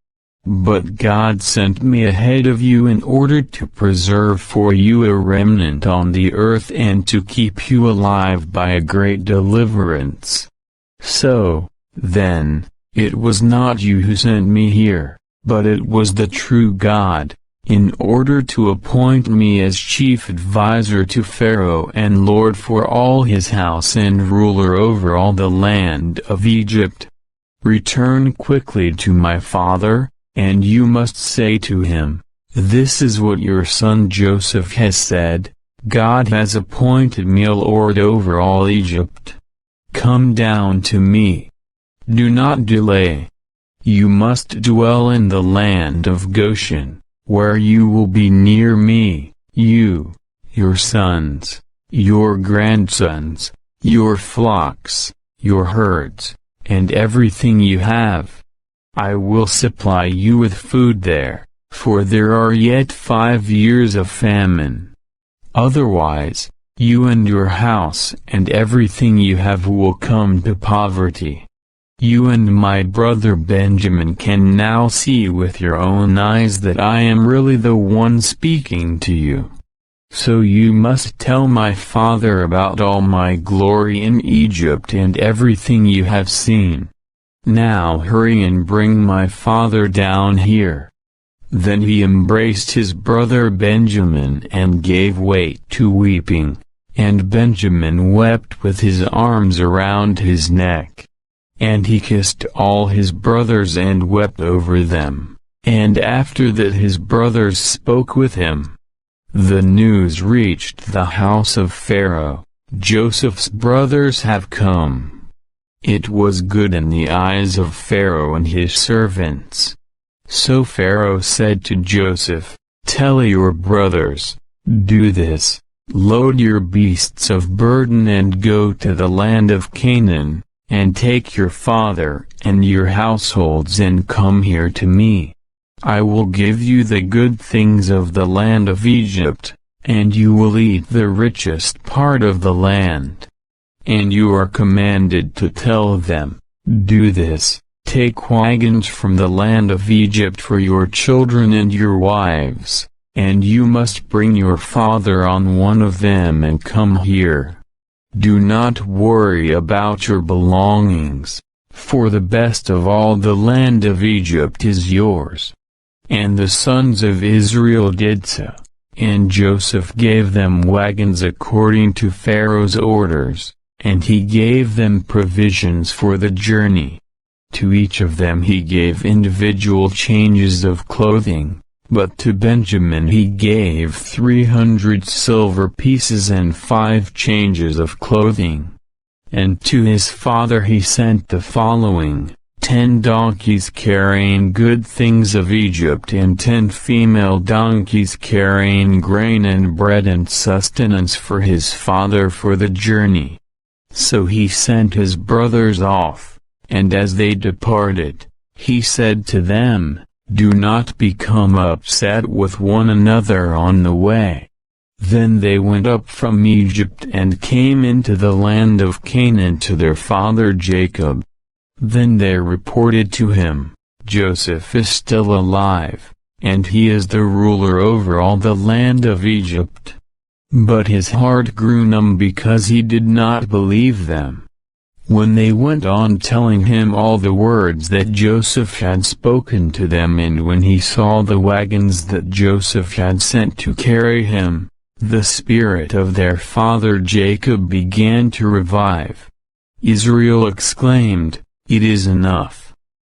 But God sent me ahead of you in order to preserve for you a remnant on the earth and to keep you alive by a great deliverance. So, then, it was not you who sent me here, but it was the true God, in order to appoint me as chief advisor to Pharaoh and lord for all his house and ruler over all the land of Egypt. Return quickly to my father, and you must say to him, this is what your son Joseph has said, God has appointed me a lord over all Egypt. Come down to me. Do not delay. You must dwell in the land of Goshen, where you will be near me, you, your sons, your grandsons, your flocks, your herds, and everything you have. I will supply you with food there, for there are yet 5 years of famine. Otherwise, you and your house and everything you have will come to poverty. You and my brother Benjamin can now see with your own eyes that I am really the one speaking to you. So you must tell my father about all my glory in Egypt and everything you have seen. Now hurry and bring my father down here." Then he embraced his brother Benjamin and gave way to weeping, and Benjamin wept with his arms around his neck. And he kissed all his brothers and wept over them, and after that his brothers spoke with him. The news reached the house of Pharaoh, "Joseph's brothers have come." It was good in the eyes of Pharaoh and his servants. So Pharaoh said to Joseph, "Tell your brothers, do this, load your beasts of burden and go to the land of Canaan, and take your father and your households and come here to me. I will give you the good things of the land of Egypt, and you will eat the richest part of the land. And you are commanded to tell them, do this, take wagons from the land of Egypt for your children and your wives, and you must bring your father on one of them and come here. Do not worry about your belongings, for the best of all the land of Egypt is yours." And the sons of Israel did so, and Joseph gave them wagons according to Pharaoh's orders, and he gave them provisions for the journey. To each of them he gave individual changes of clothing, but to Benjamin he gave 300 silver pieces and 5 changes of clothing. And to his father he sent the following: 10 donkeys carrying good things of Egypt and 10 female donkeys carrying grain and bread and sustenance for his father for the journey. So he sent his brothers off, and as they departed, he said to them, "Do not become upset with one another on the way." Then they went up from Egypt and came into the land of Canaan to their father Jacob. Then they reported to him, "Joseph is still alive, and he is the ruler over all the land of Egypt." But his heart grew numb because he did not believe them. When they went on telling him all the words that Joseph had spoken to them, and when he saw the wagons that Joseph had sent to carry him, the spirit of their father Jacob began to revive. Israel exclaimed, "It is enough.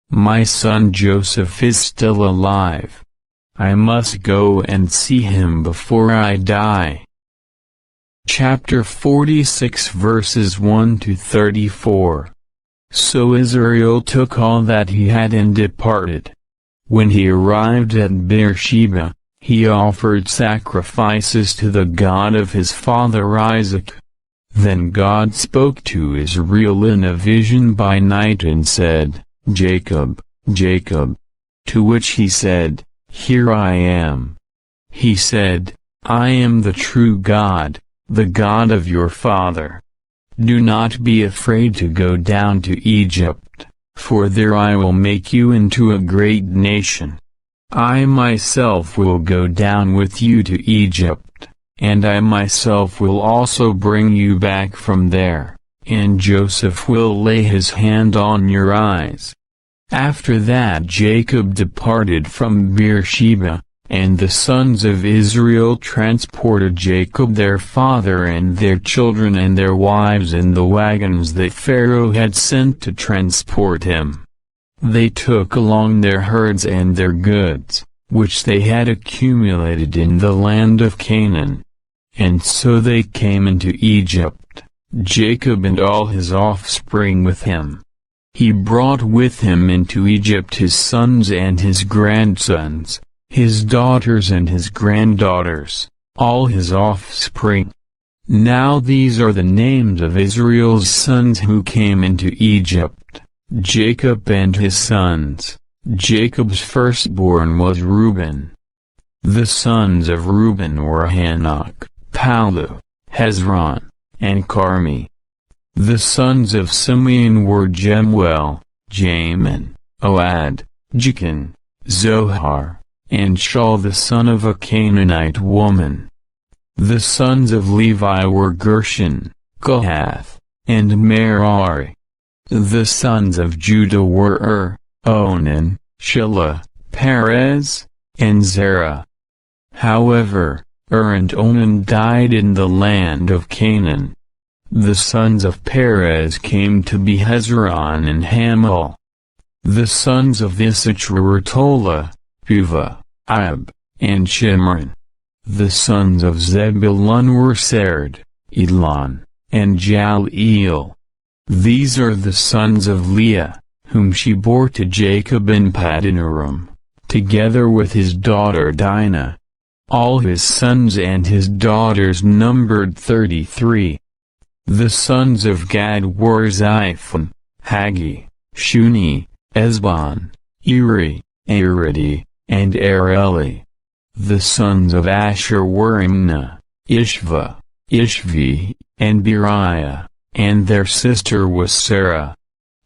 My son Joseph is still alive. I must go and see him before I die." Chapter 46 verses 1 to 34. So Israel took all that he had and departed. When he arrived at Beersheba, he offered sacrifices to the God of his father Isaac. Then God spoke to Israel in a vision by night and said, "Jacob." Jacob. To which he said, Here I am. He said, I am the true God, the God of your father. Do not be afraid to go down to Egypt, for there I will make you into a great nation. I myself will go down with you to Egypt, and I myself will also bring you back from there, and Joseph will lay his hand on your eyes. After that Jacob departed from Beersheba, and the sons of Israel transported Jacob their father and their children and their wives in the wagons that Pharaoh had sent to transport him. They took along their herds and their goods, which they had accumulated in the land of Canaan. And so they came into Egypt, Jacob and all his offspring with him. He brought with him into Egypt his sons and his grandsons, his daughters and his granddaughters, all his offspring. Now these are the names of Israel's sons who came into Egypt, Jacob and his sons. Jacob's firstborn was Reuben. The sons of Reuben were Hanok, Palu, Hezron, and Carmi. The sons of Simeon were Jemuel, Jamin, Ohad, Jachin, Zohar, and Shaul the son of a Canaanite woman. The sons of Levi were Gershon, Kohath, and Merari. The sons of Judah were Onan, Shelah, Perez, and Zerah. However, and Onan died in the land of Canaan. The sons of Perez came to be Hezron and Hamul. The sons of Issachar were Tola, Puvah, Ab, and Shimron. The sons of Zebulun were Sered, Elon, and Jaleel. These are the sons of Leah, whom she bore to Jacob in Padanaram, together with his daughter Dinah. All his sons and his daughters numbered 33. The sons of Gad were Ziphan, Haggi, Shuni, Esbon, Eri, Aradi, and Areli. The sons of Asher were Imnah, Ishva, Ishvi, and Beriah, and their sister was Sarah.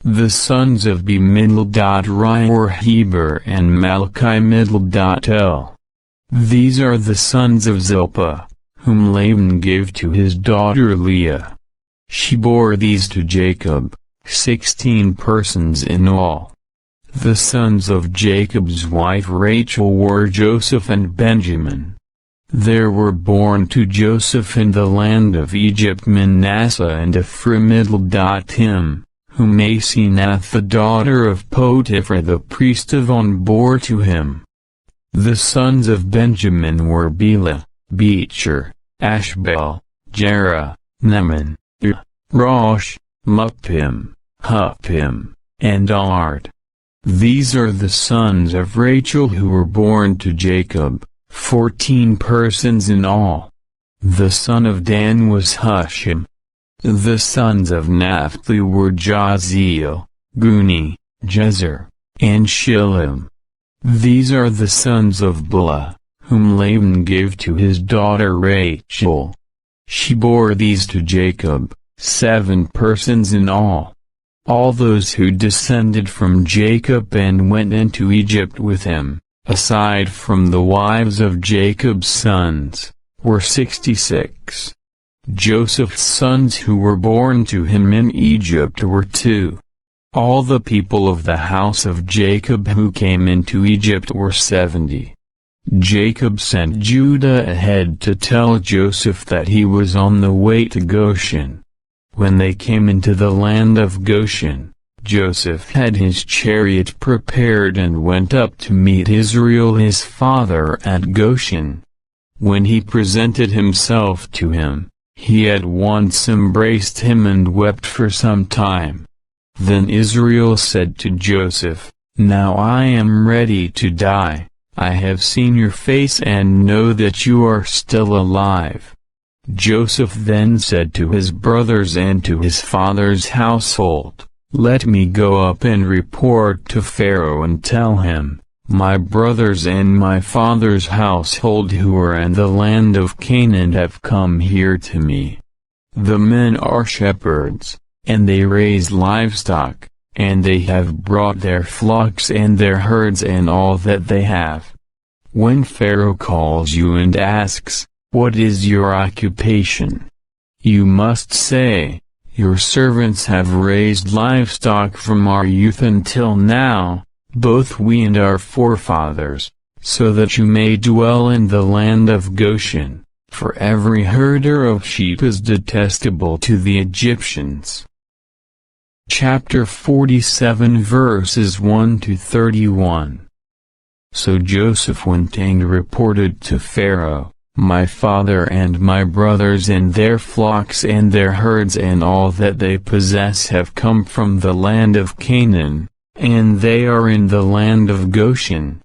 The sons of Bimidl.Rai were Heber and Malchi-Midl.El. These are the sons of Zilpah, whom Laban gave to his daughter Leah. She bore these to Jacob, 16 persons in all. The sons of Jacob's wife Rachel were Joseph and Benjamin. There were born to Joseph in the land of Egypt Manasseh and Ephraim, whom Asenath the daughter of Potiphar the priest of On bore to him. The sons of Benjamin were Bela, Becher, Ashbel, Jerah, Neman, Rosh, Muppim, Huppim, and Ard. These are the sons of Rachel who were born to Jacob, 14 persons in all. The son of Dan was Hushim. The sons of Naphtali were Jaziel, Guni, Jezer, and Shillem. These are the sons of Bilhah, whom Laban gave to his daughter Rachel. She bore these to Jacob, 7 persons in all. All those who descended from Jacob and went into Egypt with him, aside from the wives of Jacob's sons, were 66. Joseph's sons who were born to him in Egypt were 2. All the people of the house of Jacob who came into Egypt were 70. Jacob sent Judah ahead to tell Joseph that he was on the way to Goshen. When they came into the land of Goshen, Joseph had his chariot prepared and went up to meet Israel his father at Goshen. When he presented himself to him, he at once embraced him and wept for some time. Then Israel said to Joseph, "Now I am ready to die. I have seen your face and know that you are still alive." Joseph then said to his brothers and to his father's household, Let me go up and report to Pharaoh and tell him, my brothers and my father's household who are in the land of Canaan have come here to me. The men are shepherds, and they raise livestock, and they have brought their flocks and their herds and all that they have. When Pharaoh calls you and asks, what is your occupation? You must say, your servants have raised livestock from our youth until now, both we and our forefathers, so that you may dwell in the land of Goshen, for every herder of sheep is detestable to the Egyptians. Chapter 47 verses 1 to 31. So Joseph went and reported to Pharaoh, my father and my brothers and their flocks and their herds and all that they possess have come from the land of Canaan, and they are in the land of Goshen.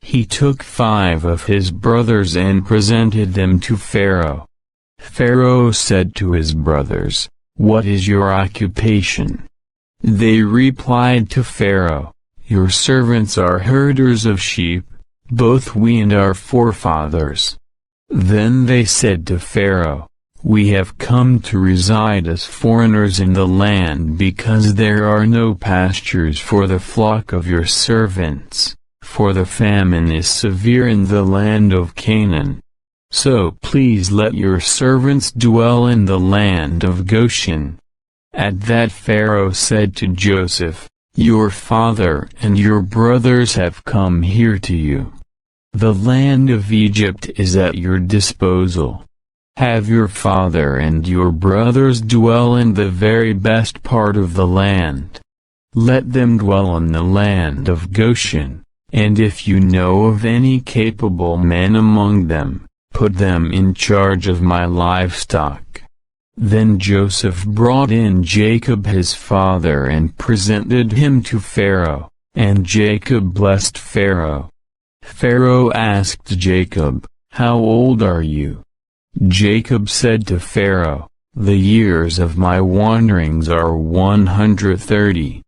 He took 5 of his brothers and presented them to Pharaoh. Pharaoh said to his brothers, what is your occupation? They replied to Pharaoh, your servants are herders of sheep, both we and our forefathers. Then they said to Pharaoh, we have come to reside as foreigners in the land because there are no pastures for the flock of your servants, for the famine is severe in the land of Canaan. So please let your servants dwell in the land of Goshen. At that Pharaoh said to Joseph, your father and your brothers have come here to you. The land of Egypt is at your disposal. Have your father and your brothers dwell in the very best part of the land. Let them dwell in the land of Goshen, and if you know of any capable men among them, put them in charge of my livestock. Then Joseph brought in Jacob his father and presented him to Pharaoh, and Jacob blessed Pharaoh. Pharaoh asked Jacob, how old are you? Jacob said to Pharaoh, the years of my wanderings are 130.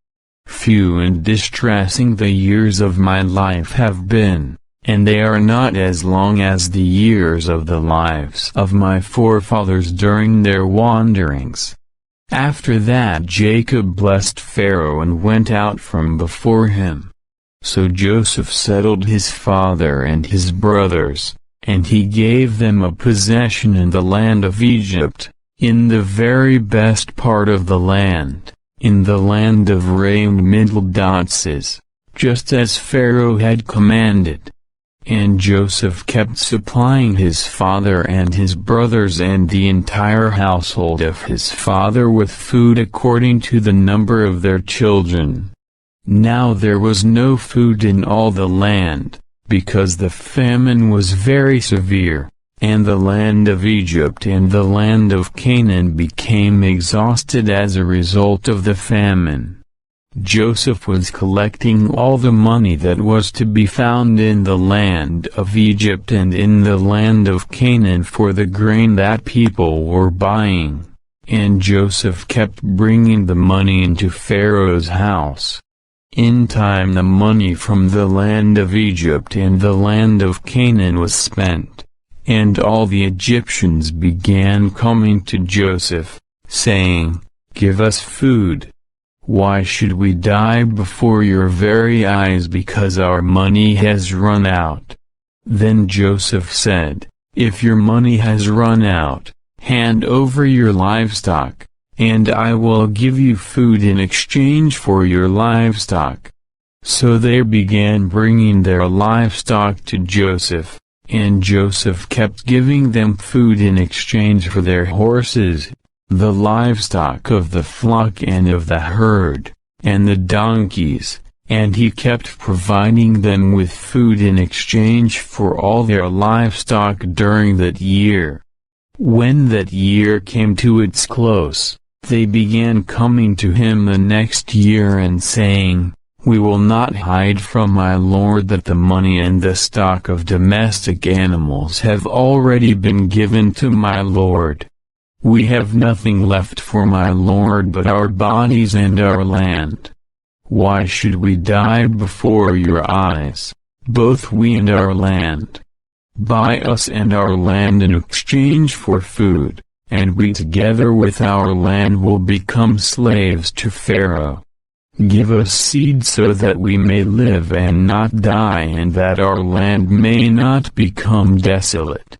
Few and distressing the years of my life have been, and they are not as long as the years of the lives of my forefathers during their wanderings. After that Jacob blessed Pharaoh and went out from before him. So Joseph settled his father and his brothers, and he gave them a possession in the land of Egypt, in the very best part of the land, in the land of Raim-Middle-Dotses, just as Pharaoh had commanded. And Joseph kept supplying his father and his brothers and the entire household of his father with food according to the number of their children. Now there was no food in all the land, because the famine was very severe, and the land of Egypt and the land of Canaan became exhausted as a result of the famine. Joseph was collecting all the money that was to be found in the land of Egypt and in the land of Canaan for the grain that people were buying, and Joseph kept bringing the money into Pharaoh's house. In time the money from the land of Egypt and the land of Canaan was spent, and all the Egyptians began coming to Joseph, saying, give us food. Why should we die before your very eyes because our money has run out? Then Joseph said, if your money has run out, hand over your livestock, and I will give you food in exchange for your livestock. So they began bringing their livestock to Joseph, and Joseph kept giving them food in exchange for their horses, the livestock of the flock and of the herd, and the donkeys, and he kept providing them with food in exchange for all their livestock during that year. When that year came to its close, they began coming to him the next year and saying, we will not hide from my lord that the money and the stock of domestic animals have already been given to my lord. We have nothing left for my lord but our bodies and our land. Why should we die before your eyes, both we and our land? Buy us and our land in exchange for food, and we together with our land will become slaves to Pharaoh. Give us seed so that we may live and not die, and that our land may not become desolate."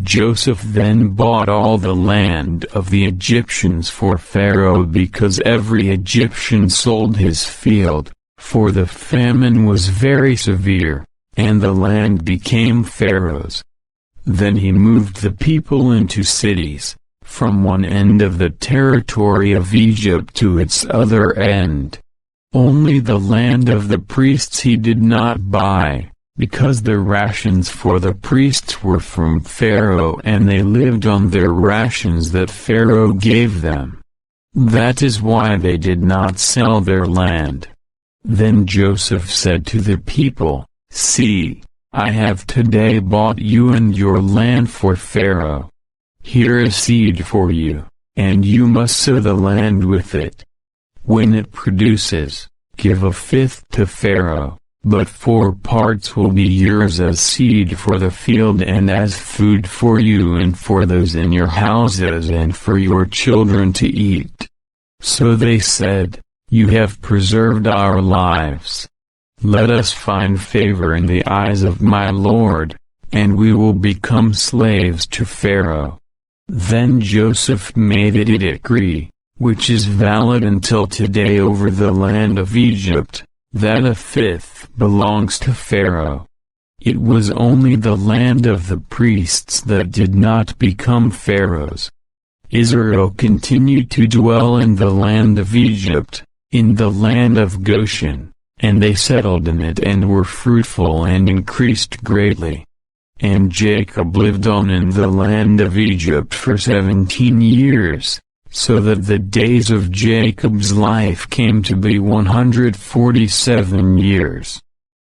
Joseph then bought all the land of the Egyptians for Pharaoh, because every Egyptian sold his field, for the famine was very severe, and the land became Pharaoh's. Then he moved the people into cities, from one end of the territory of Egypt to its other end. Only the land of the priests he did not buy, because the rations for the priests were from Pharaoh and they lived on their rations that Pharaoh gave them. That is why they did not sell their land. Then Joseph said to the people, "See, I have today bought you and your land for Pharaoh. Here is seed for you, and you must sow the land with it. When it produces, give a fifth to Pharaoh, but 4 parts will be yours as seed for the field and as food for you and for those in your houses and for your children to eat." So they said, "You have preserved our lives. Let us find favor in the eyes of my Lord, and we will become slaves to Pharaoh." Then Joseph made it a decree, which is valid until today over the land of Egypt, that a fifth belongs to Pharaoh. It was only the land of the priests that did not become Pharaoh's. Israel continued to dwell in the land of Egypt, in the land of Goshen, and they settled in it and were fruitful and increased greatly. And Jacob lived on in the land of Egypt for 17 years, so that the days of Jacob's life came to be 147 years.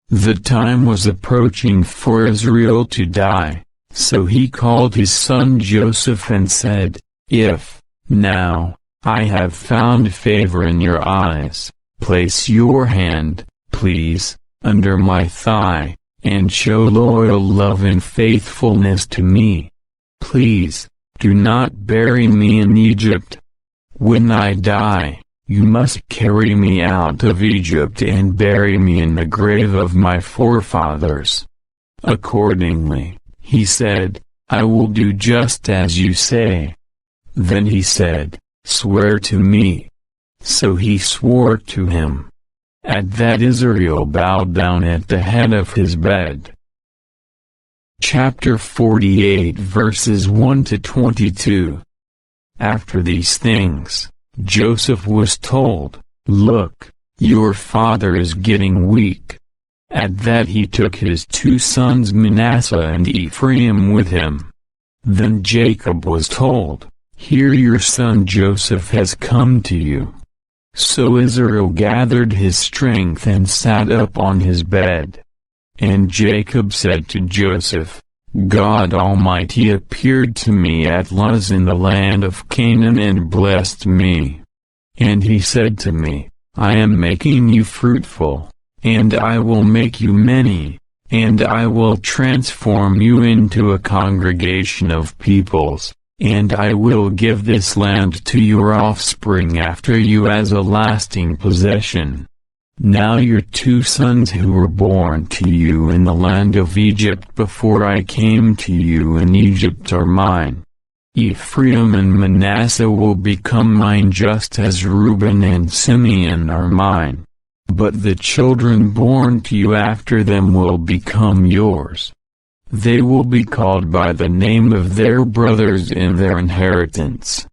The time was approaching for Israel to die, so he called his son Joseph and said, "If, now, I have found favor in your eyes, place your hand, please, under my thigh, and show loyal love and faithfulness to me. Please, do not bury me in Egypt. When I die, you must carry me out of Egypt and bury me in the grave of my forefathers." Accordingly, he said, "I will do just as you say." Then he said, "Swear to me." So he swore to him. At that Israel bowed down at the head of his bed. Chapter 48 verses 1 to 22. After these things, Joseph was told, "Look, your father is getting weak." At that he took his 2 sons Manasseh and Ephraim with him. Then Jacob was told, "Here your son Joseph has come to you." So Israel gathered his strength and sat up on his bed. And Jacob said to Joseph, "God Almighty appeared to me at Luz in the land of Canaan and blessed me. And he said to me, I am making you fruitful, and I will make you many, and I will transform you into a congregation of peoples. And I will give this land to your offspring after you as a lasting possession. Now your 2 sons who were born to you in the land of Egypt before I came to you in Egypt are mine. Ephraim and Manasseh will become mine just as Reuben and Simeon are mine. But the children born to you after them will become yours. They will be called by the name of their brothers in their inheritance.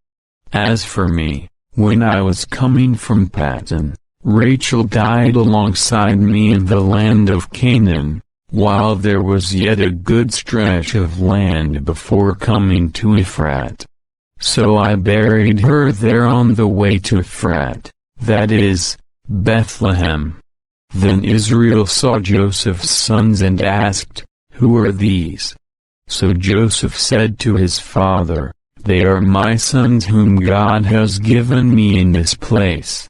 As for me, when I was coming from Paddan, Rachel died alongside me in the land of Canaan, while there was yet a good stretch of land before coming to Ephrat. So I buried her there on the way to Ephrat, that is, Bethlehem. Then Israel saw Joseph's sons and asked, Who are these? So Joseph said to his father, They are my sons whom God has given me in this place."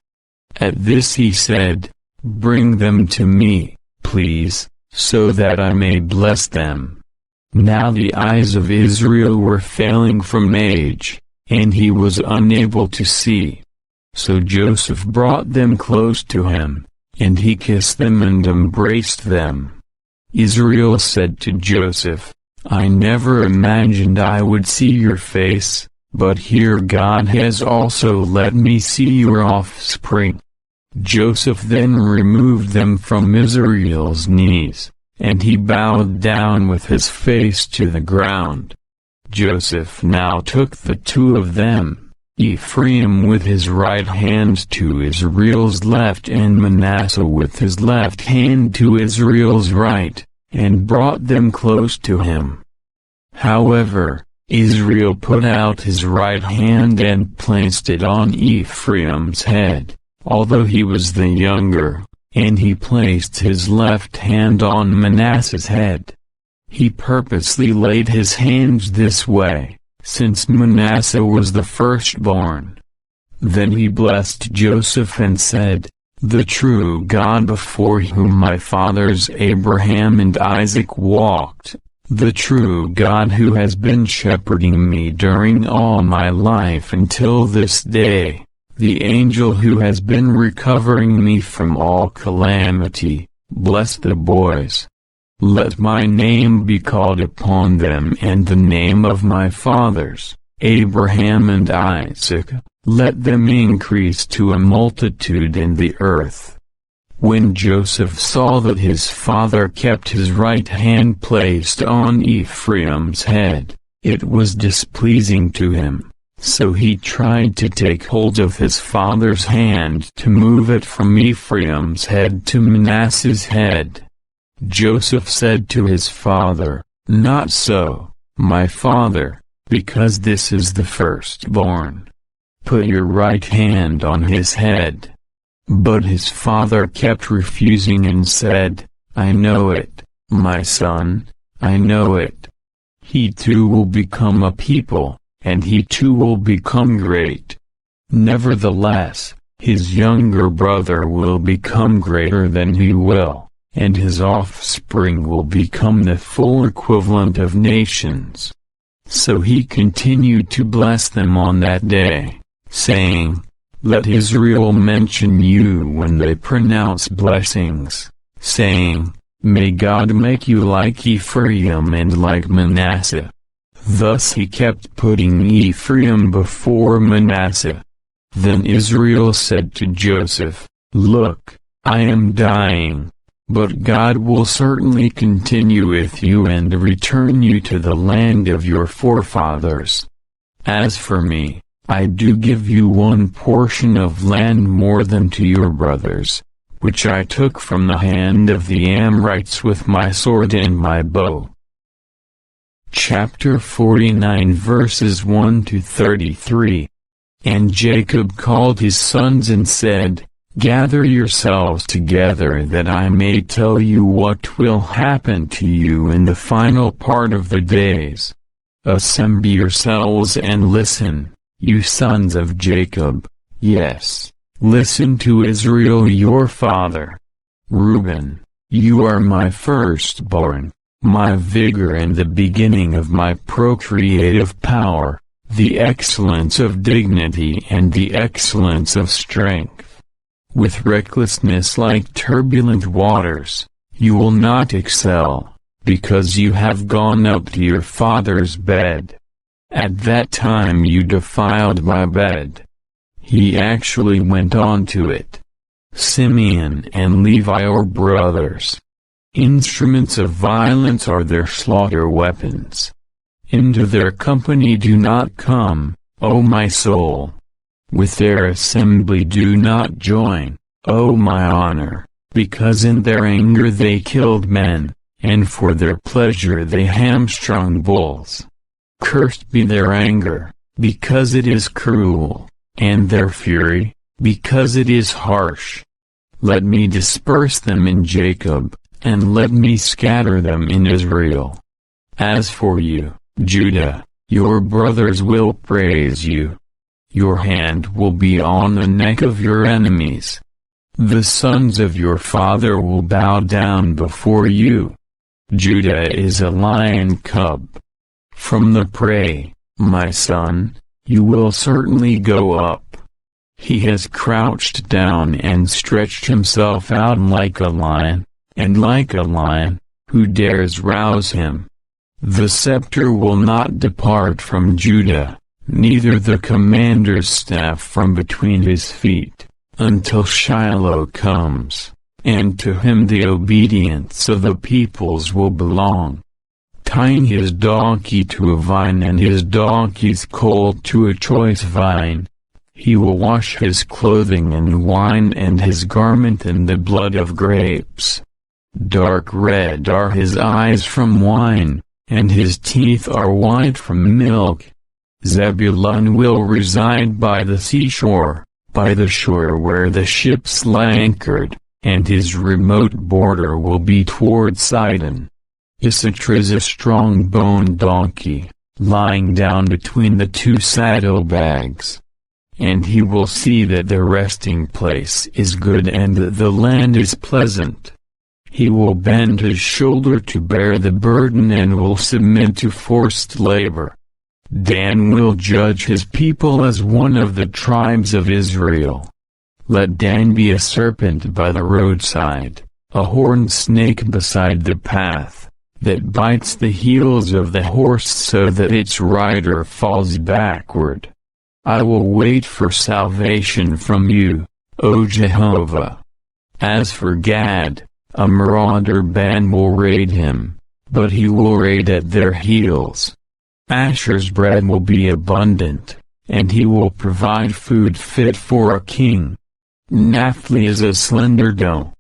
At this he said, "Bring them to me, please, so that I may bless them." Now the eyes of Israel were failing from age, and he was unable to see. So Joseph brought them close to him, and he kissed them and embraced them. Israel said to Joseph, "I never imagined I would see your face, but here God has also let me see your offspring." Joseph then removed them from Israel's knees, and he bowed down with his face to the ground. Joseph now took the two of them, Ephraim with his right hand to Israel's left and Manasseh with his left hand to Israel's right, and brought them close to him. However, Israel put out his right hand and placed it on Ephraim's head, although he was the younger, and he placed his left hand on Manasseh's head. He purposely laid his hands this way, since Manasseh was the firstborn. Then he blessed Joseph and said, "The true God before whom my fathers Abraham and Isaac walked, the true God who has been shepherding me during all my life until this day, the angel who has been recovering me from all calamity, bless the boys. Let my name be called upon them and the name of my fathers, Abraham and Isaac, let them increase to a multitude in the earth." When Joseph saw that his father kept his right hand placed on Ephraim's head, it was displeasing to him, so he tried to take hold of his father's hand to move it from Ephraim's head to Manasseh's head. Joseph said to his father, "Not so, my father, because this is the firstborn. Put your right hand on his head." But his father kept refusing and said, "I know it, my son, I know it. He too will become a people, and he too will become great. Nevertheless, his younger brother will become greater than he will, and his offspring will become the full equivalent of nations." So he continued to bless them on that day, saying, "Let Israel mention you when they pronounce blessings, saying, May God make you like Ephraim and like Manasseh." Thus he kept putting Ephraim before Manasseh. Then Israel said to Joseph, "Look, I am dying, but God will certainly continue with you and return you to the land of your forefathers. As for me, I do give you one portion of land more than to your brothers, which I took from the hand of the Amorites with my sword and my bow." Chapter 49 verses 1 to 33. And Jacob called his sons and said, "Gather yourselves together that I may tell you what will happen to you in the final part of the days. Assemble yourselves and listen, you sons of Jacob, yes, listen to Israel your father. Reuben, you are my firstborn, my vigor and the beginning of my procreative power, the excellence of dignity and the excellence of strength. With recklessness like turbulent waters, you will not excel, because you have gone up to your father's bed. At that time you defiled my bed." He actually went on to it. "Simeon and Levi are brothers. Instruments of violence are their slaughter weapons. Into their company do not come, O my soul. With their assembly do not join, O my honor, because in their anger they killed men, and for their pleasure they hamstrung bulls. Cursed be their anger, because it is cruel, and their fury, because it is harsh. Let me disperse them in Jacob, and let me scatter them in Israel. As for you, Judah, Your brothers will praise you. Your hand will be on the neck of your enemies. The sons of your father will bow down before you. Judah is a lion cub. From the prey, my son, you will certainly go up. He has crouched down and stretched himself out like a lion, and like a lion, who dares rouse him? The scepter will not depart from Judah, neither the commander's staff from between his feet, until Shiloh comes, and to him the obedience of the peoples will belong. Tying his donkey to a vine and his donkey's colt to a choice vine, he will wash his clothing in wine and his garment in the blood of grapes. Dark red are his eyes from wine, and his teeth are white from milk. Zebulun will reside by the seashore, by the shore where the ships lie anchored, and his remote border will be toward Sidon. Issachar is a strong-boned donkey, lying down between the two saddlebags. And he will see that the resting place is good and that the land is pleasant. He will bend his shoulder to bear the burden and will submit to forced labor. Dan will judge his people as one of the tribes of Israel. Let Dan be a serpent by the roadside, a horned snake beside the path, that bites the heels of the horse so that its rider falls backward. I will wait for salvation from you, O Jehovah. As for Gad, a marauder band will raid him, but he will raid at their heels. Asher's bread will be abundant, and he will provide food fit for a king. Naphtali is a slender doe.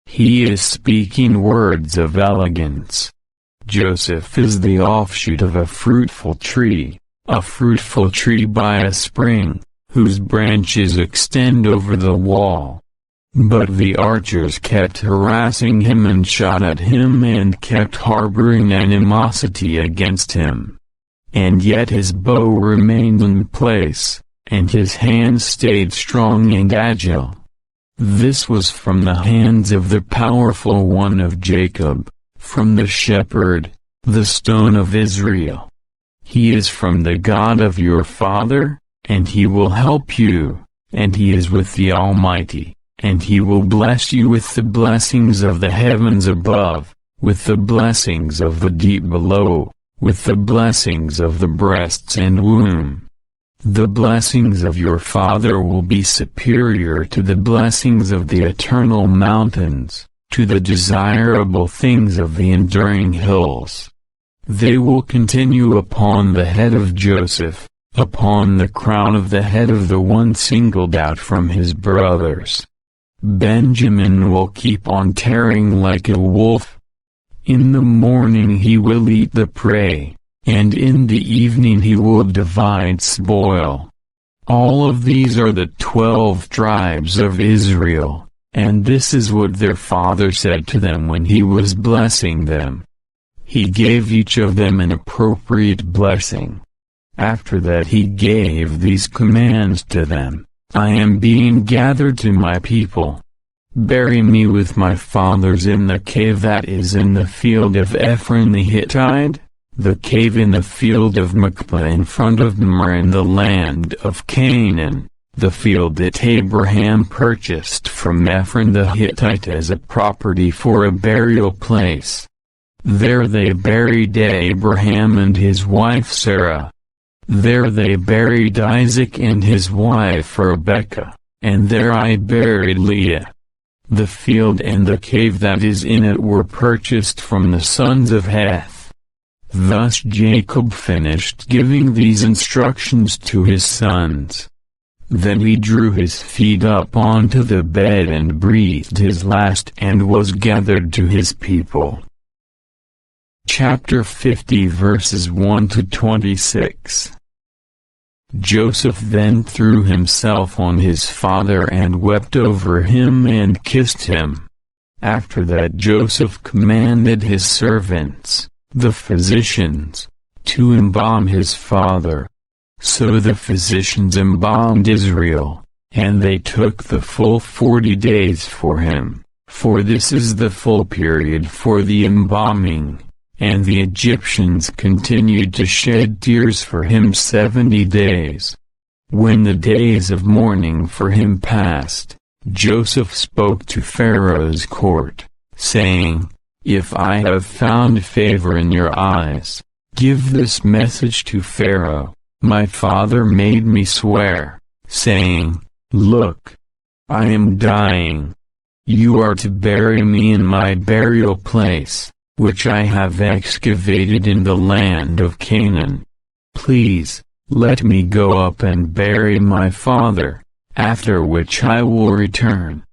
He is speaking words of elegance. Joseph is the offshoot of a fruitful tree by a spring, whose branches extend over the wall. But the archers kept harassing him and shot at him and kept harboring animosity against him. And yet his bow remained in place, and his hand stayed strong and agile. This was from the hands of the powerful one of Jacob, from the shepherd, the stone of Israel. He is from the God of your father, and he will help you, and he is with the Almighty, and he will bless you with the blessings of the heavens above, with the blessings of the deep below, with the blessings of the breasts and womb. The blessings of your father will be superior to the blessings of the eternal mountains, to the desirable things of the enduring hills. They will continue upon the head of Joseph, upon the crown of the head of the one singled out from his brothers. Benjamin will keep on tearing like a wolf. In the morning he will eat the prey, and in the evening he will divide spoil. All of these are the 12 tribes of Israel, and this is what their father said to them when he was blessing them. He gave each of them an appropriate blessing. After that he gave these commands to them: I am being gathered to my people. Bury me with my fathers in the cave that is in the field of Ephron the Hittite, the cave in the field of Machpelah in front of Mamre in the land of Canaan, the field that Abraham purchased from Ephron the Hittite as a property for a burial place. There they buried Abraham and his wife Sarah. There they buried Isaac and his wife Rebekah, and there I buried Leah. The field and the cave that is in it were purchased from the sons of Heth. Thus Jacob finished giving these instructions to his sons. Then he drew his feet up onto the bed and breathed his last and was gathered to his people. Chapter 50 verses 1 to 26. Joseph then threw himself on his father and wept over him and kissed him. After that Joseph commanded his servants, the physicians, to embalm his father. So the physicians embalmed Israel, and they took the full 40 days for him, for this is the full period for the embalming. And the Egyptians continued to shed tears for him 70 days. When the days of mourning for him passed, Joseph spoke to Pharaoh's court, saying, "If I have found favor in your eyes, give this message to Pharaoh. My father made me swear, saying, 'Look, I am dying. You are to bury me in my burial place, which I have excavated in the land of Canaan. Please, let me go up and bury my father, after which I will return.'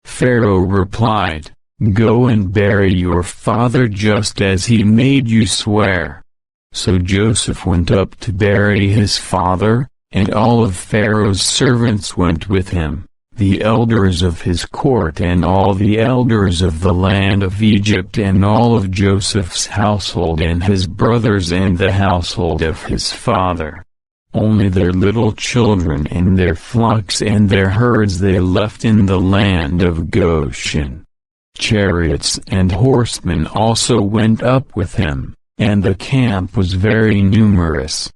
Pharaoh replied, 'Go and bury your father just as he made you swear.' So Joseph went up to bury his father, and all of Pharaoh's servants went with him, the elders of his court and all the elders of the land of Egypt and all of Joseph's household and his brothers and the household of his father. Only their little children and their flocks and their herds they left in the land of Goshen. Chariots and horsemen also went up with him, and the camp was very numerous.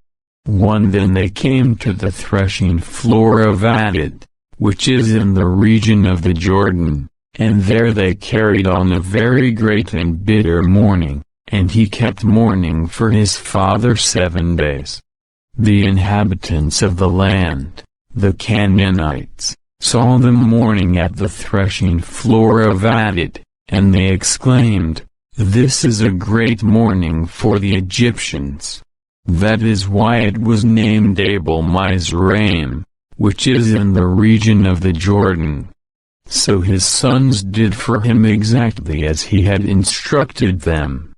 Then they came to the threshing floor of Atad, which is in the region of the Jordan, and there they carried on a very great and bitter mourning, and he kept mourning for his father 7 days. The inhabitants of the land, the Canaanites, saw them mourning at the threshing floor of Atad, and they exclaimed, "This is a great mourning for the Egyptians." That is why it was named Abel Mizraim, which is in the region of the Jordan. So his sons did for him exactly as he had instructed them.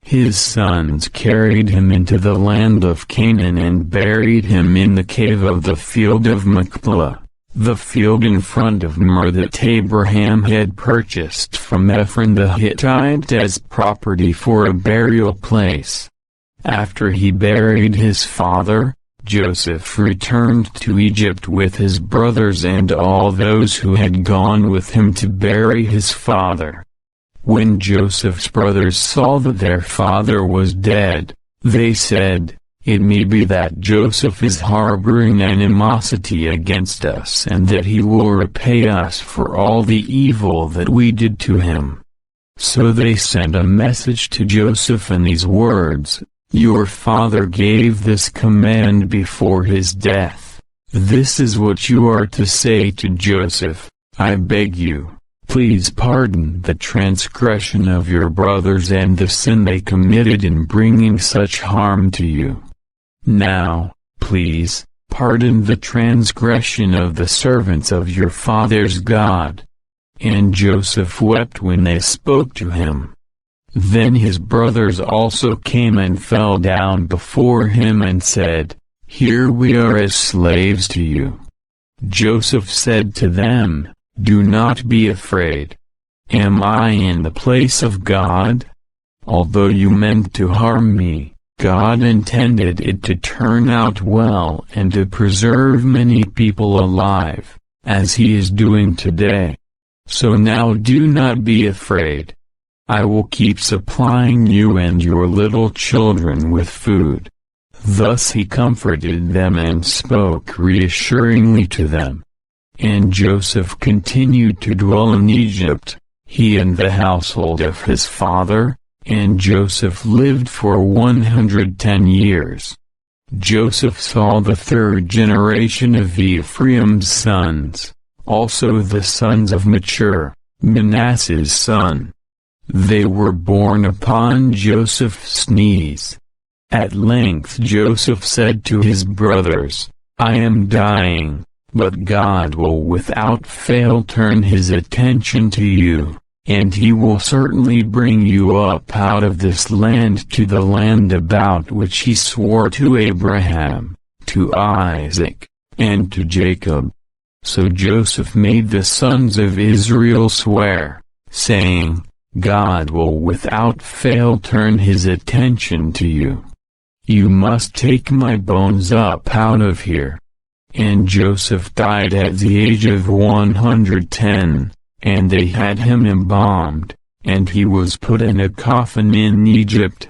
His sons carried him into the land of Canaan and buried him in the cave of the field of Machpelah, the field in front of Mamre that Abraham had purchased from Ephron the Hittite as property for a burial place. After he buried his father, Joseph returned to Egypt with his brothers and all those who had gone with him to bury his father. When Joseph's brothers saw that their father was dead, they said, "It may be that Joseph is harboring animosity against us and that he will repay us for all the evil that we did to him." So they sent a message to Joseph in these words, "Your father gave this command before his death. This is what you are to say to Joseph: I beg you, please pardon the transgression of your brothers and the sin they committed in bringing such harm to you. Now, please, pardon the transgression of the servants of your father's God." And Joseph wept when they spoke to him. Then his brothers also came and fell down before him and said, "Here we are as slaves to you." Joseph said to them, "Do not be afraid. Am I in the place of God? Although you meant to harm me, God intended it to turn out well and to preserve many people alive, as He is doing today. So now do not be afraid. I will keep supplying you and your little children with food." Thus he comforted them and spoke reassuringly to them. And Joseph continued to dwell in Egypt, he and the household of his father, and Joseph lived for 110 years. Joseph saw the third generation of Ephraim's sons, also the sons of Machir, Manasseh's son. They were born upon Joseph's knees. At length Joseph said to his brothers, "I am dying, but God will without fail turn His attention to you, and He will certainly bring you up out of this land to the land about which He swore to Abraham, to Isaac, and to Jacob." So Joseph made the sons of Israel swear, saying, "God will without fail turn His attention to you." "You must take my bones up out of here." And Joseph died at the age of 110, and they had him embalmed, and he was put in a coffin in Egypt.